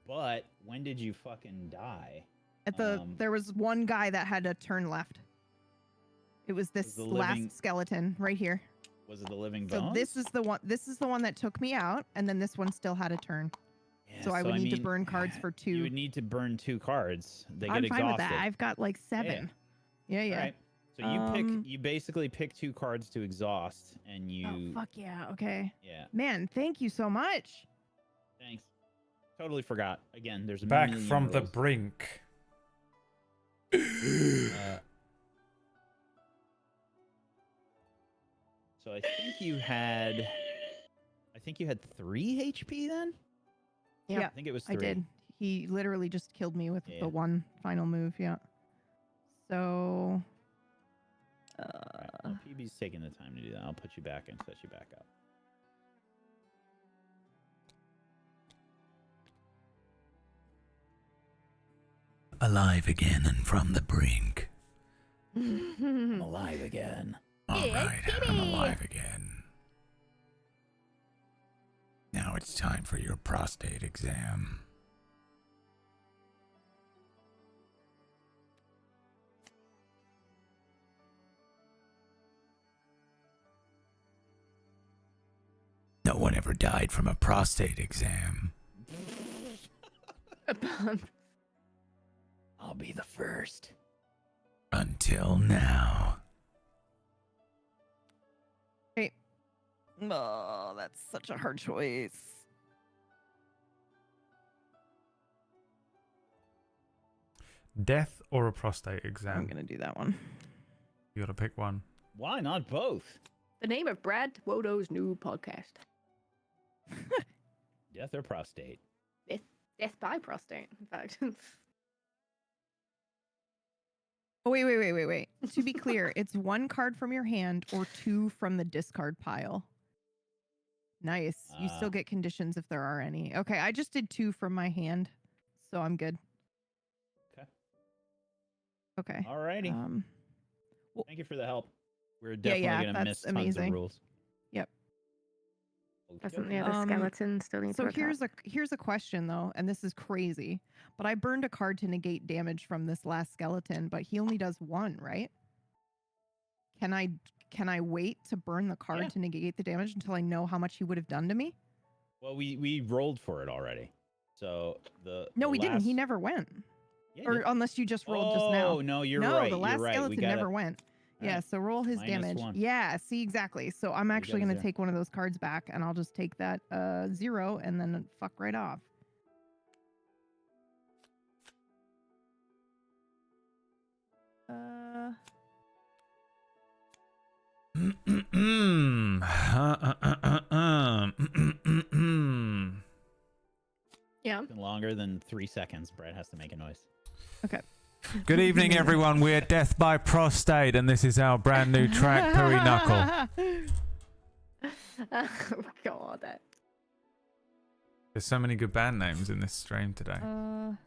Speaker 15: But when did you fucking die?
Speaker 18: At the there was one guy that had a turn left. It was this
Speaker 15: the
Speaker 18: last
Speaker 15: living-
Speaker 18: skeleton right here.
Speaker 15: Was it the living
Speaker 18: So
Speaker 15: bones?
Speaker 18: this is the one. This is the one that took me out, and then this one still had a turn.
Speaker 15: Yeah,
Speaker 18: so I would need to
Speaker 15: mean,
Speaker 18: burn cards for 2.
Speaker 15: You would need to burn 2 cards. They
Speaker 18: I'm
Speaker 15: get
Speaker 18: fine
Speaker 15: exhausted.
Speaker 18: with that. I've got like 7. Yeah, yeah.
Speaker 15: All right. So you basically pick 2 cards to exhaust, and you.
Speaker 18: Oh fuck yeah! Okay.
Speaker 15: Yeah.
Speaker 18: Man, thank you so much.
Speaker 15: Thanks. Totally forgot. Again, there's a
Speaker 2: Back
Speaker 15: million
Speaker 2: from the
Speaker 15: rules.
Speaker 2: brink.
Speaker 15: So I think you had 3 HP then?
Speaker 18: Yeah,
Speaker 15: I think it was 3.
Speaker 18: I did. He literally just killed me with
Speaker 15: Yeah.
Speaker 18: the one final move. Yeah. So.
Speaker 15: Well, PB's taking the time to do that. I'll put you back and set you back up.
Speaker 1: Alive again and from the brink.
Speaker 15: I'm alive again.
Speaker 1: All right, I'm alive again. Now it's time for your prostate exam. No one ever died from a prostate exam.
Speaker 15: I'll be the first.
Speaker 1: Until now.
Speaker 18: Hey. Oh, that's such a hard choice.
Speaker 2: Death or a prostate exam?
Speaker 18: I'm gonna do that one.
Speaker 2: You gotta pick one.
Speaker 15: Why not both?
Speaker 16: The name of Brad Wodo's new podcast.
Speaker 15: Death or prostate?
Speaker 16: Death by prostate, in fact.
Speaker 18: Oh, wait. To be clear, it's 1 card from your hand or 2 from the discard pile. Nice. You still get conditions if there are any. Okay, I just did 2 from my hand, so I'm good.
Speaker 15: Okay.
Speaker 18: Okay.
Speaker 15: Alrighty. Thank you for the help. We're definitely gonna miss tons of rules.
Speaker 18: Yep.
Speaker 16: Doesn't the other skeleton still need to attack?
Speaker 18: Here's a question though, and this is crazy, but I burned a card to negate damage from this last skeleton, but he only does 1, right? Can I wait to burn the card to negate the damage until I know how much he would have done to me?
Speaker 15: Well, we rolled for it already. So
Speaker 18: No, we didn't. He never went.
Speaker 15: Yeah,
Speaker 18: or unless you just rolled just now.
Speaker 15: Oh, no, you're right.
Speaker 18: No, the last
Speaker 15: you're right.
Speaker 18: skeleton never went. Yeah,
Speaker 15: right.
Speaker 18: so roll his
Speaker 15: -1.
Speaker 18: damage. Yeah, see, exactly. So I'm actually going to take one of those cards back, and I'll just take that 0 and then fuck right off.
Speaker 16: Yeah.
Speaker 15: Longer than 3 seconds. Brett has to make a noise.
Speaker 18: Okay.
Speaker 2: Good evening, everyone. We're Death by Prostate, and this is our brand new track, Pooey Knuckle.
Speaker 16: Oh, God.
Speaker 2: There's so many good band names in this stream today.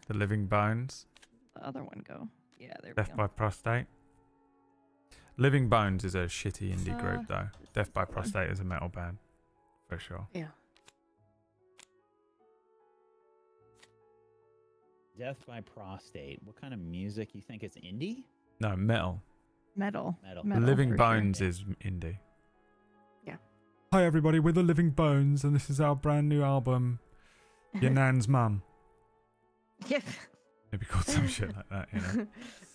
Speaker 2: The Living Bones.
Speaker 18: The other one go. Yeah, there we
Speaker 2: Death
Speaker 18: go.
Speaker 2: by Prostate. Living Bones is a shitty indie group, though. Death by Prostate is a metal band, for sure.
Speaker 16: Yeah.
Speaker 15: Death by Prostate. What kind of music? You think it's indie?
Speaker 2: No, metal.
Speaker 18: Metal.
Speaker 2: The Living Bones is indie.
Speaker 16: Yeah.
Speaker 2: Hi, everybody. We're the Living Bones, and this is our brand new album, Your Nan's Mum.
Speaker 16: Yep.
Speaker 2: Maybe called some shit like that, you know.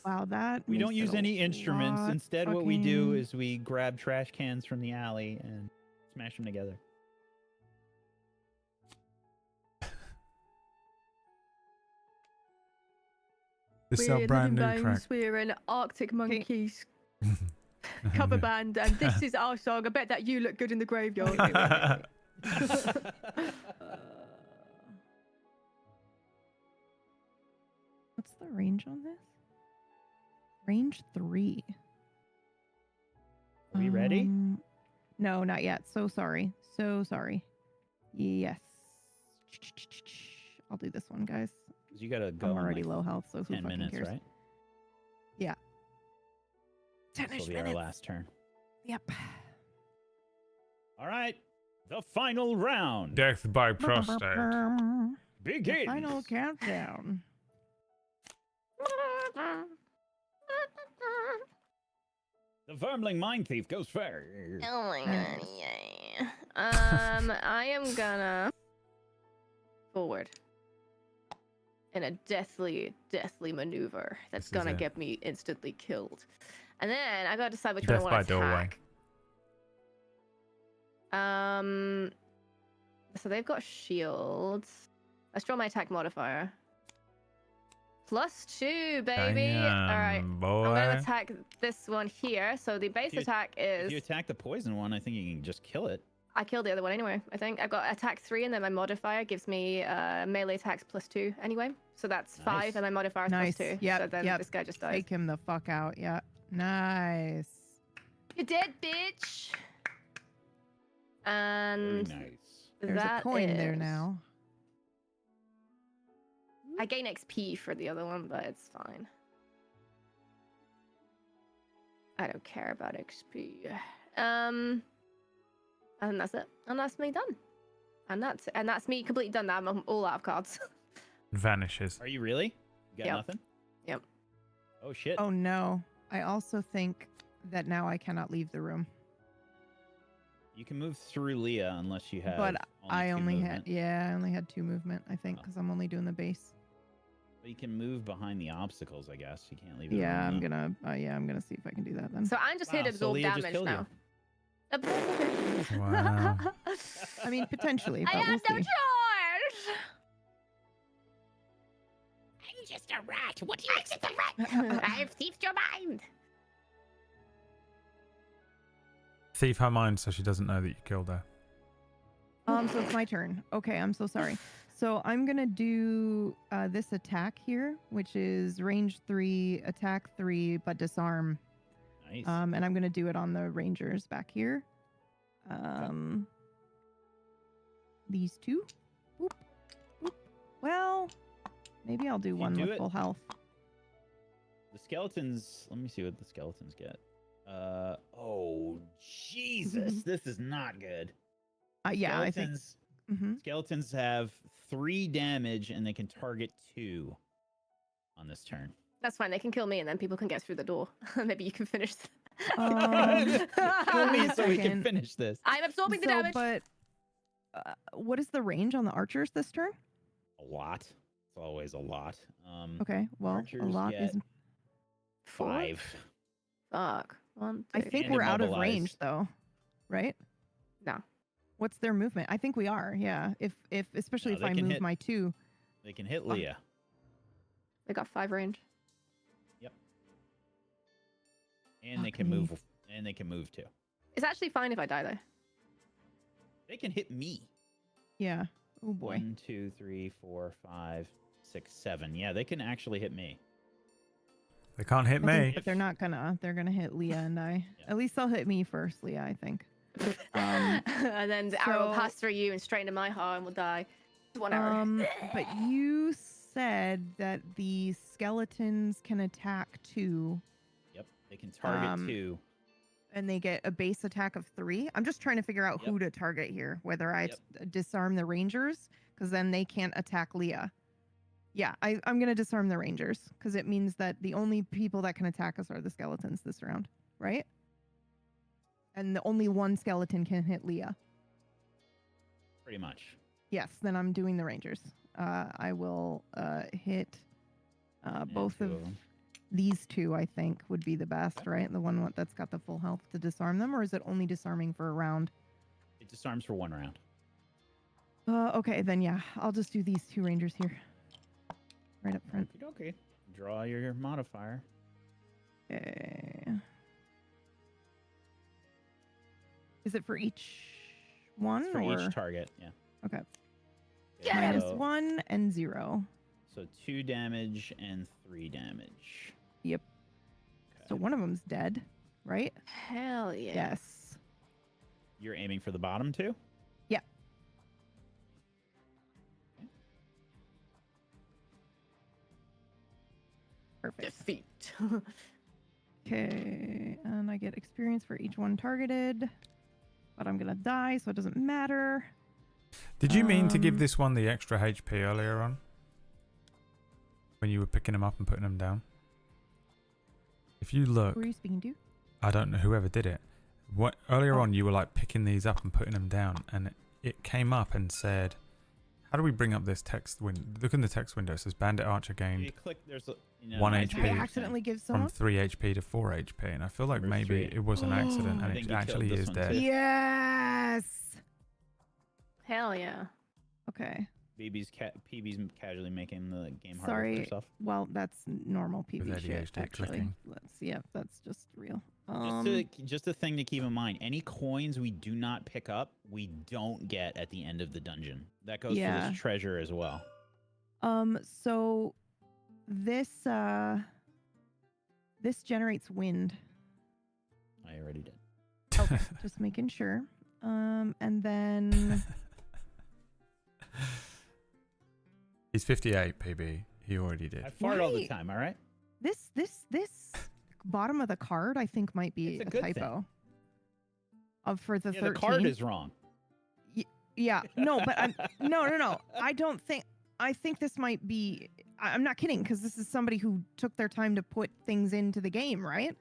Speaker 18: Wow, that
Speaker 15: We don't
Speaker 18: makes
Speaker 15: use
Speaker 18: it a
Speaker 15: any instruments.
Speaker 18: lot
Speaker 15: Instead, what we do
Speaker 18: fucking-
Speaker 15: is we grab trash cans from the alley and smash them together.
Speaker 2: This is our brand new track.
Speaker 16: We're an Arctic Monkeys cover band, and this is our song. I bet that you look good in the graveyard.
Speaker 18: What's the range on this? Range 3.
Speaker 15: Are we ready?
Speaker 18: No, not yet. So sorry. So sorry. Yes. I'll do this one, guys.
Speaker 15: You gotta go.
Speaker 18: I'm
Speaker 15: in,
Speaker 18: already
Speaker 15: like,
Speaker 18: low health, so who
Speaker 15: 10
Speaker 18: fucking
Speaker 15: minutes,
Speaker 18: cares?
Speaker 15: right?
Speaker 18: Yeah.
Speaker 15: This
Speaker 18: 10-ish
Speaker 15: will be our
Speaker 18: minutes.
Speaker 15: last turn.
Speaker 18: Yep.
Speaker 15: All right, the final round.
Speaker 2: Death by Prostate.
Speaker 15: Begin.
Speaker 18: Final countdown.
Speaker 15: The Vermling Mine Thief goes first.
Speaker 16: Oh my God! Yeah. I am gonna forward in a deathly maneuver that's gonna get me instantly killed, and then I gotta decide which one I
Speaker 2: Death
Speaker 16: want
Speaker 2: by
Speaker 16: to
Speaker 2: doorway.
Speaker 16: attack. So they've got shields. Let's draw my attack modifier. +2, baby.
Speaker 2: Damn,
Speaker 16: All right.
Speaker 2: boy.
Speaker 16: I'm gonna attack this one here. So the base attack
Speaker 15: If
Speaker 16: is.
Speaker 15: you attack the poison one, I think you can just kill it.
Speaker 16: I killed the other one anyway. I think I've got attack 3, and then my modifier gives me melee attacks +2 anyway. So that's 5, and my modifier is
Speaker 18: Nice.
Speaker 16: +2.
Speaker 18: Yep.
Speaker 16: So then
Speaker 18: yep.
Speaker 16: this guy just dies.
Speaker 18: Take him the fuck out. Yeah. Nice.
Speaker 16: You're dead, bitch. And
Speaker 15: Very nice.
Speaker 18: There's a coin there
Speaker 16: is-
Speaker 18: now.
Speaker 16: I gain XP for the other one, but it's fine. I don't care about XP. And that's it. And that's me done. And that's me completely done now. I'm all out of cards.
Speaker 2: Vanishes.
Speaker 15: Are you really? You got
Speaker 16: Yep.
Speaker 15: nothing?
Speaker 16: Yep.
Speaker 15: Oh shit.
Speaker 18: Oh no. I also think that now I cannot leave the room.
Speaker 15: You can move through Leah unless you have.
Speaker 18: But I
Speaker 15: 2
Speaker 18: only
Speaker 15: movement.
Speaker 18: I only had 2 movement, I think, because I'm only doing the base.
Speaker 15: But you can move behind the obstacles, I guess. You can't leave.
Speaker 18: Yeah, I'm
Speaker 15: the room,
Speaker 18: gonna see if I can do that then.
Speaker 16: So I'm just here to
Speaker 15: Wow, so
Speaker 16: absorb
Speaker 15: Leah just
Speaker 16: damage
Speaker 15: killed you.
Speaker 16: now.
Speaker 2: Wow.
Speaker 18: I mean, potentially, but
Speaker 16: I
Speaker 18: we'll
Speaker 16: have no
Speaker 18: see.
Speaker 16: choice.
Speaker 12: I'm just a rat. What do you expect a rat? I've thieved your mind.
Speaker 2: Thief her mind so she doesn't know that you killed her.
Speaker 18: So it's my turn. Okay, I'm so sorry. So I'm gonna do this attack here, which is range 3, attack 3, but disarm.
Speaker 15: Nice.
Speaker 18: And I'm gonna do it on the rangers back here. These 2. Boop, boop. Well, maybe I'll do one
Speaker 15: do
Speaker 18: with
Speaker 15: it-
Speaker 18: full health.
Speaker 15: The skeletons. Let me see what the skeletons get. Oh, Jesus. This is not good.
Speaker 18: Yeah, I think.
Speaker 15: Skeletons have 3 damage and they can target 2 on this turn.
Speaker 16: That's fine. They can kill me, and then people can get through the door. Maybe you can finish.
Speaker 15: Kill me so we can finish this.
Speaker 16: I'm absorbing the damage.
Speaker 18: But what is the range on the archers this turn?
Speaker 15: A lot. It's always a lot.
Speaker 18: Okay, well,
Speaker 15: archers
Speaker 18: a lot
Speaker 15: get
Speaker 18: is
Speaker 15: 5.
Speaker 16: Fuck. 1, 2.
Speaker 18: I think
Speaker 15: And
Speaker 18: we're out of
Speaker 15: immobilized.
Speaker 18: range though, right?
Speaker 16: No.
Speaker 18: What's their movement? I think we are. Yeah. If especially
Speaker 15: No,
Speaker 18: if
Speaker 15: they
Speaker 18: I
Speaker 15: can
Speaker 18: move
Speaker 15: hit-
Speaker 18: my 2.
Speaker 15: They can hit Leah.
Speaker 16: They got 5 range.
Speaker 15: Yep. And they can move. And they can move too.
Speaker 16: It's actually fine if I die though.
Speaker 15: They can hit me.
Speaker 18: Yeah. Oh boy.
Speaker 15: 1, 2, 3, 4, 5, 6, 7. Yeah, they can actually hit me.
Speaker 2: They can't hit
Speaker 18: I think-
Speaker 2: me.
Speaker 18: but they're not gonna. They're gonna hit Leah and I. At least they'll hit me first, Leah. I think.
Speaker 16: And then the arrow will pass through you and straight into my heart and we'll die. 1 arrow.
Speaker 18: But you said that the skeletons can attack 2.
Speaker 15: Yep. They can target 2.
Speaker 18: And they get a base attack of 3. I'm just trying to figure out who to target here. Whether I disarm the rangers, because then they can't attack Leah. Yeah, I'm going to disarm the rangers, because it means that the only people that can attack us are the skeletons this round, right? And the only one skeleton can hit Leah.
Speaker 15: Pretty much.
Speaker 18: Yes, then I'm doing the rangers. I will hit both of these 2, I think, would be the best, right? The one that's got the full health to disarm them, or is it only disarming for a round?
Speaker 15: It disarms for 1 round.
Speaker 18: Okay, then yeah, I'll just do these 2 rangers here. Right up front.
Speaker 15: Okay. Draw your modifier.
Speaker 18: Okay. Is it for each one?
Speaker 15: It's for
Speaker 18: or?
Speaker 15: each target, yeah.
Speaker 18: Okay.
Speaker 15: Yeah.
Speaker 18: -1 and 0.
Speaker 15: So 2 damage and 3 damage.
Speaker 18: Yep. So one of them's dead, right?
Speaker 16: Hell yeah.
Speaker 18: Yes.
Speaker 15: You're aiming for the bottom 2?
Speaker 18: Yeah. Perfect.
Speaker 16: Defeat.
Speaker 18: Okay, and I get experience for each one targeted, but I'm gonna die, so it doesn't matter.
Speaker 2: Did you mean to give this one the extra HP earlier on? When you were picking them up and putting them down? If you look...
Speaker 18: Who are you speaking to?
Speaker 2: I don't know, whoever did it. Earlier on, you were like picking these up and putting them down, and it came up and said, how do we bring up this text window? Look in the text window. It says Bandit Archer gained
Speaker 15: You click, there's a,
Speaker 2: 1
Speaker 18: Did I
Speaker 2: HP
Speaker 18: accidentally give
Speaker 2: from
Speaker 18: someone?
Speaker 2: 3 HP to 4 HP, and I feel like
Speaker 15: Number
Speaker 2: maybe
Speaker 15: 3.
Speaker 2: it was an accident,
Speaker 15: I
Speaker 2: and
Speaker 15: think
Speaker 2: it
Speaker 15: you
Speaker 2: actually
Speaker 15: killed
Speaker 2: is
Speaker 15: this one
Speaker 2: dead.
Speaker 15: too.
Speaker 18: Yes.
Speaker 16: Hell yeah.
Speaker 18: Okay.
Speaker 15: PB's casually making the game harder for
Speaker 18: Sorry.
Speaker 15: herself.
Speaker 18: Well, that's normal PV
Speaker 2: With
Speaker 18: shit,
Speaker 2: ADHD
Speaker 18: actually.
Speaker 2: clicking.
Speaker 18: That's just real.
Speaker 15: Just a thing to keep in mind. Any coins we do not pick up, we don't get at the end of the dungeon. That goes for
Speaker 18: Yeah.
Speaker 15: this treasure as well.
Speaker 18: So this this generates wind.
Speaker 15: I already did.
Speaker 18: Okay, just making sure. And then
Speaker 2: He's 58 PB. He already did.
Speaker 15: I fart all the
Speaker 18: Wait.
Speaker 15: time, all right?
Speaker 18: this bottom of the card I think might be
Speaker 15: It's a
Speaker 18: a
Speaker 15: good
Speaker 18: typo. For the
Speaker 15: Yeah,
Speaker 18: 13.
Speaker 15: the card is wrong.
Speaker 18: Yeah, no, but no. I think this might be. I'm not kidding, because this is somebody who took their time to put things into the game, right?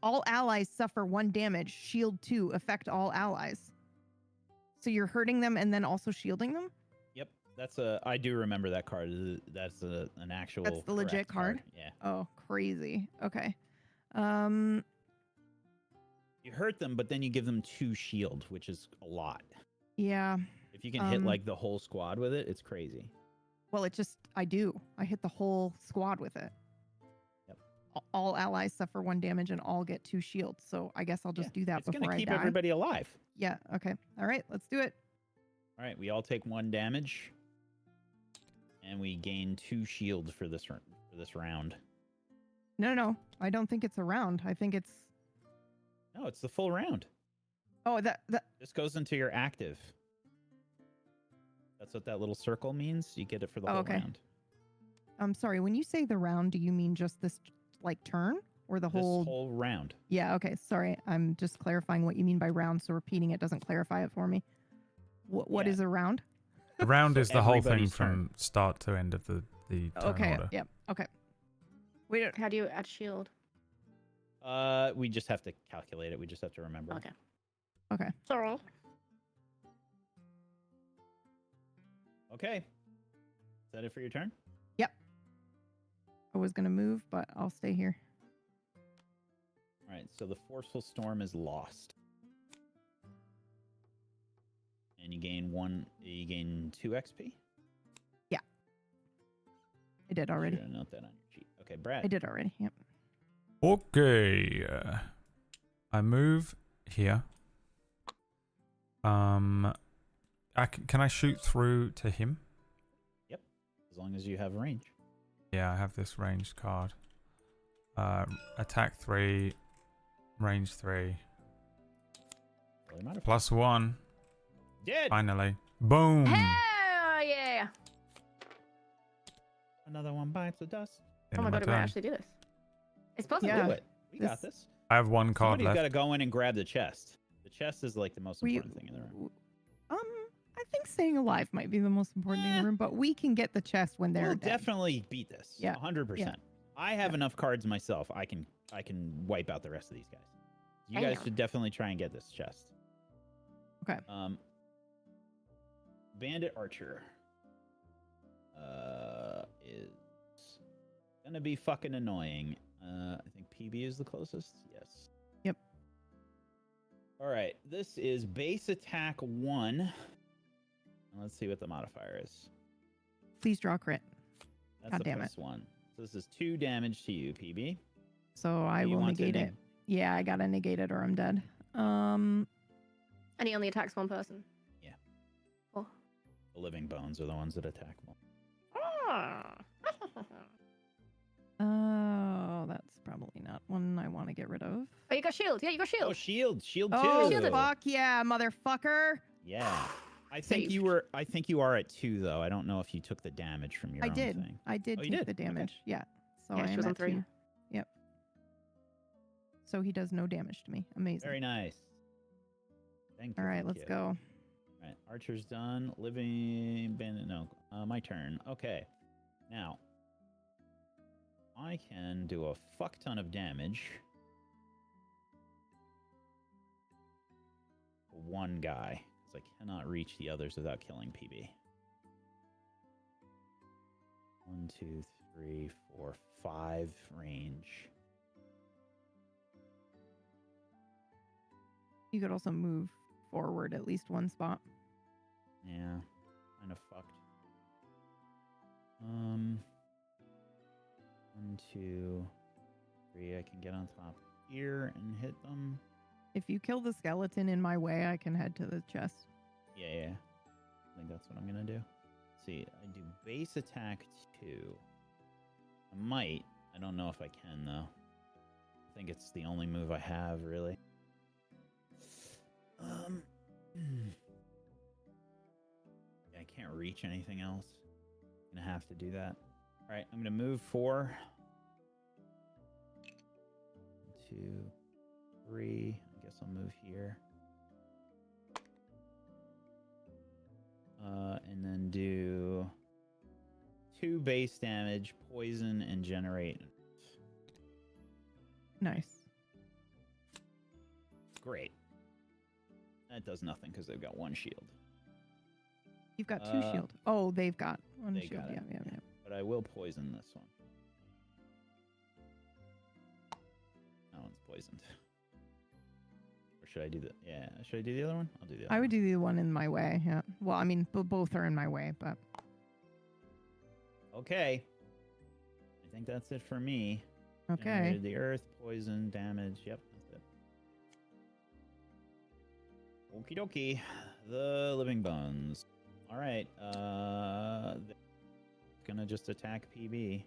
Speaker 18: All allies suffer 1 damage. Shield 2 affect all allies. So you're hurting them and then also shielding them.
Speaker 15: Yep, I do remember that card. That's an actual.
Speaker 18: That's the legit
Speaker 15: correct
Speaker 18: card.
Speaker 15: Yeah.
Speaker 18: Oh, crazy. Okay.
Speaker 15: You hurt them, but then you give them 2 shield, which is a lot.
Speaker 18: Yeah.
Speaker 15: If you can hit like the whole squad with it, it's crazy.
Speaker 18: Well, I hit the whole squad with it.
Speaker 15: Yep.
Speaker 18: All allies suffer 1 damage and all get 2 shields. So I guess I'll just do that
Speaker 15: It's
Speaker 18: before
Speaker 15: gonna
Speaker 18: I
Speaker 15: keep
Speaker 18: die.
Speaker 15: everybody alive.
Speaker 18: Yeah. Okay. All right. Let's do it.
Speaker 15: All right, we all take 1 damage, and we gain 2 shields for this round.
Speaker 18: No. I don't think it's a round. I think it's.
Speaker 15: No, it's the full round.
Speaker 18: Oh, that.
Speaker 15: This goes into your active. That's what that little circle means. You get it for the whole round.
Speaker 18: I'm sorry. When you say the round, do you mean just this like turn? Or the
Speaker 15: This
Speaker 18: whole...
Speaker 15: whole round.
Speaker 18: Yeah, okay. Sorry. I'm just clarifying what you mean by round, so repeating it doesn't clarify it for me. What is a round?
Speaker 2: The round is the whole thing
Speaker 15: everybody's
Speaker 2: from start to end of the turn order.
Speaker 18: Yep. Okay. Wait.
Speaker 16: How do you add shield?
Speaker 15: We just have to calculate it. We just have to remember.
Speaker 16: Okay.
Speaker 18: Okay.
Speaker 16: Sorry.
Speaker 15: Okay. Is that it for your turn?
Speaker 18: Yep. I was going to move, but I'll stay here.
Speaker 15: All right. So the Forceful Storm is lost. And you gain 2 XP?
Speaker 18: Yeah. I did already.
Speaker 15: Should note that on your sheet. Okay, Brad.
Speaker 18: I did already. Yep.
Speaker 2: Okay. I move here. Can I shoot through to him?
Speaker 15: Yep. As long as you have range.
Speaker 2: Yeah, I have this ranged card. Attack 3, range 3. +1.
Speaker 15: Dead.
Speaker 2: Finally. Boom.
Speaker 16: Hell yeah!
Speaker 15: Another one bites the dust.
Speaker 16: Oh my god, I might actually do this. It's possible.
Speaker 15: Do it. We got this.
Speaker 2: I have 1 card
Speaker 15: Somebody's
Speaker 2: left.
Speaker 15: got to go in and grab the chest. The chest is like the most important thing in the room.
Speaker 18: I think staying alive might be the most important thing in the room, but we can get the chest when they're
Speaker 15: We'll
Speaker 18: dead.
Speaker 15: definitely beat this.
Speaker 18: Yeah.
Speaker 15: 100%.
Speaker 18: Yeah.
Speaker 15: I have enough cards myself. I can wipe out the rest of these guys. You guys should definitely try and get this chest.
Speaker 18: Okay.
Speaker 15: Bandit Archer is gonna be fucking annoying. I think PB is the closest. Yes.
Speaker 18: Yep.
Speaker 15: All right. This is base attack 1. And let's see what the modifier is.
Speaker 18: Please draw crit.
Speaker 15: That's
Speaker 18: God
Speaker 15: the
Speaker 18: damn it.
Speaker 15: +1. So this is 2 damage to you, PB.
Speaker 18: So I
Speaker 15: You
Speaker 18: will
Speaker 15: want to
Speaker 18: negate it. Yeah, I gotta negate it or I'm dead.
Speaker 16: And he only attacks one person.
Speaker 15: Yeah.
Speaker 16: Oh.
Speaker 15: The living bones are the ones that attack them.
Speaker 18: Oh, that's probably not one I want to get rid of.
Speaker 16: Oh, you got shield. Yeah, you got shield.
Speaker 15: Oh, shield. Shield 2.
Speaker 18: Oh, fuck yeah, motherfucker.
Speaker 15: Yeah. I think you are at 2 though. I don't know if you took the damage from your own thing.
Speaker 18: I did
Speaker 15: Oh, you
Speaker 18: take
Speaker 15: did?
Speaker 18: the damage. Yeah. So
Speaker 16: Yeah,
Speaker 18: I
Speaker 16: she
Speaker 18: am
Speaker 16: was on
Speaker 18: at
Speaker 16: 3.
Speaker 18: 2. Yep. So he does no damage to me. Amazing.
Speaker 15: Very nice. Thank you.
Speaker 18: All right,
Speaker 15: thank
Speaker 18: let's
Speaker 15: you.
Speaker 18: go.
Speaker 15: All right, Archer's done. Living bandit. No, my turn. Okay. Now, I can do a fuck ton of damage. to one guy, because I cannot reach the others without killing PB. 1, 2, 3, 4, 5 range.
Speaker 18: You could also move forward at least one spot.
Speaker 15: Yeah, kind of fucked. 1, 2, 3. I can get on top here and hit them.
Speaker 18: If you kill the skeleton in my way, I can head to the chest.
Speaker 15: Yeah. I think that's what I'm gonna do. Let's see, I do base attack 2. I might. I don't know if I can though. I think it's the only move I have really. Yeah, I can't reach anything else. I'm gonna have to do that. All right, I'm gonna move 4. 2, 3. I guess I'll move here. And then do 2 base damage, poison, and generate.
Speaker 18: Nice.
Speaker 15: Great. That does nothing because they've got 1 shield.
Speaker 18: You've got 2 shield. Oh, they've got 1
Speaker 15: They
Speaker 18: shield.
Speaker 15: got it.
Speaker 18: Yeah.
Speaker 15: But I will poison this one. That one's poisoned. Or should I do the... Yeah, should I do the other one? I'll do the other
Speaker 18: I would do the one in my way. Yeah. Well, I mean, both are in my way, but...
Speaker 15: Okay. I think that's it for me.
Speaker 18: Okay.
Speaker 15: Generated the earth, poison, damage. Yep, that's it. Okie dokie. The living bones. All right. They're gonna just attack PB.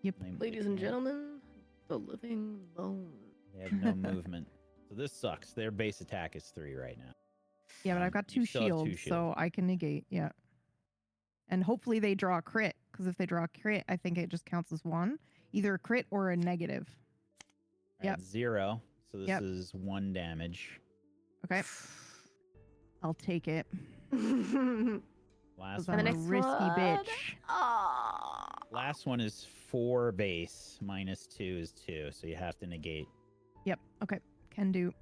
Speaker 18: Yep.
Speaker 16: Ladies and gentlemen, the living bone.
Speaker 15: They have no movement. So this sucks. Their base attack is 3 right now.
Speaker 18: Yeah, but I've got 2
Speaker 15: You still have 2
Speaker 18: shields, so I can negate. Yeah. And hopefully they draw a crit, because if they draw a crit, I think it just counts as 1. Either a crit or a negative. Yep.
Speaker 15: 0. So this
Speaker 18: Yep.
Speaker 15: is 1 damage.
Speaker 18: Okay. I'll take it.
Speaker 15: Last
Speaker 18: I'm a risky bitch.
Speaker 15: Last one is 4 base. -2 is 2. So you have to negate.
Speaker 18: Yep. Okay. Can do.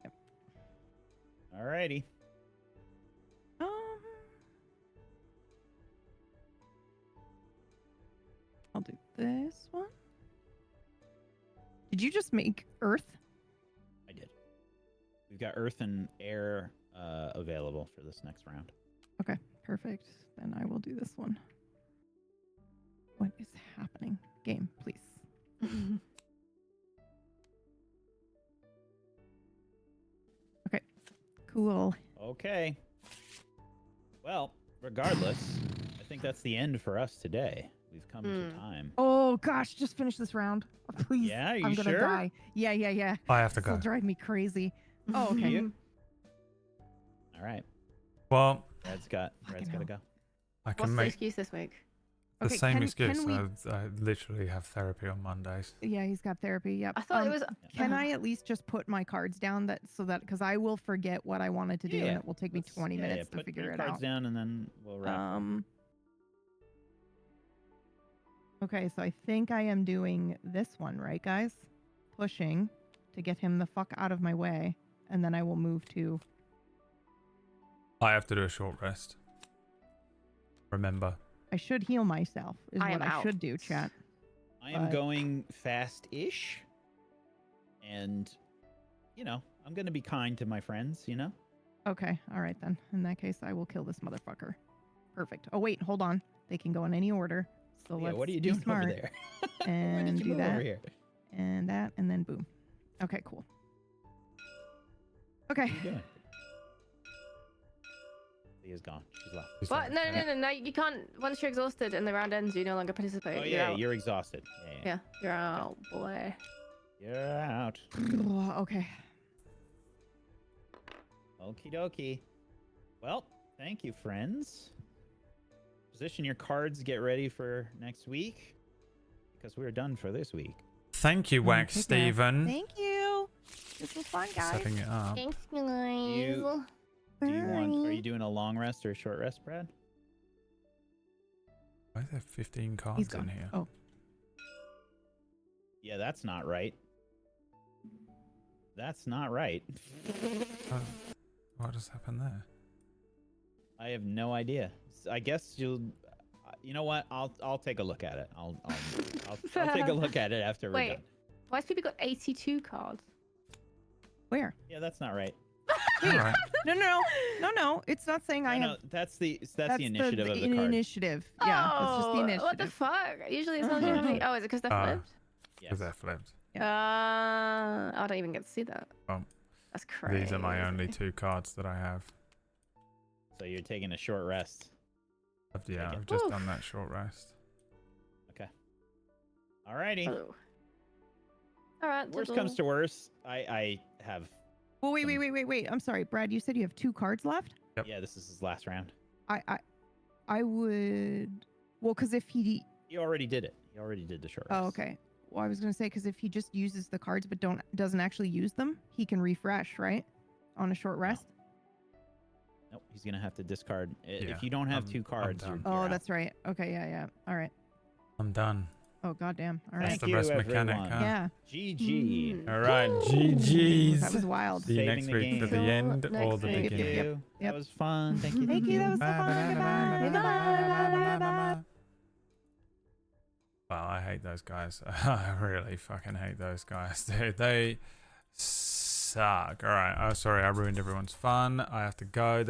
Speaker 18: Yep.
Speaker 15: Alrighty.
Speaker 18: I'll do this one. Did you just make Earth?
Speaker 15: I did. We've got earth and air available for this next round.
Speaker 18: Okay, perfect. Then I will do this one. What is happening? Game, please. Okay, cool.
Speaker 15: Okay. Well, regardless, I think that's the end for us today. We've come to time.
Speaker 18: Oh gosh, just finish this round. Please.
Speaker 15: Yeah, you
Speaker 18: I'm gonna
Speaker 15: sure?
Speaker 18: die. Yeah.
Speaker 2: I have to
Speaker 18: This'll
Speaker 2: go.
Speaker 18: drive me crazy. Oh, okay.
Speaker 15: You? All right.
Speaker 2: Well,
Speaker 15: Brad's got to go.
Speaker 2: I can
Speaker 16: What's the
Speaker 2: make
Speaker 16: excuse this week?
Speaker 2: the
Speaker 18: Okay,
Speaker 2: same
Speaker 18: can
Speaker 2: excuse.
Speaker 18: we-
Speaker 2: I literally have therapy on Mondays.
Speaker 18: Yeah, he's got therapy. Yep.
Speaker 16: I thought it was.
Speaker 18: Can I at least just put my cards down because I will forget what I wanted to do and it will take me 20 minutes to
Speaker 15: Put
Speaker 18: figure
Speaker 15: your
Speaker 18: it
Speaker 15: cards
Speaker 18: out.
Speaker 15: down and then we'll wrap.
Speaker 18: Okay, so I think I am doing this one, right, guys? Pushing to get him the fuck out of my way, and then I will move to.
Speaker 2: I have to do a short rest. Remember.
Speaker 18: I should heal myself. Is
Speaker 16: I
Speaker 18: what
Speaker 16: am
Speaker 18: I
Speaker 16: out.
Speaker 18: should do, chat.
Speaker 15: I am
Speaker 18: but-
Speaker 15: going fast-ish. And, I'm going to be kind to my friends,
Speaker 18: Okay, all right then. In that case, I will kill this motherfucker. Perfect. Oh wait, hold on. They can go in any order. So
Speaker 15: Yeah,
Speaker 18: let's
Speaker 15: what are you
Speaker 18: be
Speaker 15: doing
Speaker 18: smart
Speaker 15: over there?
Speaker 18: and
Speaker 15: Why did you
Speaker 18: do
Speaker 15: move
Speaker 18: that
Speaker 15: over here?
Speaker 18: and that, and then boom. Okay, cool. Okay.
Speaker 15: What are you doing? Leah's gone. She's left.
Speaker 16: What? No. You can't. Once you're exhausted and the round ends, you no longer participate.
Speaker 15: Oh,
Speaker 16: You're
Speaker 15: yeah,
Speaker 16: out.
Speaker 15: you're exhausted.
Speaker 16: Yeah, you're out, boy.
Speaker 15: You're out.
Speaker 18: Okay.
Speaker 15: Okie dokie. Well, thank you, friends. Position your cards, get ready for next week, because we're done for this week.
Speaker 2: Thank you, Wax
Speaker 18: Take care.
Speaker 2: Steven.
Speaker 18: Thank you. This was fun, guys.
Speaker 2: Setting it up.
Speaker 16: Thanks, guys.
Speaker 15: Do you are you doing a long rest or a short rest, Brad?
Speaker 2: Why are there 15
Speaker 18: He's
Speaker 2: cards
Speaker 18: gone.
Speaker 2: in here?
Speaker 18: Oh,
Speaker 15: Yeah, that's not right. That's not right.
Speaker 2: What just happened there?
Speaker 15: I have no idea. I guess you'll. You know what? I'll take a look at it. I'll take a look at it after we're
Speaker 16: Wait,
Speaker 15: done.
Speaker 16: why's people got 82 cards?
Speaker 18: where?
Speaker 15: Yeah, that's not right.
Speaker 2: Alright.
Speaker 18: No. It's not saying I
Speaker 15: No,
Speaker 18: have.
Speaker 15: that's the initiative of the card.
Speaker 18: Initiative. Yeah, that's just the initiative.
Speaker 16: What the fuck? Usually it's not usually. Oh, is it because they're flipped?
Speaker 2: Because they're flipped.
Speaker 16: I don't even get to see that.
Speaker 2: Oh,
Speaker 16: That's crazy.
Speaker 2: these are my only 2 cards that I have.
Speaker 15: So you're taking a short rest.
Speaker 2: Yeah, I've just done that short rest.
Speaker 15: Okay. Alrighty.
Speaker 16: Oh. All right.
Speaker 15: Worst comes to worst, I have.
Speaker 18: Well, wait. I'm sorry, Brad. You said you have 2 cards left.
Speaker 15: Yeah, this is his last round.
Speaker 18: I would. Well, because if he.
Speaker 15: He already did it. He already did the short rest.
Speaker 18: Oh, okay. Well, I was gonna say because if he just uses the cards but doesn't actually use them, he can refresh, right? On a short rest.
Speaker 15: Nope, he's gonna have to discard.
Speaker 2: Yeah,
Speaker 15: If you don't have 2 cards,
Speaker 2: done.
Speaker 15: you're
Speaker 18: Oh,
Speaker 15: out.
Speaker 18: that's right. Okay, yeah. All right.
Speaker 2: I'm done.
Speaker 18: Oh, goddamn. All right.
Speaker 2: That's the
Speaker 15: you,
Speaker 2: rest mechanic,
Speaker 15: everyone.
Speaker 2: huh?
Speaker 18: Yeah.
Speaker 15: GG.
Speaker 2: All right, GG's.
Speaker 18: That was wild.
Speaker 2: See you
Speaker 15: Saving
Speaker 2: next
Speaker 15: the
Speaker 2: week for
Speaker 15: game.
Speaker 2: the end or
Speaker 16: Next
Speaker 2: the
Speaker 16: week.
Speaker 15: Thank
Speaker 2: beginning.
Speaker 15: you. That was fun. Thank you.
Speaker 18: Thank you. That was so
Speaker 2: Bye,
Speaker 18: fun.
Speaker 2: bye, bye,
Speaker 18: Goodbye.
Speaker 2: bye,
Speaker 18: Bye.
Speaker 2: Wow, I hate those guys. I really fucking hate those guys, dude. They suck. All right. Oh, sorry. I ruined everyone's fun. I have to go.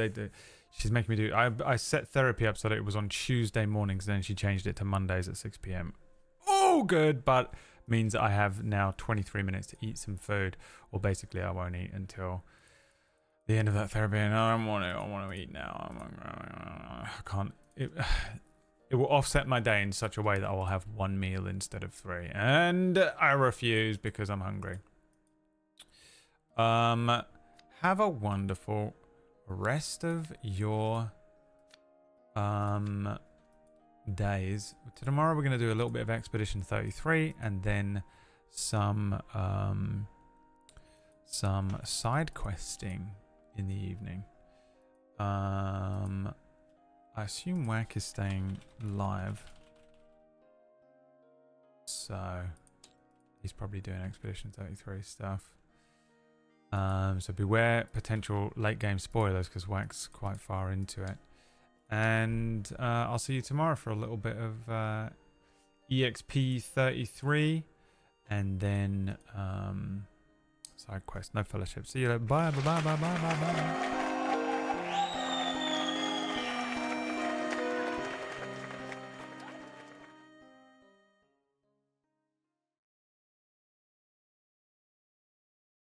Speaker 2: She's making me do. I set therapy up so that it was on Tuesday mornings. Then she changed it to Mondays at 6 p.m. Oh, good. But means I have now 23 minutes to eat some food. Or basically, I won't eat until the end of that therapy. And I don't want to. I want to eat now. I can't. It will offset my day in such a way that I will have 1 meal instead of 3. And I refuse because I'm hungry. Have a wonderful rest of your days. Tomorrow we're going to do a little bit of Expedition 33 and then some side questing in the evening. I assume Whack is staying live, so he's probably doing Expedition 33 stuff. So beware potential late game spoilers because Whack's quite far into it. And I'll see you tomorrow for a little bit of EXP 33 and then side quest, no fellowship. See you later. Bye.